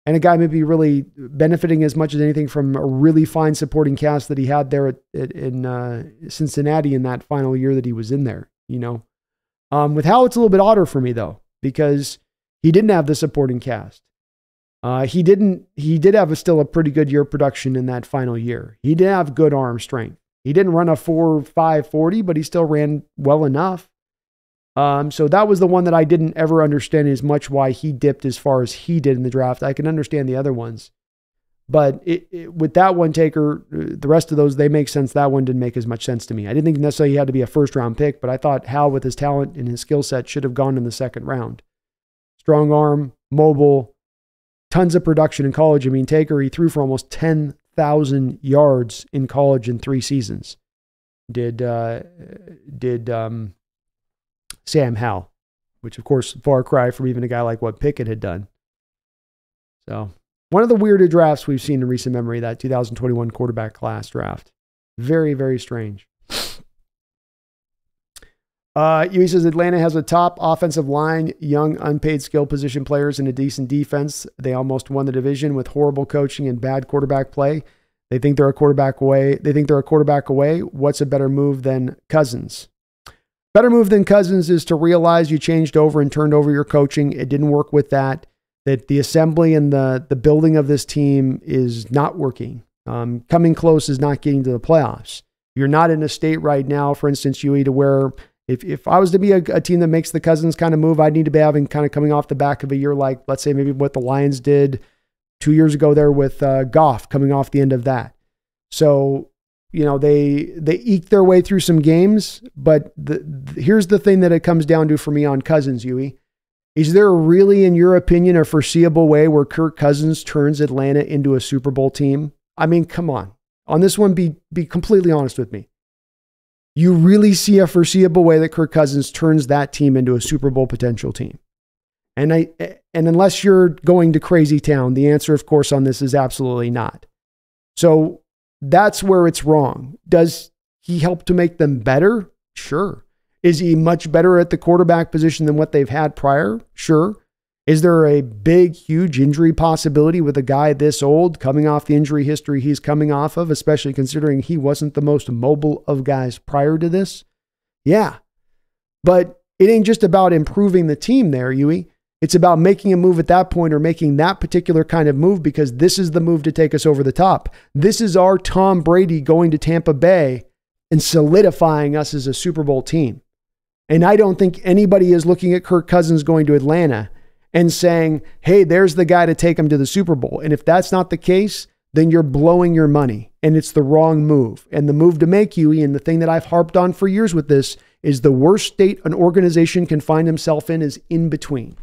And a guy maybe really benefiting as much as anything from a really fine supporting cast that he had there in Cincinnati in that final year that he was in there, With Howell, it's a little bit odder for me, though, because he didn't have the supporting cast. He did have still a pretty good year production in that final year. He did have good arm strength. He didn't run a 4.5 40, but he still ran well enough. So that was the one that I didn't ever understand as much why he dipped as far as he did in the draft. I can understand the other ones, but with that one, Taker, the rest of those, they make sense. That one didn't make as much sense to me. I didn't think necessarily he had to be a first round pick, but I thought Hal, with his talent and his skill set, should have gone in the second round. Strong arm, mobile, tons of production in college. I mean, Taker, he threw for almost 10,000 yards in college in 3 seasons. Did Sam Howell, which of course, far cry from even a guy like what Pickett had done. So one of the weirder drafts we've seen in recent memory, that 2021 quarterback class draft. Very, very strange. He says Atlanta has a top offensive line, young, unpaid skill position players, and a decent defense. They almost won the division with horrible coaching and bad quarterback play. They think they're a quarterback away. What's a better move than Cousins? Better move than Cousins is to realize you changed over and turned over your coaching. It didn't work with that the assembly and the building of this team is not working. Coming close is not getting to the playoffs. You're not in a state right now, for instance, UE, to where if I was to be a team that makes the Cousins kind of move, I'd need to be having kind of coming off the back of a year like, let's say, maybe what the Lions did 2 years ago there with Goff coming off the end of that. So, they eke their way through some games, but here's the thing that it comes down to for me on Cousins, Huey. Is there really, in your opinion, a foreseeable way where Kirk Cousins turns Atlanta into a Super Bowl team? I mean, come on. On this one, be completely honest with me. You really see a foreseeable way that Kirk Cousins turns that team into a Super Bowl potential team? And unless you're going to crazy town, the answer, of course, on this is absolutely not. So that's where it's wrong. Does he help to make them better? Sure. Is he much better at the quarterback position than what they've had prior? Sure. Is there a big, huge injury possibility with a guy this old coming off the injury history he's coming off of, especially considering he wasn't the most mobile of guys prior to this? Yeah. But it ain't just about improving the team there, Huey. It's about making a move at that point, or making that particular kind of move, because this is the move to take us over the top. This is our Tom Brady going to Tampa Bay and solidifying us as a Super Bowl team. And I don't think anybody is looking at Kirk Cousins going to Atlanta and saying, hey, there's the guy to take him to the Super Bowl. And if that's not the case, then you're blowing your money and it's the wrong move. And the move to make, Huey, and the thing that I've harped on for years with this, is the worst state an organization can find himself in is in between.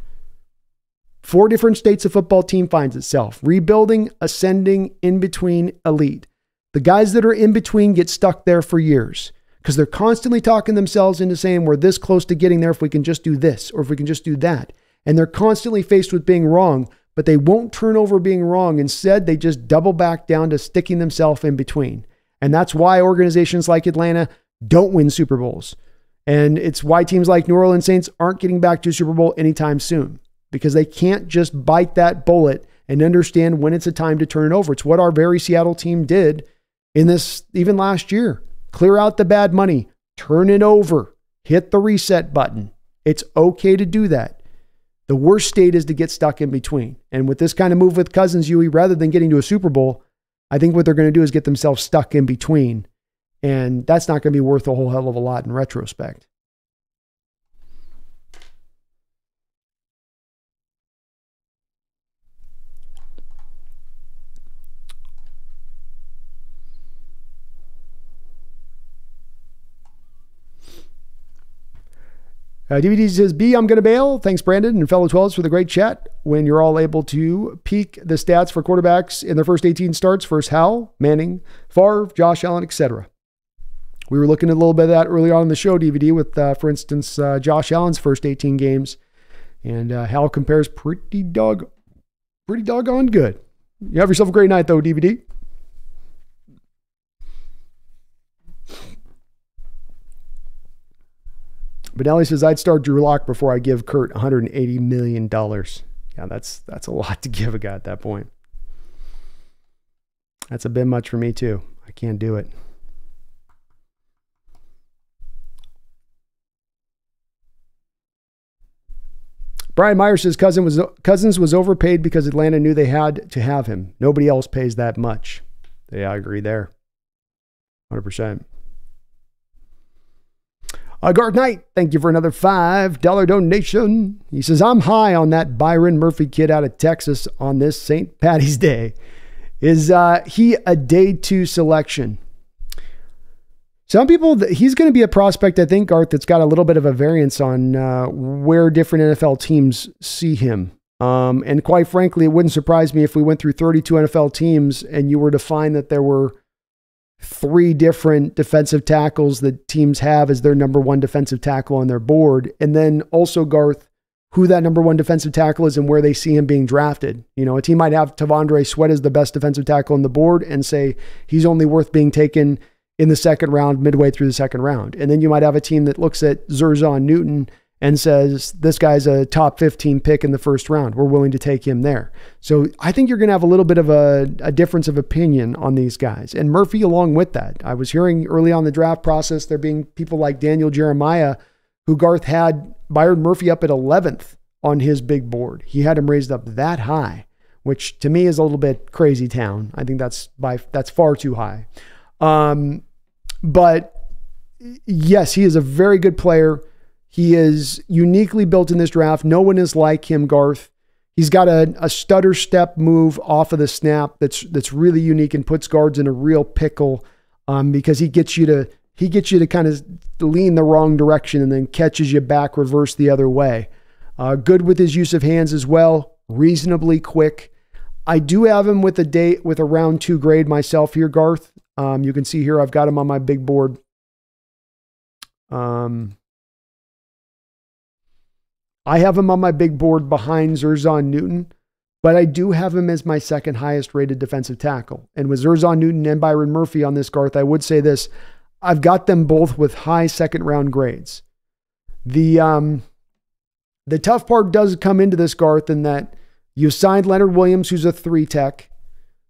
4 different states a football team finds itself: rebuilding, ascending, in between, elite. The guys that are in between get stuck there for years because they're constantly talking themselves into saying, we're this close to getting there if we can just do this, or if we can just do that. And they're constantly faced with being wrong, but they won't turn over being wrong. Instead, they just double back down to sticking themselves in between. And that's why organizations like Atlanta don't win Super Bowls. And it's why teams like New Orleans Saints aren't getting back to a Super Bowl anytime soon, because they can't just bite that bullet and understand when it's a time to turn it over. It's what our very Seattle team did in this, even last year. Clear out the bad money, turn it over, hit the reset button. It's okay to do that. The worst state is to get stuck in between. And with this kind of move with Cousins, Huey, rather than getting to a Super Bowl, I think what they're going to do is get themselves stuck in between. And that's not going to be worth a whole hell of a lot in retrospect. DVD says, B, I'm going to bail. Thanks, Brandon and fellow 12s, for the great chat. When you're all able to peek the stats for quarterbacks in their first 18 starts versus Howell, Manning, Favre, Josh Allen, etc. We were looking at a little bit of that early on in the show, DVD, with, for instance, Josh Allen's first 18 games. And Howell compares pretty doggone good. You have yourself a great night, though, DVD. Benelli says, I'd start Drew Lock before I give Kurt $180 million. Yeah, that's a lot to give a guy at that point. That's a bit much for me, too. I can't do it. Brian Meyer says, Cousins was overpaid because Atlanta knew they had to have him. Nobody else pays that much. Yeah, I agree there. 100%. Garth Knight, thank you for another $5 donation. He says, I'm high on that Byron Murphy kid out of Texas on this St. Patty's Day. Is he a day 2 selection? Some people, he's going to be a prospect, I think, Garth, that's got a little bit of a variance on where different NFL teams see him. And quite frankly, it wouldn't surprise me if we went through 32 NFL teams and you were to find that there were 3 different defensive tackles that teams have as their number 1 defensive tackle on their board. And then also, Garth, who that number 1 defensive tackle is and where they see him being drafted. You know, a team might have Tavondre Sweat as the best defensive tackle on the board and say he's only worth being taken in the 2nd round, midway through the 2nd round. And then you might have a team that looks at Zerzan Newton and says, this guy's a top 15 pick in the 1st round. We're willing to take him there. So I think you're going to have a little bit of a difference of opinion on these guys. And Murphy along with that. I was hearing early on the draft process, there being people like Daniel Jeremiah, who Garth had Byron Murphy up at 11th on his big board. He had him raised up that high, which to me is a little bit crazy town. I think that's far too high. But yes, he is a very good player. He is uniquely built in this draft. No one is like him, Garth. He's got a stutter step move off of the snap that's really unique and puts guards in a real pickle because he gets you to kind of lean the wrong direction and then catches you back reverse the other way. Good with his use of hands as well. Reasonably quick. I do have him with a round 2 grade myself here, Garth. You can see here I've got him on my big board. I have him on my big board behind Zerzan Newton, but I do have him as my 2nd highest rated defensive tackle. And with Zerzan Newton and Byron Murphy on this, Garth, I would say this. I've got them both with high 2nd round grades. The tough part does come into this, Garth, in that you signed Leonard Williams, who's a 3 tech.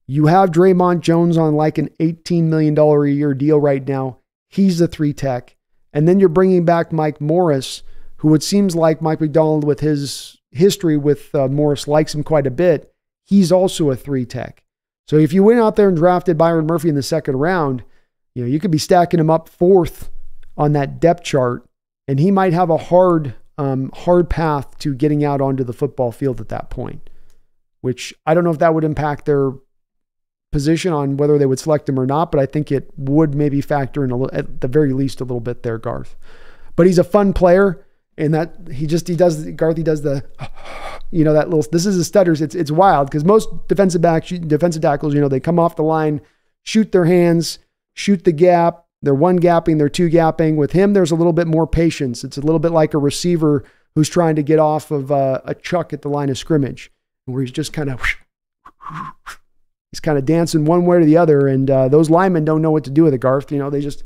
You have Draymond Jones on like an $18 million a year deal right now. He's a 3 tech. And then you're bringing back Mike Morris, who it seems like Mike McDonald, with his history with Morris, likes him quite a bit. He's also a 3 tech. So if you went out there and drafted Byron Murphy in the 2nd round, you know, you could be stacking him up 4th on that depth chart, and he might have a hard path to getting out onto the football field at that point, which I don't know if that would impact their position on whether they would select him or not, but I think it would maybe factor in at the very least a little bit there, Garth. But he's a fun player, and that he does the, that little, this is his stutters. It's wild because most defensive tackles, they come off the line, shoot their hands, shoot the gap. They're one gapping, they're two gapping. With him, there's a little bit more patience. It's a little bit like a receiver who's trying to get off of a chuck at the line of scrimmage, where he's just kind of, he's kind of dancing one way or the other. And those linemen don't know what to do with it, Garth. They just,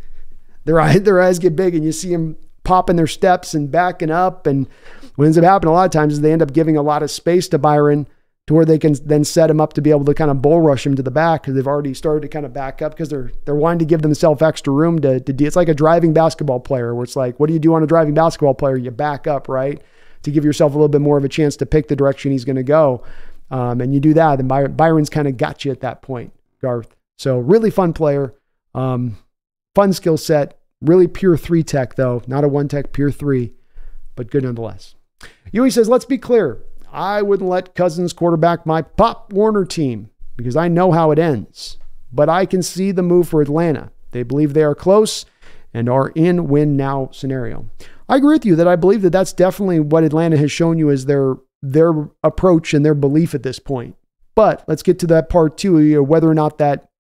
their eyes get big, and you see them popping their steps and backing up. And what ends up happening a lot of times is they end up giving a lot of space to Byron to where they can then set him up to be able to kind of bull rush him to the back because they've already started to kind of back up because they're wanting to give themselves extra room to do. It's like a driving basketball player where it's like, what do you do on a driving basketball player? You back up, right? To give yourself a little bit more of a chance to pick the direction he's going to go. And you do that, and Byron's kind of got you at that point, Garth. So really fun player, fun skill set, really pure 3 tech though, not a 1 tech, pure 3, but good nonetheless. Yui says, let's be clear. I wouldn't let Cousins quarterback my Pop Warner team because I know how it ends. But I can see the move for Atlanta. They believe they are close and are in win now scenario. I agree with you that I believe that that's definitely what Atlanta has shown you as their approach and their belief at this point. But let's get to that part too, whether or not that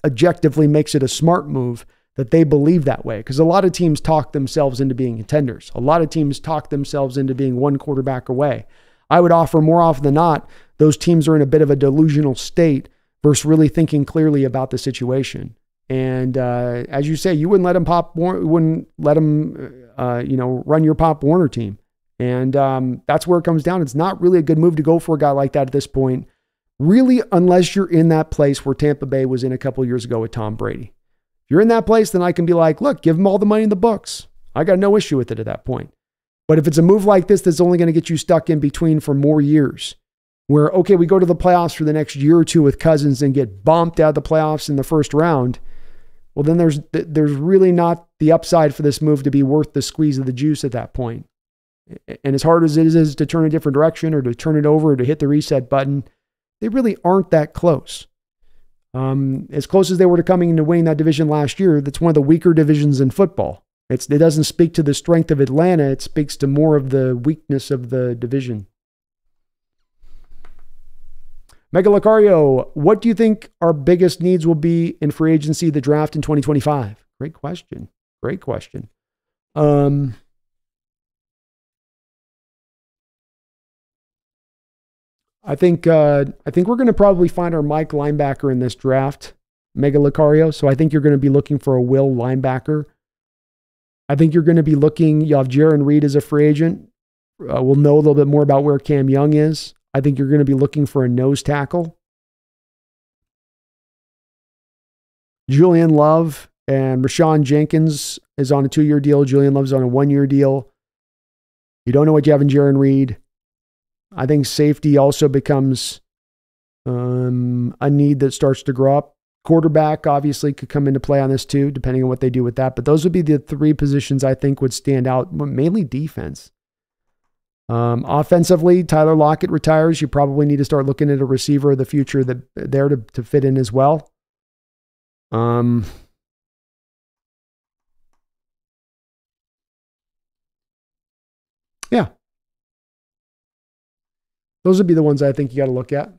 objectively makes it a smart move that they believe that way. Because a lot of teams talk themselves into being contenders. A lot of teams talk themselves into being one quarterback away. I would offer more often than not, those teams are in a bit of a delusional state versus really thinking clearly about the situation. And as you say, you wouldn't let them run your Pop Warner team. And that's where it comes down. It's not really a good move to go for a guy like that at this point, really, unless you're in that place where Tampa Bay was in a couple of years ago with Tom Brady. If you're in that place, then I can be like, look, give him all the money in the books. I got no issue with it at that point. But if it's a move like this that's only going to get you stuck in between for more years, where, okay, we go to the playoffs for the next year or two with Cousins and get bumped out of the playoffs in the first round, well, then there's really not the upside for this move to be worth the squeeze of the juice at that point. And as hard as it is to turn a different direction or to turn it over or to hit the reset button, they really aren't that close. As close as they were to coming into winning that division last year, that's one of the weaker divisions in football. It doesn't speak to the strength of Atlanta. It speaks to more of the weakness of the division. Mega Lucario, what do you think our biggest needs will be in free agency, the draft in 2025? Great question. Great question. I think we're going to probably find our Mike linebacker in this draft, Mega Lucario. So I think you're going to be looking for a will linebacker. I think you're going to be looking, you'll have Jaron Reed as a free agent. We'll know a little bit more about where Cam Young is. I think you're going to be looking for a nose tackle. Julian Love and Rashawn Jenkins is on a 2-year deal. Julian Love's on a 1-year deal. You don't know what you have in Jaron Reed. I think safety also becomes a need that starts to grow up. Quarterback obviously could come into play on this too, depending on what they do with that. But those would be the 3 positions I think would stand out, mainly defense. Offensively, Tyler Lockett retires. You probably need to start looking at a receiver of the future that there to fit in as well. Yeah. Those would be the ones I think you got to look at.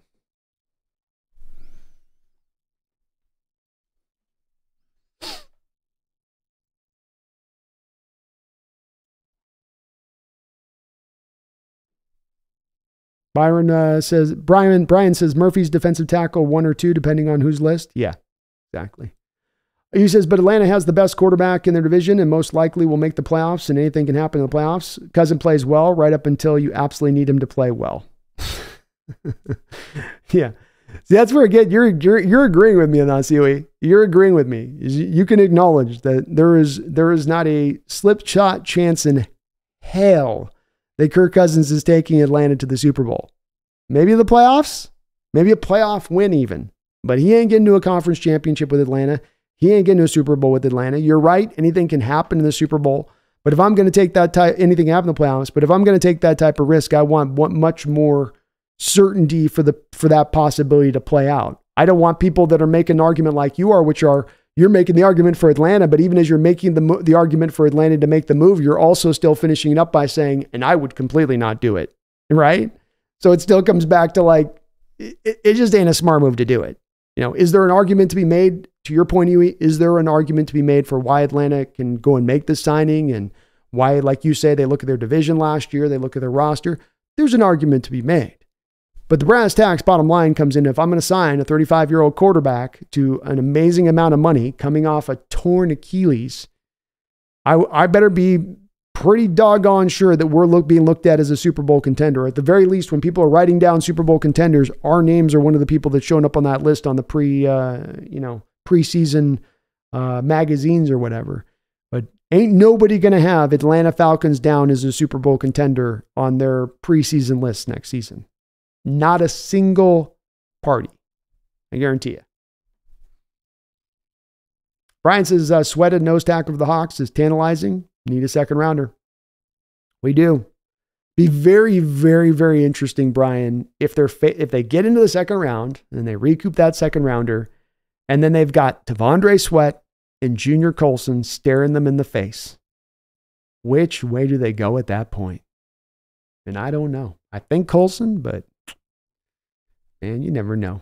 Brian says Murphy's defensive tackle 1 or 2, depending on whose list. Yeah, exactly. He says, but Atlanta has the best quarterback in their division and most likely will make the playoffs, and anything can happen in the playoffs. Cousin plays well right up until you absolutely need him to play well. Yeah. See, that's where again, you're agreeing with me on that, Huey. You're agreeing with me. You can acknowledge that there is not a slip shot chance in hell that Kirk Cousins is taking Atlanta to the Super Bowl. Maybe the playoffs, maybe a playoff win even, but he ain't getting to a conference championship with Atlanta. He ain't getting to a Super Bowl with Atlanta. You're right. Anything can happen in the Super Bowl. But if I'm going to take that type, anything can happen in the playoffs. But if I'm going to take that type of risk, I want much more certainty for that possibility to play out. I don't want people that are making an argument like you are, which are, you're making the argument for Atlanta, but even as you're making the argument for Atlanta to make the move, you're also still finishing it up by saying, and I would completely not do it, right? So it still comes back to like, it just ain't a smart move to do it. You know, is there an argument to be made, to your point, Huey, is there an argument to be made for why Atlanta can go and make this signing and why, like you say, they look at their division last year, they look at their roster? There's an argument to be made. But the brass tacks bottom line comes in, if I'm going to sign a 35-year-old quarterback to an amazing amount of money coming off a torn Achilles, I better be pretty doggone sure that we're being looked at as a Super Bowl contender. At the very least, when people are writing down Super Bowl contenders, our names are one of the people that's showing up on that list on the preseason magazines or whatever. But ain't nobody going to have Atlanta Falcons down as a Super Bowl contender on their preseason list next season. Not a single party. I guarantee you. Brian says, sweated nose tackle of the Hawks is tantalizing. Need a second rounder. We do. Be very, very, very interesting, Brian, if they get into the second round and they recoup that second rounder, and then they've got Tavondre Sweat and Junior Colson staring them in the face. Which way do they go at that point? And I don't know. I think Colson, but man, you never know.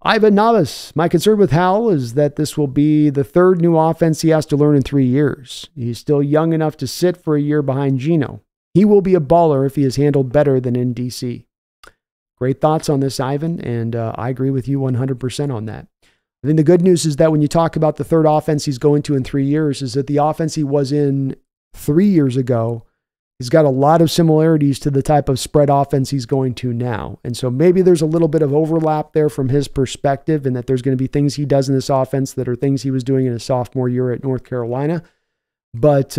Ivan Navas, my concern with Howell is that this will be the third new offense he has to learn in 3 years. He's still young enough to sit for a year behind Geno. He will be a baller if he is handled better than in DC. Great thoughts on this, Ivan, and I agree with you 100% on that. I think the good news is that when you talk about the third offense he's going to in 3 years, is that the offense he was in 3 years ago, he's got a lot of similarities to the type of spread offense he's going to now. And so maybe there's a little bit of overlap there from his perspective, and that there's going to be things he does in this offense that are things he was doing in his sophomore year at North Carolina. But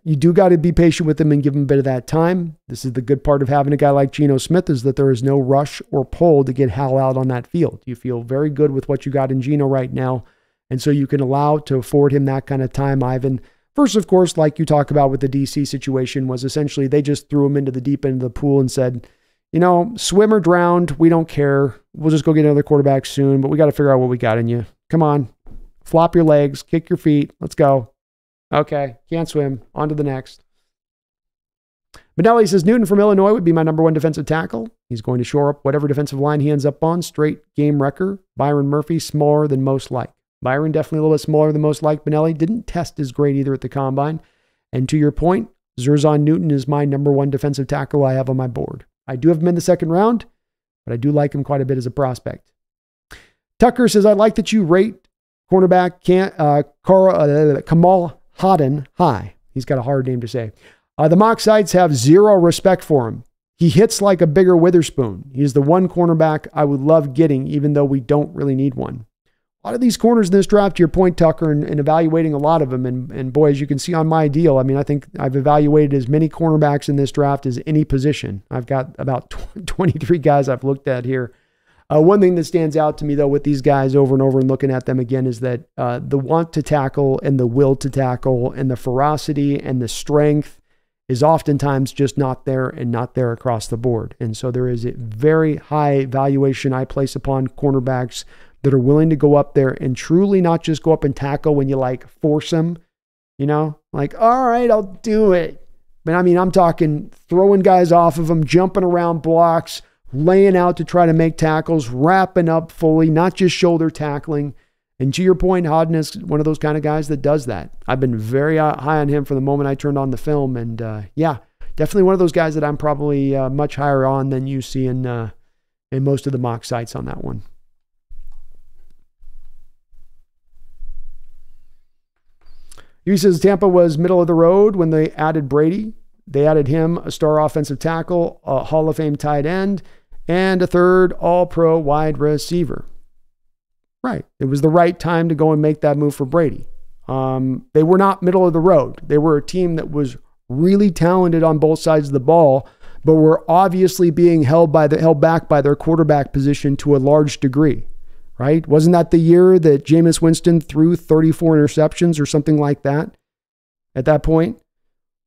you do got to be patient with him and give him a bit of that time. This is the good part of having a guy like Geno Smith, is that there is no rush or pull to get Howell out on that field. You feel very good with what you got in Geno right now. And so you can allow to afford him that kind of time, Ivan. First, of course, like you talk about with the DC situation, was essentially they just threw him into the deep end of the pool and said, you know, swim or drowned, we don't care. We'll just go get another quarterback soon, but we got to figure out what we got in you. Come on, flop your legs, kick your feet, let's go. Okay, can't swim, on to the next. Manelli says, Newton from Illinois would be my number one defensive tackle. He's going to shore up whatever defensive line he ends up on. Straight game wrecker. Byron Murphy, smaller than most like. Byron definitely a little bit smaller than most like. Benelli didn't test as great either at the combine. And to your point, Zerzan Newton is my number one defensive tackle I have on my board. I do have him in the second round, but I do like him quite a bit as a prospect. Tucker says, I like that you rate cornerback Kamal Hadden high. He's got a hard name to say. The mock sites have zero respect for him. He hits like a bigger Witherspoon. He's the one cornerback I would love getting, even though we don't really need one. A lot of these corners in this draft, to your point, Tucker, and evaluating a lot of them. And boy, as you can see on my deal, I mean, I think I've evaluated as many cornerbacks in this draft as any position. I've got about 23 guys I've looked at here. One thing that stands out to me, though, with these guys over and over and looking at them again is that the want to tackle and the will to tackle and the ferocity and the strength is oftentimes just not there and not there across the board. And so there is a very high valuation I place upon cornerbacks that are willing to go up there and truly not just go up and tackle when you like force them, you know, like, all right, I'll do it. But I mean, I'm talking throwing guys off of them, jumping around blocks, laying out to try to make tackles, wrapping up fully, not just shoulder tackling. And to your point, Hodden is one of those kind of guys that does that. I've been very high on him from the moment I turned on the film. And yeah, definitely one of those guys that I'm probably much higher on than you see in most of the mock sites on that one. He says Tampa was middle of the road when they added Brady. They added him, a star offensive tackle, a Hall of Fame tight end, and a third all-pro wide receiver. Right. It was the right time to go and make that move for Brady. They were not middle of the road. They were a team that was really talented on both sides of the ball, but were obviously being held back by their quarterback position to a large degree. Right? Wasn't that the year that Jameis Winston threw 34 interceptions or something like that at that point?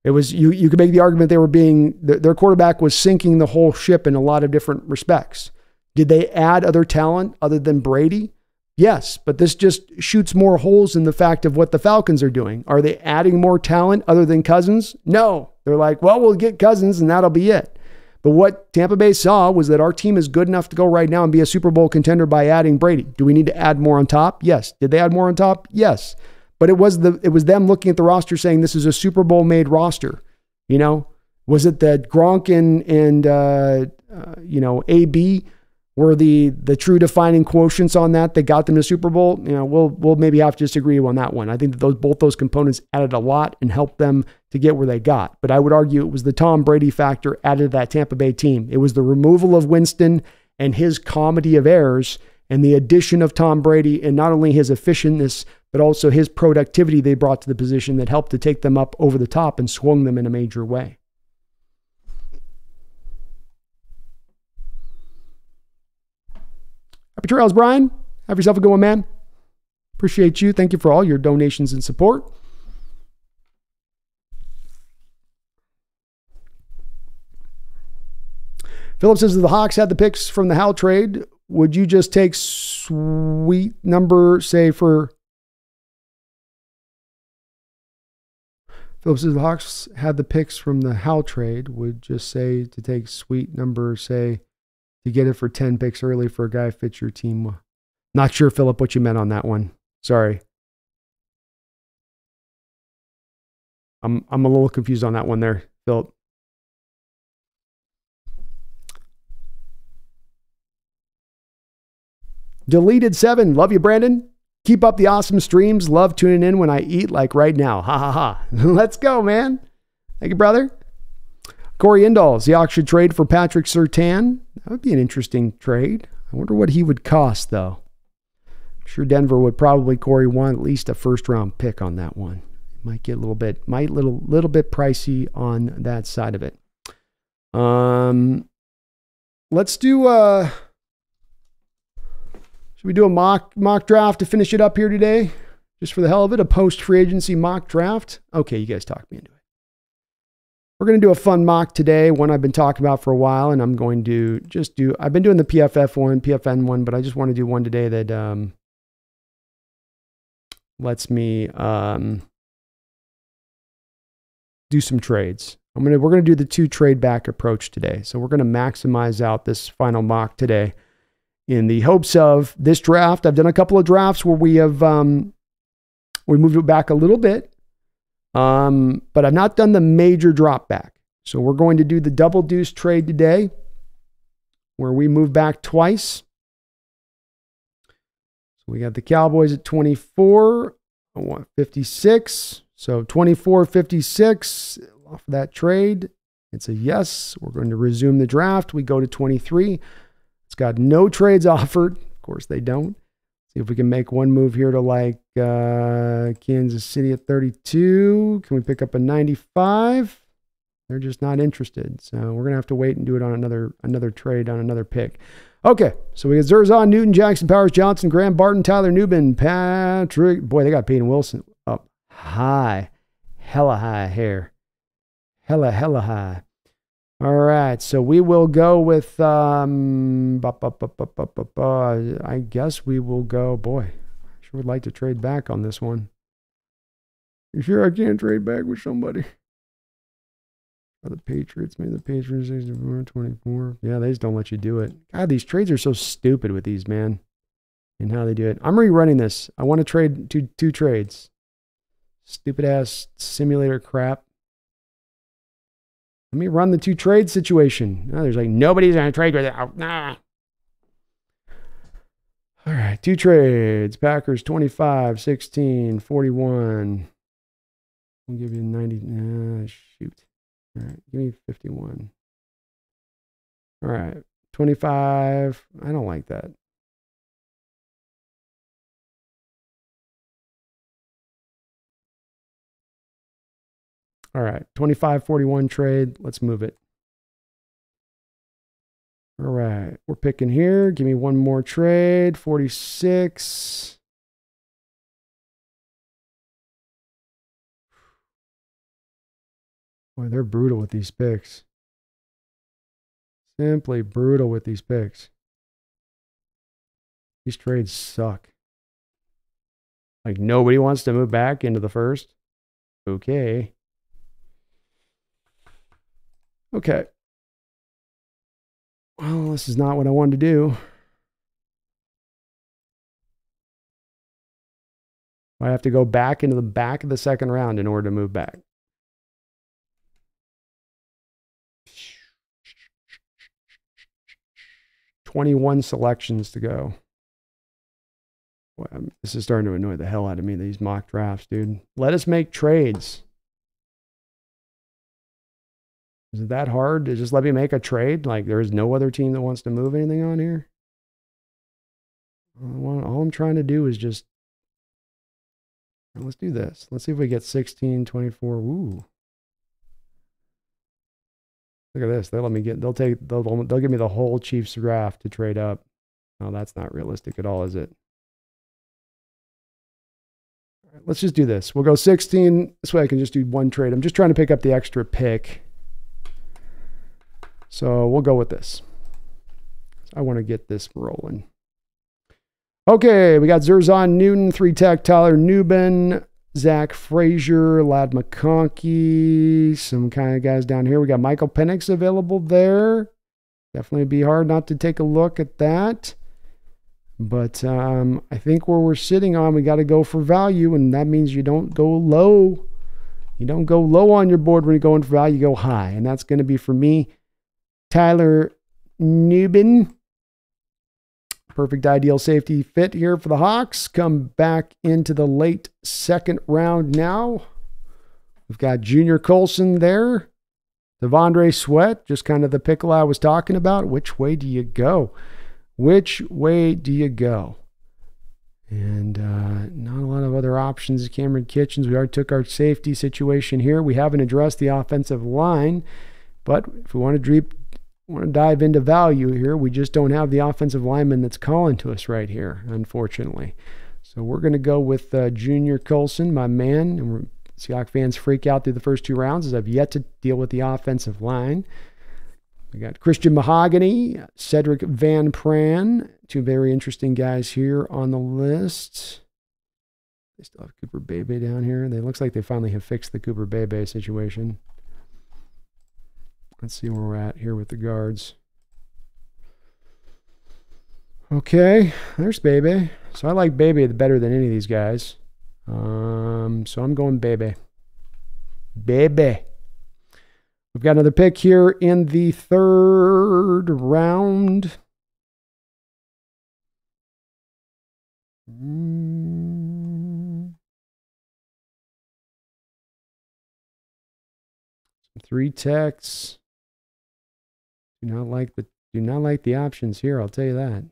It was, you could make the argument they were their quarterback was sinking the whole ship in a lot of different respects. Did they add other talent other than Brady? Yes, but this just shoots more holes in the fact of what the Falcons are doing. Are they adding more talent other than Cousins? No. They're like, well, we'll get Cousins and that'll be it. But what Tampa Bay saw was that our team is good enough to go right now and be a Super Bowl contender by adding Brady. Do we need to add more on top? Yes. Did they add more on top? Yes. But it was them looking at the roster saying this is a Super Bowl made roster. You know, was it that Gronk and AB were the true defining quotients on that got them to Super Bowl? You know, we'll maybe have to disagree on that one. I think that both those components added a lot and helped them to get where they got. But I would argue it was the Tom Brady factor added to that Tampa Bay team. It was the removal of Winston and his comedy of errors and the addition of Tom Brady and not only his efficientness, but also his productivity they brought to the position that helped to take them up over the top and swung them in a major way. Happy trails, Brian. Have yourself a good one, man. Appreciate you. Thank you for all your donations and support. Philip says, if the Hawks had the picks from the Howell trade, would you just take sweet number, say for... Philip says, the Hawks had the picks from the Howell trade, would just say to take sweet number, say, to get it for 10 picks early for a guy who fits your team. Not sure, Philip, what you meant on that one. Sorry. I'm a little confused on that one there, Philip. Deleted 7. Love you, Brandon. Keep up the awesome streams. Love tuning in when I eat, like right now. Ha ha ha. Let's go, man. Thank you, brother. Corey Indahl. Seahawks should trade for Patrick Surtain. That would be an interesting trade. I wonder what he would cost, though. I'm sure Denver would probably, Corey, want at least a first-round pick on that one. Might get a little bit pricey on that side of it. Let's do should we do a mock draft to finish it up here today? Just for the hell of it, a post-free agency mock draft. Okay, you guys talk me into it. We're going to do a fun mock today, one I've been talking about for a while, and I'm going to I've been doing the PFN one, but I just want to do one today that lets me do some trades. We're going to do the 2 trade back approach today. So we're going to maximize out this final mock today in the hopes of this draft. I've done a couple of drafts where we have we moved it back a little bit, but I've not done the major drop back. So we're going to do the double deuce trade today, where we move back twice. So we got the Cowboys at 24. I want 56. So 24, 56 off of that trade. It's a yes. We're going to resume the draft. We go to 23. It's got no trades offered. Of course, they don't. See if we can make one move here to like Kansas City at 32. Can we pick up a 95? They're just not interested. So we're going to have to wait and do it on another trade on another pick. Okay, so we got Zerzan, Newton, Jackson, Powers, Johnson, Graham, Barton, Tyler Newman, Patrick. Boy, they got Peyton Wilson up high. Hella high here. Hella high. All right, so we will go with, I guess we will go, boy, I sure would like to trade back on this one. You sure I can't trade back with somebody? The Patriots, maybe the Patriots, 24. Yeah, they just don't let you do it. God, these trades are so stupid with these, man, and how they do it. I'm rerunning this. I want to trade two trades. Stupid ass simulator crap. Let me run the 2 trade situation. Oh, there's like nobody's going to trade with it. Oh, nah. All right, 2 trades. Packers 25, 16, 41. I'll give you 90. Shoot. All right, give me 51. All right, 25. I don't like that. All right, 25-41 trade. Let's move it. All right, we're picking here. Give me one more trade. 46. Boy, they're brutal with these picks. Simply brutal with these picks. These trades suck. Like, nobody wants to move back into the first. Okay. Okay. Well, this is not what I wanted to do. I have to go back into the back of the second round in order to move back. $21 selections to go. Boy, this is starting to annoy the hell out of me, these mock drafts, dude. Let us make trades. Is it that hard to just let me make a trade? Like, there's no other team that wants to move anything on here? All I'm trying to do is just... Let's do this. Let's see if we get 16, 24. Woo. Look at this. They'll let me get... They'll give me the whole Chiefs draft to trade up. Oh, that's not realistic at all, is it? All right, let's just do this. We'll go 16. This way I can just do one trade. I'm just trying to pick up the extra pick. So we'll go with this. I want to get this rolling. Okay, we got Zerzon Newton, 3-tech, Tyler Nubin, Zach Frazier, Ladd McConkey, some kind of guys down here. We got Michael Penix available there. Definitely be hard not to take a look at that. But I think where we're sitting on, we got to go for value, and that means you don't go low. You don't go low on your board when you're going for value, you go high. And that's going to be, for me, Tyler Nubin. Perfect ideal safety fit here for the Hawks. Come back into the late second round now. We've got Junior Colson there. Devondre Sweat, just kind of the pickle I was talking about. Which way do you go? Which way do you go? And not a lot of other options. Cameron Kitchens, we already took our safety situation here. We haven't addressed the offensive line. But if we want to dive into value here, we just don't have the offensive lineman that's calling to us right here, unfortunately. So we're going to go with Junior Colson, my man. And Seahawks fans freak out through the first two rounds as I've yet to deal with the offensive line. We got Christian Mahogany, Cedric Van Pran, two very interesting guys here on the list. They still have Cooper Bebe down here. It looks like they finally have fixed the Cooper Bebe situation. Let's see where we're at here with the guards. Okay, there's Bebe. So I like Bebe better than any of these guys. So I'm going Bebe. Bebe. We've got another pick here in the third round. Three techs. Do not like the options here, I'll tell you that.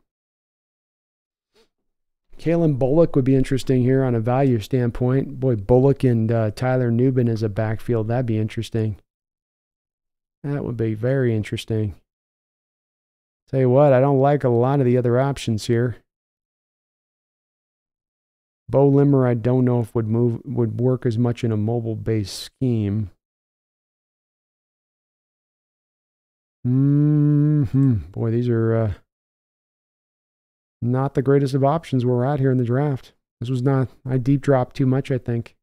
Kalen Bullock would be interesting here on a value standpoint. Boy, Bullock and Tyler Nubin as a backfield, that'd be interesting. That would be very interesting. Tell you what, I don't like a lot of the other options here. Bo Limmer, I don't know if would work as much in a mobile-based scheme. Boy, these are not the greatest of options where we're at here in the draft. This was not, I deep dropped too much, I think.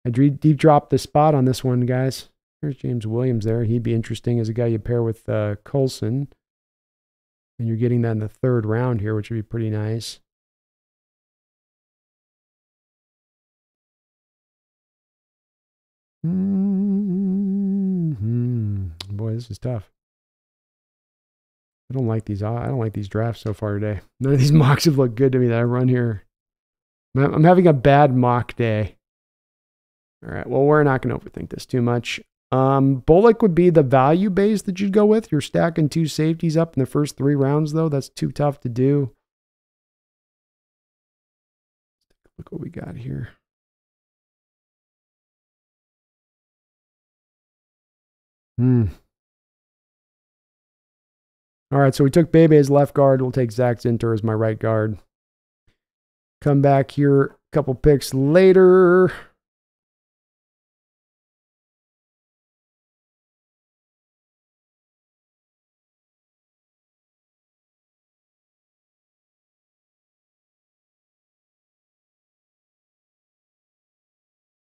I deep dropped the spot on this one, guys. There's James Williams there. He'd be interesting as a guy you pair with Colson. And you're getting that in the third round here, which would be pretty nice. Boy, this is tough. I don't like these. I don't like these drafts so far today. None of these mocks have looked good to me that I run here. I'm having a bad mock day. All right. Well, we're not going to overthink this too much. Bullock would be the value base that you'd go with. You're stacking two safeties up in the first three rounds, though. That's too tough to do. Look what we got here. All right, so we took Bebe as left guard. We'll take Zach Zinter as my right guard. Come back here a couple picks later.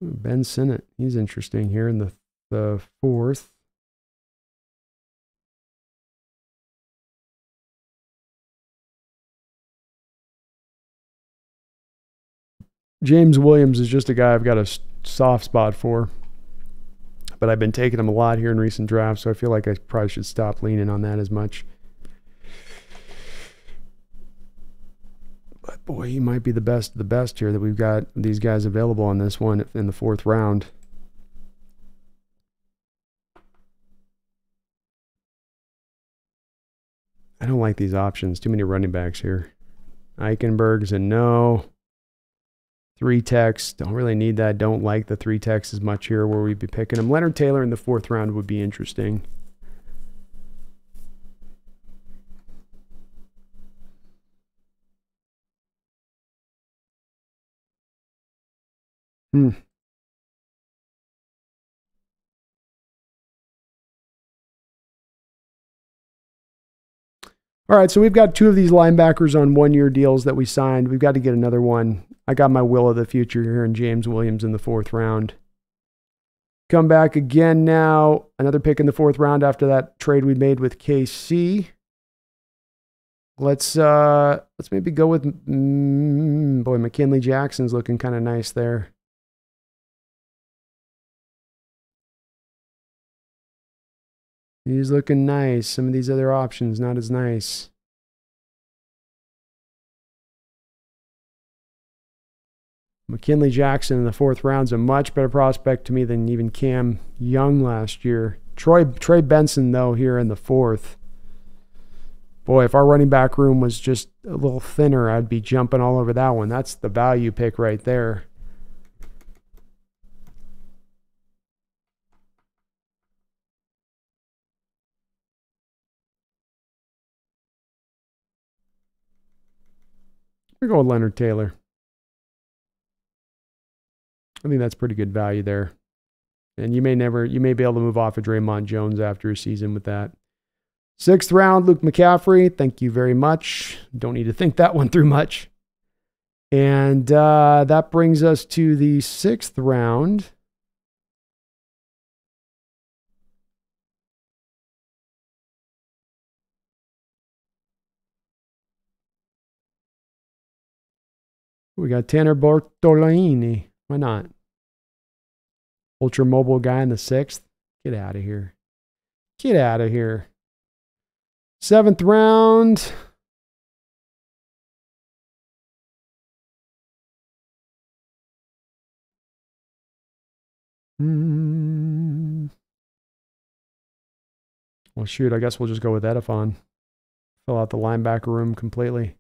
Ben Sinnott, he's interesting here in the fourth. James Williams is just a guy I've got a soft spot for, but I've been taking him a lot here in recent drafts, so I feel like I probably should stop leaning on that as much. But boy, he might be the best of the best here that we've got these guys available on this one in the fourth round. I don't like these options. Too many running backs here. Eichenberg's a no. 3 techs. Don't really need that. Don't like the 3 techs as much here where we'd be picking them. Leonard Taylor in the fourth round would be interesting. All right, so we've got 2 of these linebackers on 1-year deals that we signed. We've got to get another one. I got my will of the future here in James Williams in the fourth round. Come back again now. Another pick in the fourth round after that trade we made with KC. Let's maybe go with boy, McKinley Jackson's looking kind of nice there. He's looking nice. Some of these other options, not as nice. McKinley Jackson in the fourth round's a much better prospect to me than even Cam Young last year. Trey Benson, though, here in the fourth. Boy, if our running back room was just a little thinner, I'd be jumping all over that one. That's the value pick right there. We're going Leonard Taylor. I think that's pretty good value there. And you may be able to move off of Draymond Jones after a season with that. 6th round, Luke McCaffrey. Thank you very much. Don't need to think that one through much. And that brings us to the 6th round. We got Tanner Bortolini. Why not? Ultra mobile guy in the 6th. Get out of here. Get out of here. 7th round. Well, shoot, I guess we'll just go with Edifon. Fill out the linebacker room completely.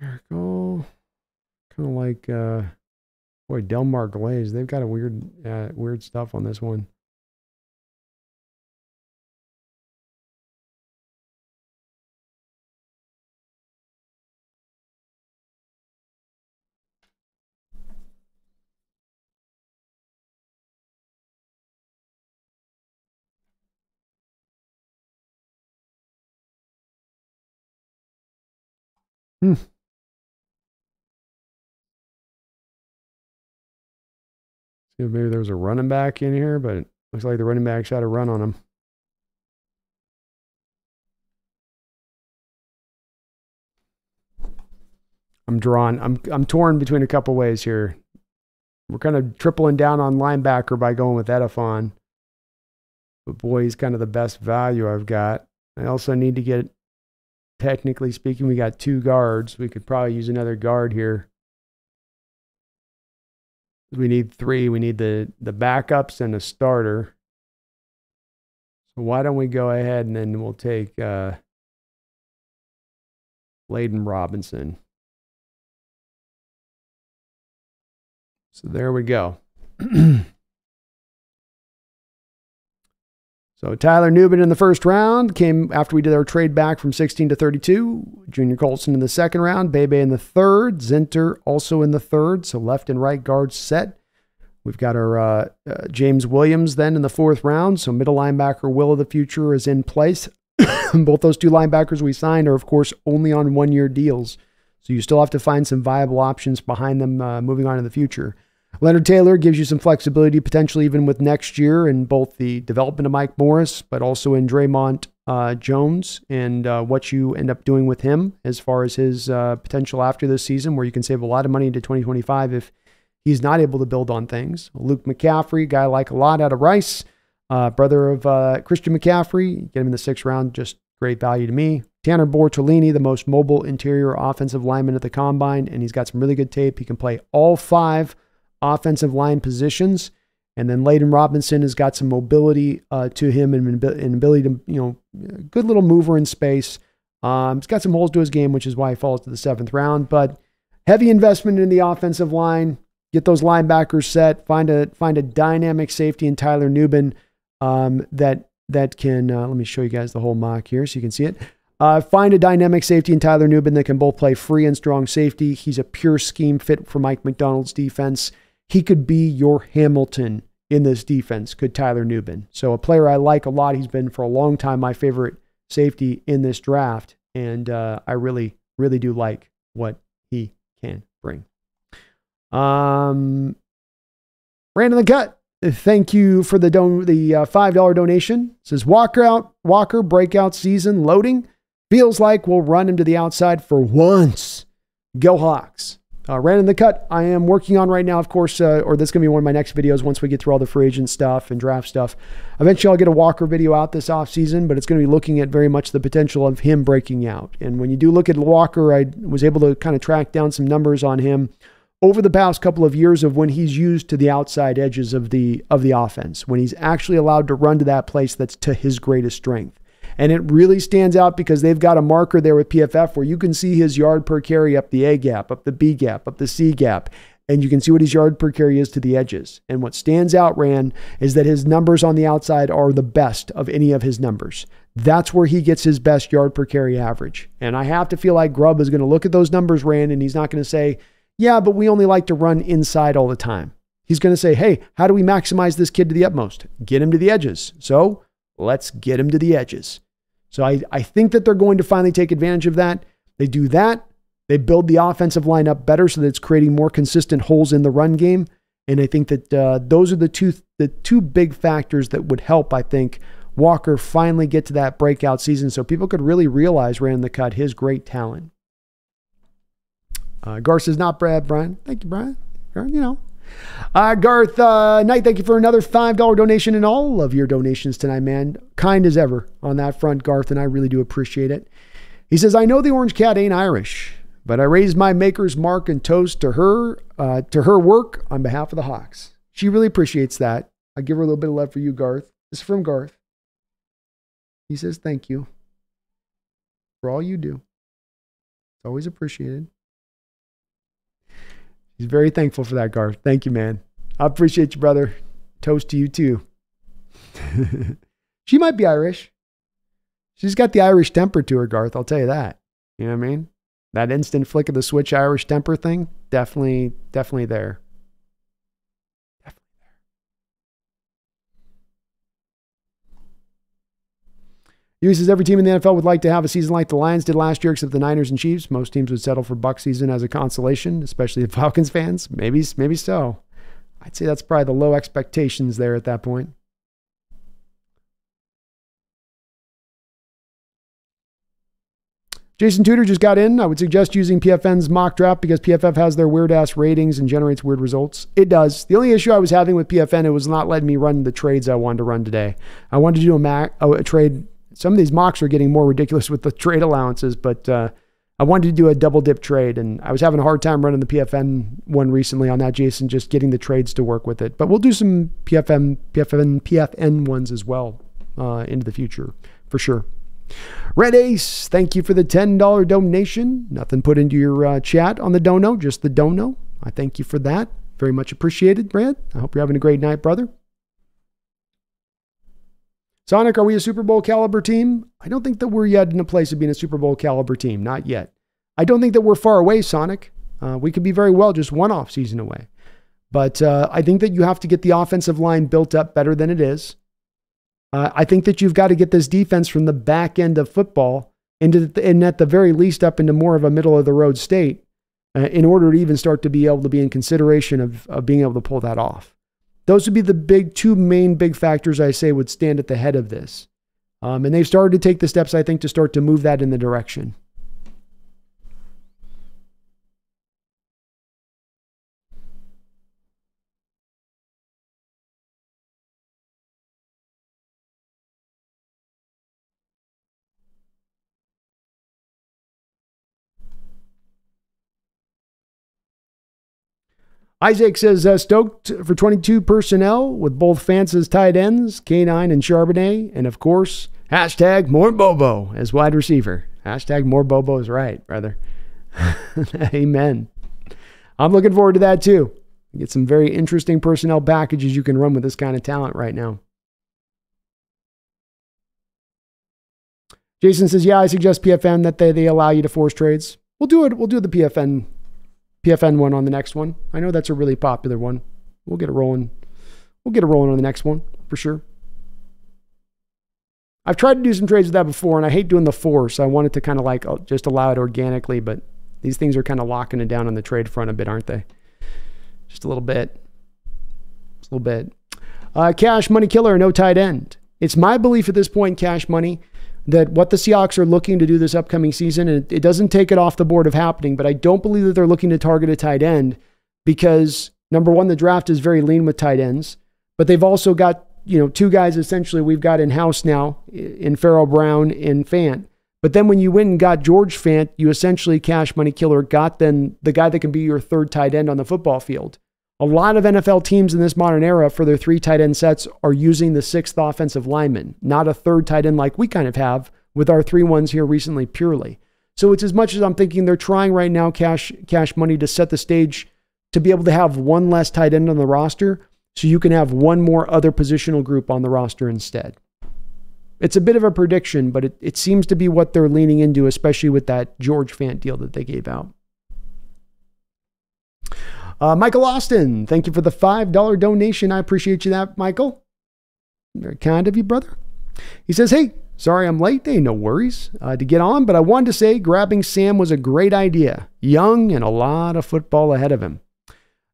There we go. Kind of like, boy, Delmar Glaze. They've got a weird stuff on this one. See if maybe there's a running back in here, but it looks like the running back's had a run on him. I'm torn between a couple ways here. We're kind of tripling down on linebacker by going with Edifon. But boy, he's kind of the best value I've got. I also need to get, technically speaking, we got 2 guards. We could probably use another guard here. We need 3. We need the backups and a starter. So why don't we go ahead and then we'll take Layden Robinson. So there we go. So Tyler Nubin in the first round came after we did our trade back from 16 to 32. Junior Colson in the second round. Bebe in the third. Zinter also in the third. So left and right guards set. We've got our James Williams then in the fourth round. So middle linebacker Will of the future is in place. Both those two linebackers we signed are, of course, only on one-year deals. So you still have to find some viable options behind them moving on in the future. Leonard Taylor gives you some flexibility, potentially even with next year in both the development of Mike Morris, but also in Draymond Jones and what you end up doing with him as far as his potential after this season, where you can save a lot of money into 2025 if he's not able to build on things. Luke McCaffrey, guy I like a lot out of Rice, brother of Christian McCaffrey. Get him in the sixth round, just great value to me. Tanner Bortolini, the most mobile interior offensive lineman at the Combine, and he's got some really good tape. He can play all 5 offensive line positions. And then Layden Robinson has got some mobility to him and ability to, good little mover in space. He's got some holes to his game, which is why he falls to the 7th round. But heavy investment in the offensive line. Get those linebackers set. Find a dynamic safety in Tyler Nubin that can. Let me show you guys the whole mock here so you can see it. Find a dynamic safety in Tyler Nubin that can both play free and strong safety. He's a pure scheme fit for Mike McDonald's defense. He could be your Hamilton in this defense, could Tyler Nubin. So a player I like a lot. He's been for a long time my favorite safety in this draft. And I really, really do like what he can bring. Brandon the Cut, thank you for the $5 donation. It says Walker breakout season loading. Feels like we'll run him to the outside for once. Go Hawks. Ran in the Cut, I am working on right now, of course, or that's going to be one of my next videos once we get through all the free agent stuff and draft stuff. Eventually, I'll get a Walker video out this offseason, but it's going to be looking at very much the potential of him breaking out. And when you do look at Walker, I was able to kind of track down some numbers on him over the past couple of years of when he's used to the outside edges of the offense, when he's actually allowed to run to that place that's to his greatest strength. And it really stands out because they've got a marker there with PFF where you can see his yard per carry up the A gap, up the B gap, up the C gap, and you can see what his yard per carry is to the edges. And what stands out, Rand, is that his numbers on the outside are the best of any of his numbers. That's where he gets his best yard per carry average. And I have to feel like Grubb is going to look at those numbers, Rand, and he's not going to say, yeah, but we only like to run inside all the time. He's going to say, hey, how do we maximize this kid to the utmost? Get him to the edges. So let's get him to the edges. So I think that they're going to finally take advantage of that. They do that. They build the offensive line up better so that it's creating more consistent holes in the run game. And I think that those are the two big factors that would help, I think, Walker finally get to that breakout season so people could really realize, Ran the Cut, his great talent. Garth says, not bad, Brian. Thank you, Brian. Garth Knight, thank you for another $5 donation and all of your donations tonight, man. Kind as ever on that front, Garth, and I really do appreciate it. He says, I know the Orange Cat ain't Irish, but I raised my maker's mark and toast to her work on behalf of the Hawks. She really appreciates that. I give her a little bit of love for you, Garth. This is from Garth. He says, thank you for all you do. It's always appreciated. He's very thankful for that, Garth. Thank you, man. I appreciate you, brother. Toast to you, too. She might be Irish. She's got the Irish temper to her, Garth. I'll tell you that. You know what I mean? That instant flick of the switch Irish temper thing, definitely there. He says every team in the NFL would like to have a season like the Lions did last year, except the Niners and Chiefs. Most teams would settle for Bucs season as a consolation, especially the Falcons fans. Maybe so. I'd say that's probably the low expectations there at that point. Jason Tudor just got in. I would suggest using PFN's mock draft because PFF has their weird-ass ratings and generates weird results. It does. The only issue I was having with PFN, it was not letting me run the trades I wanted to run today. I wanted to do a trade. Some of these mocks are getting more ridiculous with the trade allowances, but I wanted to do a double dip trade, and I was having a hard time running the PFN one recently on that, Jason, just getting the trades to work with it. But we'll do some PFN ones as well into the future, for sure. Red Ace, thank you for the $10 donation. Nothing put into your chat on the dono, just the dono. I thank you for that. Very much appreciated, Brad. I hope you're having a great night, brother. Sonic, are we a Super Bowl caliber team? I don't think that we're yet in a place of being a Super Bowl caliber team. Not yet. I don't think that we're far away, Sonic. We could be very well just one off season away. But I think that you have to get the offensive line built up better than it is. I think that you've got to get this defense from the back end of football and at the very least up into more of a middle of the road state in order to even start to be able to be in consideration of being able to pull that off. Those would be the two main big factors I say would stand at the head of this. And they've started to take the steps, I think, to start to move that in the direction. Isaac says, stoked for 22 personnel with both Fance as tight ends, K9 and Charbonnet, and of course, hashtag more Bobo as wide receiver. Hashtag more Bobo is right, brother. Amen. I'm looking forward to that too. Get some very interesting personnel packages you can run with this kind of talent right now. Jason says, yeah, I suggest PFN that they allow you to force trades. We'll do it. We'll do the PFN one on the next one. I know that's a really popular one. We'll get it rolling. We'll get it rolling on the next one for sure. I've tried to do some trades with that before, and I hate doing the force. I wanted to kind of like just allow it organically, but these things are kind of locking it down on the trade front a bit, aren't they? Just a little bit. Just a little bit. Cash Money Killer, no tight end. It's my belief at this point, Cash Money, that what the Seahawks are looking to do this upcoming season, and it doesn't take it off the board of happening, but I don't believe that they're looking to target a tight end because, number one, the draft is very lean with tight ends, but they've also got, two guys essentially we've got in-house now in Farrell Brown and Fant. But then when you went and got George Fant, you essentially, Cash Money Killer, got then the guy that can be your third tight end on the football field. A lot of NFL teams in this modern era for their 3 tight end sets are using the 6th offensive lineman, not a third tight end like we kind of have with our 3 ones here recently purely. So it's as much as I'm thinking they're trying right now, Cash Money, to set the stage to be able to have one less tight end on the roster so you can have one more other positional group on the roster instead. It's a bit of a prediction, but it seems to be what they're leaning into, especially with that George Fant deal that they gave out. Michael Austin, thank you for the $5 donation. I appreciate you that, Michael. Very kind of you, brother. He says, hey, sorry I'm late. Hey, no worries to get on, but I wanted to say grabbing Sam was a great idea. Young and a lot of football ahead of him.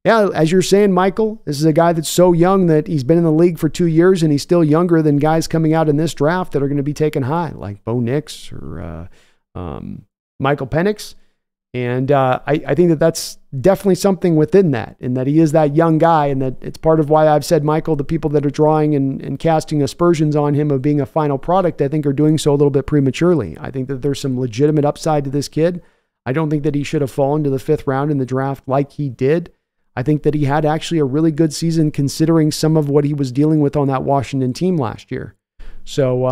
Yeah, as you're saying, Michael, this is a guy that's so young that he's been in the league for 2 years and he's still younger than guys coming out in this draft that are going to be taken high, like Bo Nix or Michael Penix. And I think that that's definitely something within that, in that he is that young guy, and that it's part of why I've said, Michael, the people that are drawing and casting aspersions on him of being a final product, I think are doing so a little bit prematurely. I think that there's some legitimate upside to this kid. I don't think that he should have fallen to the 5th round in the draft like he did. I think that he had actually a really good season considering some of what he was dealing with on that Washington team last year. So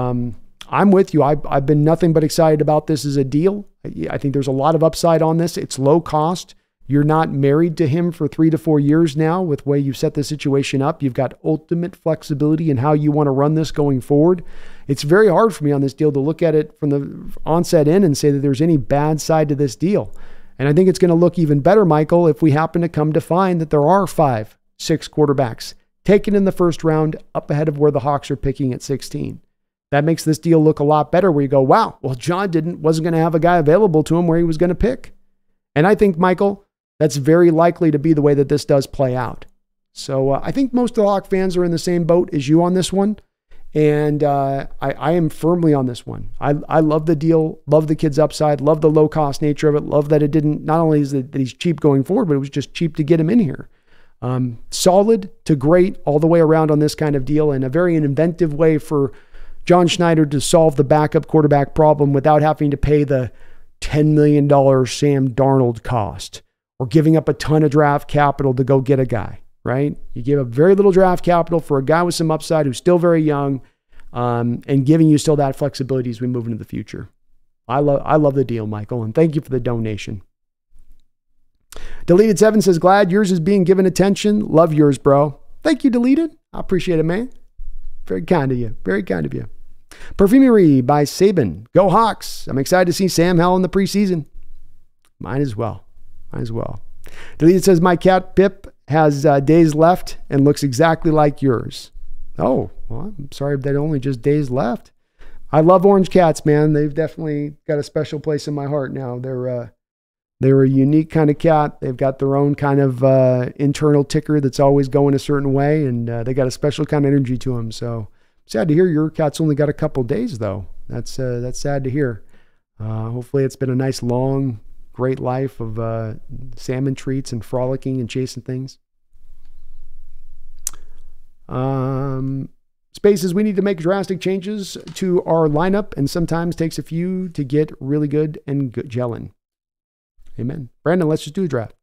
I'm with you. I've been nothing but excited about this as a deal. I think there's a lot of upside on this. It's low cost. You're not married to him for 3 to 4 years now with the way you've set the situation up. You've got ultimate flexibility in how you want to run this going forward. It's very hard for me on this deal to look at it from the onset in and say that there's any bad side to this deal. And I think it's going to look even better, Michael, if we happen to come to find that there are 5, 6 quarterbacks taken in the first round up ahead of where the Hawks are picking at 16. That makes this deal look a lot better where you go, wow, well, John wasn't going to have a guy available to him where he was going to pick. And I think, Michael, that's very likely to be the way that this does play out. So I think most of the Hawk fans are in the same boat as you on this one. And I am firmly on this one. I love the deal, love the kid's upside, love the low cost nature of it, love that it didn't, not only is it that he's cheap going forward, but it was just cheap to get him in here. Solid to great all the way around on this kind of deal, and a very inventive way for John Schneider to solve the backup quarterback problem without having to pay the $10 million Sam Darnold cost or giving up a ton of draft capital to go get a guy, right? You give up very little draft capital for a guy with some upside who's still very young, and giving you still that flexibility as we move into the future. I love the deal, Michael, and thank you for the donation. Deleted 7 says, glad yours is being given attention. Love yours, bro. Thank you, Deleted. I appreciate it, man. Very kind of you. Very kind of you. Perfumery by Saban. Go Hawks. I'm excited to see Sam Howell in the preseason. Mine as well. Deleted says, my cat Pip has days left and looks exactly like yours. Oh, well, I'm sorry that only just days left. I love orange cats, man. They've definitely got a special place in my heart now. They're a unique kind of cat. They've got their own kind of internal ticker that's always going a certain way, and they got a special kind of energy to them. So sad to hear your cat's only got a couple days, though. That's sad to hear. Hopefully it's been a nice, long, great life of salmon treats and frolicking and chasing things. Spaces, we need to make drastic changes to our lineup, and sometimes takes a few to get really good and gelling. Amen. Brandon, let's just do a draft.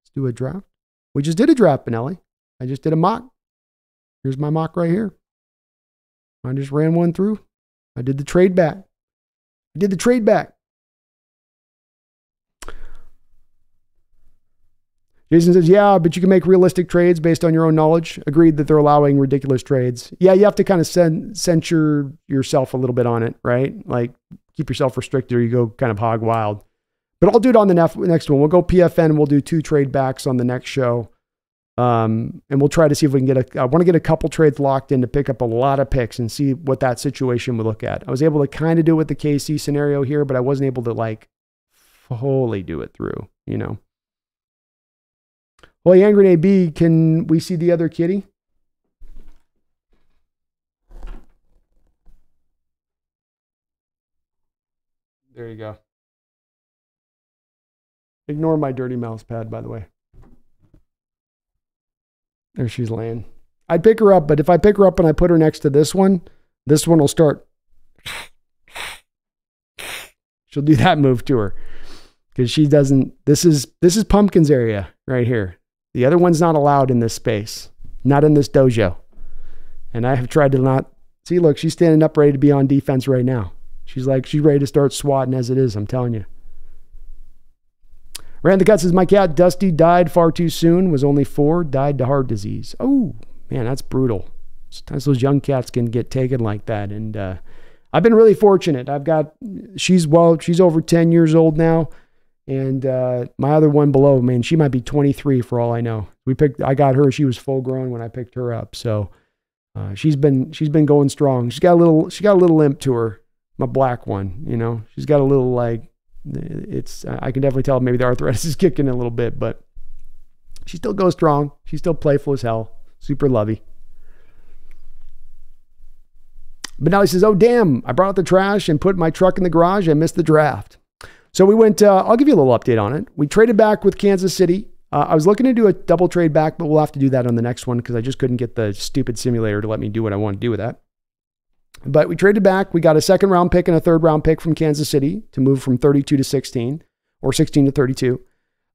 Let's do a draft. We just did a draft, Benelli. I just did a mock. Here's my mock right here. I just ran one through. I did the trade back. Jason says, yeah, but you can make realistic trades based on your own knowledge. Agreed that they're allowing ridiculous trades. Yeah, you have to kind of censure yourself a little bit on it, right? Like keep yourself restricted or you go kind of hog wild. But I'll do it on the next one. We'll go PFN and we'll do 2 trade backs on the next show. And we'll try to see if we can get I want to get a couple trades locked in to pick up a lot of picks and see what that situation would look at. I was able to kind of do it with the KC scenario here, but I wasn't able to like fully do it through, you know. Well, Angry AB, can we see the other kitty? There you go. Ignore my dirty mouse pad, by the way. There she's laying. I'd pick her up, but if I pick her up and I put her next to this one will start. She'll do that move to her because she doesn't. This is Pumpkin's area right here. The other one's not allowed in this space, not in this dojo. And I have tried to not see. Look, she's standing up, ready to be on defense right now. She's ready to start swatting as it is. I'm telling you. Rand the Gut says, my cat Dusty died far too soon, was only 4, died to heart disease. Oh, man, that's brutal. Sometimes those young cats can get taken like that. And I've been really fortunate. She's over 10 years old now. And my other one below, man, she might be 23 for all I know. I got her, she was full grown when I picked her up. So she's been going strong. She's got a little limp to her, my black one, you know. She's got a little I can definitely tell maybe the arthritis is kicking in a little bit, but she still goes strong. She's still playful as hell. Super lovey. But now he says, oh, damn, I brought out the trash and put my truck in the garage. I missed the draft. So we went, I'll give you a little update on it. We traded back with Kansas City. I was looking to do a double trade back, but we'll have to do that on the next one because I just couldn't get the stupid simulator to let me do what I want to do with that. But we traded back. We got a 2nd round pick and a 3rd round pick from Kansas City to move from 32 to 16 or 16 to 32.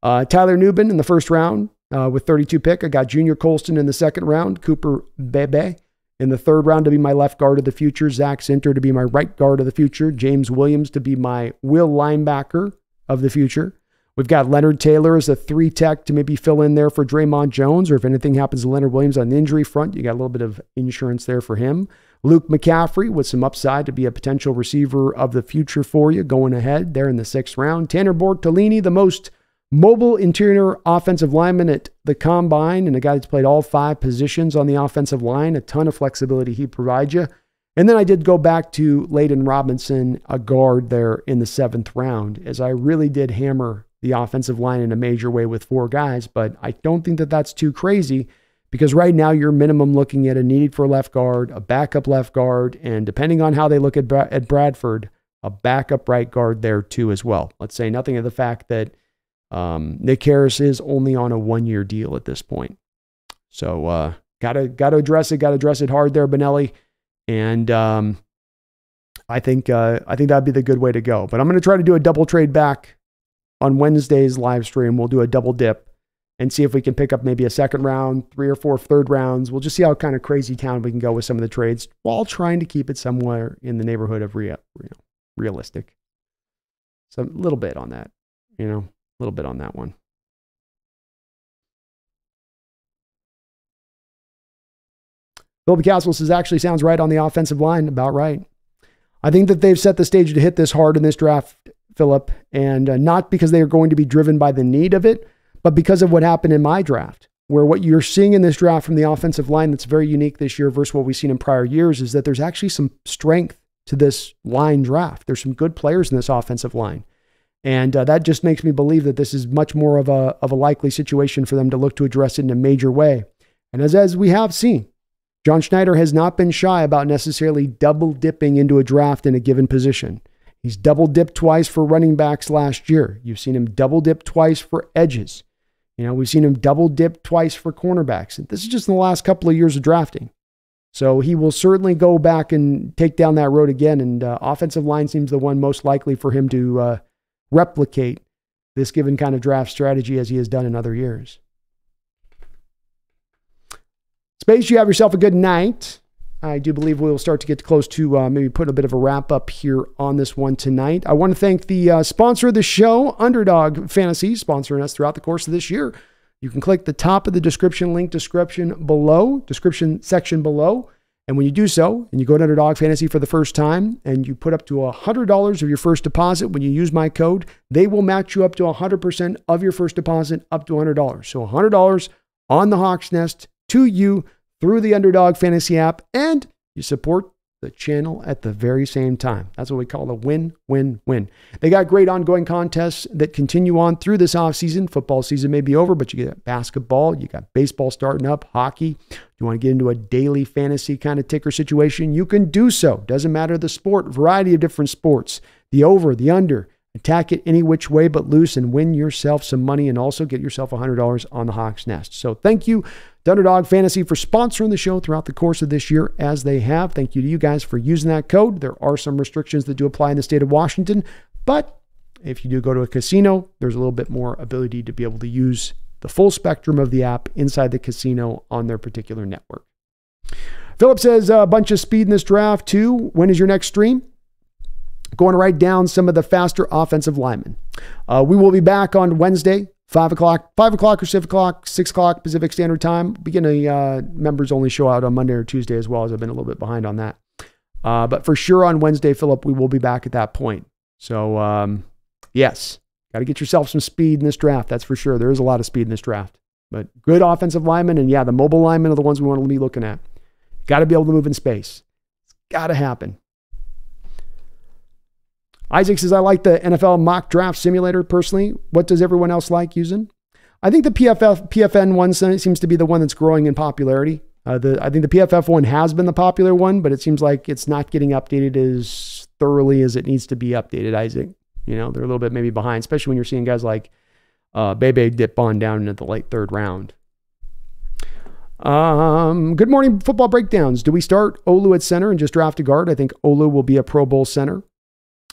Tyler Newbin in the 1st round with 32 pick. I got Junior Colston in the 2nd round. Cooper Bebe in the 3rd round to be my left guard of the future. Zach Sinter to be my right guard of the future. James Williams to be my will linebacker of the future. We've got Leonard Taylor as a 3 tech to maybe fill in there for Draymond Jones, or if anything happens to Leonard Williams on the injury front, you got a little bit of insurance there for him. Luke McCaffrey with some upside to be a potential receiver of the future for you going ahead there in the 6th round. Tanner Bortolini, the most mobile interior offensive lineman at the combine, and a guy that's played all 5 positions on the offensive line. A ton of flexibility he provides you. And then I did go back to Layden Robinson, a guard there in the 7th round, as I really did hammer the offensive line in a major way with 4 guys. But I don't think that that's too crazy, because right now you're minimum looking at a need for a left guard, a backup left guard, and depending on how they look at Bradford, a backup right guard there too as well. Let's say nothing of the fact that Nick Harris is only on a 1-year deal at this point. So gotta address it hard there, Benelli. And I think that'd be the good way to go. But I'm going to try to do a double trade back on Wednesday's live stream. We'll do a double dip and see if we can pick up maybe a 2nd round, 3 or 4 3rd rounds. We'll just see how kind of crazy town we can go with some of the trades while trying to keep it somewhere in the neighborhood of realistic. So a little bit on that, a little bit on that one. Philip Castle says, actually sounds right on the offensive line. About right. I think that they've set the stage to hit this hard in this draft, Philip, and not because they are going to be driven by the need of it, but because of what happened in my draft, where what you're seeing in this draft from the offensive line that's very unique this year versus what we've seen in prior years is that there's actually some strength to this line draft. There's some good players in this offensive line. And that just makes me believe that this is much more of a likely situation for them to look to address it in a major way. And as we have seen, John Schneider has not been shy about necessarily double dipping into a draft in a given position. He's double dipped twice for running backs last year. You've seen him double dip twice for edges. We've seen him double dip twice for cornerbacks. And this is just in the last couple of years of drafting. So he will certainly go back and take down that road again. And offensive line seems the one most likely for him to replicate this given kind of draft strategy as he has done in other years. Space, you have yourself a good night. I do believe we'll start to get close to maybe put a bit of a wrap up here on this one tonight. I want to thank the sponsor of the show, Underdog Fantasy, sponsoring us throughout the course of this year. You can click the top of the description section below. And when you do so, and you go to Underdog Fantasy for the first time, and you put up to $100 of your first deposit, when you use my code, they will match you up to 100% of your first deposit, up to $100. So $100 on the Hawks Nest to you through the Underdog Fantasy app, and you support the channel at the very same time. That's what we call a win-win-win. They got great ongoing contests that continue on through this offseason. Football season may be over, but you get basketball, you got baseball starting up, hockey. You want to get into a daily fantasy kind of ticker situation, you can do so. Doesn't matter the sport, variety of different sports, the over, the under. Attack it any which way but loose and win yourself some money and also get yourself $100 on the Hawks Nest. So thank you to Underdog Fantasy for sponsoring the show throughout the course of this year as they have. Thank you to you guys for using that code. There are some restrictions that do apply in the state of Washington, but if you do go to a casino, there's a little bit more ability to be able to use the full spectrum of the app inside the casino on their particular network. Philip says a bunch of speed in this draft too. When is your next stream? Going to write down some of the faster offensive linemen. We will be back on Wednesday, 5 o'clock or 6 o'clock Pacific Standard Time. Beginning members only show out on Monday or Tuesday as well, as I've been a little bit behind on that. But for sure on Wednesday, Philip, we will be back at that point. So yes, got to get yourself some speed in this draft. That's for sure. There is a lot of speed in this draft. But good offensive linemen, and yeah, the mobile linemen are the ones we want to be looking at. Got to be able to move in space. It's got to happen. Isaac says, I like the NFL mock draft simulator personally. What does everyone else like using? I think the PFN one seems to be the one that's growing in popularity. I think the PFF one has been the popular one, but it seems like it's not getting updated as thoroughly as it needs to be updated, Isaac. They're a little bit maybe behind, especially when you're seeing guys like Bebe dip on down into the late third round. Good morning, football breakdowns. Do we start Olu at center and just draft a guard? I think Olu will be a Pro Bowl center.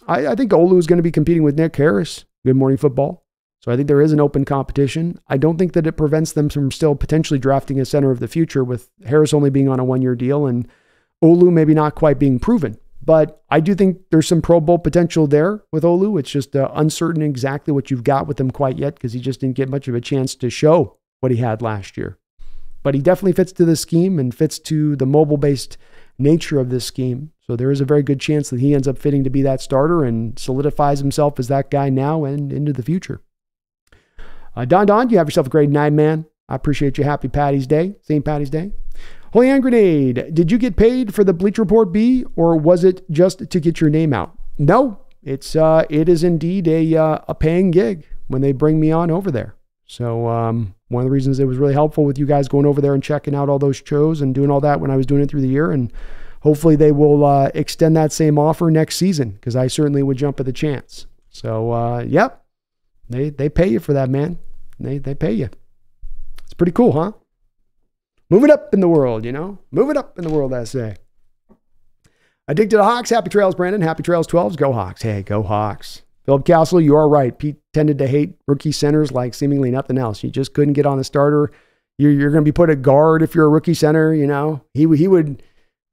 I think Olu is going to be competing with Nick Harris. Good morning, football. So I think there is an open competition. I don't think that it prevents them from still potentially drafting a center of the future with Harris only being on a one-year deal and Olu maybe not quite being proven. But I do think there's some Pro Bowl potential there with Olu. It's just uncertain exactly what you've got with him quite yet because he just didn't get much of a chance to show what he had last year. But he definitely fits to the scheme and fits to the mobile-based nature of this scheme. So there is a very good chance that he ends up fitting to be that starter and solidifies himself as that guy now and into the future. Don, you have yourself a great night, man. I appreciate you. Happy Patty's Day, St. Patty's Day. Holy Hand Grenade, did you get paid for the Bleach Report B, or was it just to get your name out? No, it is indeed a paying gig when they bring me on over there. So one of the reasons it was really helpful with you guys going over there and checking out all those shows and doing all that when I was doing it through the year, and hopefully they will extend that same offer next season because I certainly would jump at the chance. So yep, they pay you for that, man. They pay you. It's pretty cool, huh? Move it up in the world, Move it up in the world, I say. Addicted to Hawks. Happy trails, Brandon. Happy trails, 12s. Go Hawks. Hey, go Hawks. Philip Castle, you are right. Pete tended to hate rookie centers like seemingly nothing else. You just couldn't get on the starter. You're going to be put at guard if you're a rookie center, He would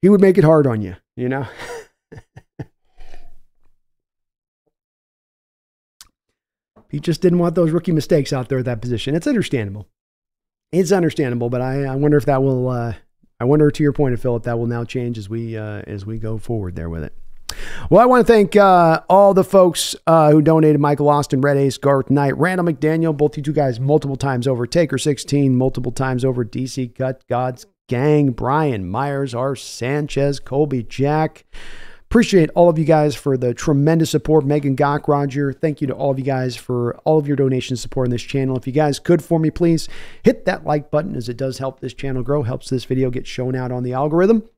make it hard on you, He just didn't want those rookie mistakes out there at that position. It's understandable. But I wonder if that will, I wonder to your point, Philip, that will now change as we go forward there with it. Well, I want to thank all the folks who donated: Michael Austin, Red Ace, Garth Knight, Randall McDaniel, both you two guys multiple times over, Taker 16 multiple times over, DC Cut, God's Gang, Brian Myers, R. Sanchez, Colby Jack. Appreciate all of you guys for the tremendous support. Megan Gock, Roger, thank you to all of you guys for all of your donations supporting this channel. If you guys could for me, please hit that like button, as it does help this channel grow, helps this video get shown out on the algorithm.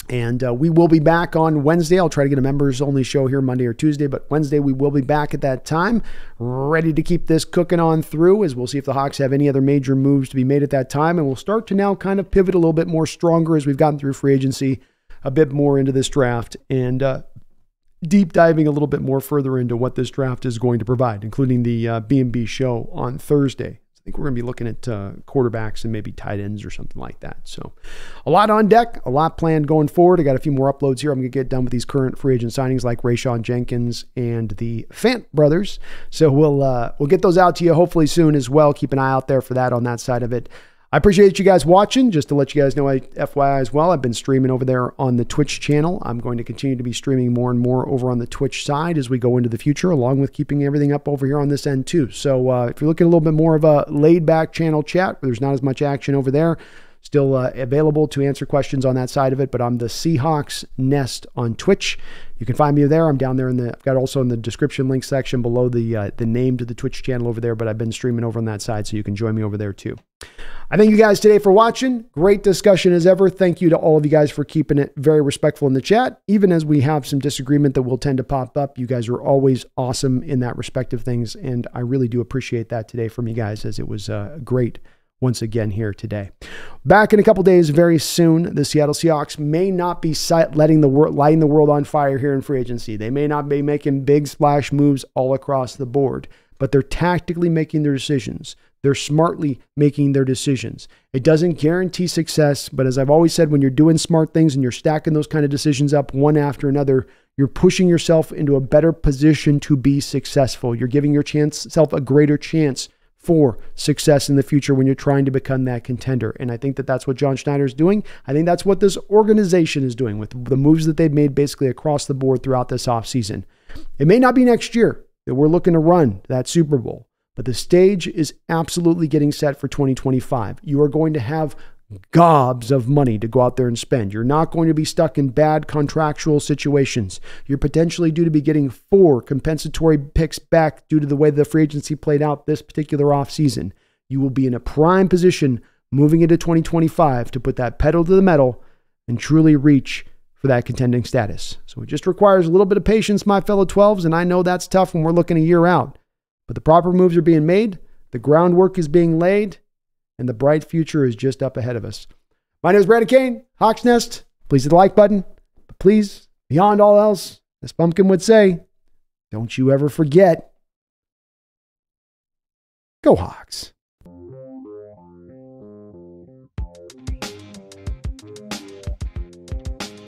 And we will be back on Wednesday. I'll try to get a members only show here Monday or Tuesday, but Wednesday we will be back at that time, ready to keep this cooking on through, as we'll see if the Hawks have any other major moves to be made at that time. And we'll start to now kind of pivot a little bit more stronger as we've gotten through free agency, a bit more into this draft, and deep diving a little bit more further into what this draft is going to provide, including the B&B show on Thursday. I think we're going to be looking at quarterbacks and maybe tight ends or something like that. So a lot on deck, a lot planned going forward. I got a few more uploads here. I'm going to get done with these current free agent signings like Rayshon Jenkins and the Fant brothers. So we'll get those out to you hopefully soon as well. Keep an eye out there for that on that side of it. I appreciate you guys watching. Just to let you guys know, FYI as well, I've been streaming over there on the Twitch channel. I'm going to continue to be streaming more and more over on the Twitch side as we go into the future, along with keeping everything up over here on this end too. So if you're looking at a little bit more of a laid back channel chat, where there's not as much action over there, still available to answer questions on that side of it. But I'm the Seahawks Nest on Twitch. You can find me there. I'm down there I've got also in the description link section below the name to the Twitch channel over there, but I've been streaming over on that side, so you can join me over there too. I thank you guys today for watching. Great discussion as ever. Thank you to all of you guys for keeping it very respectful in the chat. Even as we have some disagreement that will tend to pop up, you guys are always awesome in that respect of things. And I really do appreciate that today from you guys, as it was great once again here today. Back in a couple days, very soon. The Seattle Seahawks may not be lighting the world on fire here in free agency. They may not be making big splash moves all across the board, but they're tactically making their decisions. They're smartly making their decisions. It doesn't guarantee success, but as I've always said, when you're doing smart things and you're stacking those kind of decisions up one after another, you're pushing yourself into a better position to be successful. You're giving yourself a greater chance for success in the future when you're trying to become that contender. And I think that that's what John Schneider is doing. I think that's what this organization is doing with the moves that they've made basically across the board throughout this offseason. It may not be next year that we're looking to run that Super Bowl, but the stage is absolutely getting set for 2025. You are going to have gobs of money to go out there and spend. You're not going to be stuck in bad contractual situations. You're potentially due to be getting 4 compensatory picks back due to the way the free agency played out this particular offseason. You will be in a prime position moving into 2025 to put that pedal to the metal and truly reach for that contending status. So it just requires a little bit of patience, my fellow 12s, and I know that's tough when we're looking a year out. But the proper moves are being made, the groundwork is being laid, and the bright future is just up ahead of us. My name is Brandon Kane, Hawks Nest. Please hit the like button. But please, beyond all else, as Pumpkin would say, don't you ever forget, go Hawks.